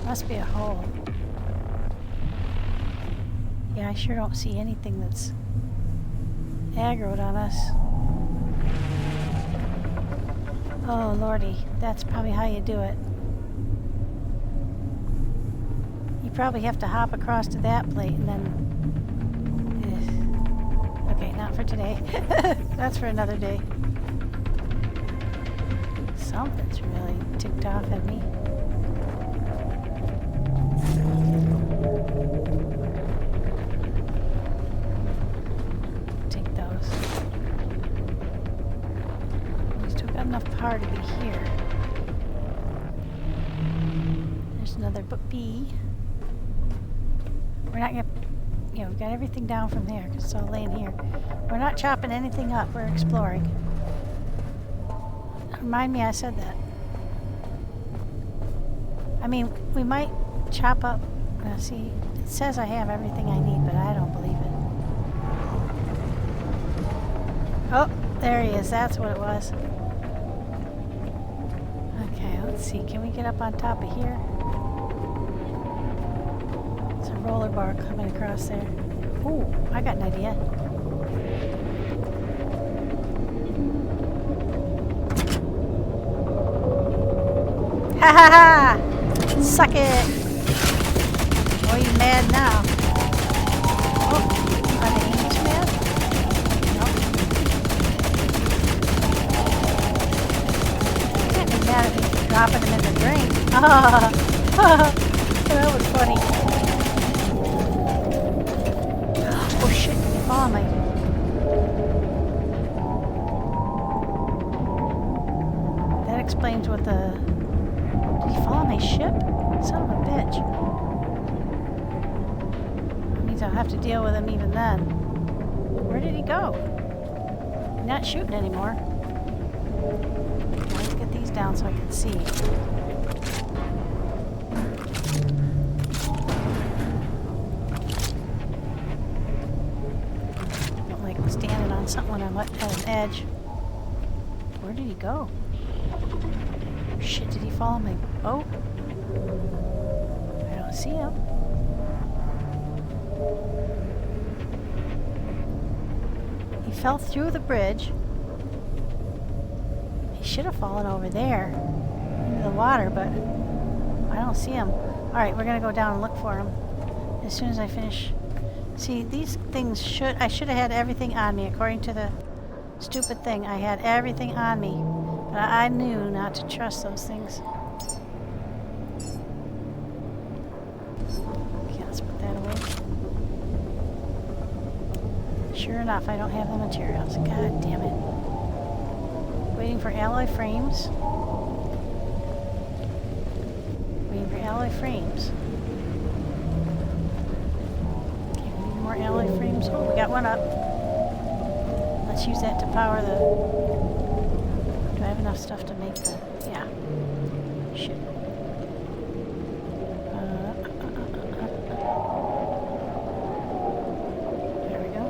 Must be a hole. Yeah, I sure don't see anything that's aggroed on us. Oh, lordy. That's probably how you do it. You probably have to hop across to that plate and then... Okay, not for today. That's for another day. Something's really ticked off at me. Take those. We still got enough power to be here. There's another bee. We're not gonna, we've got everything down from there because it's all laying here. We're not chopping anything up. We're exploring. Remind me I said that. I mean, we might chop up. See, it says I have everything I need, but I don't believe it. Oh, there he is. That's what it was. Okay, let's see. Can we get up on top of here? It's a roller bar coming across there. Ooh, I got an idea. Ha ha ha! Suck it! Oh, you mad now? Oh, are the angels mad? No. You can't be mad at me for dropping them in the drain. Ah, that was funny. Oh shit! You follow me. That explains what the. Did he follow my ship? Son of a bitch. That means I'll have to deal with him even then. Where did he go? He's not shooting anymore. Let's get these down so I can see. I don't like standing on something when I'm at an edge. Where did he go? Shit, did he follow my boat? I don't see him. He fell through the bridge. He should have fallen over there into the water, but I don't see him. Alright, we're gonna go down and look for him as soon as I finish. See, these things I should have had everything on me according to the stupid thing. I had everything on me. But I knew not to trust those things. Okay, let's put that away. Sure enough, I don't have the materials. God damn it. Waiting for alloy frames. Waiting for alloy frames. Okay, we need more alloy frames. Oh, we got one up. Let's use that to power the... Do I have enough stuff to make the... Yeah. Shit. There we go.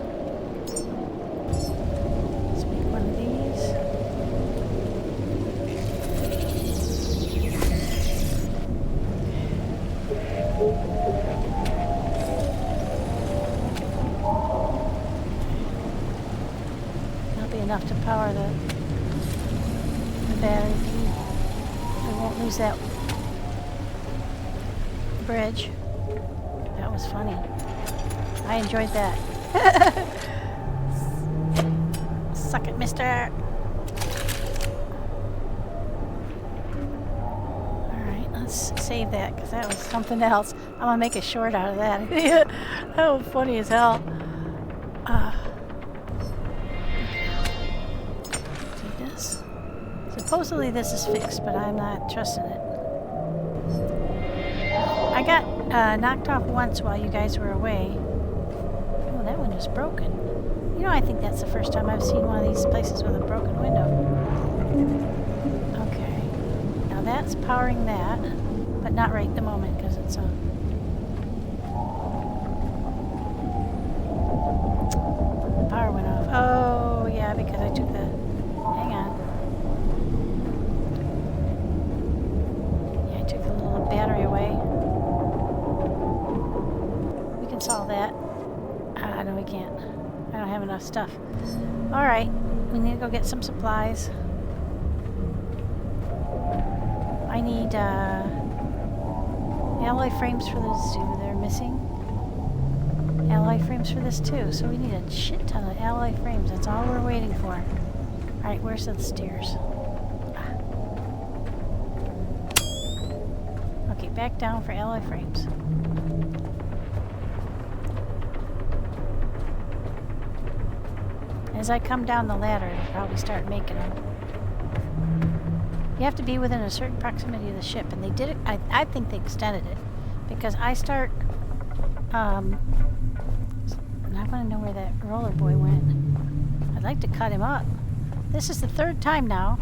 Let's make one of these. That'll be enough to power the battery. I won't lose that bridge. That was funny. I enjoyed that. Suck it, mister. Alright, let's save that because that was something else. I'm gonna make a short out of that. That was funny as hell. Supposedly this is fixed, but I'm not trusting it. I got knocked off once while you guys were away. Oh, that window's broken. You know, I think that's the first time I've seen one of these places with a broken window. Okay. Now that's powering that, but not right at the moment because it's on. The power went off. Oh, yeah, because I took the... Hang on. Yeah, I took the little battery away. We can solve that. No, we can't. I don't have enough stuff. Alright, we need to go get some supplies. I need alloy frames for those two. They're missing. Alloy frames for this too. So we need a shit ton of alloy frames. That's all we're waiting for. Alright, where's the stairs? Okay, back down for alloy frames. As I come down the ladder, I'll probably start making them. You have to be within a certain proximity of the ship, and they did it. I think they extended it because I start. And I want to know where that roller boy went. I'd like to cut him up. This is the third time now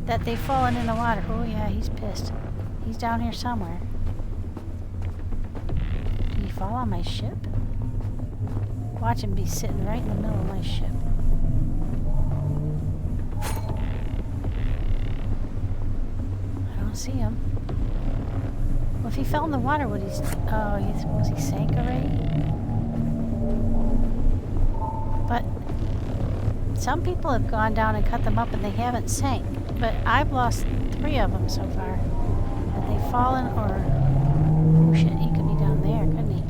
that they've fallen in the water. Oh yeah, he's pissed. He's down here somewhere. Did he fall on my ship? Watch him be sitting right in the middle of my ship. See him. Well, if he fell in the water, would he? Oh, was he sank already? But some people have gone down and cut them up, and they haven't sank. But I've lost 3 of them so far. Have they fallen, or oh shit? He could be down there, couldn't he?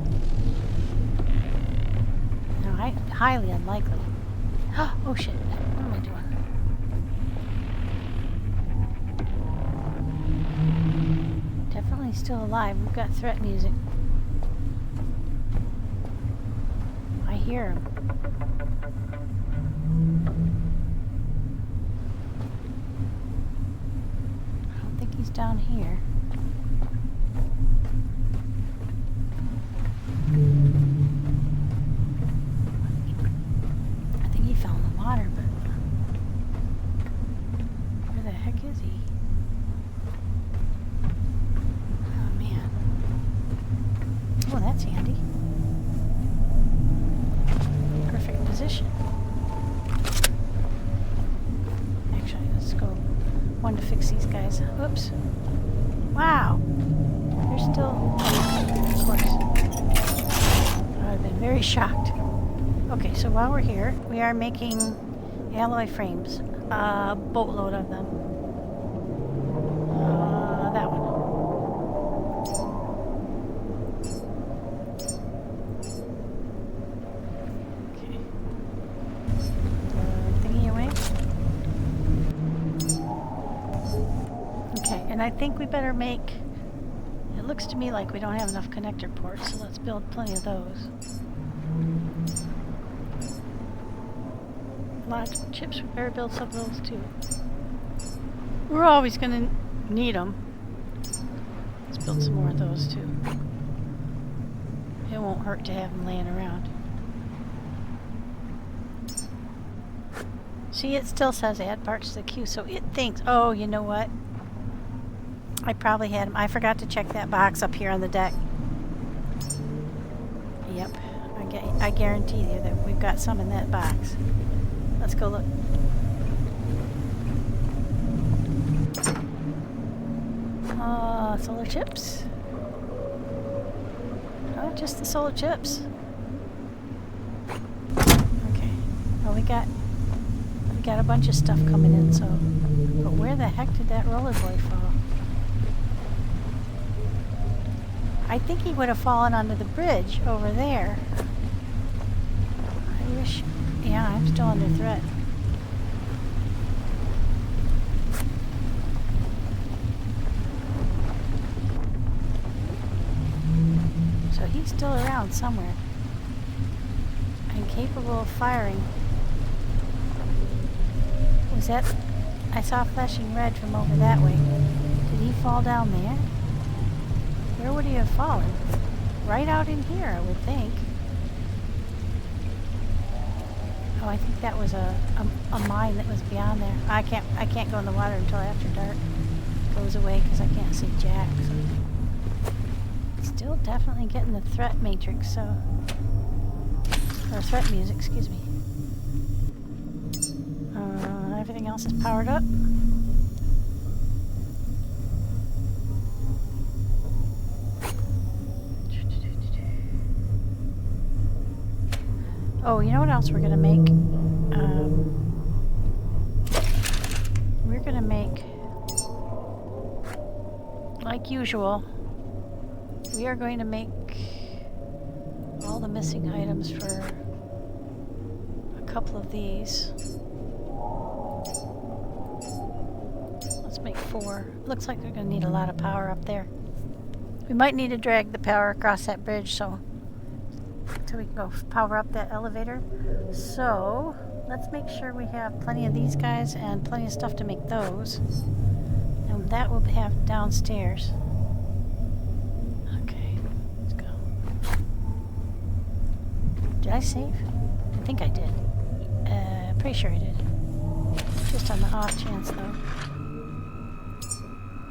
No, highly unlikely. Oh shit! What am I doing? He's still alive. We've got threat music. I hear him. I don't think he's down here. I think he fell in the water, but where the heck is he? Oh, that's handy. Perfect position. Actually, let's go one to fix these guys. Oops. Wow. They're still... Of course. I've been very shocked. Okay, so while we're here, we are making alloy frames. A boatload of them. That one. And I think we better make... It looks to me like we don't have enough connector ports, so let's build plenty of those. Lots of chips, we better build some of those too. We're always going to need them. Let's build some more of those too. It won't hurt to have them laying around. See, it still says add parts to the queue, so it thinks, oh, you know what? I probably had them. I forgot to check that box up here on the deck. Yep. I guarantee you that we've got some in that box. Let's go look. Solar chips. Oh, just the solar chips. Okay. Well, we got a bunch of stuff coming in, so... But where the heck did that roller boy fall? I think he would have fallen onto the bridge over there. I wish... Yeah, I'm still under threat. So he's still around somewhere. And capable of firing. Was that... I saw flashing red from over that way. Did he fall down there? Where would he have fallen? Right out in here, I would think. Oh, I think that was a mine that was beyond there. I can't go in the water until after dark. It goes away because I can't see jack. So. Still definitely getting the threat matrix, so... Or threat music, excuse me. Everything else is powered up. Oh, you know what else we're gonna make? We're gonna make, like usual, we are going to make all the missing items for a couple of these. Let's make 4. Looks like we're going to need a lot of power up there. We might need to drag the power across that bridge so we can go power up that elevator. So let's make sure we have plenty of these guys and plenty of stuff to make those. And that will have downstairs. Okay, let's go. Did I save? I think I did. Pretty sure I did. Just on the off chance though.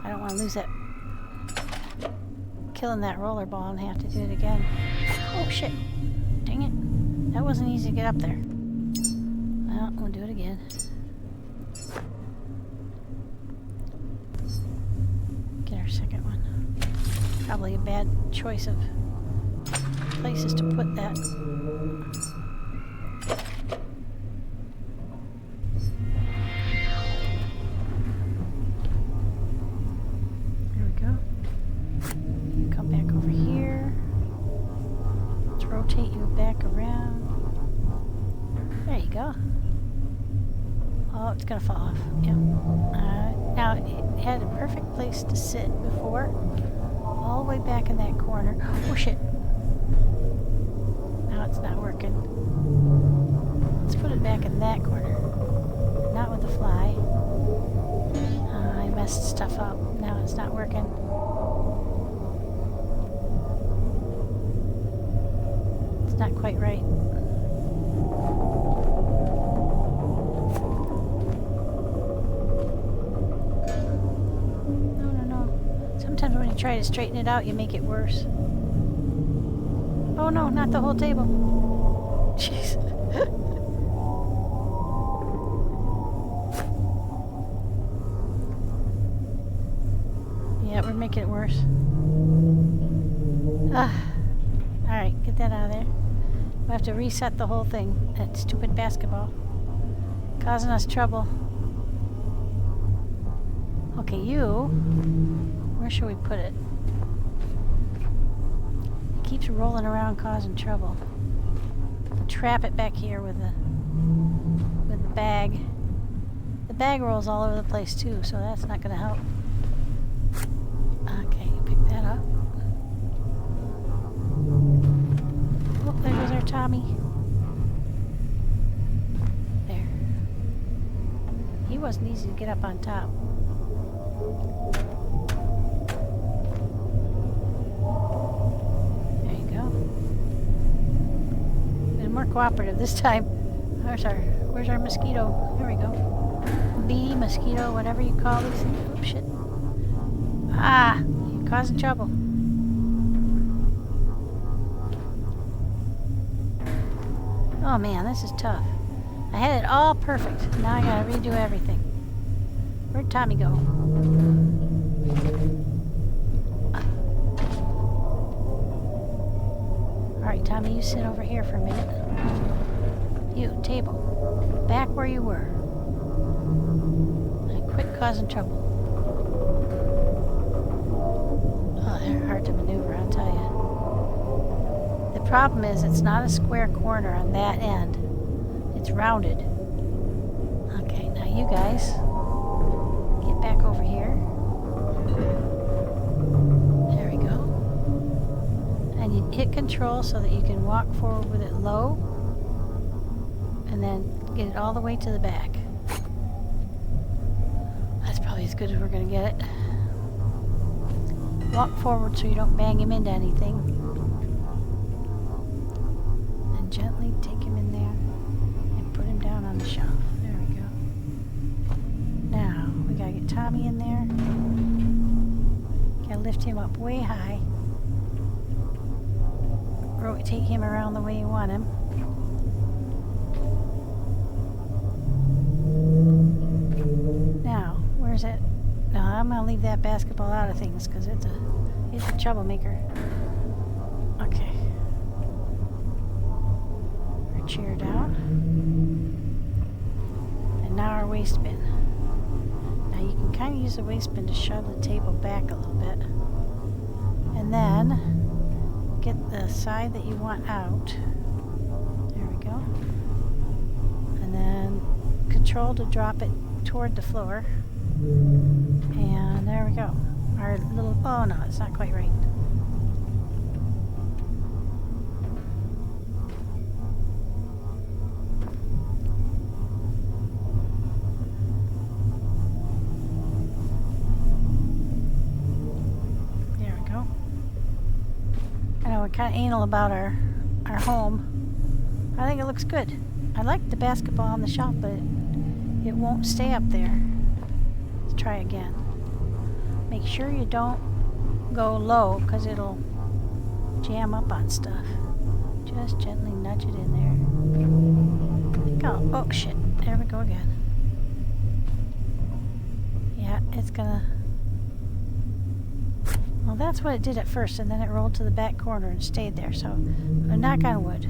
I don't want to lose that. Killing that rollerball and have to do it again. Oh shit. Dang it. That wasn't easy to get up there. Well, we'll do it again. Get our second one. Probably a bad choice of places to put that. There we go. Come back over here. Let's rotate you back around. There you go. Oh, it's gonna fall off. Yep. Now, it had a perfect place to sit before. All the way back in that corner. Oh, shit. Now it's not working. Let's put it back in that corner. Not with the fly. I messed stuff up. Now it's not working. It's not quite right. Sometimes when you try to straighten it out, you make it worse. Oh no, not the whole table. Jeez. Yeah, we're making it worse. Alright, get that out of there. We have to reset the whole thing. That stupid basketball. Causing us trouble. Okay, you... Where should we put it? It keeps rolling around causing trouble. Trap it back here with the bag. The bag rolls all over the place too, so that's not going to help. Okay, pick that up. Oh, there goes our Tommy. There. He wasn't easy to get up on top. More cooperative this time. Where's our mosquito? There we go. Bee, mosquito, whatever you call these things. Oh shit. Ah, you're causing trouble. Oh man, this is tough. I had it all perfect. Now I gotta redo everything. Where'd Tommy go? Alright, Tommy, you sit over here for a minute. You, table. Back where you were. And quit causing trouble. Oh, they're hard to maneuver, I'll tell you. The problem is it's not a square corner on that end. It's rounded. Okay, now you guys get back over here. There we go. And you hit control so that you can walk forward with it low and then get it all the way to the back. probably as good as we're going to get it. Walk forward so you don't bang him into anything. And gently take him in there and put him down on the shelf. There we go. Now, we got to get Tommy in there. Got to lift him up way high. Rotate him around the way you want him. Now, where's it? No, I'm gonna leave that basketball out of things because it's a troublemaker. Okay. Our chair down. And now our waste bin. Now you can kind of use the waste bin to shove the table back a little bit. And then get the side that you want out. There we go. And then control to drop it toward the floor. And there we go. Our little, oh no, it's not quite right. Kind of anal about our home. I think it looks good. I like the basketball on the shelf, but it won't stay up there. Let's try again. Make sure you don't go low because it'll jam up on stuff. Just gently nudge it in there. Oh shit. There we go again. Yeah, it's gonna... Well, that's what it did at first, and then it rolled to the back corner and stayed there. So, knock on wood.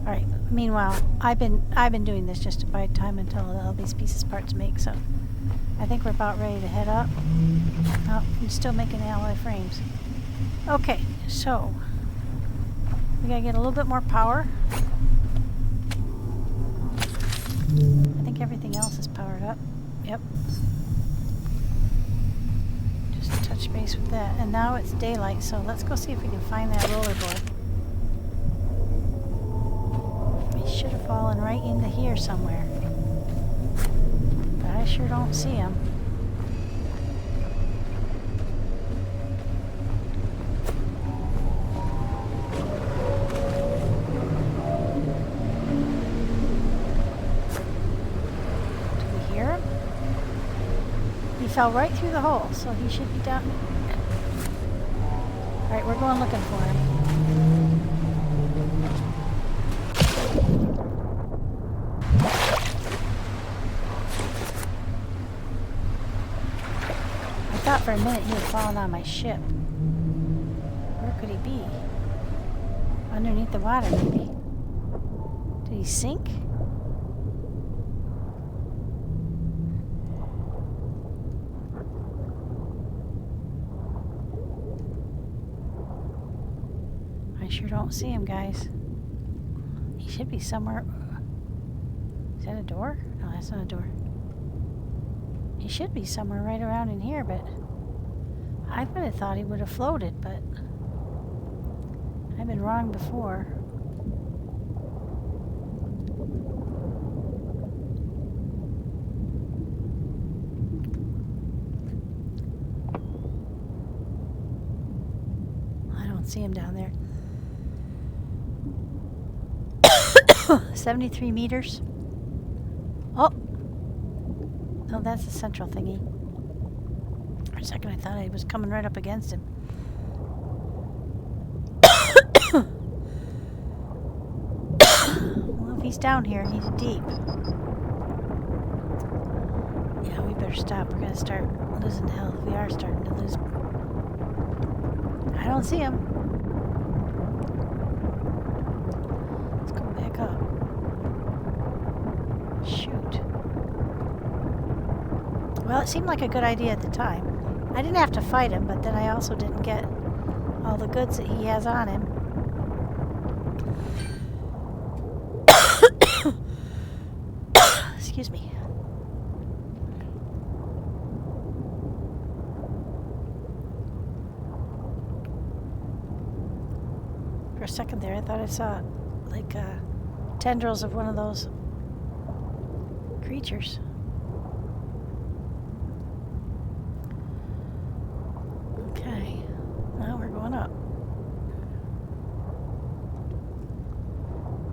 All right. Meanwhile, I've been doing this just to buy time until all these pieces parts make. So, I think we're about ready to head up. Oh, I'm still making alloy frames. Okay, so we gotta get a little bit more power. I think everything else is powered up. Yep. Touch base with that, and now it's daylight, so let's go see if we can find that rollerboard. He should have fallen right into here somewhere, but I sure don't see him. Do we hear him? He fell right through the hole, so he should be down. Alright, we're going looking for him. I thought for a minute he had fallen on my ship. Where could he be? Underneath the water, maybe. Did he sink? I sure don't see him, guys. He should be somewhere. Is that a door? No, that's not a door. He should be somewhere right around in here, but I would have thought he would have floated, but I've been wrong before. I don't see him down there. 73 meters. Oh! No, that's the central thingy. For a second I thought I was coming right up against him. Well, if he's down here, he's deep. Yeah, we better stop. We're gonna start losing health. We are starting to lose. I don't see him. Up. Shoot. Well, it seemed like a good idea at the time. I didn't have to fight him, but then I also didn't get all the goods that he has on him. Excuse me. For a second there, I thought I saw like tendrils of one of those creatures. Okay, now we're going up.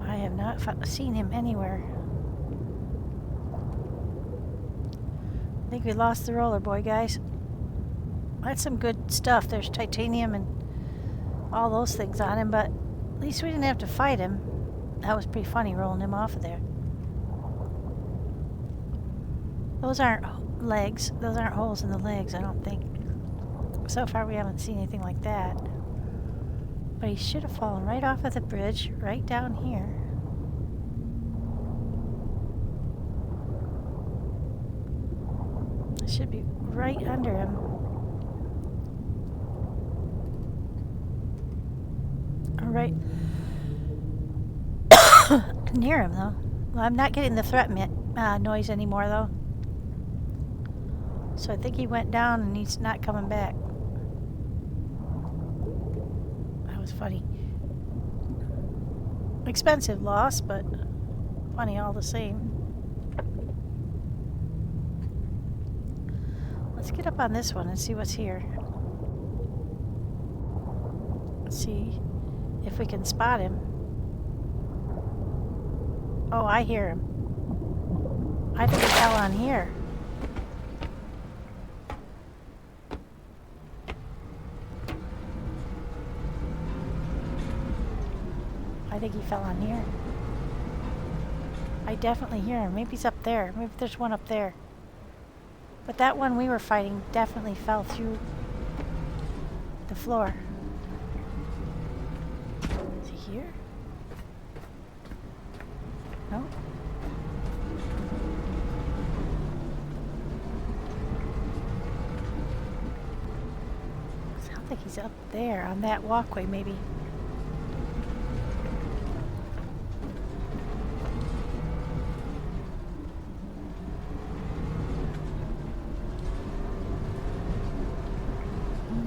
I have not seen him anywhere. I think we lost the roller boy, guys. That's some good stuff. There's titanium and all those things on him, but at least we didn't have to fight him. That was pretty funny, rolling him off of there. Those aren't legs. Those aren't holes in the legs, I don't think. So far we haven't seen anything like that. But he should have fallen right off of the bridge, right down here. It should be right under him. Right near him, though. Well, I'm not getting the threat noise anymore, though. So I think he went down and he's not coming back. That was funny. Expensive loss, but funny all the same. Let's get up on this one and see what's here. Let's see if we can spot him. Oh, I hear him. I think he fell on here. I think he fell on here. I definitely hear him. Maybe he's up there. Maybe there's one up there. But that one we were fighting definitely fell through the floor. Is he here? No? Sounds like he's up there on that walkway, maybe.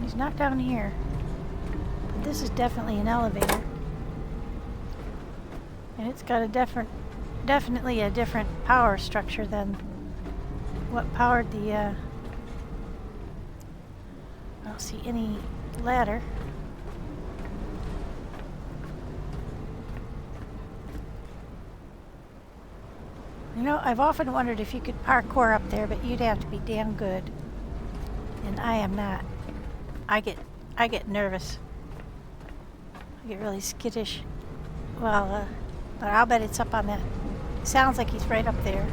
He's not down here. But this is definitely an elevator. And it's got a definitely a different power structure than what powered the, I don't see any ladder. You know, I've often wondered if you could parkour up there, but you'd have to be damn good. And I am not. I get nervous. I get really skittish. Well, but I'll bet it's up on that. Sounds like he's right up there.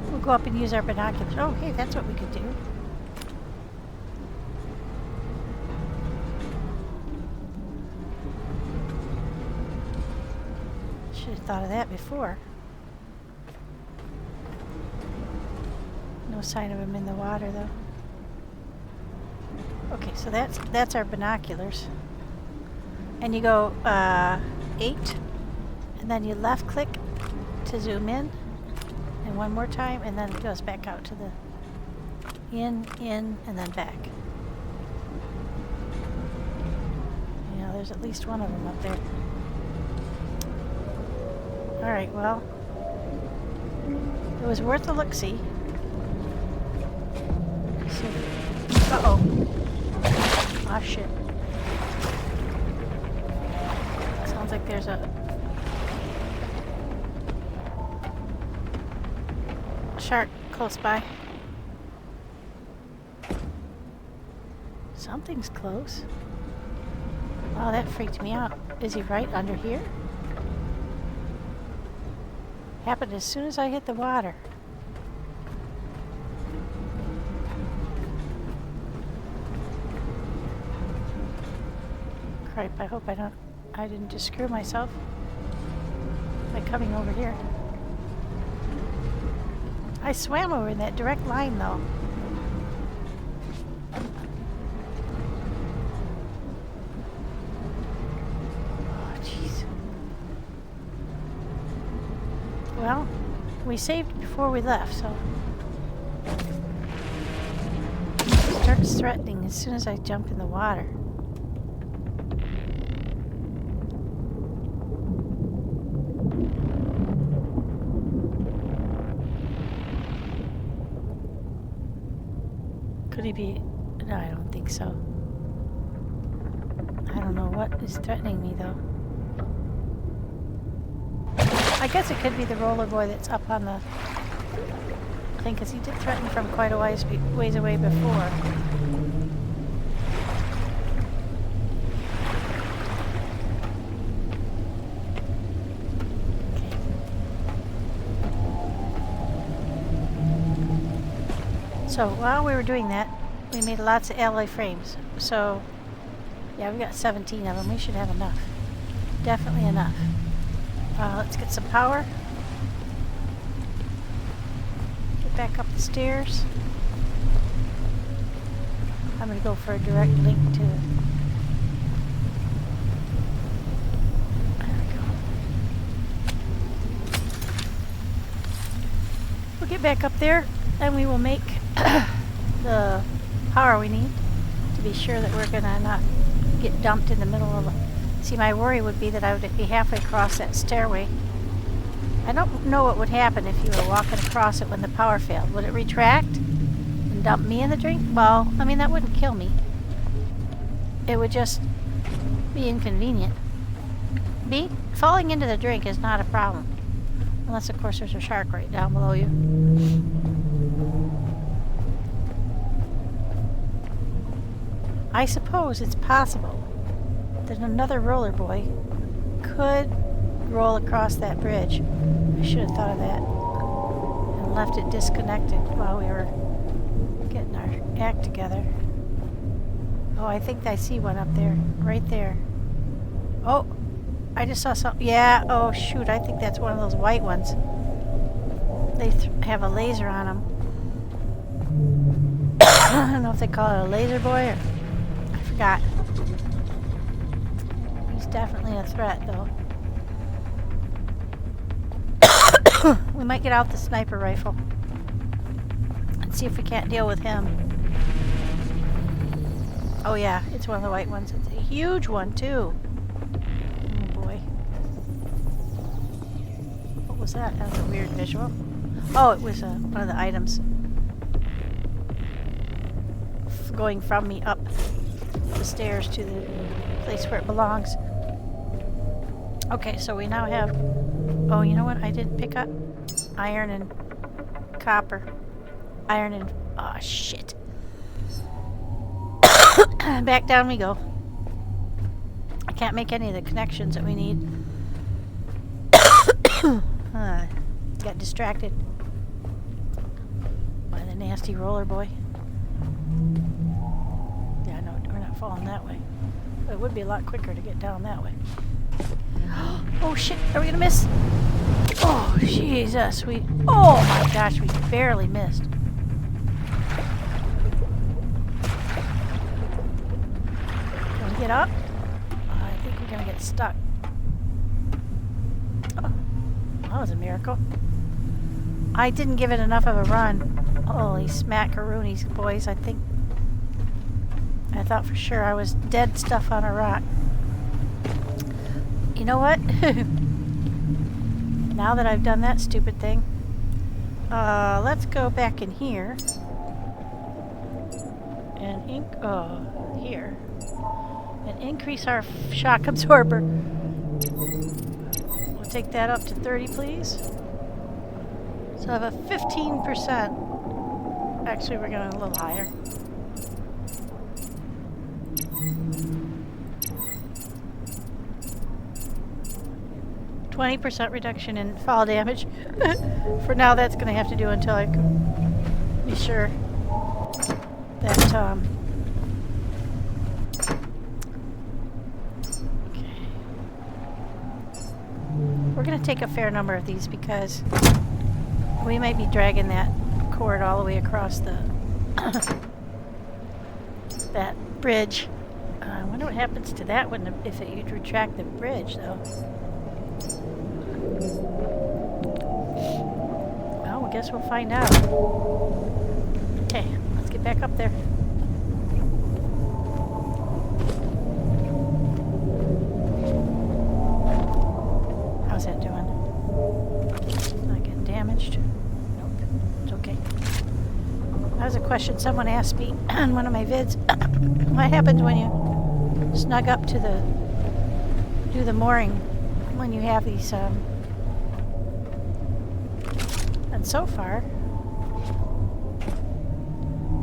We'll go up and use our binoculars. Oh, hey, that's what we could do. Should have thought of that before. No sign of him in the water, though. Okay, so that's our binoculars. And you go 8, and then you left click to zoom in, and one more time, and then it goes back out to the in, and then back. Yeah, there's at least one of them up there. Alright, well, it was worth a look-see. Uh-oh. Ah, shit. Sounds like there's a shark close by. Something's close. Oh, that freaked me out. Is he right under here? Happened as soon as I hit the water. Cripe, I hope I didn't just screw myself by coming over here. I swam over in that direct line, though. Oh, jeez. Well, we saved before we left, so... It starts threatening as soon as I jump in the water. Could he be No, I don't think so. I don't know what is threatening me, though. I guess it could be the roller boy that's up on the thing, because he did threaten from quite a ways away before. Okay. So while we were doing that, we made lots of alloy frames. So yeah, we've got 17 of them. We should have enough. Definitely enough. Let's get some power. Get back up the stairs. I'm going to go for a direct link to... There we go. We'll get back up there and we will make the power we need to be sure that we're going to not get dumped in the middle of a... See, my worry would be that I would be halfway across that stairway. I don't know what would happen if you were walking across it when the power failed. Would it retract and dump me in the drink? Well, I mean, that wouldn't kill me. It would just be inconvenient. Falling into the drink is not a problem. Unless, of course, there's a shark right down below you. I suppose it's possible that another roller boy could roll across that bridge. I should have thought of that and left it disconnected while we were getting our act together. Oh, I think I see one up there, right there. Oh, I just saw something. Yeah, oh shoot, I think that's one of those white ones. They have a laser on them. I don't know if they call it a laser boy or... I forgot. He's definitely a threat, though. We might get out the sniper rifle and see if we can't deal with him. Oh yeah, it's one of the white ones. It's a huge one, too. Oh boy. What was that? That was a weird visual. Oh, it was one of the items. Going from me up the stairs to the place where it belongs. Okay, so we now have... Oh, you know what? I didn't pick up iron and copper. Iron and... Oh, shit. Back down we go. I can't make any of the connections that we need. Got distracted by the nasty roller boy. Yeah, no, we're not falling that way. But it would be a lot quicker to get down that way. Oh shit, are we gonna miss? Oh Jesus, oh my gosh, we barely missed. Can we get up? I think we're gonna get stuck. Oh, that was a miracle. I didn't give it enough of a run. Holy smackaroonies, boys, I thought for sure I was dead stuff on a rock. You know what? Now that I've done that stupid thing, let's go back in here and here and increase our shock absorber. We'll take that up to 30, please. So I have a 15%. Actually, we're going a little higher. 20% reduction in fall damage. For now, that's going to have to do until I can be sure that, okay. We're going to take a fair number of these because we might be dragging that cord all the way across the that bridge. I wonder what happens to that when if you'd retract the bridge, though. Well, I guess we'll find out. Okay, let's get back up there. How's that doing? Not getting damaged? Nope, it's okay. That was a question someone asked me on one of my vids. What happens when you snug up to do the mooring when you have these, and so far,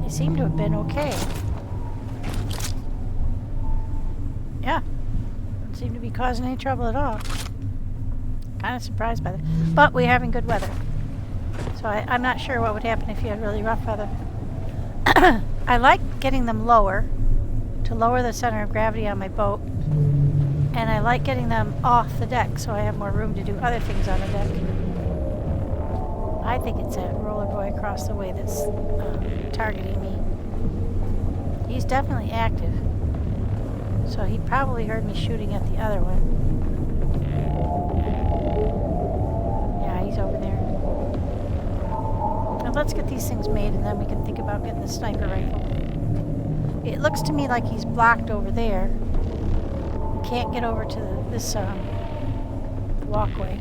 they seem to have been okay. Yeah, don't seem to be causing any trouble at all. Kind of surprised by that. But we're having good weather. So I'm not sure what would happen if you had really rough weather. I like getting them lower, to lower the center of gravity on my boat. And I like getting them off the deck so I have more room to do other things on the deck. I think it's that roller boy across the way that's targeting me. He's definitely active. So he probably heard me shooting at the other one. Yeah, he's over there. Now let's get these things made and then we can think about getting the sniper rifle. It looks to me like he's blocked over there. Can't get over to this walkway.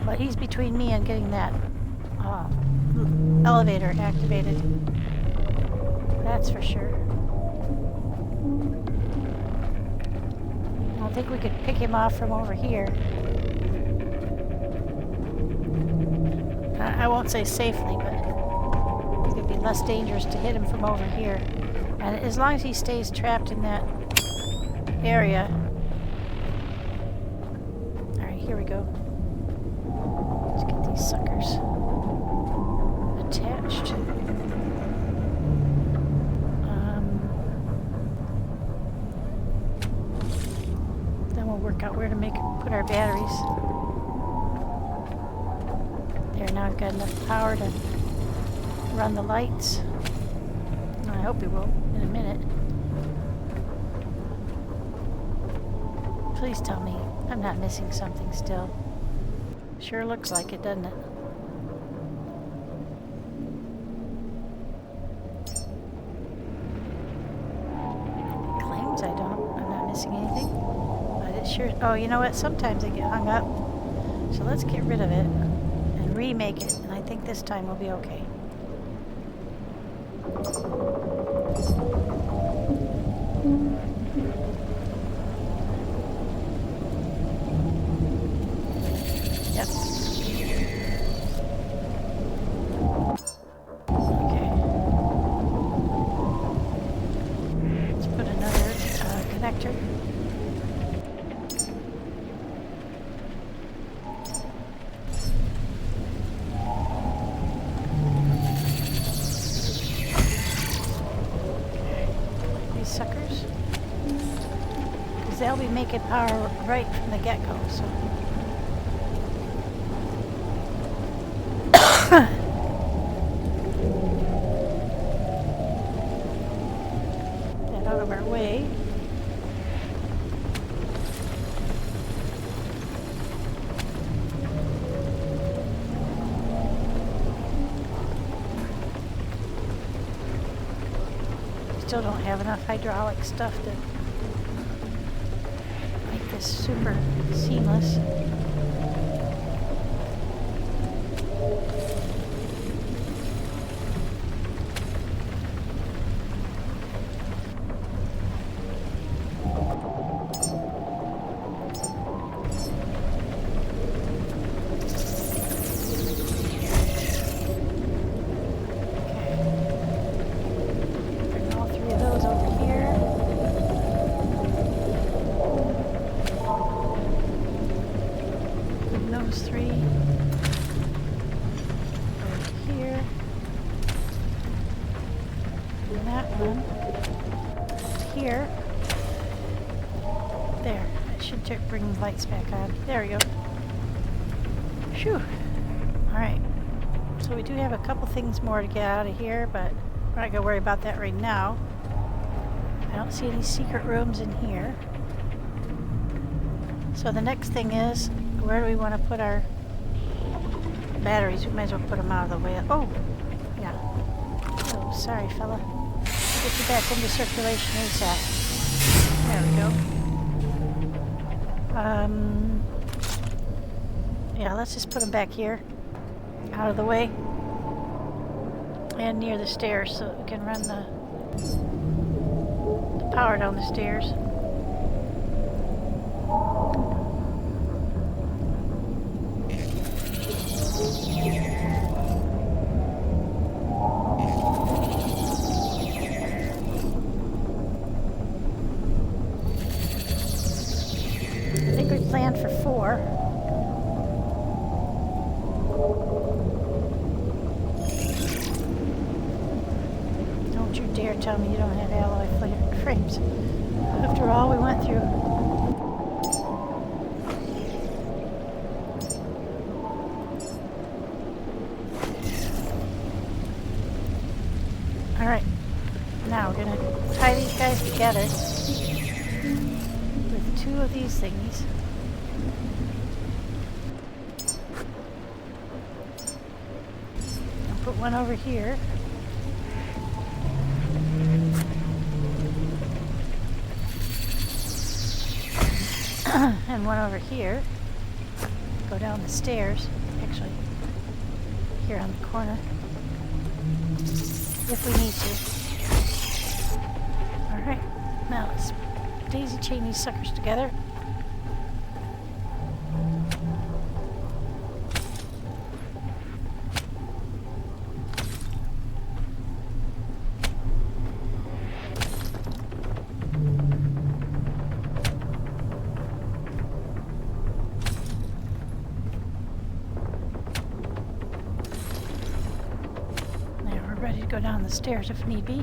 But he's between me and getting that elevator activated. That's for sure. I think we could pick him off from over here. I won't say safely, but it would be less dangerous to hit him from over here. And as long as he stays trapped in that area. Alright, here we go. Let's get these suckers attached. Then we'll work out where to put our batteries. There, now I've got enough power to run the lights. I hope we will in a minute. Please tell me I'm not missing something still. Sure looks like it, doesn't it? It claims I'm not missing anything. But it sure... Oh, you know what? Sometimes I get hung up. So let's get rid of it and remake it. And I think this time we'll be okay. Yep. Okay. Let's put another connector. Suckers, because they'll be making power right from the get-go. So get out of our way. Still don't have enough hydraulic stuff to make this super seamless. Here. There. That should bring the lights back on. There we go. Phew. Alright. So we do have a couple things more to get out of here, but we're not going to worry about that right now. I don't see any secret rooms in here. So the next thing is, where do we want to put our batteries? We might as well put them out of the way. Oh! Yeah. Oh, sorry, fella. Get you back into circulation ASAP. There we go. Yeah, let's just put them back here. Out of the way. And near the stairs so that we can run the power down the stairs. I think we planned for 4. Don't you dare tell me you don't have alloy frames. After all we went through. Alright, now we're going to tie these guys together with 2 of these thingies. I'll put one over here. And one over here. Go down the stairs. Actually, here on the corner. If we need to. Alright, now let's daisy chain these suckers together. Ready to go down the stairs if need be.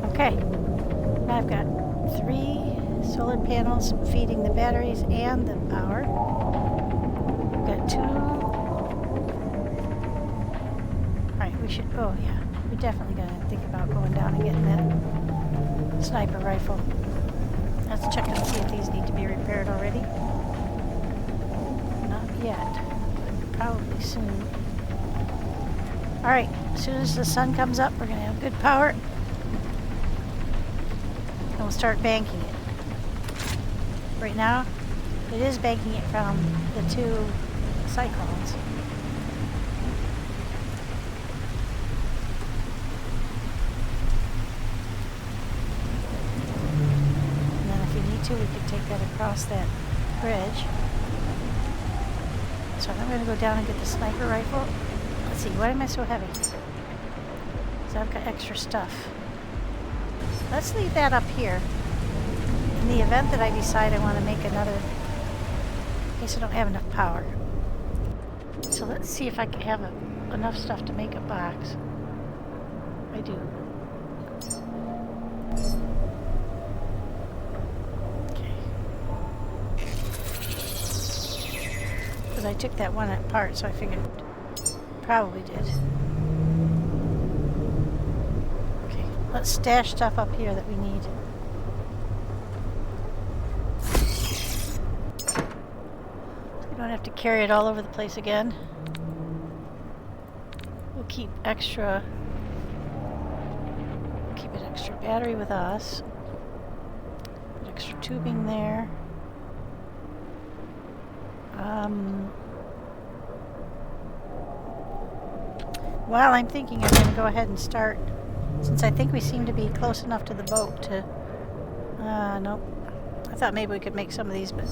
Okay, now I've got 3 solar panels feeding the batteries and the power. I've got 2. Alright, we should, oh yeah, we're definitely going to think about going down and getting that sniper rifle. Let's check and see if these need to be repaired already. Not yet, but probably soon. Alright, as soon as the sun comes up, we're going to have good power. And we'll start banking it. Right now, it is banking it from the 2 cyclones. We could take that across that bridge. So I'm going to go down and get the sniper rifle. Let's see, why am I so heavy? So I've got extra stuff. Let's leave that up here. In the event that I decide I want to make another, in case I don't have enough power. So let's see if I can have enough stuff to make a box. I do. I took that one apart, so I figured it probably did. Okay, let's stash stuff up here that we need. We don't have to carry it all over the place again. We'll keep an extra battery with us. Put extra tubing there. While I'm thinking, I'm going to go ahead and start, since I think we seem to be close enough to the boat to, nope. I thought maybe we could make some of these, but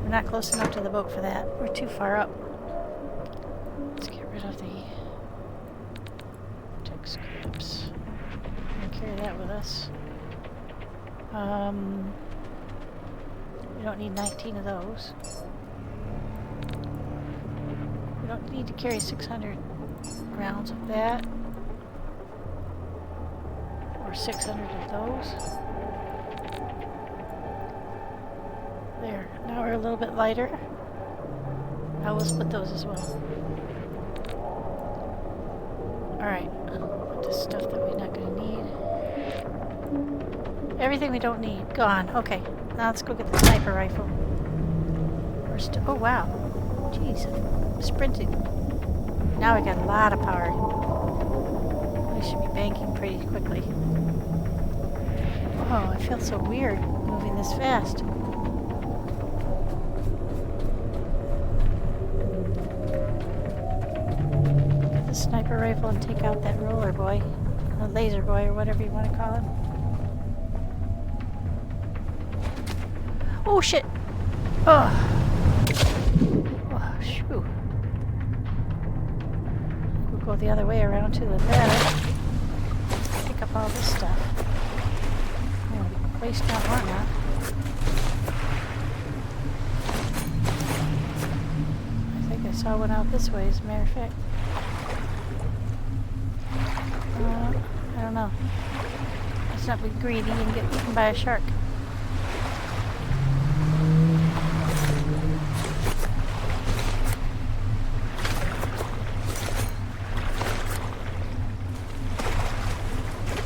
we're not close enough to the boat for that. We're too far up. Let's get rid of the tech scraps. We'll carry that with us. We don't need 19 of those. We don't need to carry 600 rounds of that. Or 600 of those. There. Now we're a little bit lighter. Now we'll split those as well. Alright. Put this stuff that we're not going to need. Everything we don't need. Gone. Okay. Now let's go get the sniper rifle. Oh wow. Jeez. I'm sprinting. Now we got a lot of power. We should be banking pretty quickly. Oh, I feel so weird moving this fast. Get the sniper rifle and take out that roller boy. The laser boy, or whatever you want to call him. Oh, shit! Oh! Oh, shoo. We'll go the other way around to the ladder. Pick up all this stuff. Waste not want that. I think I saw one out this way, as a matter of fact. I don't know. Let's not be greedy and get eaten by a shark.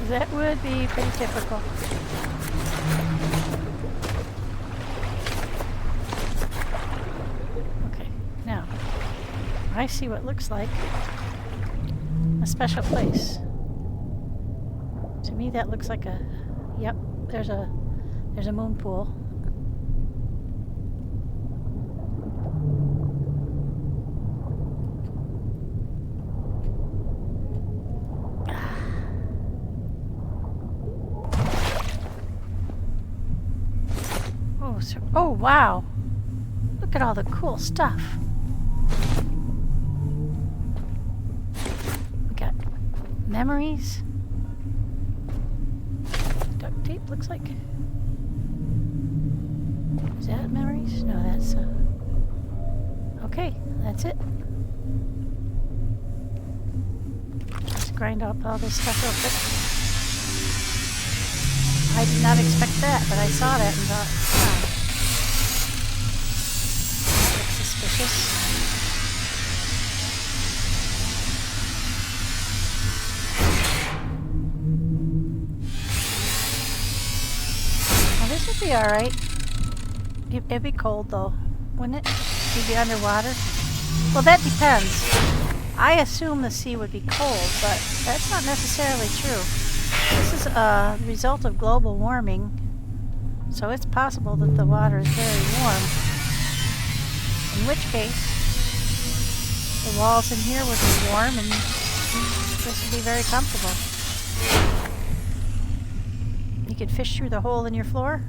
That would be pretty typical. Okay, now I see what looks like a special place. To me that looks like a, yep, there's a moon pool. Oh, wow. Look at all the cool stuff. We got memories. Duct tape, looks like. Is that memories? No, that's... Okay, that's it. Let's grind up all this stuff real quick. I did not expect that, but I saw that and thought, wow. Well, this would be alright. It'd be cold though, wouldn't it? You'd be underwater. Well, that depends. I assume the sea would be cold, but that's not necessarily true. This is a result of global warming, so it's possible that the water is very warm. In which case, the walls in here would be warm and this would be very comfortable. You could fish through the hole in your floor.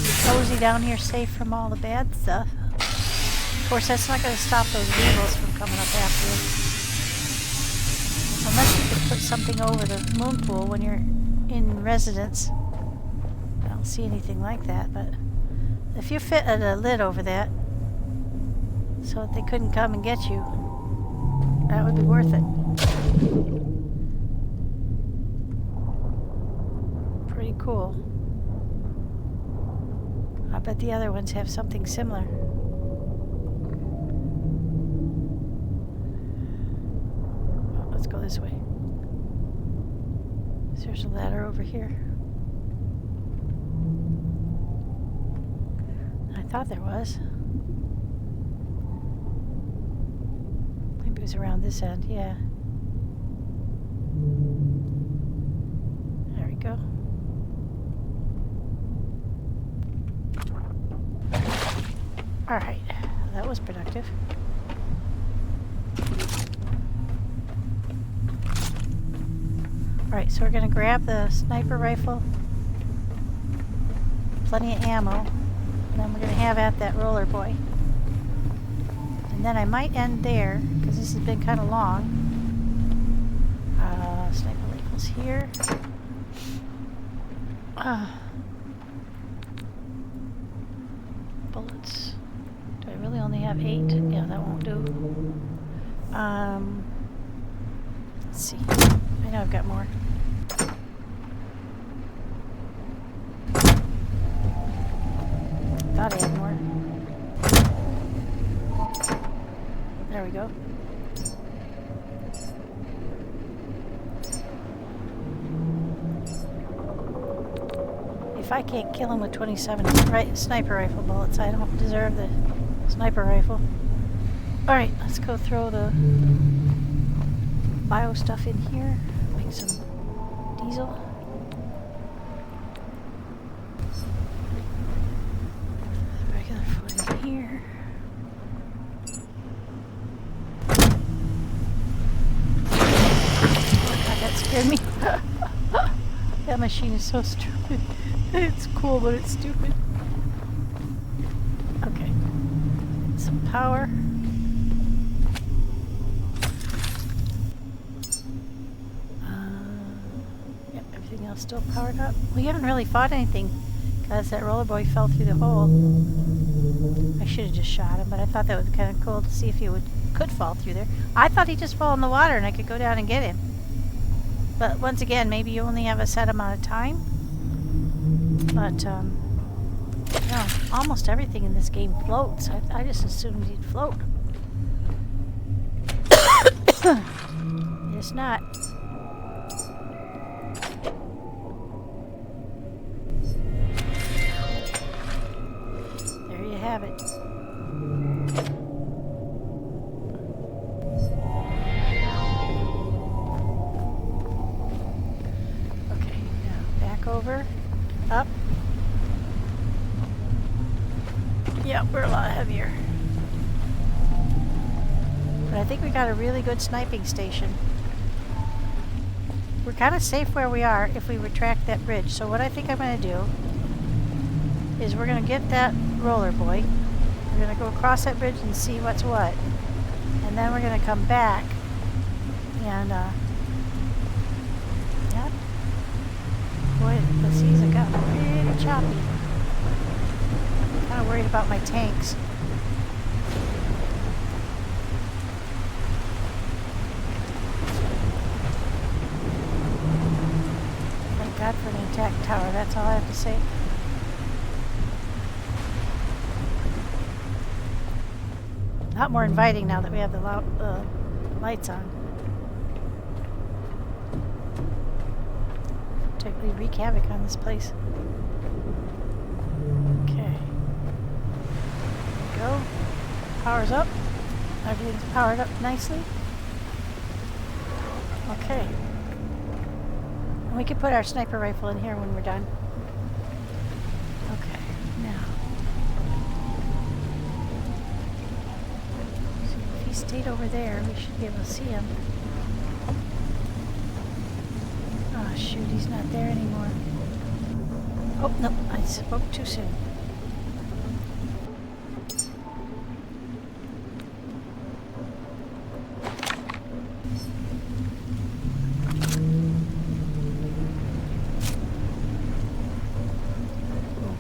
You're cozy down here, safe from all the bad stuff. Of course, that's not going to stop those weevils from coming up after you. Unless you could put something over the moon pool when you're in residence. I don't see anything like that, but if you fit a lid over that so that they couldn't come and get you, that would be worth it. Pretty cool. I bet the other ones have something similar. Well, let's go this way. There's a ladder over here. I thought there was. Maybe it was around this end, yeah. There we go. Alright, that was productive. Alright, so we're going to grab the sniper rifle. Plenty of ammo. And then we're going to have at that roller boy. And then I might end there, because this has been kind of long. Sniper rifle's here. Bullets. Do I really only have 8? Yeah, that won't do. Let's see. I know I've got more. Thought I had more. There we go. If I can't kill him with 27 sniper rifle bullets, I don't deserve the sniper rifle. Alright, let's go throw the bio stuff in here. Make some diesel. Regular foot in here. Oh God, that scared me. That machine is so stupid. It's cool, but it's stupid. Okay. Some power. Yep, everything else still powered up. We haven't really fought anything because that roller boy fell through the hole. I should have just shot him, but I thought that would be kind of cool to see if he could fall through there. I thought he'd just fall in the water and I could go down and get him. But once again, maybe you only have a set amount of time. But, no, almost everything in this game floats. I just assumed he'd float. It's not. There you have it. Okay, now back over, up. Yeah, we're a lot heavier. But I think we got a really good sniping station. We're kind of safe where we are if we retract that bridge. So what I think I'm going to do is we're going to get that roller boy. We're going to go across that bridge and see what's what. And then we're going to come back and, yeah. Boy, the seas have gotten pretty choppy. I'm kind of worried about my tanks. Thank God for an intact tower, that's all I have to say. A lot more inviting now that we have the lights on. Particularly wreak havoc on this place. Okay. There we go. Power's up. Everything's powered up nicely. Okay. And we can put our sniper rifle in here when we're done. Okay, now. So if he stayed over there, we should be able to see him. Oh shoot, he's not there anymore. Oh, no, I spoke too soon.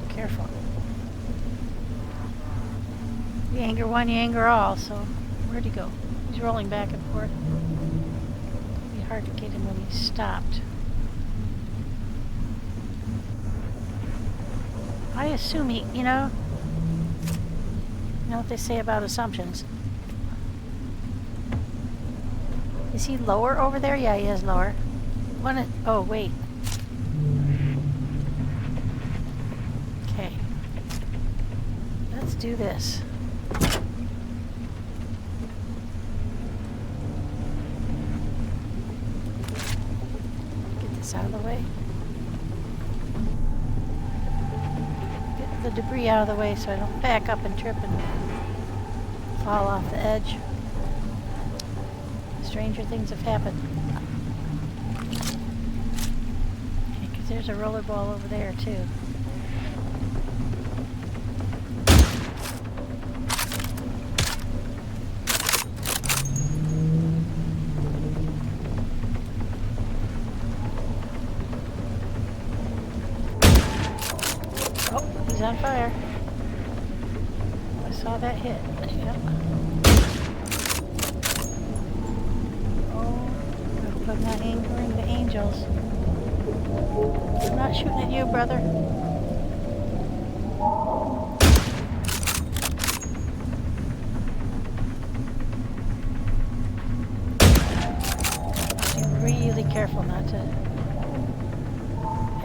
Careful. You anger one, you anger all, so where'd he go? He's rolling back and forth. It'd be hard to get him when he stopped. I assume he, you know what they say about assumptions. Is he lower over there? Yeah, he is lower. Oh, wait. Okay. Let's do this. Get this out of the way. Get the debris out of the way so I don't back up and trip and fall off the edge. Stranger things have happened. Okay, 'cause there's a roller ball over there too. Oh, he's on fire. I saw that hit. Yep. I'm not angering the angels. I'm not shooting at you, brother. Be really careful not to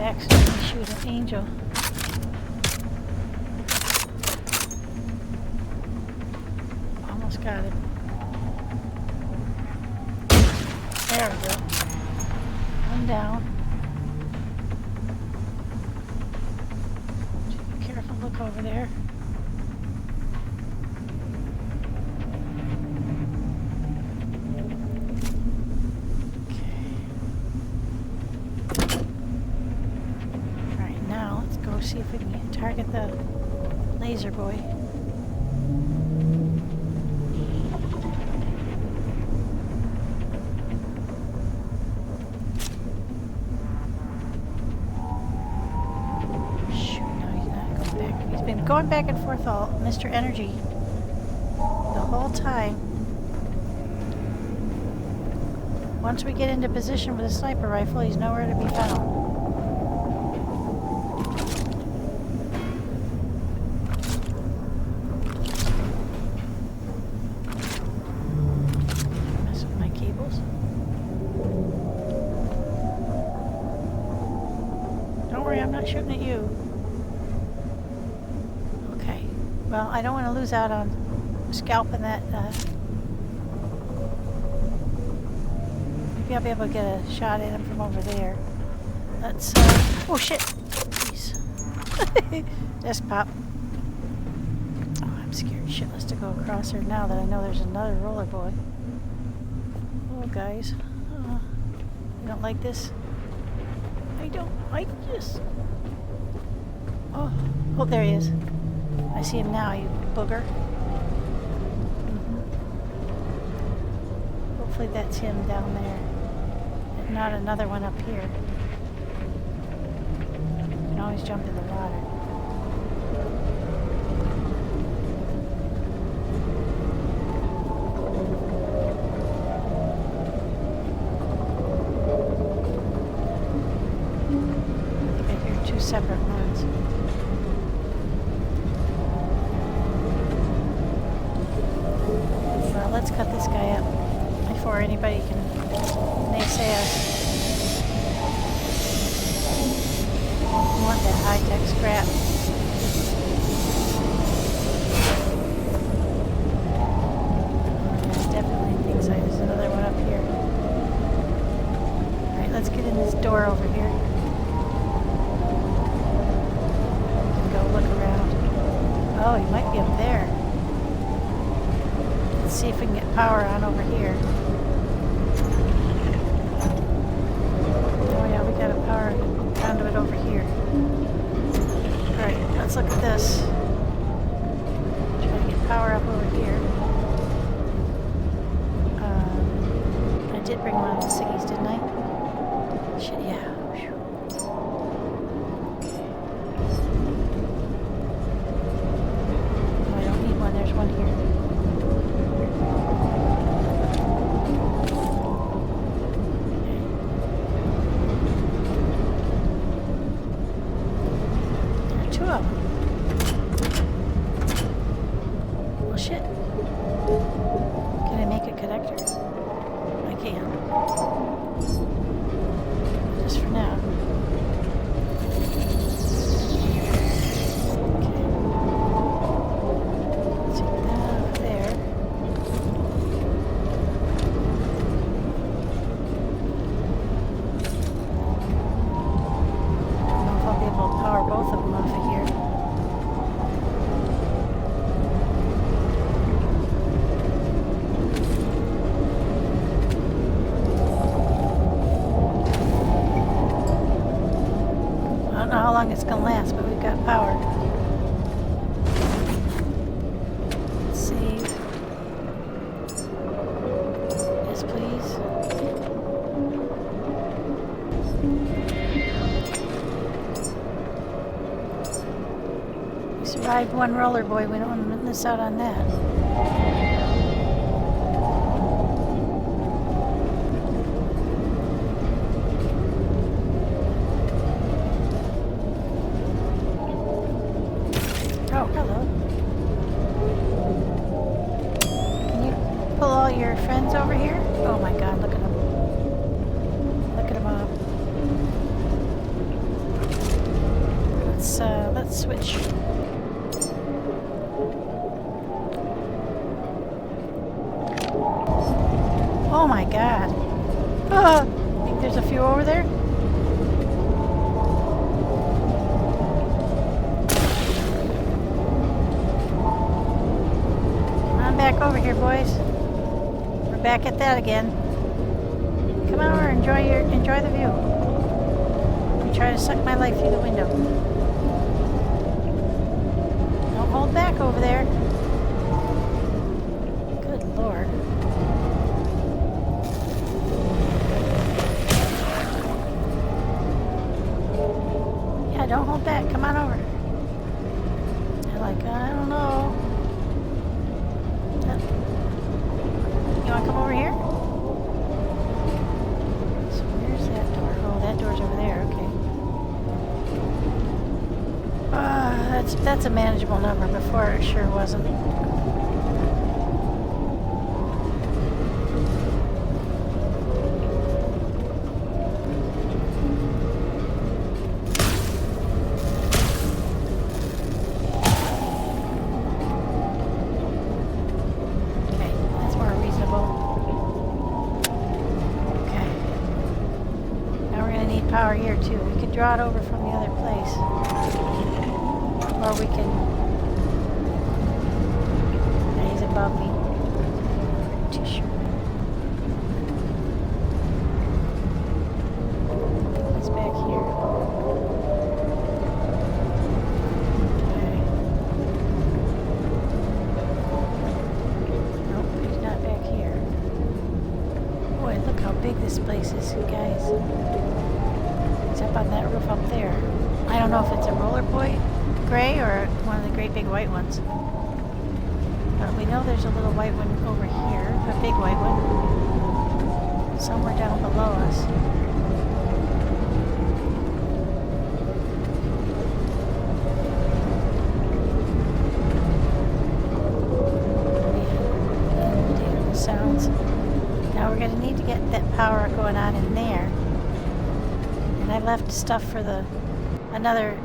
accidentally shoot an angel. Almost got it. There we go. One down. look over there. Alright, now let's go see if we can target the laser boy. Going back and forth all Mr. Energy the whole time. Once we get into position with a sniper rifle, he's nowhere to be found. Mess with my cables. Don't worry, I'm not shooting at you. Well, I don't want to lose out on scalping that. Maybe I'll be able to get a shot at him from over there. Let's. Oh shit! Jeez. Just pop. Oh, I'm scared shitless to go across here now that I know there's another roller boy. Oh, guys. You don't like this? I don't like this. Oh, there he is. I see him now, you booger. Hopefully that's him down there. If not, another one up here. You can always jump in the water. I think I hear two separate ones. Let's cut this guy up before anybody can naysay us. We want that high-tech scrap. Definitely thinks there's another one up here. Alright, let's get in this door over here. And go look around. Oh, he might be up there. See if we can get power on over here. Oh yeah, we got a power conduit over here. Alright, let's look at this. Try to get power up over here. I did bring one of the ciggies, didn't I? Shit, yeah. Oh, I don't need one, there's one here. It's gonna last, but we've got power. Let's save. Yes, please. We survived one roller boy. We don't want to miss out on that. Over here? Oh my god, look at them. Look at them all. Let's switch. Oh my god. Oh, think there's a few over there? back at that again. Come on over, enjoy the view. You try to suck my life through the window. Don't hold back over there. Good Lord. Yeah, don't hold back. Come on over. They're like, I don't know. You want to come over here? So where's that door? Oh, that door's over there. Okay. That's a manageable number. Before it sure wasn't. Power here too. We could draw it over from the other place, or we can. Yeah, he's above me. Too sure. He's back here. Okay. Nope, he's not back here. Boy, look how big this place is, guys. Up on that roof up there. I don't know if it's a roller boy gray or one of the great big white ones. But we know there's a little white one over here, a big white one, somewhere down below us. Man, the sounds. Now we're going to need to get that power going on in there. And I left stuff for another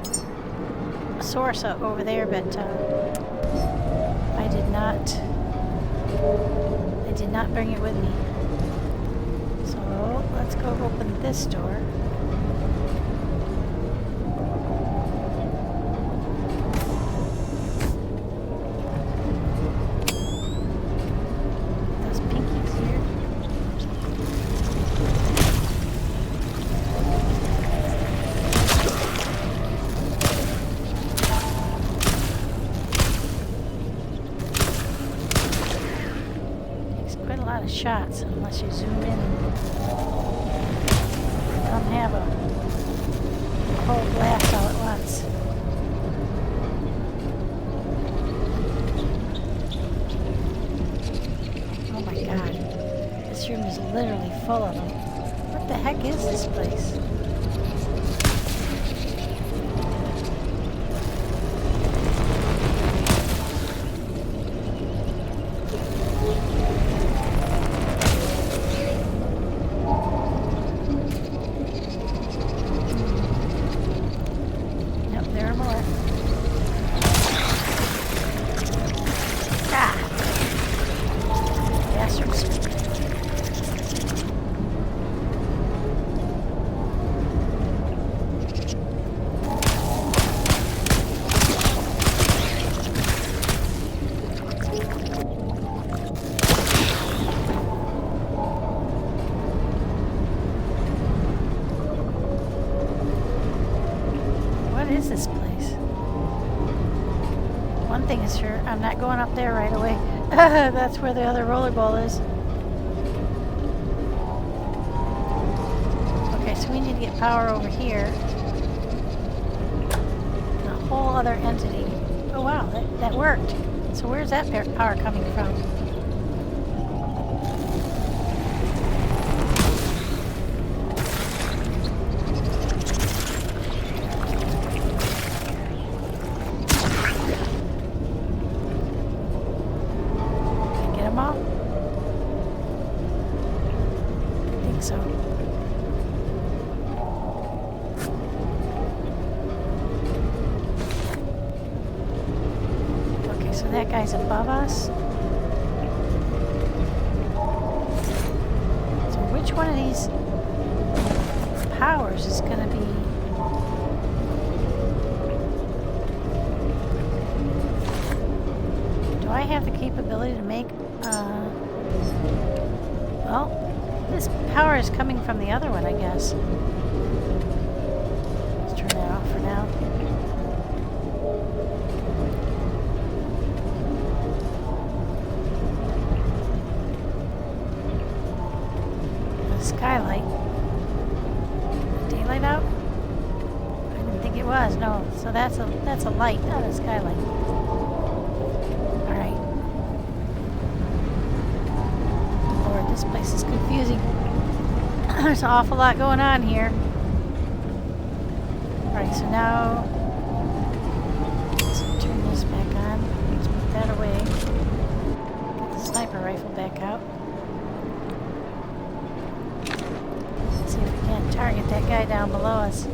source up over there, but I did not bring it with me. So let's go open this door. Those pinkies here. Shots unless you zoom in and don't have a whole blast all at once. Oh my god, this room is literally full of them. What the heck is this place? Is this place? One thing is sure, I'm not going up there right away. That's where the other rollerball is. Okay, so we need to get power over here. A whole other entity. Oh wow, that worked. So where's that power coming from? That guy's above us. So which one of these powers is going to be... Do I have the capability to make Well, this power is coming from the other one, I guess. Let's turn that off for now. The skylight. Daylight out? I didn't think it was. No. So that's a light, not a skylight. All right. Lord, this place is confusing. There's an awful lot going on here. Alright, so now let's turn this back on. Let's put that away. Get the sniper rifle back out. Let's see if we can't target that guy down below us.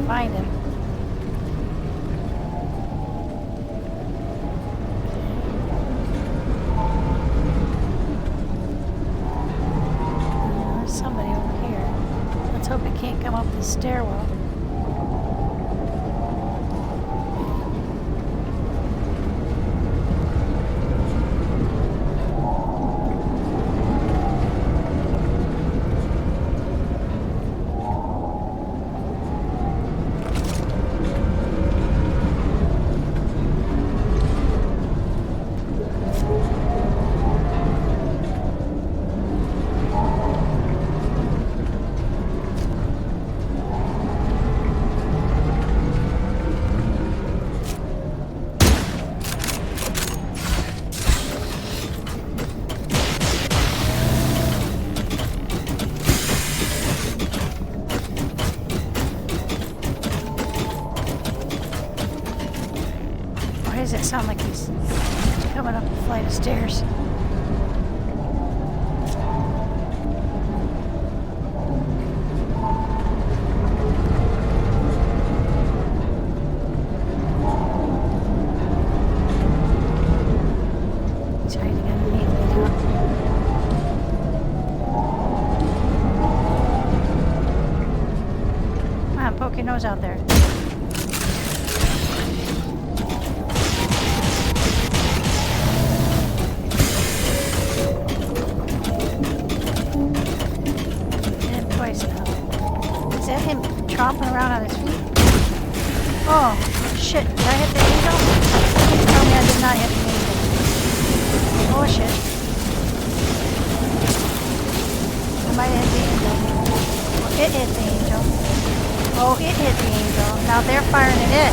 Find him. Somebody over here. Let's hope it can't come up the stairwell. Why does it sound like he's coming up a flight of stairs? He's hiding underneath me now. Come on, poke your nose out there. Is that him tromping around on his feet? Oh, shit. Did I hit the angel? Please tell me I did not hit the angel. Oh, shit. I might have hit the angel. Oh, it hit the angel. Oh, it hit the angel. Now they're firing at it.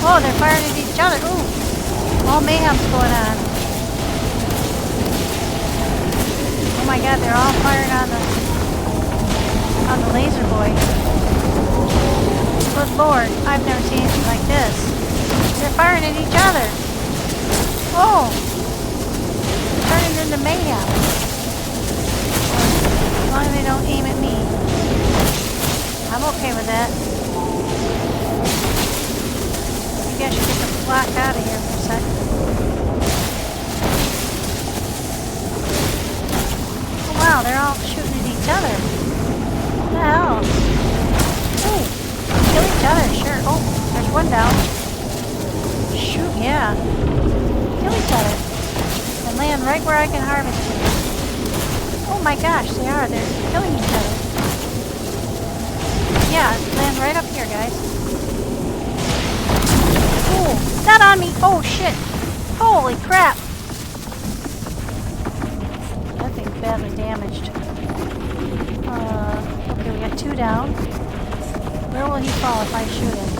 Oh, they're firing at each other. Ooh. All mayhem's going on. Oh my god, they're all firing on the laser boy. Good lord, I've never seen anything like this. They're firing at each other. Oh! Turning into mayhem. As long as they don't aim at me. I'm okay with that. Maybe I should get the flock out of here for a second. Wow, they're all shooting at each other. What the hell? Ooh, kill each other, sure. Oh, there's one down. Shoot, yeah. Kill each other. And land right where I can harvest it. Oh my gosh, they are. They're killing each other. Yeah, land right up here, guys. Ooh, not on me. Oh, shit. Holy crap. Badly damaged. Okay, we got two down. Where will he fall if I shoot him?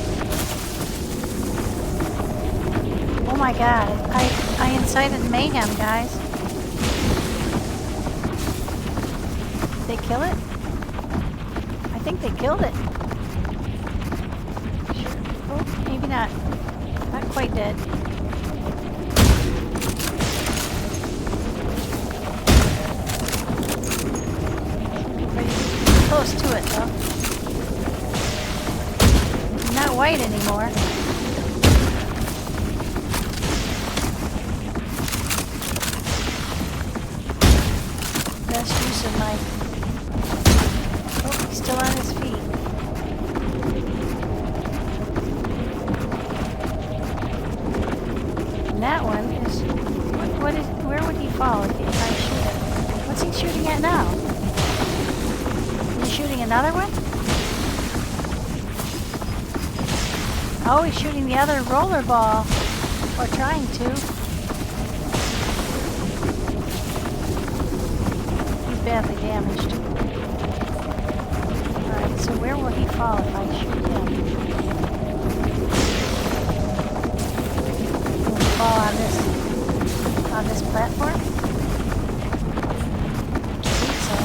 Oh my god, I incited mayhem, guys. Did they kill it? I think they killed it. Sure. Oh, maybe not. Not quite dead. Close to it, though. Not white anymore. Best use of my... Oh, he's still on his feet. And that he shooting at now? Is he shooting another one? Oh, he's shooting the other roller ball. Or trying to. He's badly damaged. Alright, so where will he fall if I shoot him? Will he fall on this platform? I think so.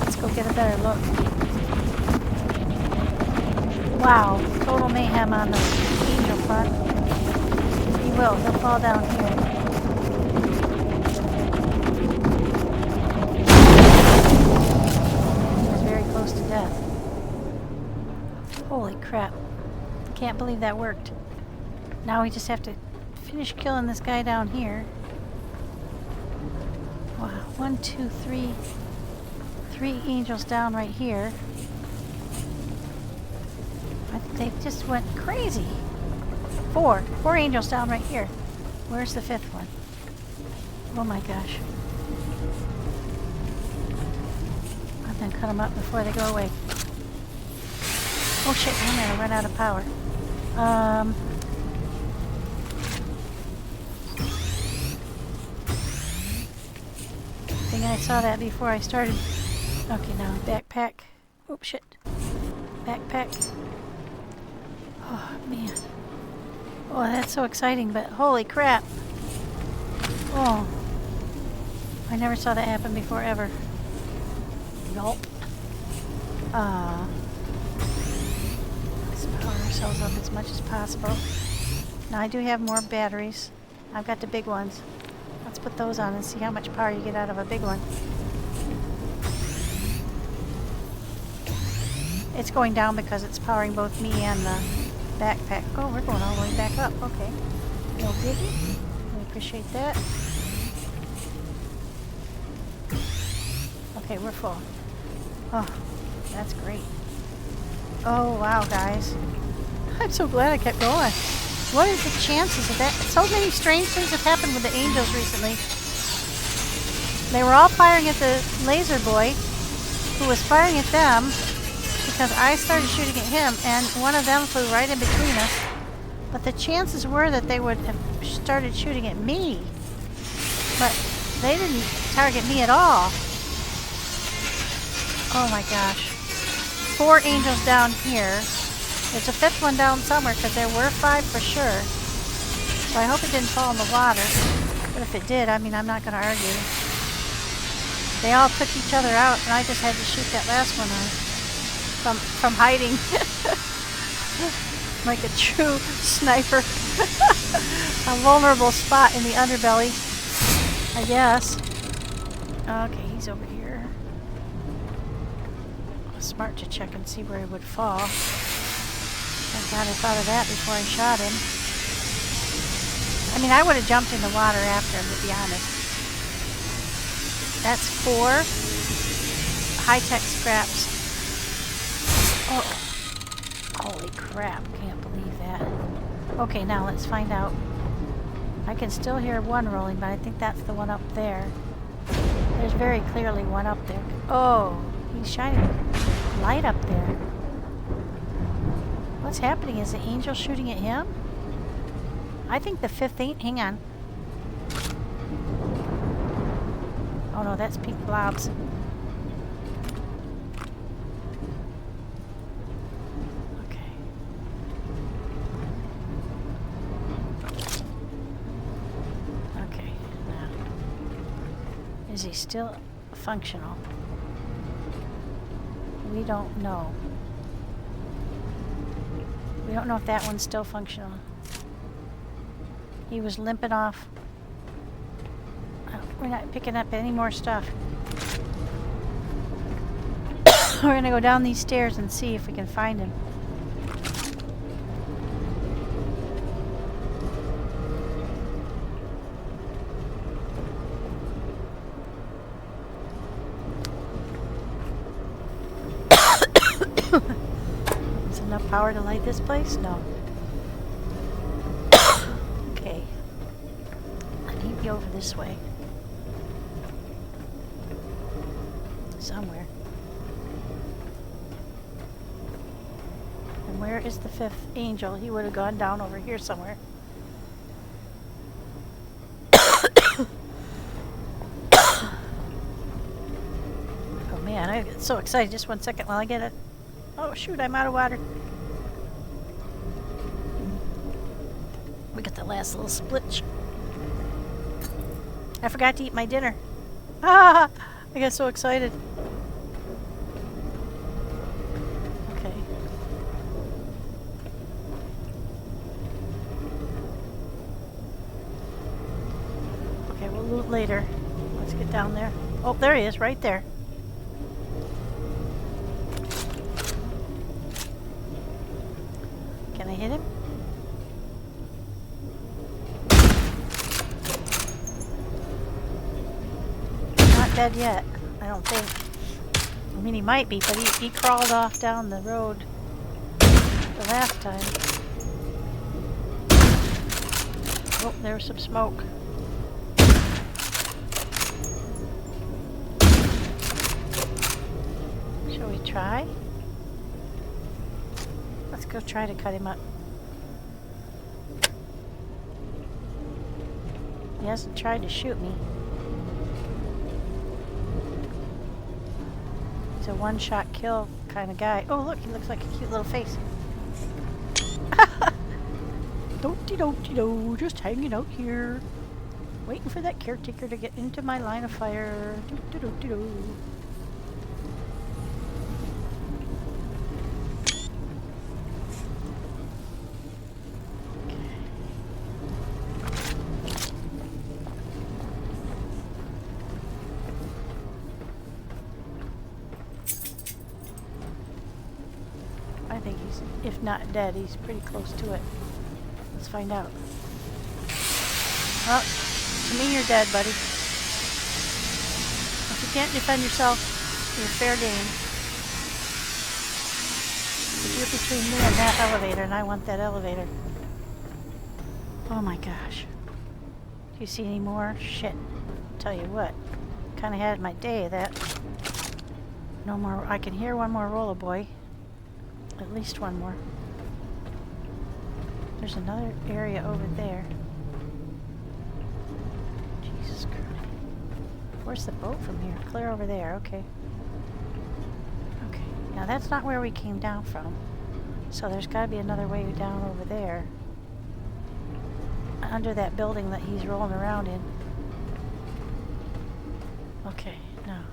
Let's go get a better look. Wow, total mayhem on the angel front. He will, he'll fall down here. He was very close to death. Holy crap. Can't believe that worked. Now we just have to finish killing this guy down here. Wow, 1, 2, 3. 3 angels down right here. I think they just went crazy. 4 angels down right here. Where's the 5th one? Oh my gosh. I'm gonna cut them up before they go away. Oh shit, I'm gonna run out of power. I think I saw that before I started. Okay, now backpack. Oh shit. Backpack. Oh man. Oh, that's so exciting, but holy crap. Oh. I never saw that happen before, ever. Nope. Let's power ourselves up as much as possible. Now I do have more batteries. I've got the big ones. Let's put those on and see how much power you get out of a big one. It's going down because it's powering both me and the backpack. Oh, we're going all the way back up. Okay. No biggie. I appreciate that. Okay, we're full. Oh, that's great. Oh, wow, guys. I'm so glad I kept going. What is the chances of that? So many strange things have happened with the angels recently. They were all firing at the laser boy, who was firing at them, because I started shooting at him, and one of them flew right in between us. But the chances were that they would have started shooting at me. But they didn't target me at all. Oh my gosh. 4 angels down here. There's a 5th one down somewhere, because there were 5 for sure. So I hope it didn't fall in the water. But if it did, I mean, I'm not going to argue. They all took each other out, and I just had to shoot that last one from hiding. Like a true sniper. A vulnerable spot in the underbelly, I guess. Okay, he's over here. Smart to check and see where he would fall. Thank God I thought of that before I shot him. I mean, I would have jumped in the water after him, to be honest. That's 4 high-tech scraps. Oh, holy crap, can't believe that. Okay, now let's find out. I can still hear one rolling, but I think that's the one up there. There's very clearly one up there. Oh, he's shining light up there. What's happening? Is the angel shooting at him? I think the 5th ain't. Hang on. Oh no, that's pink blobs. Okay. Okay, now. Is he still functional? We don't know. We don't know if that one's still functional. He was limping off. Oh, we're not picking up any more stuff. We're gonna go down these stairs and see if we can find him. Is enough power to light this place? No. Okay. I need to be over this way. somewhere. And where is the fifth angel? He would have gone down over here somewhere. Oh man, I get so excited. Just 1 second while I get it. Oh shoot, I'm out of water. We got the last little splitch. I forgot to eat my dinner. Ah! I got so excited. Okay. Okay, we'll loot later. Let's get down there. Oh, there he is, right there. Can I hit him? Not dead yet, I don't think. I mean, he might be, but he crawled off down the road the last time. Oh, there was some smoke. Shall we try? Let's go try to cut him up. He hasn't tried to shoot me. He's a one-shot kill kind of guy. Oh, look, he looks like a cute little face. Do-de-do-de-do, just hanging out here. Waiting for that caretaker to get into my line of fire. Do-do-do-de-do. I think he's, if not dead, he's pretty close to it. Let's find out. Well, to me you're dead, buddy. If you can't defend yourself, you're fair game. But you're between me and that elevator, and I want that elevator. Oh my gosh. Do you see any more? Shit. Tell you what. Kinda had my day of that. No more. I can hear one more roller boy. At least one more. There's another area over there. Jesus Christ. Where's the boat from here? Clear over there. Okay. Okay. Now that's not where we came down from. So there's got to be another way down over there. Under that building that he's rolling around in. Okay. Now,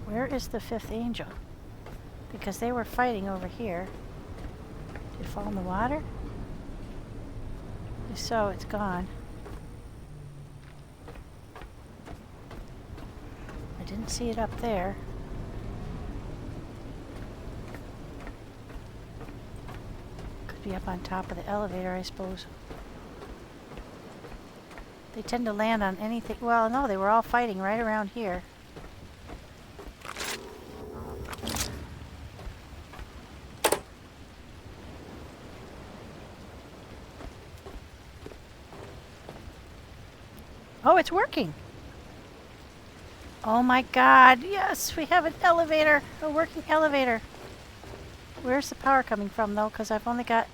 where is the fifth angel? Because they were fighting over here. Did it fall in the water? If so, it's gone. I didn't see it up there. Could be up on top of the elevator, I suppose. They tend to land on anything. Well, no, they were all fighting right around here. Oh, it's working. Oh my God, yes, we have an elevator, a working elevator. Where's the power coming from though? Because I've only got,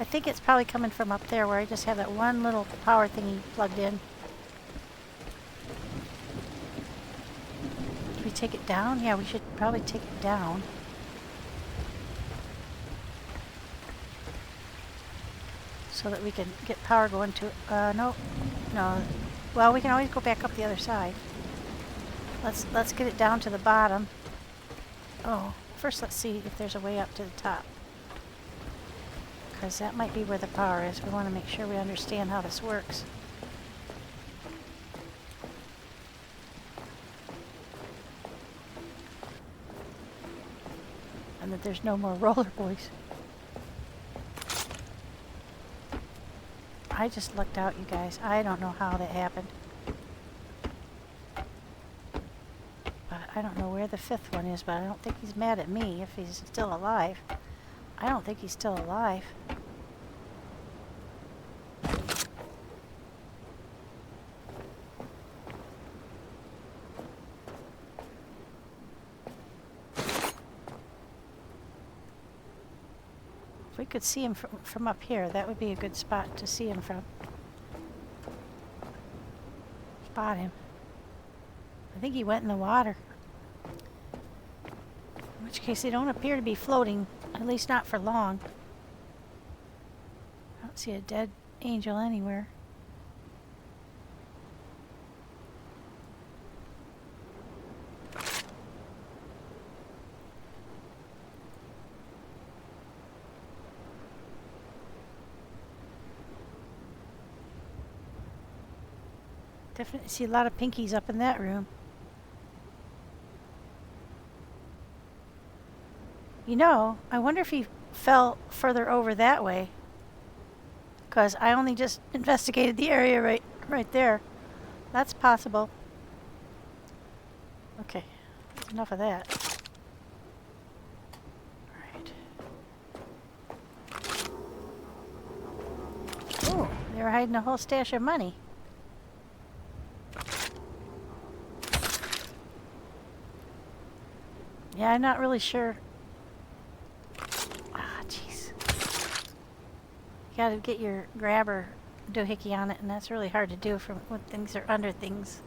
I think it's probably coming from up there where I just have that one little power thingy plugged in. Should we take it down? Yeah, we should probably take it down. So that we can get power going to it. No. Well, we can always go back up the other side. Let's get it down to the bottom. Oh, first let's see if there's a way up to the top. Because that might be where the power is. We want to make sure we understand how this works. And that there's no more roller boys. I just lucked out, you guys. I don't know how that happened. But I don't know where the fifth one is, but I don't think he's mad at me if he's still alive. I don't think he's still alive. If we could see him from up here, that would be a good spot to see him from. Spot him. I think he went in the water. In which case they don't appear to be floating, at least not for long. I don't see a dead angel anywhere. Definitely see a lot of pinkies up in that room. You know, I wonder if he fell further over that way. Because I only just investigated the area right there. That's possible. Okay, that's enough of that. Alright. Oh, they were hiding a whole stash of money. Yeah, I'm not really sure. Ah, jeez. You gotta get your grabber doohickey on it, and that's really hard to do when things are under things.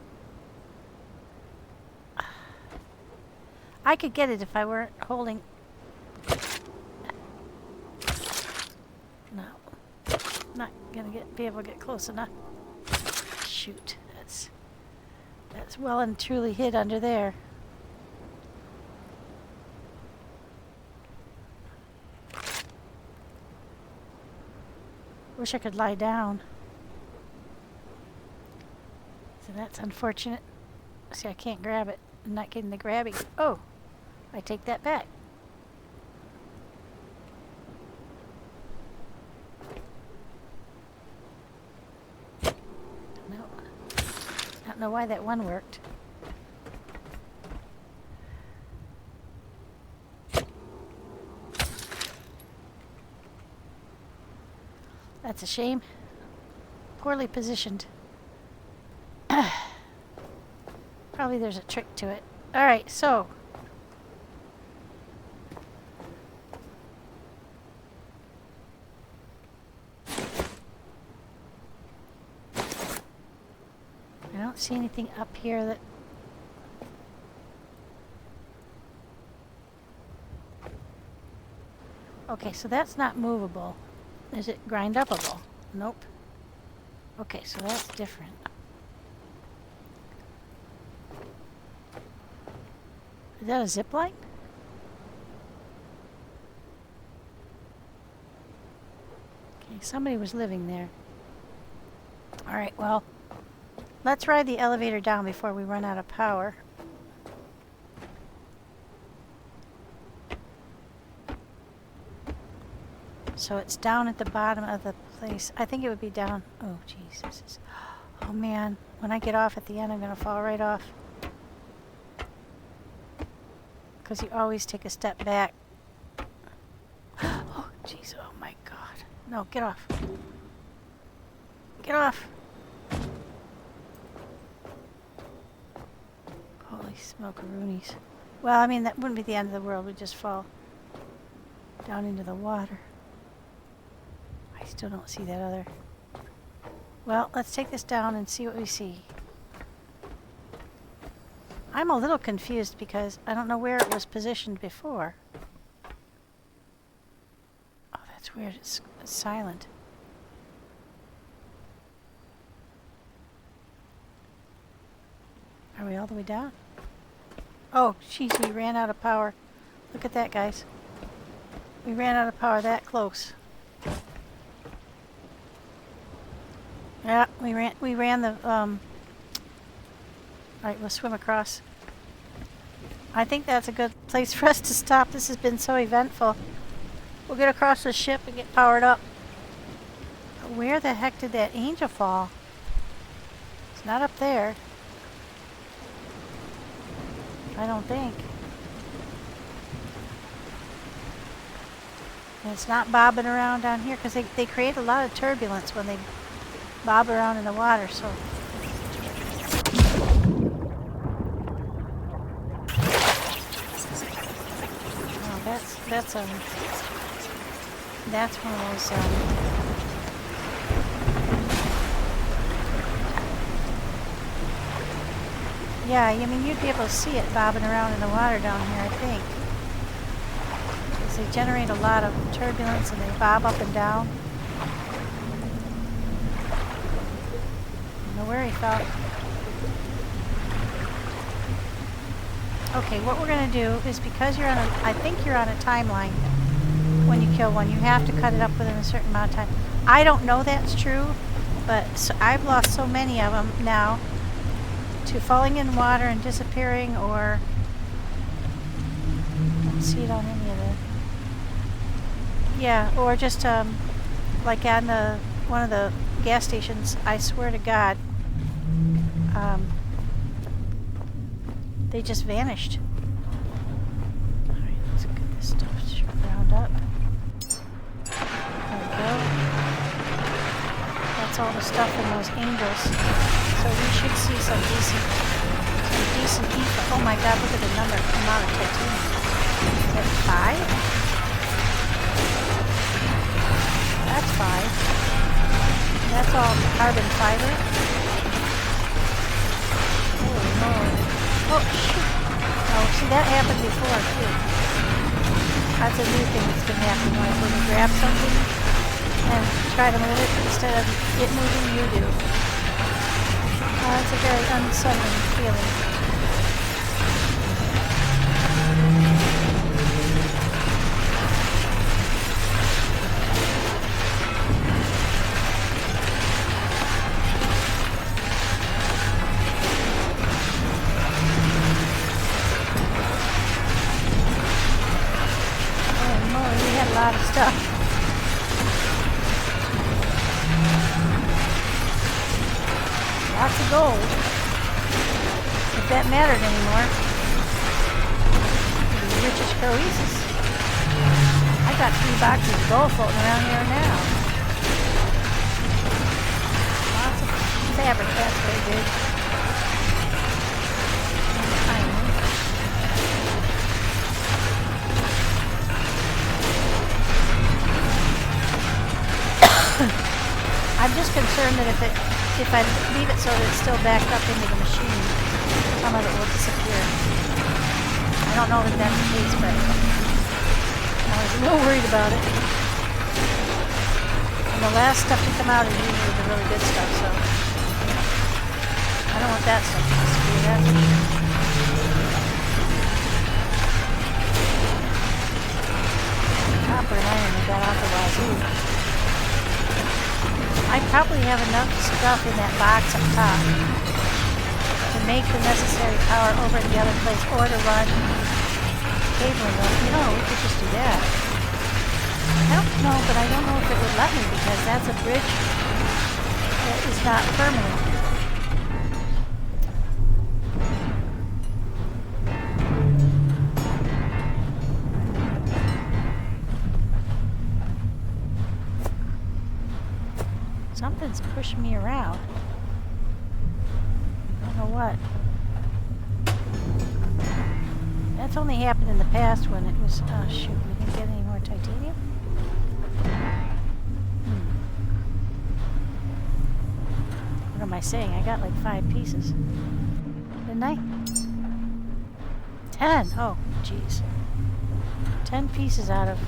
I could get it if I weren't holding. No. Not gonna be able to get close enough. Shoot. That's well and truly hid under there. Wish I could lie down. So that's unfortunate. See, I can't grab it. I'm not getting the grabbing. Oh, I take that back. No. I don't know why that one worked. That's a shame. Poorly positioned. Probably there's a trick to it. Alright, so. I don't see anything up here that. Okay, so that's not movable. Is it grind-upable? Nope. Okay, so that's different. Is that a zip line? Okay, somebody was living there. Alright, well, let's ride the elevator down before we run out of power. So it's down at the bottom of the place. I think it would be down. Oh, jeez. This is. Oh, man. When I get off at the end, I'm going to fall right off. Because you always take a step back. Oh, jeez. Oh, my God. No, get off. Get off. Holy smokeroonies. Well, I mean, that wouldn't be the end of the world. We'd just fall down into the water. I still don't see that other. Well, let's take this down and see what we see. I'm a little confused because I don't know where it was positioned before. Oh, that's weird. It's silent. Are we all the way down? Oh, jeez, we ran out of power. Look at that, guys. We ran out of power that close. Yeah, we ran the, Alright, we'll swim across. I think that's a good place for us to stop. This has been so eventful. We'll get across the ship and get powered up. Where the heck did that angel fall? It's not up there. I don't think. And it's not bobbing around down here because they create a lot of turbulence when they bob around in the water, so. Oh, that's That's one of those, yeah, I mean, you'd be able to see it bobbing around in the water down here, I think. Because they generate a lot of turbulence and they bob up and down. No worry, fella. Okay, what we're going to do is, because you're on a, I think you're on a timeline when you kill one, you have to cut it up within a certain amount of time. I don't know that's true, but so I've lost so many of them now to falling in water and disappearing, or I don't see it on any of the, yeah, or just like on the one of the gas stations. I swear to God, they just vanished. All right, let's get this stuff ground up. There we go. That's all the stuff in those angels. So we should see some decent ether. Oh my God, look at the amount of titanium. Is that 5? That's 5. That's all carbon fiber. Holy moly. Oh, shoot. Oh, see, that happened before, too. That's a new thing that's been happening. Like when you grab something and try to move it, instead of it moving, you do. It's a very unsettling feeling. Oh, Molly, we had a lot of stuff. Lots of gold. If that mattered anymore. The richest Croesus. I got 3 boxes of gold floating around here now. Lots of fabric, that's very good. I'm just concerned that if I leave it so that it's still backed up into the machine, some of it will disappear. I don't know if that's the case, but I was a little worried about it. And the last stuff to come out is usually the really good stuff, so I don't want that stuff to disappear, that's for sure. Copper and iron we got out the wazoo. I probably have enough stuff in that box up top to make the necessary power over to the other place, or to run cabling up. You know, we could just do that. I don't know, but I don't know if it would let me, because that's a bridge that is not permanent. Something's pushing me around. I don't know what. That's only happened in the past when it was... Oh shoot, we didn't get any more titanium? What am I saying? I got like 5 pieces. Didn't I? 10! Oh, jeez. 10 pieces out of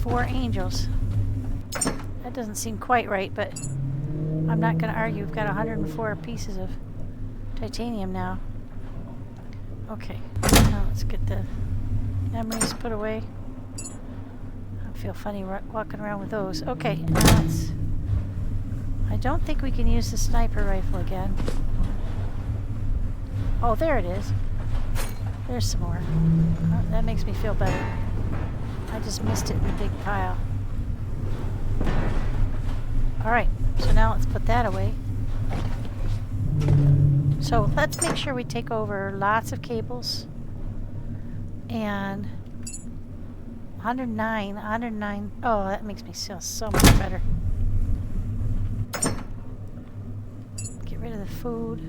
4 angels. That doesn't seem quite right, but I'm not going to argue. We've got 104 pieces of titanium now. Okay, now let's get the memories put away. I feel funny walking around with those. Okay, now let's... I don't think we can use the sniper rifle again. Oh, there it is. There's some more. Oh, that makes me feel better. I just missed it in the big pile. Alright, so now let's put that away. So let's make sure we take over lots of cables. And 109. Oh, that makes me feel so much better. Get rid of the food.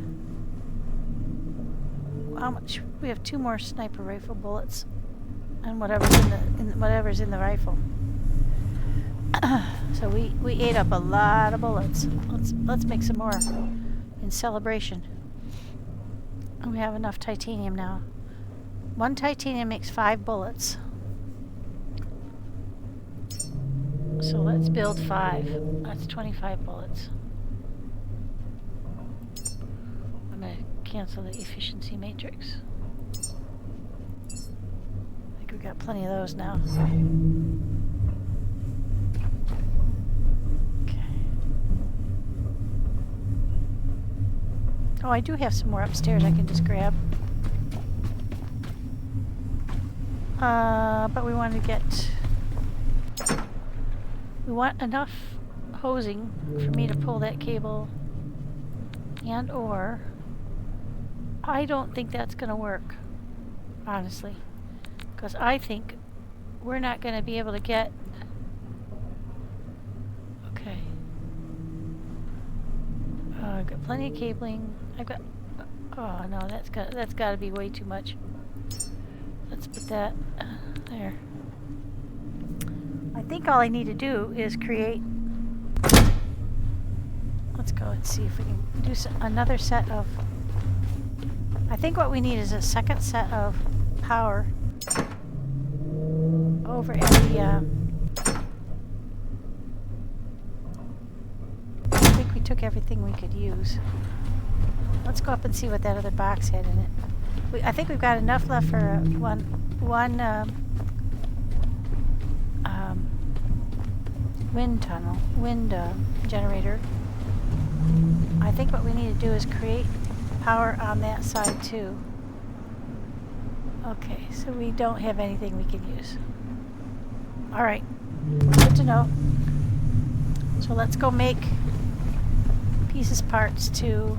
How much? We have 2 more sniper rifle bullets. And whatever's in the rifle. So we ate up a lot of bullets. Let's make some more in celebration. We have enough titanium now. 1 titanium makes 5 bullets. So let's build 5. That's 25 bullets. I'm going to cancel the efficiency matrix. I think we've got plenty of those now. Okay. Oh, I do have some more upstairs I can just grab. But we want to get... We want enough hosing for me to pull that cable, and or I don't think that's going to work, honestly, because I think we're not going to be able to get... Okay. I've got plenty of cabling. I've got... Oh no, that's got to be way too much. Let's put that there. I think all I need to do is create... Let's go and see if we can do another set of... I think what we need is a second set of power over at the... I think we took everything we could use. Let's go up and see what that other box had in it. I think we've got enough left for one wind generator. I think what we need to do is create power on that side too. Okay, so we don't have anything we can use. Alright, good to know. So let's go make parts to,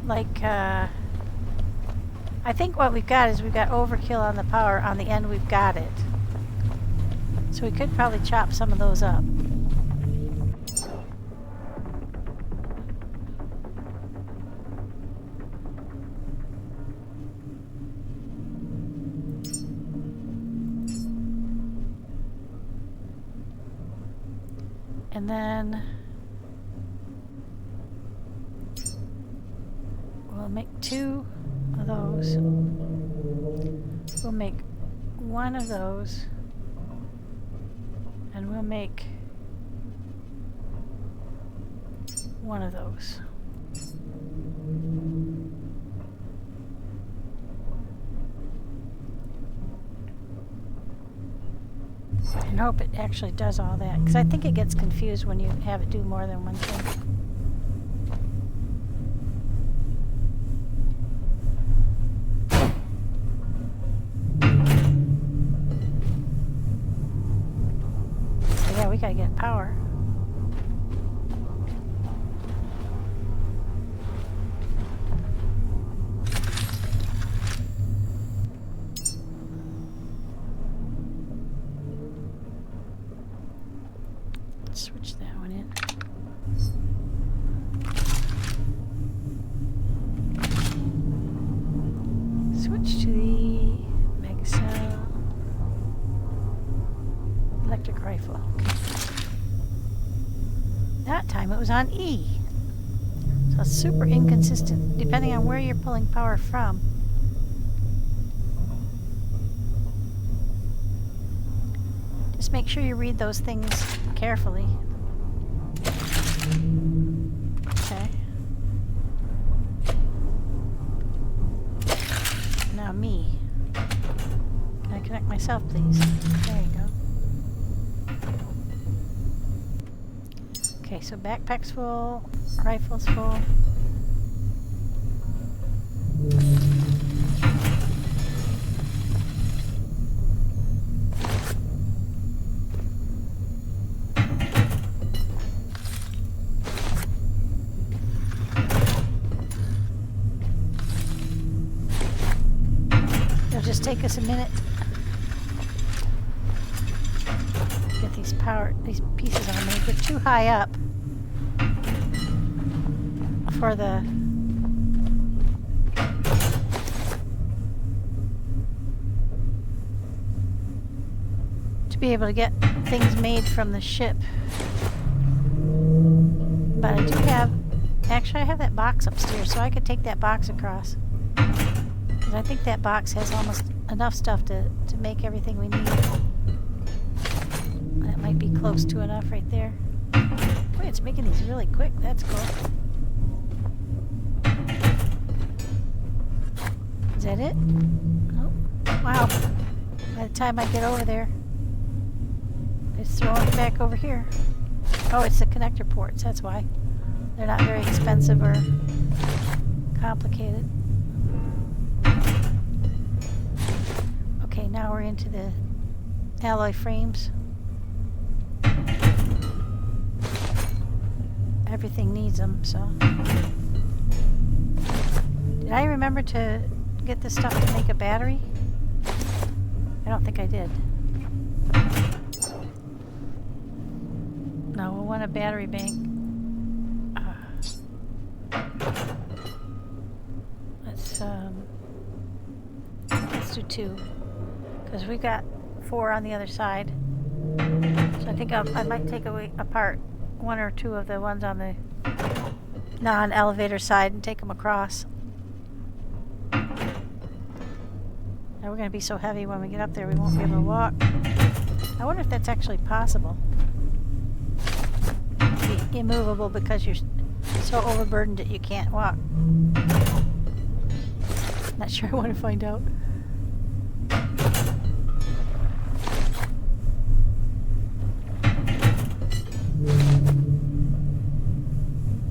like, I think what we've got is we've got overkill on the power. On the end we've got it. So we could probably chop some of those up. And then we'll make 2 of those. We'll make 1 of those. And we'll make 1 of those. And hope it actually does all that, because I think it gets confused when you have it do more than one thing. We gotta get power. Switch that one in. Switch to the Megacell electric rifle. That time it was on E. So it's super inconsistent depending on where you're pulling power from. Just make sure you read those things carefully. Okay. Now me. Can I connect myself, please? There you go. Okay, so backpack's full, rifle's full. It'll just take us a minute. Get these pieces on me. They're too high up for the to be able to get things made from the ship. But I do have... Actually, I have that box upstairs, so I could take that box across. Because I think that box has almost enough stuff to make everything we need. That might be close to enough right there. Boy, it's making these really quick. That's cool. Is that it? Oh, wow. By the time I get over there, it's throwing it back over here. Oh, it's the connector ports. That's why. They're not very expensive or complicated. Okay, now we're into the alloy frames. Everything needs them, so. Did I remember to get this stuff to make a battery? I don't think I did. No, we'll want a battery bank. Let's do 2. Because we've got 4 on the other side. So I think I might take apart 1 or 2 of the ones on the non-elevator side and take them across. Now we're going to be so heavy when we get up there we won't be able to walk. I wonder if that's actually possible. Be immovable because you're so overburdened that you can't walk. Not sure I want to find out.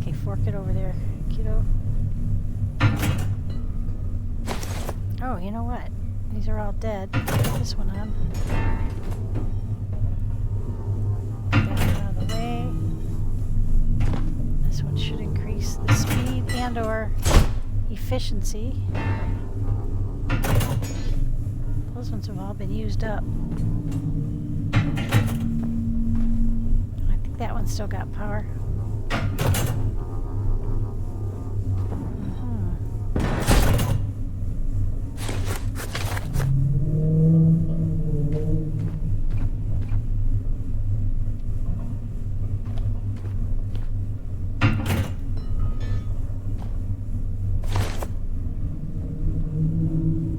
Okay, fork it over there, kiddo. Oh, you know what? These are all dead. Put this one on. Get that out of the way. This one should increase the speed and/or efficiency. Those ones have all been used up. I think that one's still got power.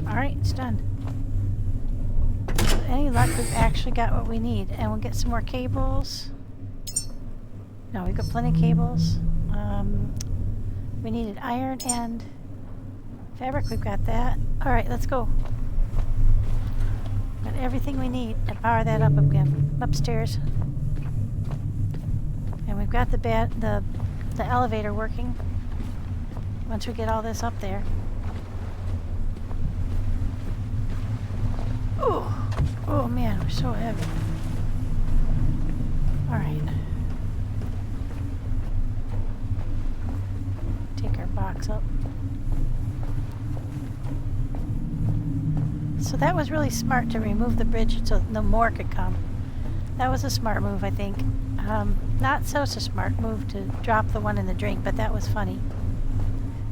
Alright, it's done. With any luck, we've actually got what we need. And we'll get some more cables. No, we've got plenty of cables. We needed iron and fabric. We've got that. Alright, let's go. Got everything we need to power that up again. Upstairs. And we've got the elevator working. Once we get all this up there. Oh man, we're so heavy. Alright. Take our box up. So that was really smart to remove the bridge so no more could come. That was a smart move, I think. Not so smart move to drop the one in the drink, but that was funny.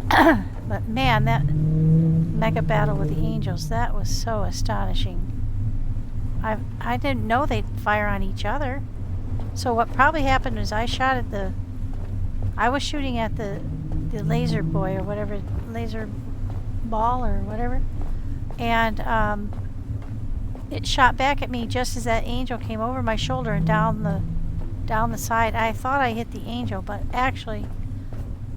But man, that mega battle with the angels, that was so astonishing. I didn't know they'd fire on each other. So what probably happened was I was shooting at the laser boy or whatever, laser ball or whatever. And it shot back at me just as that angel came over my shoulder and down the side. I thought I hit the angel, but actually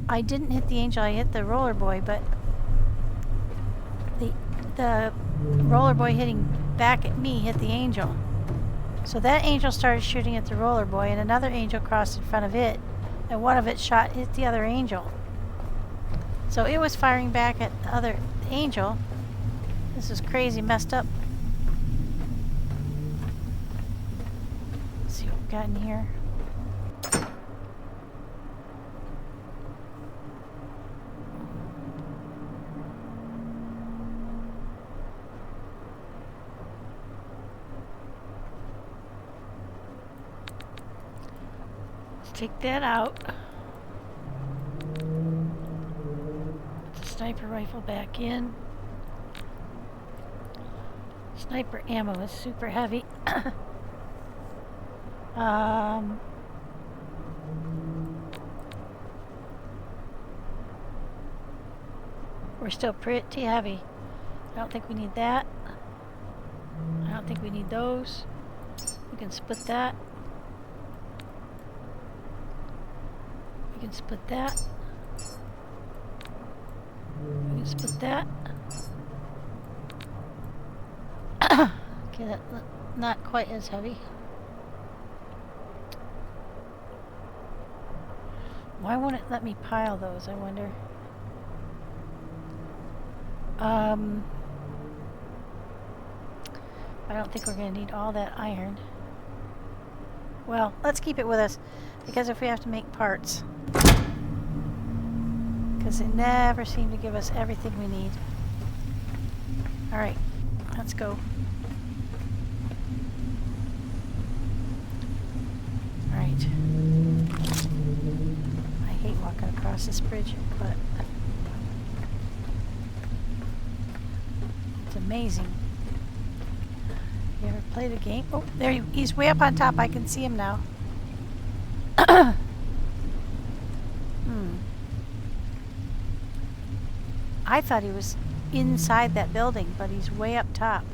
I didn't hit the angel, I hit the roller boy, but the roller boy hitting back at me hit the angel. So that angel started shooting at the roller boy and another angel crossed in front of it and one of it hit the other angel. So it was firing back at the other angel. This is crazy messed up. Let's see what we've got in here. Take that out. Put the sniper rifle back in. Sniper ammo is super heavy. We're still pretty heavy. I don't think we need that. I don't think we need those. We can split that. We can split that. We can split that. Okay, that's not quite as heavy. Why won't it let me pile those, I wonder? I don't think we're going to need all that iron. Well, let's keep it with us, because if we have to make parts, because it never seemed to give us everything we need. Alright, let's go. Alright. I hate walking across this bridge, but it's amazing. You ever played a game? Oh, there he's way up on top. I can see him now. I thought he was inside that building, but he's way up top.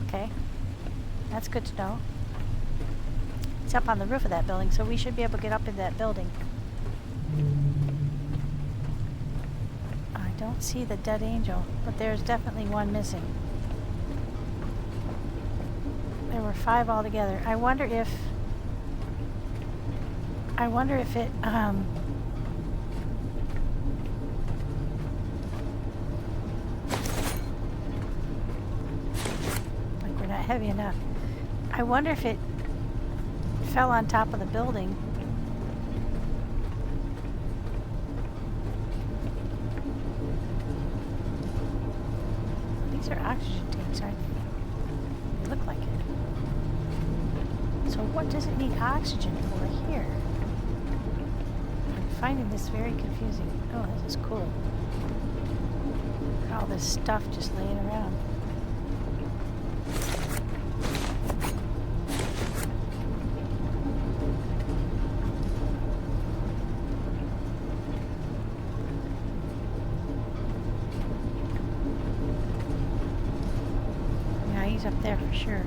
Okay. That's good to know. He's up on the roof of that building, so we should be able to get up in that building. I don't see the dead angel, but there's definitely one missing. There were 5 altogether. I wonder if it like we're not heavy enough. I wonder if it fell on top of the building. These are oxygen tanks, aren't they? They look like it. So what does it need oxygen for here? I'm finding this very confusing. Oh, this is cool. All this stuff just laying around. Yeah, he's up there for sure.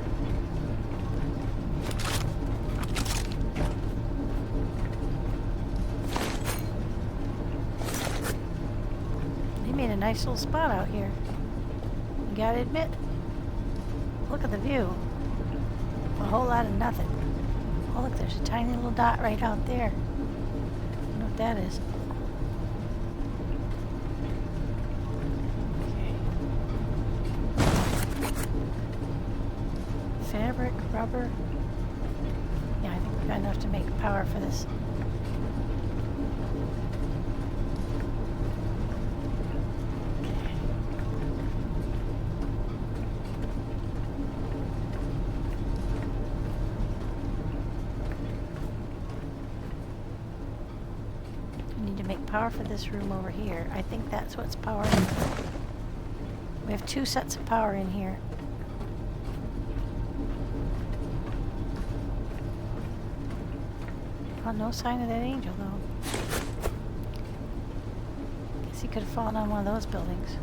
Nice little spot out here. You gotta admit. Look at the view. A whole lot of nothing. Oh look, there's a tiny little dot right out there. I don't know what that is. Okay. Fabric, rubber. Yeah, I think we've got enough to make power for this. Power for this room over here. I think that's what's powering it. We have 2 sets of power in here. Oh, no sign of that angel though. Guess he could have fallen on one of those buildings.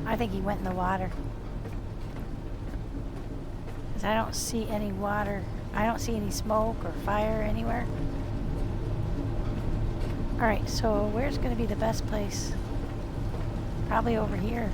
I think he went in the water. Because I don't see any water. I don't see any smoke or fire anywhere. Alright, so where's going to be the best place? Probably over here.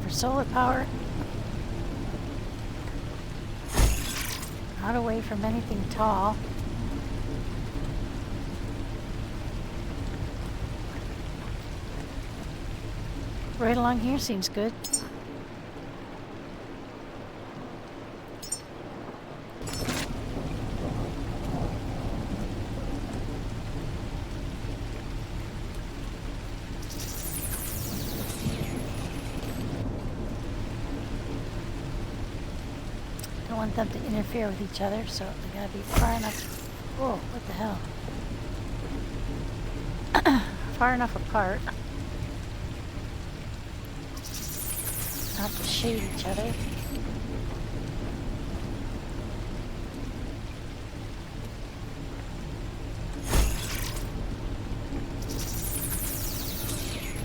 Solar power. Not away from anything tall. Right along here seems good. Don't want them to interfere with each other, so they gotta be far enough. Whoa, what the hell? Far enough apart. Not to shade each other.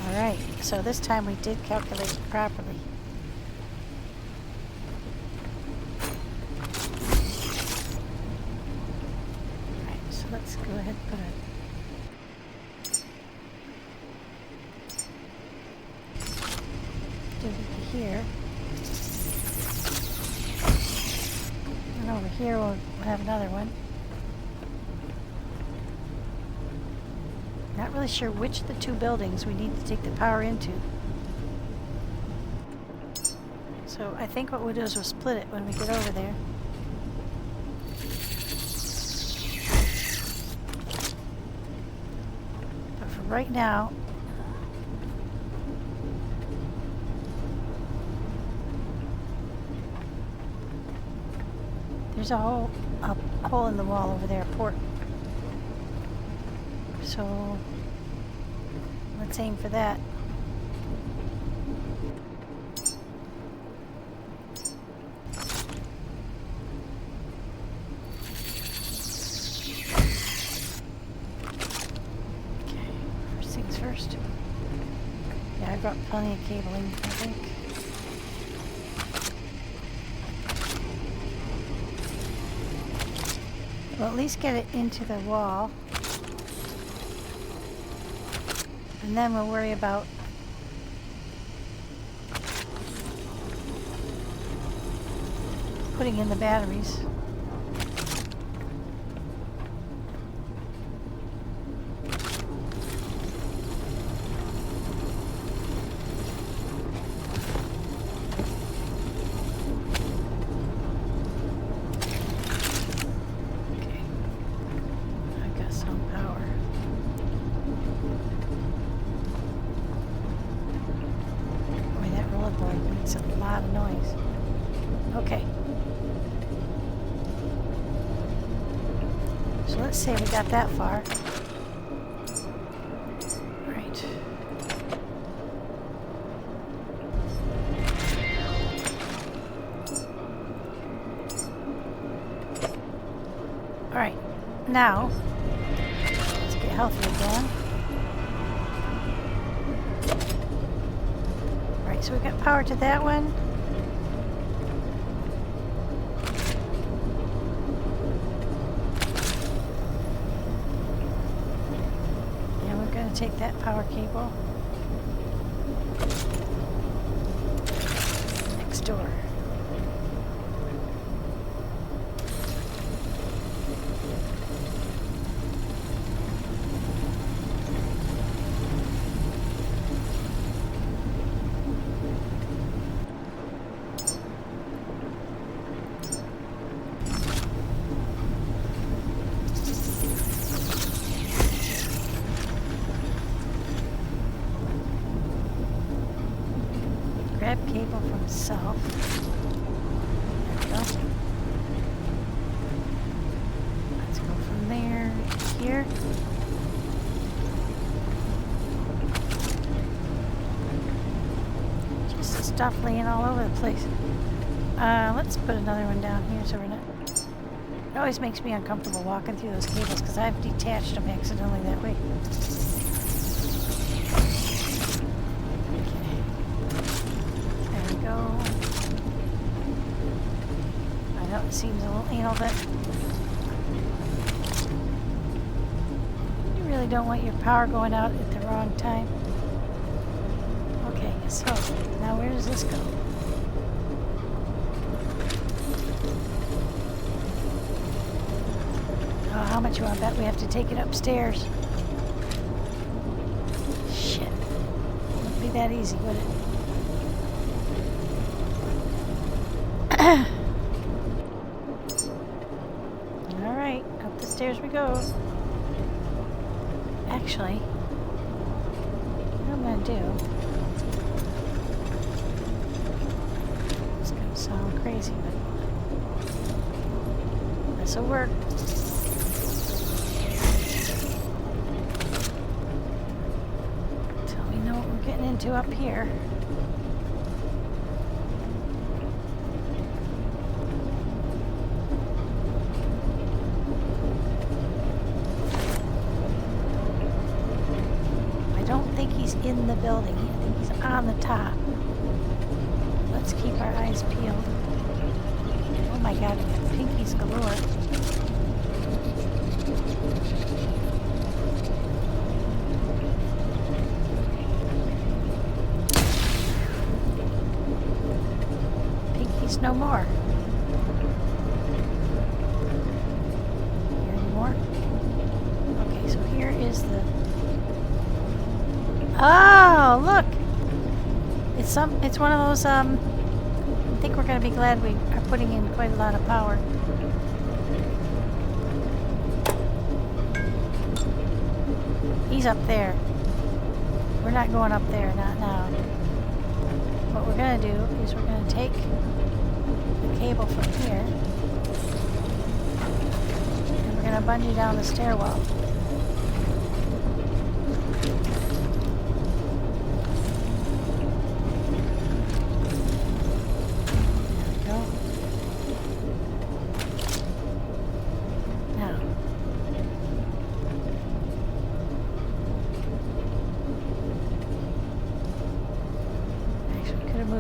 Alright, so this time we did calculate it properly. Alright, so let's go ahead and put a here. And over here we'll have another one. Not really sure which of the two buildings we need to take the power into. So I think what we'll do is we'll split it when we get over there. But for right now, there's a hole in the wall over there, a port. So let's aim for that. Okay, first things first. Yeah, I brought plenty of cabling, I think. Well, at least get it into the wall. And then we'll worry about putting in the batteries. Let's say we got that far. Right. Alright, now let's get healthy again. Alright, so we've got power to that one. Take that power cable next door. Grab cable from south. There we go. Let's go from there to here. Just stuff laying all over the place. Let's put another one down here so we're not... It always makes me uncomfortable walking through those cables because I've detached them accidentally that way. It seems a little anal, but you really don't want your power going out at the wrong time. Okay, so now where does this go? Bet you, I bet we have to take it upstairs. Shit. Wouldn't be that easy, would it? Alright, up the stairs we go. Actually, what I'm gonna do, it's gonna sound crazy, but this'll work. Until we know what we're getting into up here. In the building. I think he's on the top. Let's keep our eyes peeled. Oh my god, we got pinkies galore. Pinkies no more. Here anymore? Okay, so here is the... Oh, look! It's one of those, I think we're gonna be glad we are putting in quite a lot of power. He's up there. We're not going up there, not now. What we're gonna do is we're gonna take the cable from here and we're gonna bungee down the stairwell.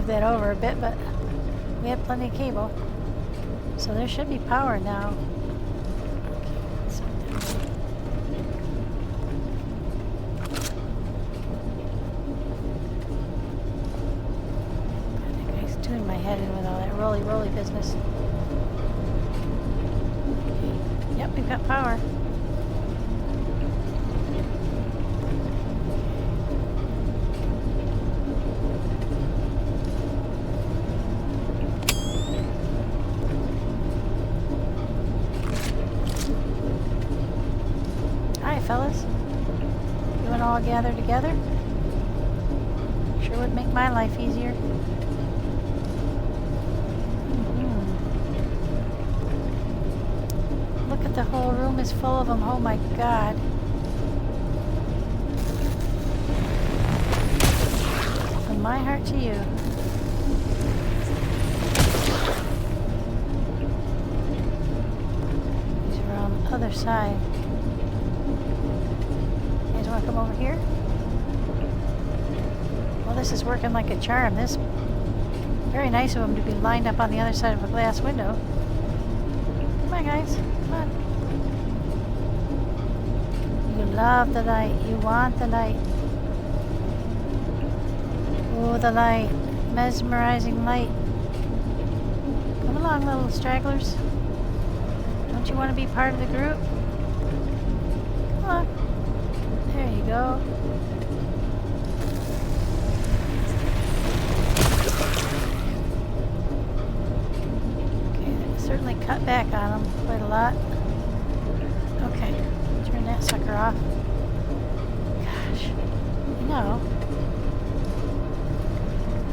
That over a bit, but we have plenty of cable, so there should be power now. Okay, so I think I tuned my head in with all that roly business. Okay. Yep, we've got power. Fellas, you want to all gather together? Sure would make my life easier. Look at the whole room is full of them. Oh my god. From my heart to you. These are on the other side. Come over here. Well, this is working like a charm. This very nice of them to be lined up on the other side of a glass window. Come on, guys. Come on. You love the light. You want the light. Oh, the light. Mesmerizing light. Come along, little stragglers. Don't you want to be part of the group? Come on. There you go. Okay, that certainly cut back on them quite a lot. Okay, turn that sucker off. Gosh, you know,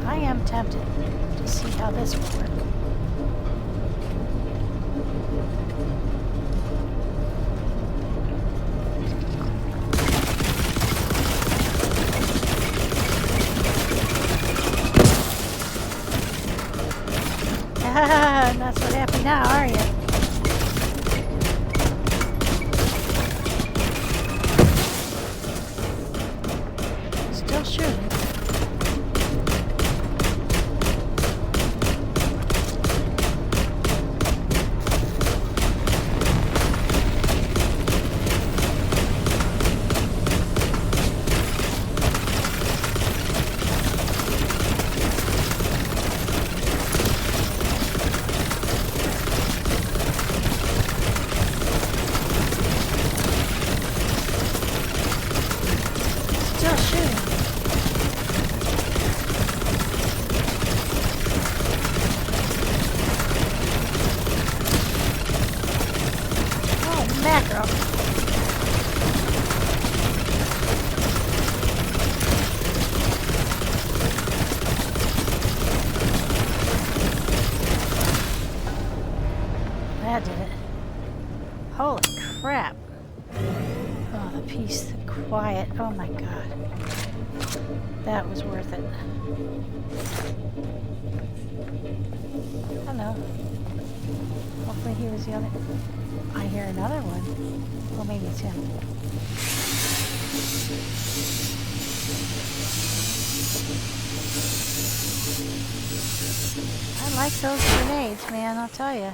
I am tempted to see how this will work. Not so happy now, are you? Still shooting. quiet. Oh my god. That was worth it. Hello. Hopefully he was the other... I hear another one. Well, maybe it's him. I like those grenades, man, I'll tell you.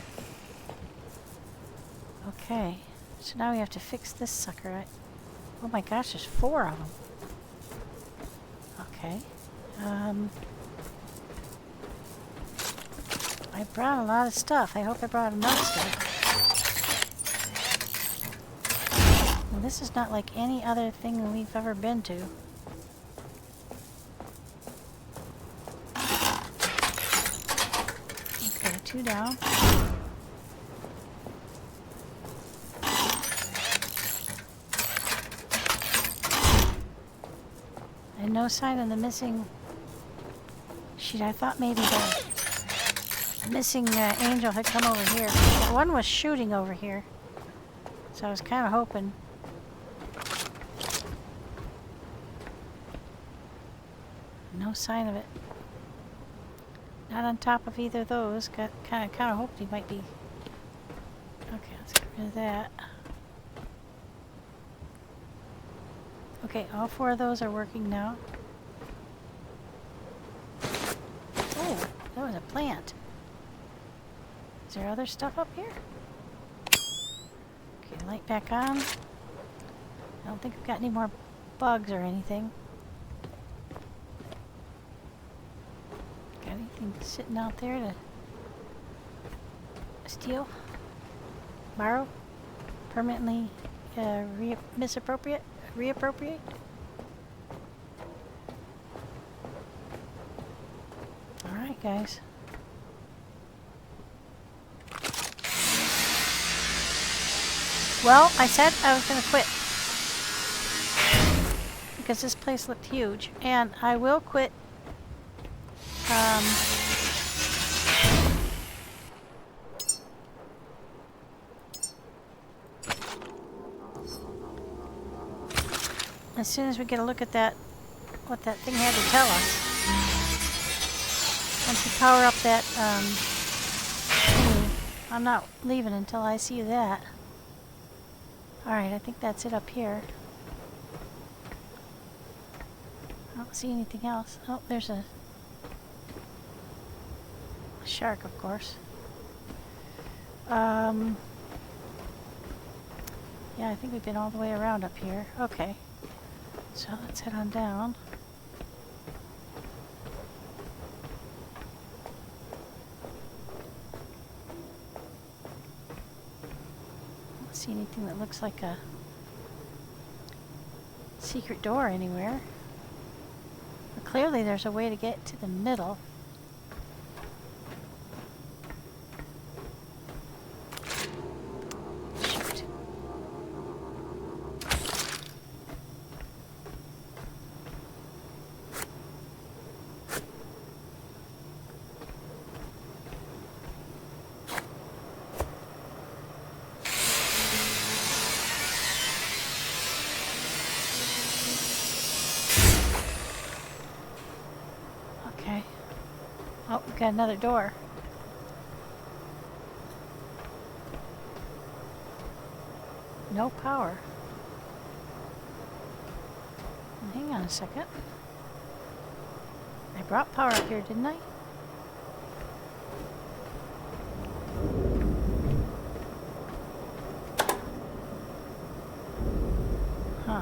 Okay. So now we have to fix this sucker. Oh my gosh, there's 4 of them. Okay. I brought a lot of stuff. I hope I brought enough stuff. Well, this is not like any other thing we've ever been to. Okay, 2 down. And no sign of the missing... Shoot, I thought maybe the missing angel had come over here. One was shooting over here. So I was kind of hoping. No sign of it. Not on top of either of those. Kind of hoped he might be. Okay, let's get rid of that. Okay, all 4 of those are working now. Oh, that was a plant. Is there other stuff up here? Okay, light back on. I don't think we've got any more bugs or anything. Got anything sitting out there to steal? Borrow? Permanently misappropriate? Reappropriate? Alright, guys. Well, I said I was going to quit. Because this place looked huge. And I will quit. As soon as we get a look at that, what that thing had to tell us. Once you power up that thingy, I'm not leaving until I see that. Alright, I think that's it up here. I don't see anything else. Oh, there's a shark, of course. Yeah, I think we've been all the way around up here. Okay. So let's head on down. I don't see anything that looks like a secret door anywhere. But clearly there's a way to get to the middle. Shoot. Okay. Oh, we got another door. No power. Hang on a second. I brought power up here, didn't I? Huh.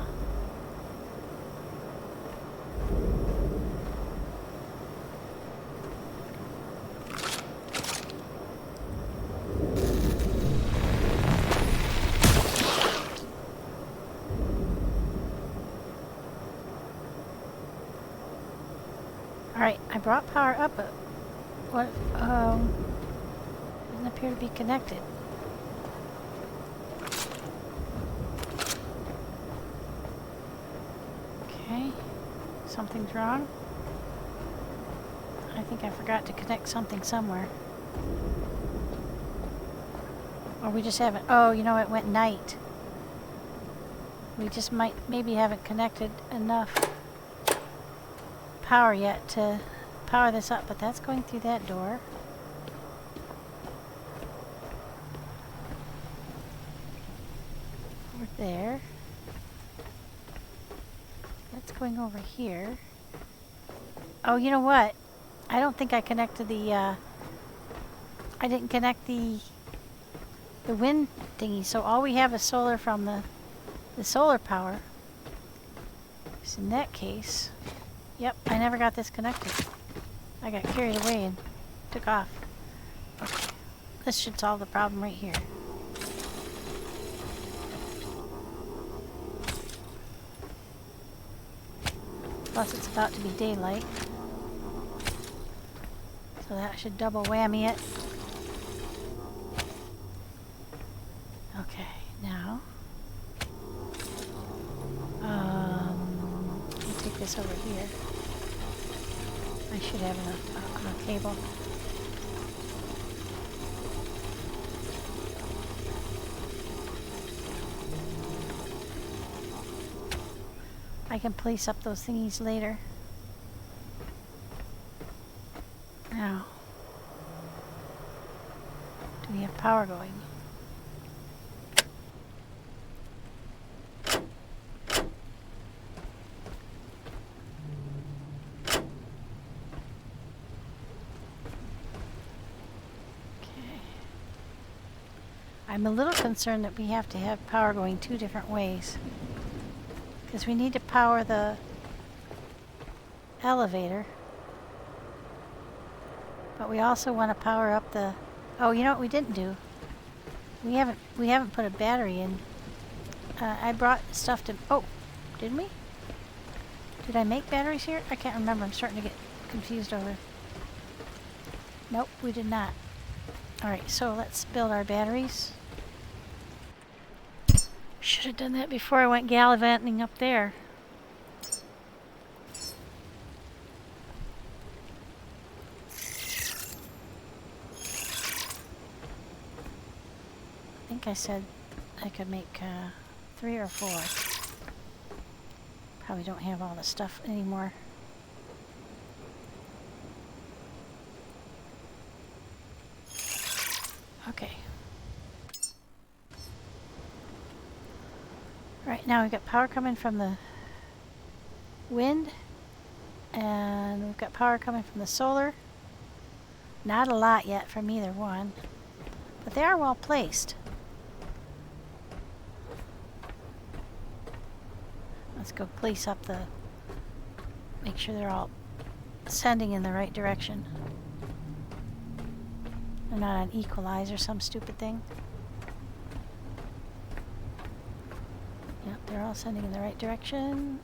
Alright, I brought power up, but what, doesn't appear to be connected. Okay, something's wrong. I think I forgot to connect something somewhere. Or we just haven't, oh, you know, it went night. We just maybe haven't connected enough power yet to power this up, but that's going through that door. Over there. That's going over here. Oh, you know what? I don't think I connected the, I didn't connect the wind thingy, so all we have is solar from the solar power. So in that case, yep, I never got this connected. I got carried away and took off. Okay, this should solve the problem right here. Plus it's about to be daylight. So that should double whammy it. Okay, now let me take this over here. I should have enough cable. I can place up those thingies later. Now, do we have power going? I'm a little concerned that we have to have power going two different ways. Because we need to power the elevator. But we also want to power up the... Oh, you know what we didn't do? We haven't put a battery in. I brought stuff to... Oh, didn't we? Did I make batteries here? I can't remember. I'm starting to get confused over. Nope, we did not. Alright, so let's build our batteries. Should have done that before I went gallivanting up there. I think I said I could make 3 or 4. Probably don't have all the stuff anymore. Okay. Right now we've got power coming from the wind, and we've got power coming from the solar. Not a lot yet from either one, but they are well placed. Let's go place up the... make sure they're all sending in the right direction. They're not on equalize or some stupid thing. Yep, they're all sending in the right direction.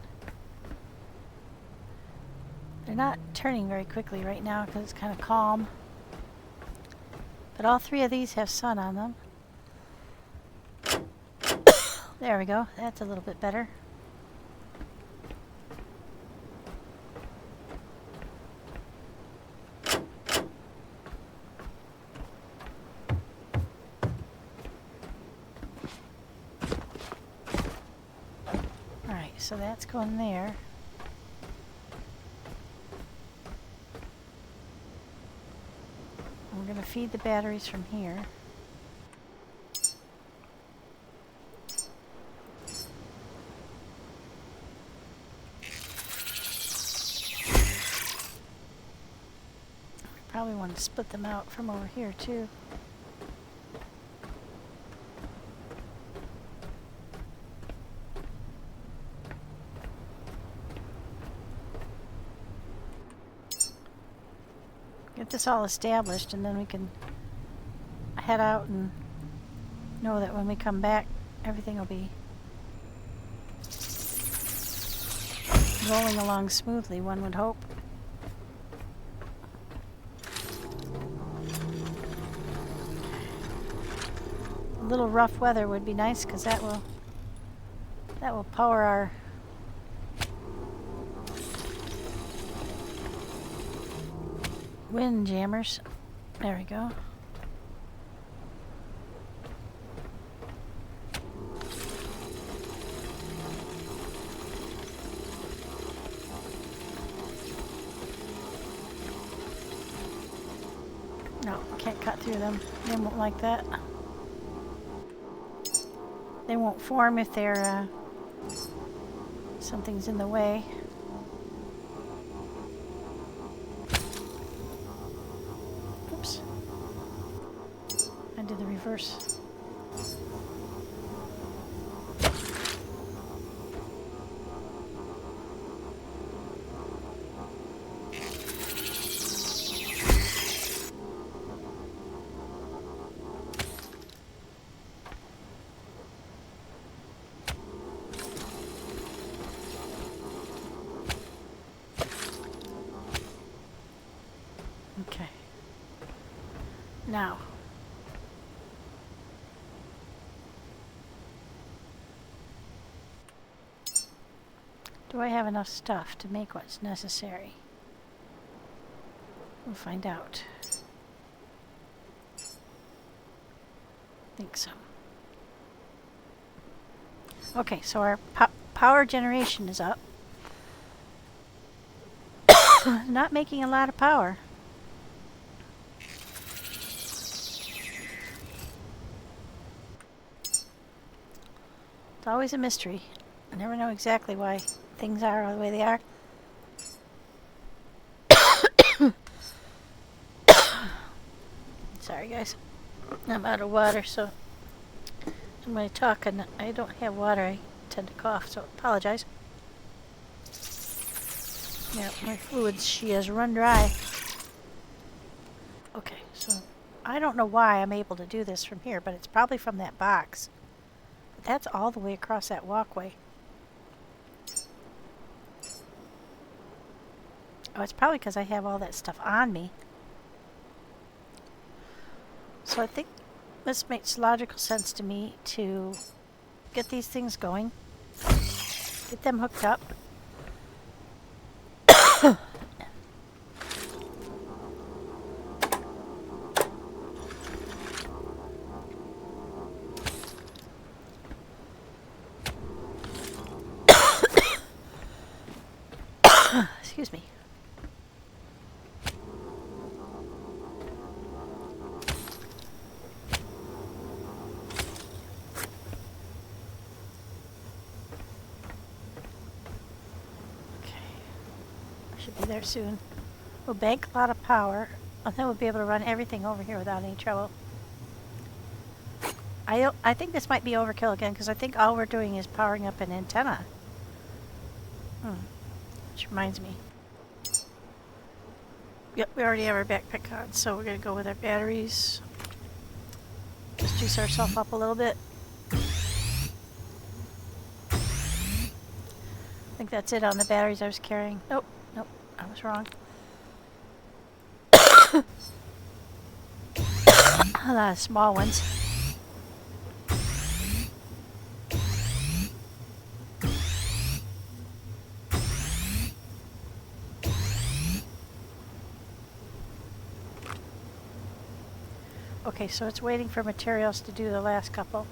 They're not turning very quickly right now because it's kind of calm. But all 3 of these have sun on them. There we go. That's a little bit better. So that's going there. And we're going to feed the batteries from here. We probably want to split them out from over here too. Get this all established, and then we can head out and know that when we come back, everything will be rolling along smoothly, one would hope. A little rough weather would be nice, because that will power our wind jammers. There we go. No, can't cut through them. They won't like that. They won't form if they're something's in the way. Oops. I did the reverse. Okay. Now. Do I have enough stuff to make what's necessary? We'll find out. Think so. Okay, so our power generation is up. Not making a lot of power. It's always a mystery. I never know exactly why things are the way they are. Sorry guys, I'm out of water, so when I talk and I don't have water, I tend to cough, so apologize. Yeah, my fluids, she has run dry. Okay, so I don't know why I'm able to do this from here, but it's probably from that box. But that's all the way across that walkway. Oh, it's probably because I have all that stuff on me. So I think this makes logical sense to me to get these things going, get them hooked up. Excuse me. Should be there soon. We'll bank a lot of power, and then we'll be able to run everything over here without any trouble. I think this might be overkill again, because I think all we're doing is powering up an antenna. Which reminds me. Yep, we already have our backpack on, so we're going to go with our batteries. Just juice ourselves up a little bit. I think that's it on the batteries I was carrying. Nope. Nope, I was wrong. A lot of small ones. Okay, so it's waiting for materials to do the last couple.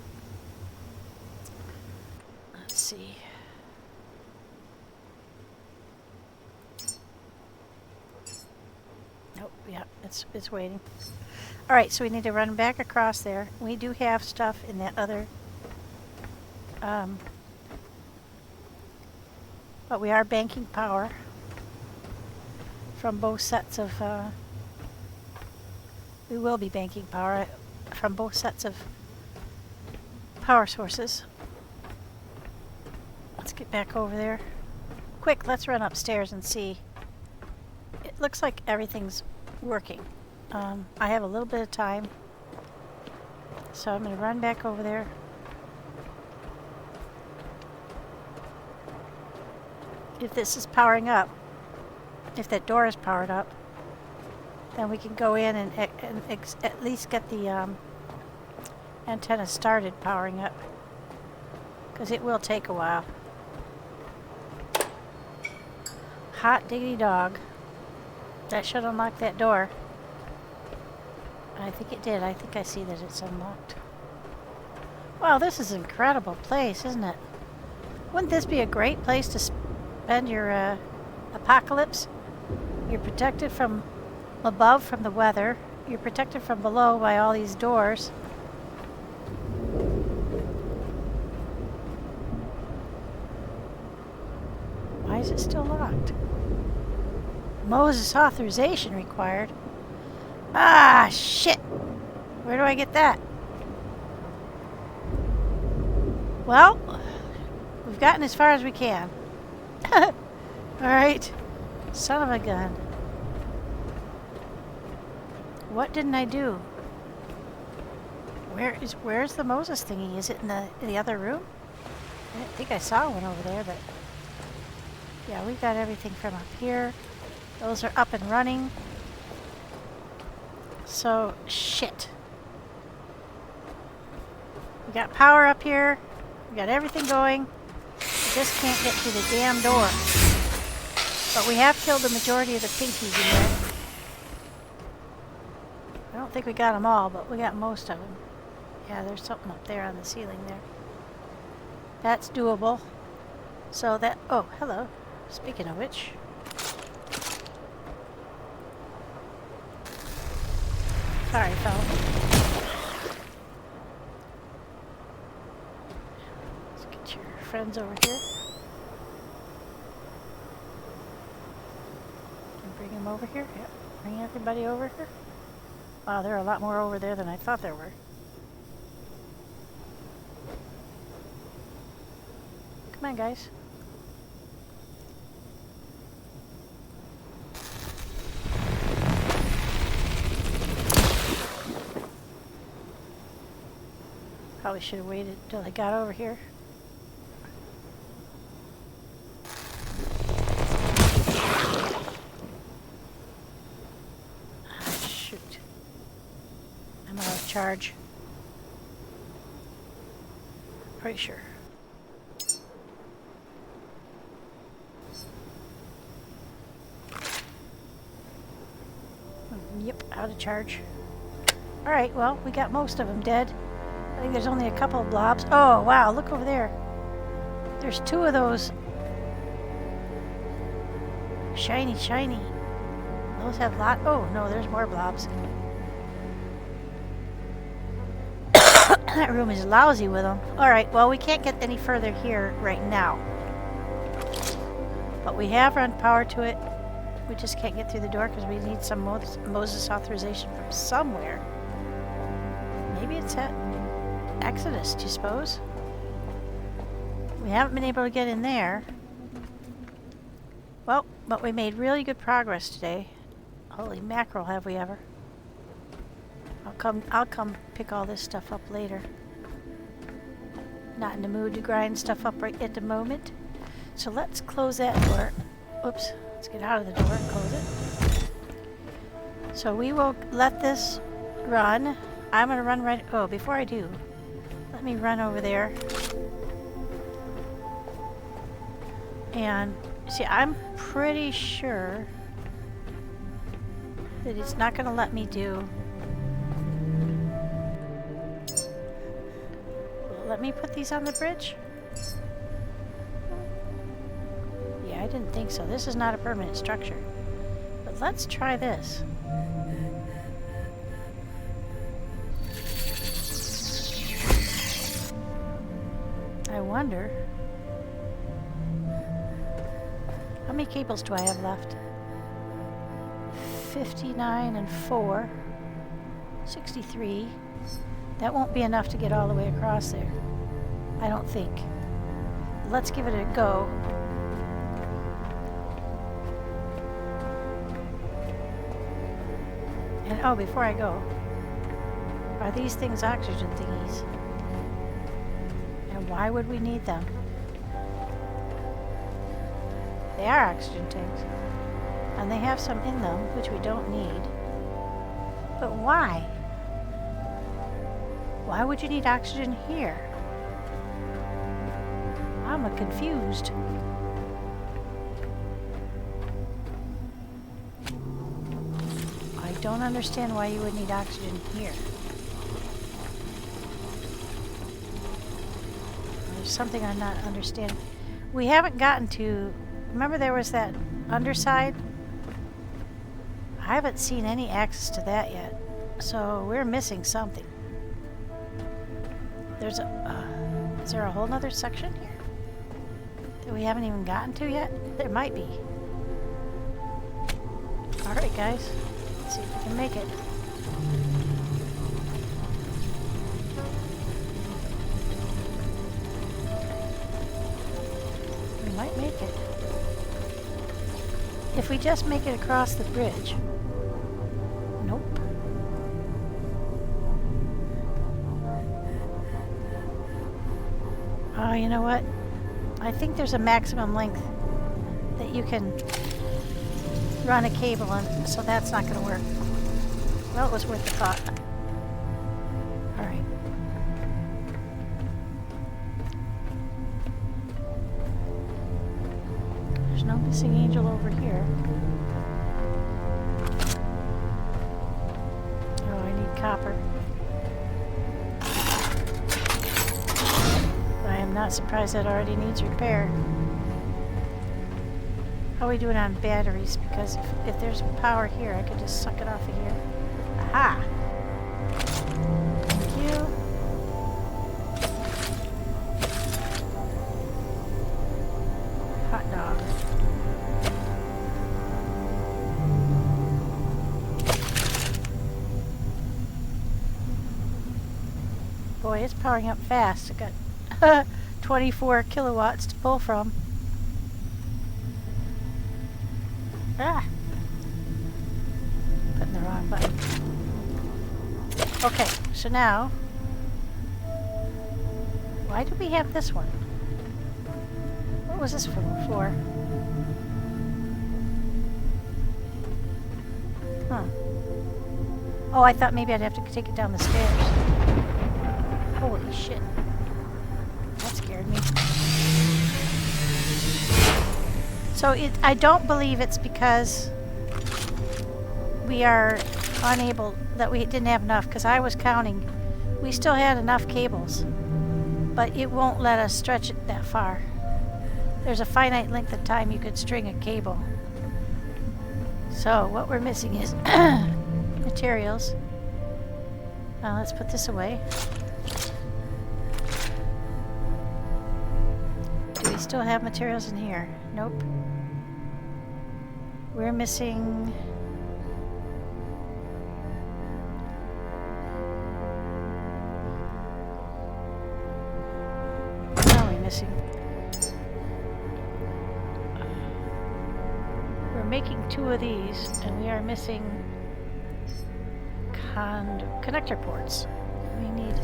Let's see. Yeah, it's waiting. All right, so we need to run back across there. We do have stuff in that other, but we are banking power from both sets of, we will be banking power from both sets of power sources. Let's get back over there. Quick, let's run upstairs and see. It looks like everything's working. I have a little bit of time, so I'm going to run back over there. If this is powering up, if that door is powered up, then we can go in and at least get the antenna started powering up, because it will take a while. Hot diggity dog. That should unlock that door. I think it did. I think I see that it's unlocked. Wow, this is an incredible place, isn't it? Wouldn't this be a great place to spend your apocalypse? You're protected from above from the weather. you're protected from below by all these doors. Why is it still locked? Moses authorization required. Ah, shit! Where do I get that? Well, we've gotten as far as we can. Alright. Son of a gun. What didn't I do? Where's the Moses thingy? Is it in the other room? I didn't think I saw one over there, but yeah, we got everything from up here. Those are up and running. So, shit. We got power up here. We got everything going. We just can't get through the damn door. But we have killed the majority of the pinkies in there. I don't think we got them all, but we got most of them. Yeah, there's something up there on the ceiling there. That's doable. So that... Oh, hello. Speaking of which... Sorry, fella. Let's get your friends over here. And bring them over here. Yep. Bring everybody over here. Wow, there are a lot more over there than I thought there were. Come on, guys. Probably should have waited till I got over here. Ah, shoot. I'm out of charge. Pretty sure. Yep, out of charge. Alright, well, we got most of them dead. I think there's only a couple of blobs. Oh, wow, look over there. There's two of those. Shiny, shiny. Those have oh, no, there's more blobs. That room is lousy with them. Alright, well, we can't get any further here right now. But we have run power to it. We just can't get through the door because we need some Moses authorization from somewhere. Maybe it's at Exodus, do you suppose? We haven't been able to get in there. Well, but we made really good progress today. Holy mackerel, have we ever. I'll come pick all this stuff up later. Not in the mood to grind stuff up right at the moment. So let's close that door. Oops, let's get out of the door and close it. So we will let this run. I'm gonna run right, oh, before I do, let me run over there. And see, I'm pretty sure that it's not gonna let me do. Let me put these on the bridge? Yeah, I didn't think so. This is not a permanent structure. But let's try this. I wonder... How many cables do I have left? 59 and 4. 63. That won't be enough to get all the way across there. I don't think. Let's give it a go. And oh, before I go, are these things oxygen thingies? And why would we need them? They are oxygen tanks. And they have some in them, which we don't need. But why? Why would you need oxygen here? I'm confused. I don't understand why you would need oxygen here. There's something I'm not understanding. We haven't gotten to... Remember there was that underside? I haven't seen any access to that yet. So we're missing something. There's a... is there a whole nother section here that we haven't even gotten to yet? There might be. Alright guys, let's see if we can make it. We might make it. If we just make it across the bridge. Nope. Oh, you know what? I think there's a maximum length that you can run a cable on, so that's not going to work. Well, it was worth the thought. Alright. There's no missing angel over here. Oh, I need copper. I am not surprised that already needs repair. How are we doing on batteries? Because if there's power here, I could just suck it off of here. Aha! Thank you. Hot dog. Boy, it's powering up fast. It got 24 kilowatts to pull from. Ah! Putting the wrong button. Okay, so now, why do we have this one? What was this for before? Huh. Oh, I thought maybe I'd have to take it down the stairs. Holy shit. That scared me. So I don't believe it's because we are unable, that we didn't have enough, because I was counting. We still had enough cables, but it won't let us stretch it that far. There's a finite length of time you could string a cable. So what we're missing is materials. Let's put this away. Do we still have materials in here? Nope. We're missing... What are we missing? We're making 2 of these, and we are missing connector ports. We need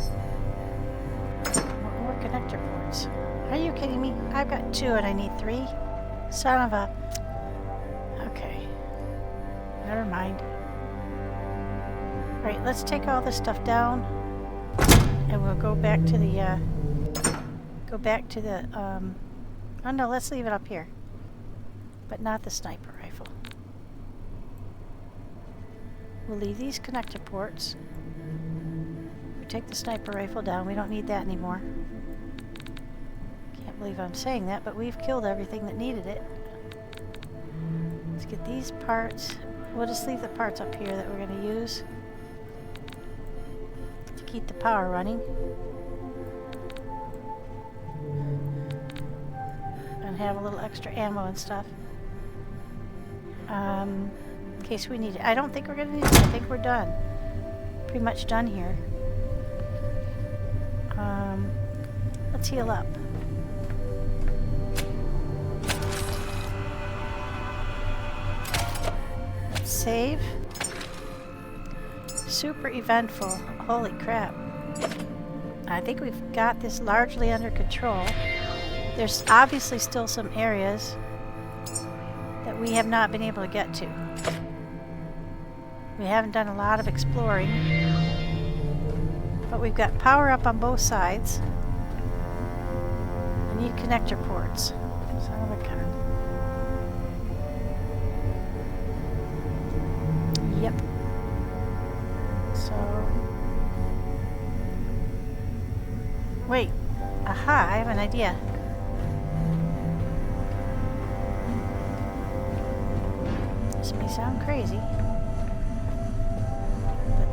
more connector ports. Are you kidding me? I've got 2 and I need 3? Son of a... Okay. Never mind. Alright, let's take all this stuff down. And we'll go back to the, oh no, let's leave it up here. But not the sniper rifle. We'll leave these connector ports. We take the sniper rifle down. We don't need that anymore. Can't believe I'm saying that, but we've killed everything that needed it. Let's get these parts. We'll just leave the parts up here that we're going to use to keep the power running. And have a little extra ammo and stuff. In case we need it. I don't think we're going to need it. I think we're done. Pretty much done here. Let's heal up. Let's save. Super eventful. Holy crap. I think we've got this largely under control. There's obviously still some areas that we have not been able to get to. We haven't done a lot of exploring, but we've got power up on both sides. I need connector ports. Son of a gun. Yep. So... Wait. Aha, I have an idea. This may sound crazy, but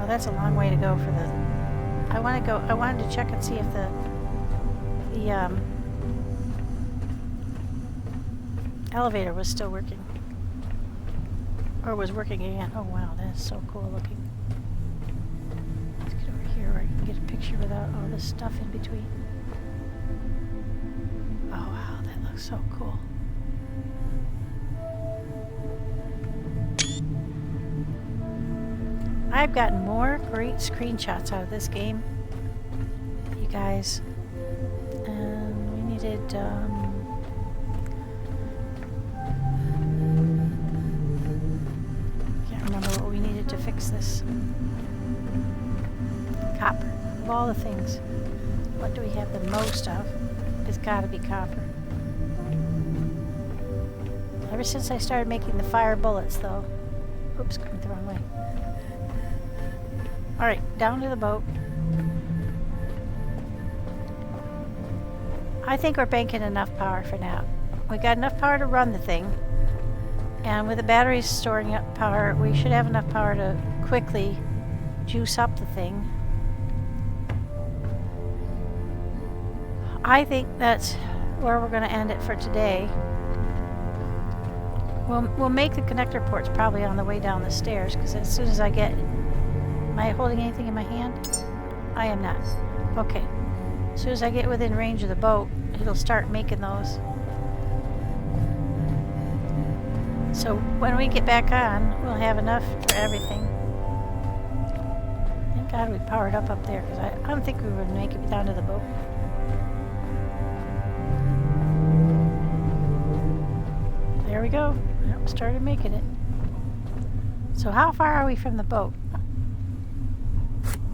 No, that's a long way to go for the... I wanted to check and see if the elevator was still working. Or was working again. Oh wow, that is so cool looking. Let's get over here where I can get a picture without all this stuff in between. Oh wow, that looks so cool. I've gotten more great screenshots out of this game, you guys. And we needed, can't remember what we needed to fix this. Copper. Of all the things, what do we have the most of? It's gotta be copper. Ever since I started making the fire bullets, though. Oops, coming the wrong way. Alright, down to the boat. I think we're banking enough power for now. We got enough power to run the thing. And with the batteries storing up power, we should have enough power to quickly juice up the thing. I think that's where we're going to end it for today. We'll make the connector ports probably on the way down the stairs, because as soon as I get... Am I holding anything in my hand? I am not. Okay. As soon as I get within range of the boat, it'll start making those. So when we get back on, we'll have enough for everything. Thank God we powered up there, because I don't think we would make it down to the boat. There we go. Yep, started making it. So how far are we from the boat?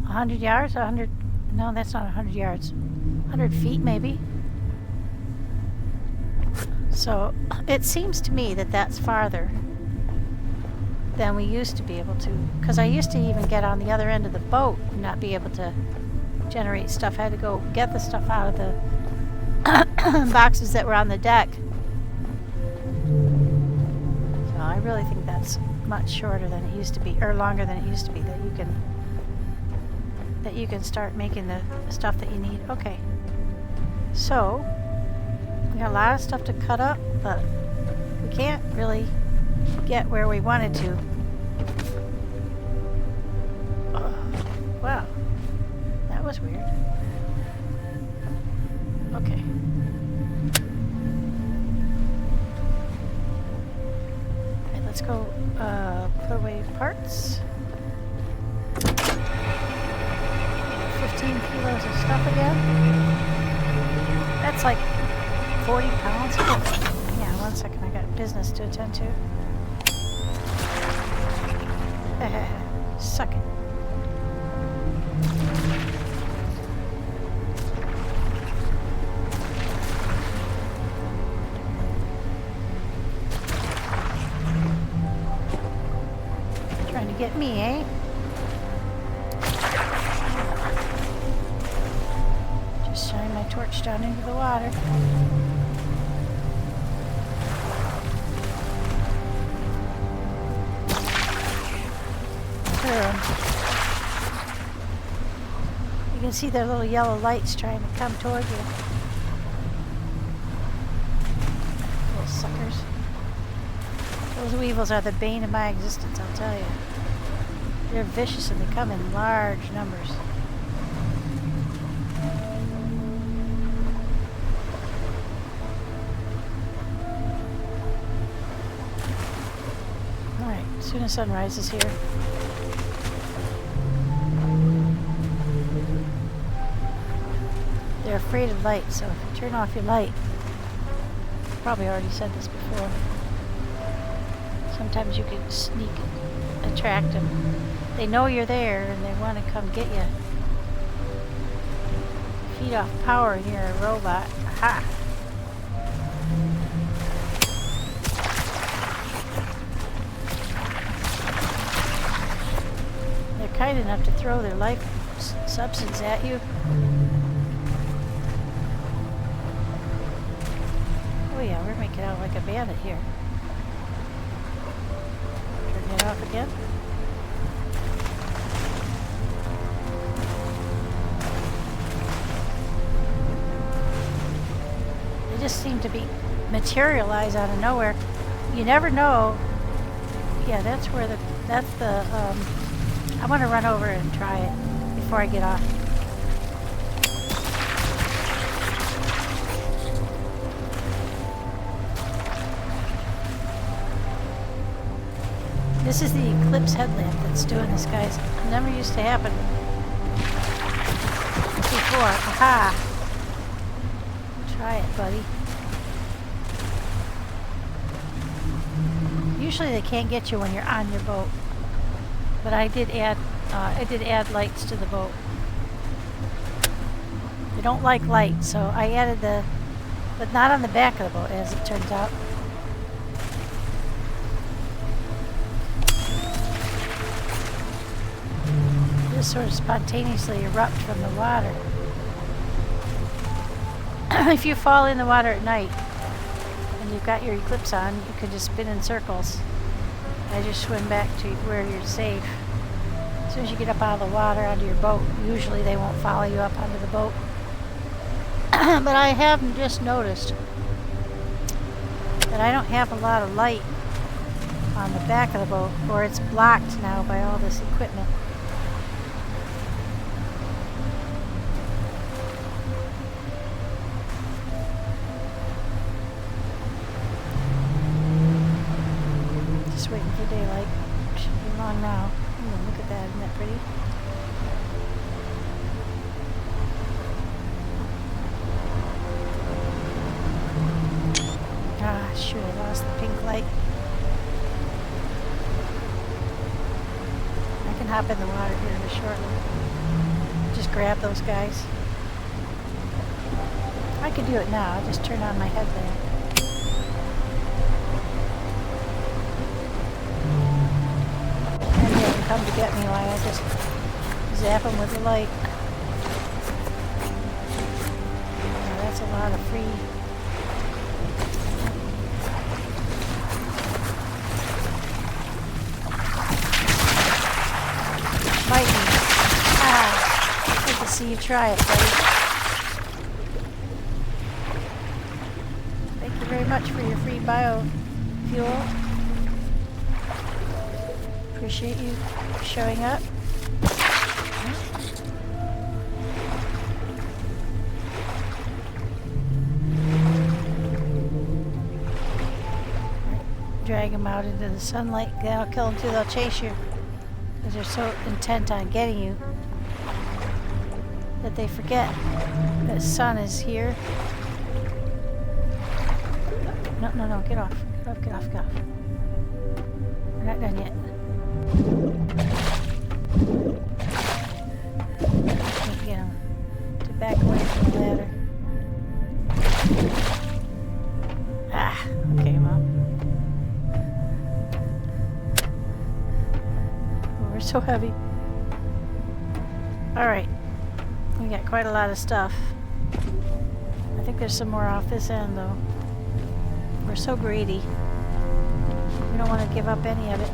100 yards? 100? No, that's not 100 yards. 100 feet, maybe. So it seems to me that that's farther than we used to be able to. Because I used to even get on the other end of the boat and not be able to generate stuff. I had to go get the stuff out of the boxes that were on the deck. So I really think that's much shorter than it used to be, or longer than it used to be, that you can start making the stuff that you need. Okay, so we got a lot of stuff to cut up, but we can't really get where we wanted to. Wow, that was weird. Okay. Alright, let's go put away parts. 15 kilos of stuff again. That's like 40 pounds. Yeah, 1 second, I got business to attend to. Suck it. Trying to get me, eh? Shine my torch down into the water. You can see their little yellow lights trying to come toward you. Little suckers. Those weevils are the bane of my existence, I'll tell you. They're vicious and they come in large numbers. As soon as sunrise is here. They're afraid of light, so if you turn off your light, probably already said this before, sometimes you can sneak and attract them. They know you're there and they want to come get you. Feed off power and you're a robot. Aha! Kind enough to throw their life substance at you. Oh yeah, we're making out like a bandit here. Turn it off again. materialize out of nowhere. You never know. Yeah, that's where I want to run over and try it before I get off. This is the eclipse headlamp that's doing this, guys. It never used to happen before. Aha! Try it, buddy. Usually they can't get you when you're on your boat, but I did add lights to the boat. They don't like light, so I added but not on the back of the boat, as it turns out. Just sort of spontaneously erupt from the water. If you fall in the water at night and you've got your eclipse on, you can just spin in circles. I just swim back to where you're safe. As soon as you get up out of the water onto your boat, usually they won't follow you up onto the boat. But I have just noticed that I don't have a lot of light on the back of the boat, or it's blocked now by all this equipment. Just waiting for daylight. Should be long now. Ooh, look at that, isn't that pretty? Ah, shoot, I lost the pink light. I can hop in the water here shortly. Just grab those guys. I could do it now. I'll just turn on my headlamp. And they can come to get me while I just zap them with the light. Now that's a lot of free. Bite me. Ah, good to see you try it, buddy. Thank you very much for your free biofuel. Appreciate you showing up. Drag them out into the sunlight. That'll kill them too. They'll chase you. Because they're so intent on getting you that they forget that the sun is here. No, no, no, get off. Get off, get off, get off. We're not done yet. Can't get them to back away from the ladder. Ah, okay, Mom. We're so heavy. Alright. We got quite a lot of stuff. I think there's some more off this end, though. We're so greedy. We don't want to give up any of it.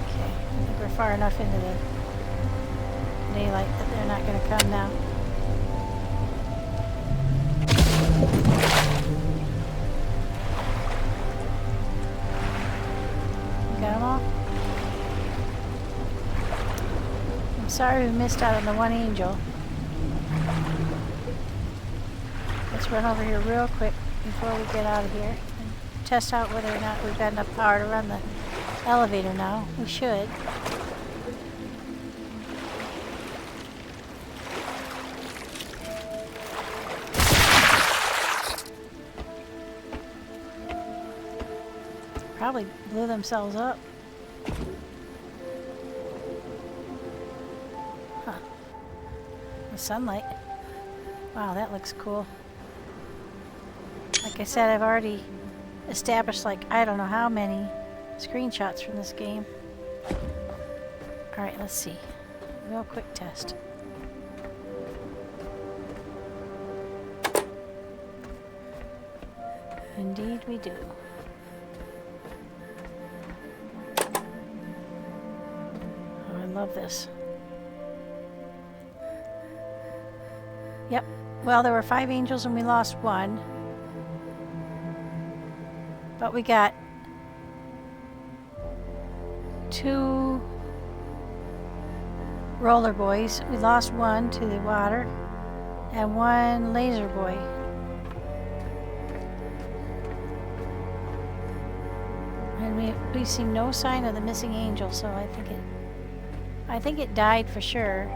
Okay, I think we're far enough into the daylight that they're not going to come now. Got them all? I'm sorry we missed out on the one angel. Let's run over here real quick before we get out of here and test out whether or not we've got enough power to run the elevator now. We should. Probably blew themselves up. Huh. The sunlight. Wow, that looks cool. Like I said, I've already established like I don't know how many screenshots from this game. Alright, let's see. Real quick test. Indeed we do. love this. Yep. Well, there were 5 angels and we lost 1. But we got 2 roller boys. We lost 1 to the water and 1 laser boy. And we see no sign of the missing angel, so I think it died for sure.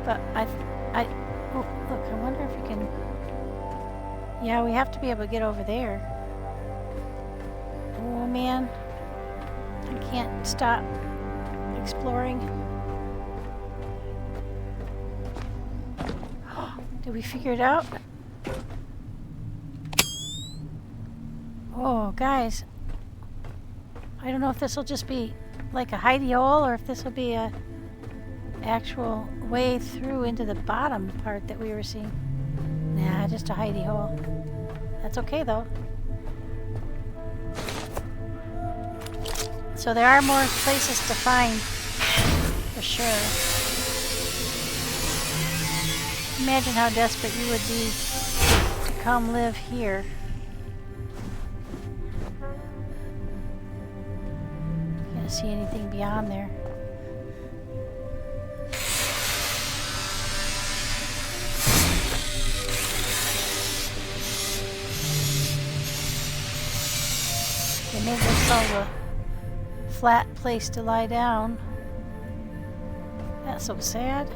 But oh, look, I wonder if we can. Yeah, we have to be able to get over there. Oh man, I can't stop exploring. Did we figure it out? Oh, guys. I don't know if this will just be like a hidey hole or if this will be a actual way through into the bottom part that we were seeing. Nah, just a hidey hole. That's okay though. So there are more places to find for sure. Imagine how desperate you would be to come live here. Can't see anything beyond there. They made themselves a flat place to lie down. That's so sad.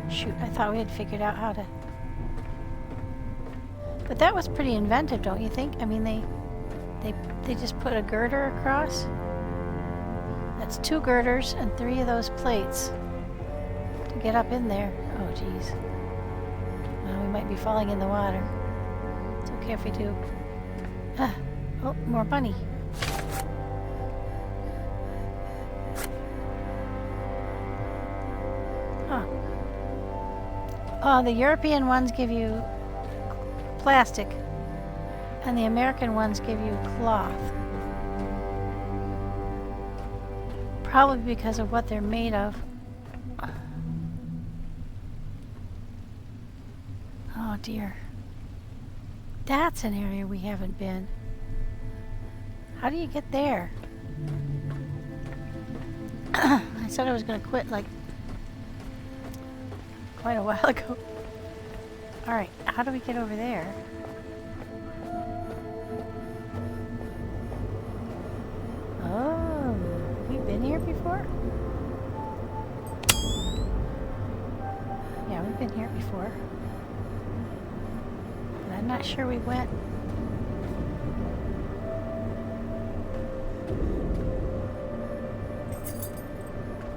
Shoot, I thought we had figured out how to. But that was pretty inventive, don't you think? I mean, they just put a girder across. That's 2 girders and 3 of those plates to get up in there. Oh, geez. Well, we might be falling in the water. It's okay if we do. Ah, oh, more money. Huh. Oh, the European ones give you plastic, and the American ones give you cloth. Probably because of what they're made of. Oh dear. That's an area we haven't been. How do you get there? I said I was going to quit like quite a while ago. Alright, how do we get over there? Oh, have we been here before? Yeah, we've been here before. But I'm not sure we went.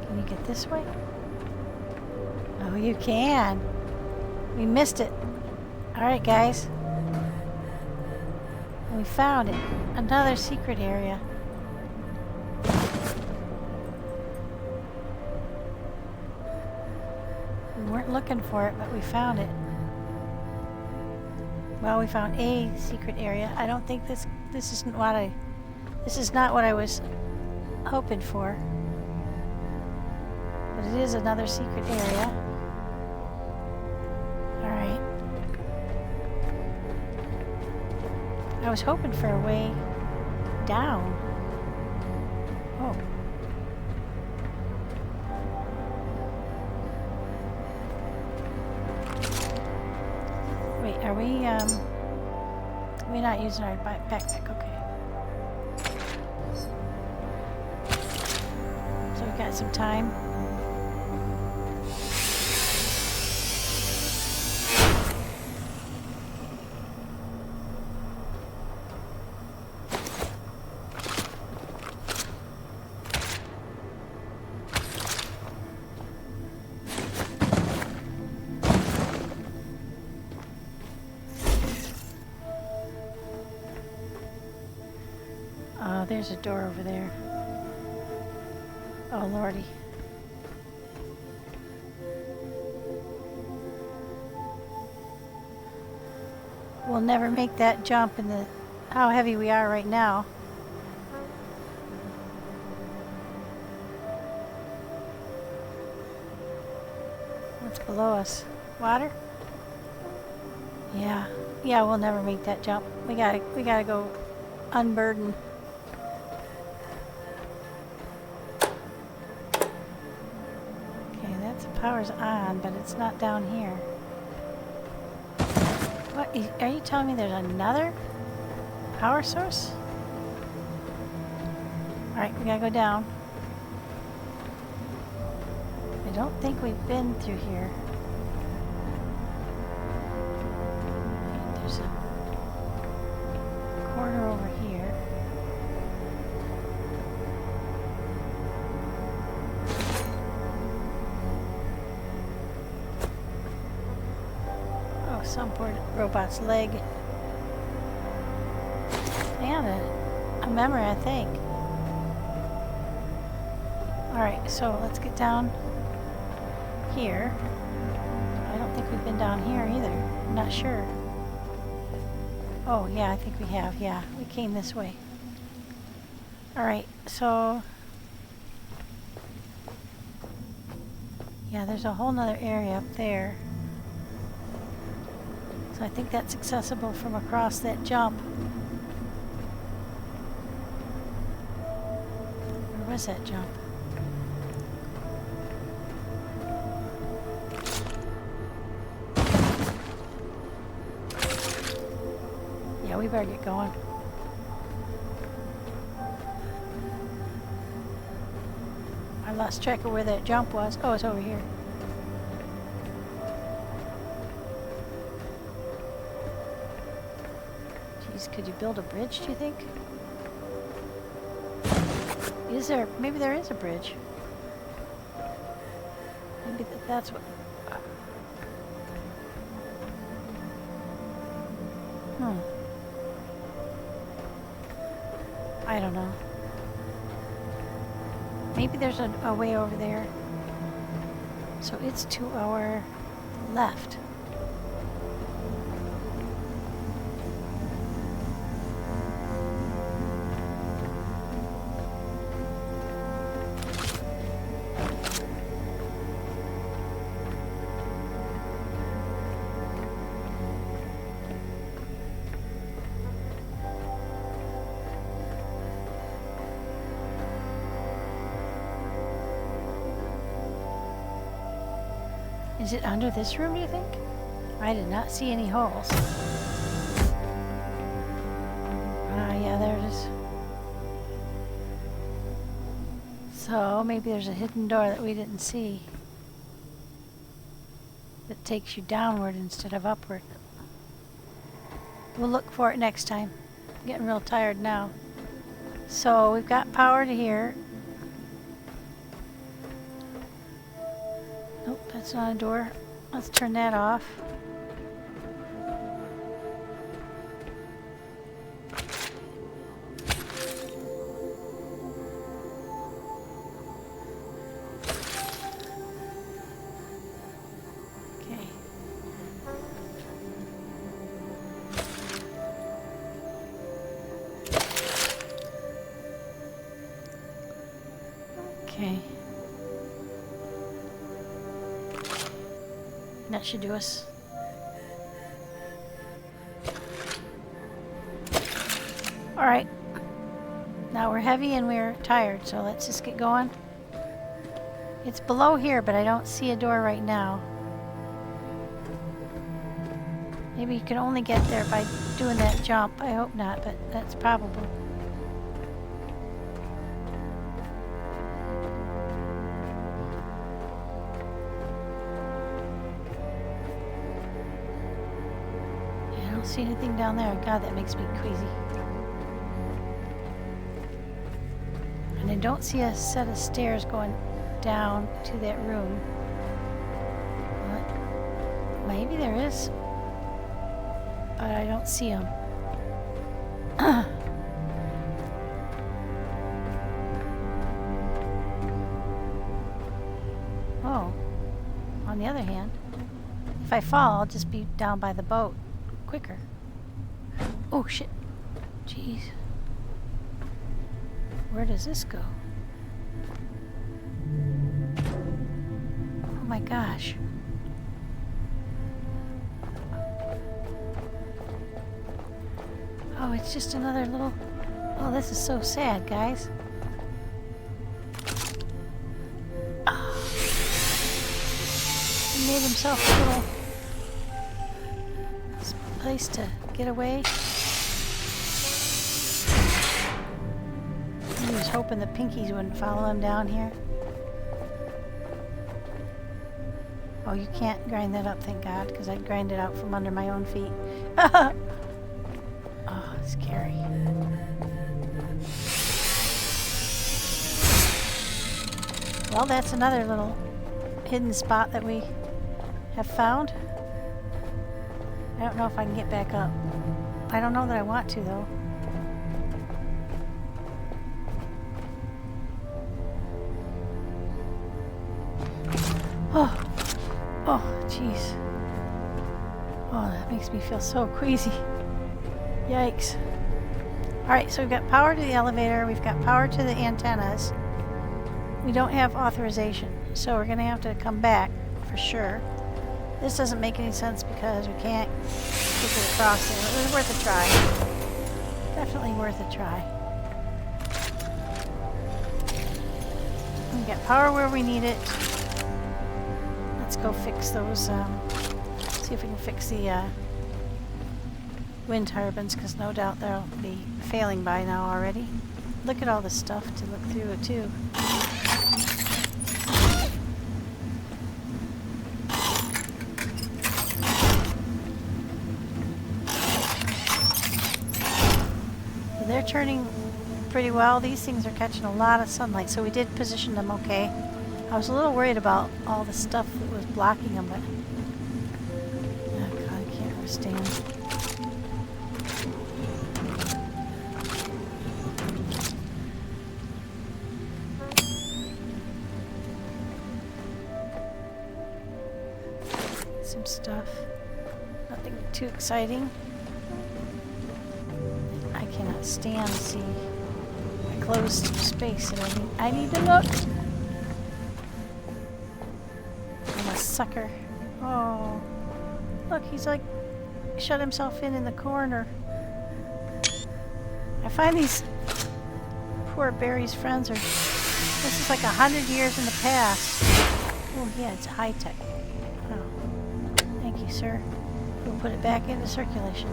Can you get this way? Oh, you can. We missed it. Alright, guys. We found it. Another secret area. We weren't looking for it, but we found it. Well, we found a secret area. I don't think this is not what I was hoping for. But it is another secret area. Alright. I was hoping for a way down. Oh. Wait, are we're not using our backpack, okay. So we got some time. Oh, there's a door over there. Oh, lordy. we'll never make that jump in the how heavy we are right now. What's below us? Water? Yeah. Yeah, we'll never make that jump. We gotta go unburden. Okay, that's power's on, but it's not down here. What? Are you telling me there's another power source? Alright, we gotta go down. I don't think we've been through here. Okay, there's a corner over here. Oh, some poor robot's leg. And a memory, I think. Alright, so let's get down here. I don't think we've been down here either. I'm not sure. Oh, yeah, I think we have. Yeah, we came this way. Alright, so... yeah, there's a whole nother area up there. So I think that's accessible from across that jump. Where was that jump? Yeah, we better get going. I lost track of where that jump was. Oh, it's over here. Jeez, could you build a bridge, do you think? Is there? Maybe there is a bridge. Maybe that's what... I don't know. Maybe there's a way over there. So it's to our left. Is it under this room, do you think? I did not see any holes. Ah, yeah, there it is. So, maybe there's a hidden door that we didn't see. That takes you downward instead of upward. We'll look for it next time. I'm getting real tired now. So, we've got power to here. Nope, that's not a door. Let's turn that off. Okay. Okay. That should do us. Alright. Now we're heavy and we're tired, so let's just get going. It's below here, but I don't see a door right now. Maybe you can only get there by doing that jump. I hope not, but that's probable. See anything down there? God, that makes me queasy. And I don't see a set of stairs going down to that room. But maybe there is, but I don't see them. Oh, on the other hand, if I fall, I'll just be down by the boat quicker. Oh shit. Jeez. Where does this go? Oh my gosh. Oh, it's just another little... Oh, this is so sad, guys. Oh. He made himself a little place to get away. He was hoping the pinkies wouldn't follow him down here. Oh, you can't grind that up, thank God, because I'd grind it out from under my own feet. Oh, scary. Well, that's another little hidden spot that we have found. I don't know if I can get back up. I don't know that I want to, though. Oh, jeez. Oh, that makes me feel so queasy. Yikes. Alright, so we've got power to the elevator, we've got power to the antennas. We don't have authorization, so we're going to have to come back for sure. This doesn't make any sense because we can't get it across there. It was worth a try. Definitely worth a try. We got power where we need it. Let's go fix those, see if we can fix the wind turbines, because no doubt they'll be failing by now already. Look at all the stuff to look through it too. So they're turning pretty well. These things are catching a lot of sunlight, so we did position them okay. I was a little worried about all the stuff that was blocking them, but oh God, I can't understand. Some stuff. Nothing too exciting. I cannot stand to see a closed space, and I need to look. I'm a sucker. Oh, look, he's like shut himself in the corner. I find these poor Barry's friends are. This is like 100 years in the past. Oh yeah, it's high tech. Oh. Thank you, sir. We'll put it back into circulation.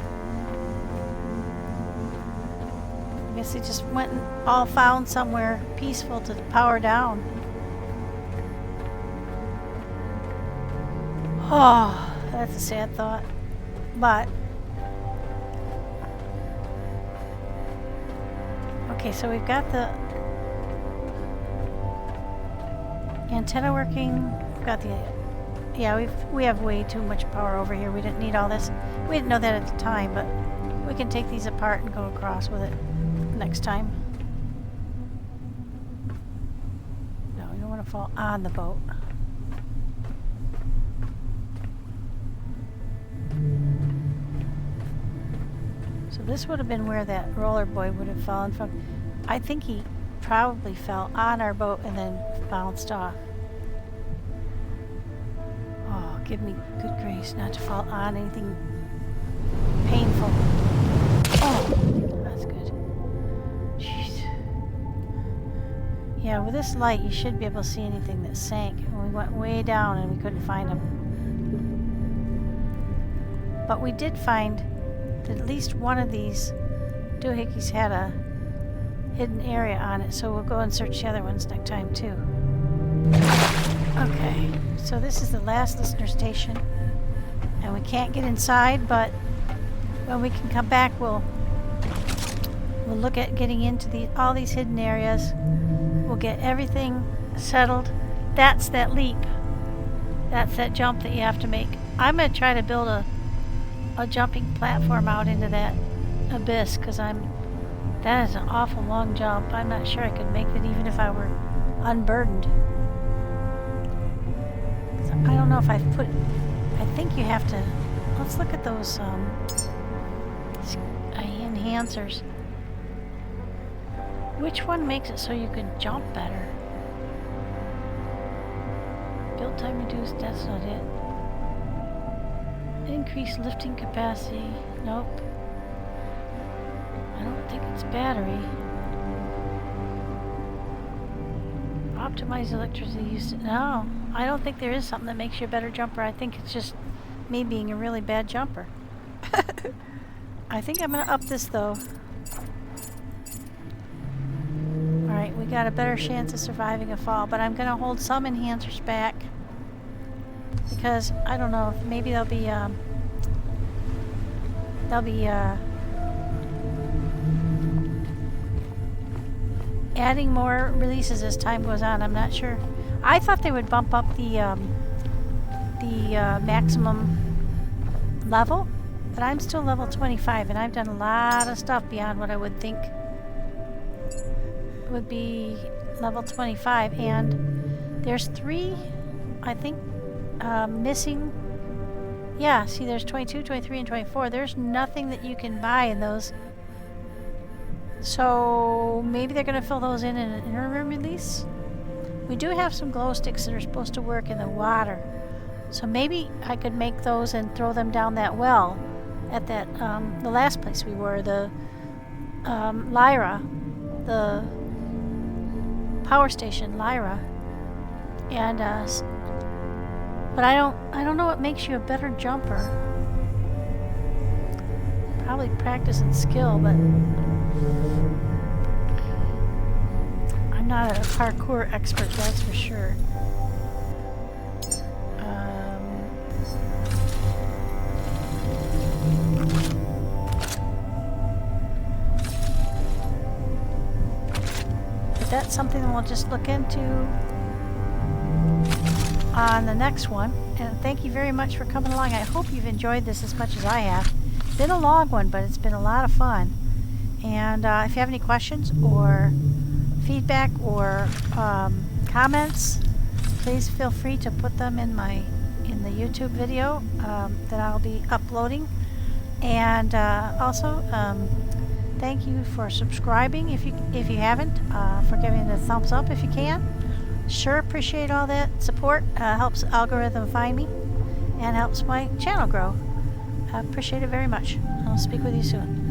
I guess they just went and all found somewhere peaceful to power down. Oh, that's a sad thought. But okay, so we've got the antenna working. We've got the we have way too much power over here. We didn't need all this. We didn't know that at the time, but we can take these apart and go across with it next time. No, we don't want to fall on the boat. So this would have been where that roller boy would have fallen from. I think he probably fell on our boat and then bounced off. Give me good grace not to fall on anything painful. Oh, that's good. Jeez. Yeah, with this light, you should be able to see anything that sank. And we went way down and we couldn't find them. But we did find that at least one of these doohickeys had a hidden area on it, so we'll go and search the other ones next time too. Okay, so this is the last listener station, and we can't get inside, but when we can come back, we'll look at getting into all these hidden areas. We'll get everything settled. That's that leap. That's that jump that you have to make. I'm going to try to build a jumping platform out into that abyss, because that is an awful long jump. I'm not sure I could make it even if I were unburdened. I don't know if I've put... I think you have to... Let's look at those enhancers. Which one makes it so you can jump better? Build time reduced, that's not it. Increase lifting capacity, nope. I don't think it's battery. Optimize electricity use, no. I don't think there is something that makes you a better jumper. I think it's just me being a really bad jumper. I think I'm gonna up this though. Alright, we got a better chance of surviving a fall, but I'm gonna hold some enhancers back. Because, I don't know, maybe they'll be adding more releases as time goes on. I'm not sure. I thought they would bump up the maximum level, but I'm still level 25, and I've done a lot of stuff beyond what I would think would be level 25, and there's 3, I think, missing. Yeah, see, there's 22, 23, and 24. There's nothing that you can buy in those. So maybe they're going to fill those in an interim release. We do have some glow sticks that are supposed to work in the water. So maybe I could make those and throw them down that well at that, the last place we were, the Lyra, the power station, Lyra. And, but I don't know what makes you a better jumper. Probably practice and skill, but I'm not a parkour expert, that's for sure. But that's something that we'll just look into on the next one. And thank you very much for coming along. I hope you've enjoyed this as much as I have. It's been a long one, but it's been a lot of fun. And if you have any questions or feedback or comments, please feel free to put them in the YouTube video that I'll be uploading. And also thank you for subscribing if you haven't, for giving it a thumbs up if you can. Sure appreciate all that support. Helps the algorithm find me and helps my channel grow. I appreciate it very much. I'll speak with you soon.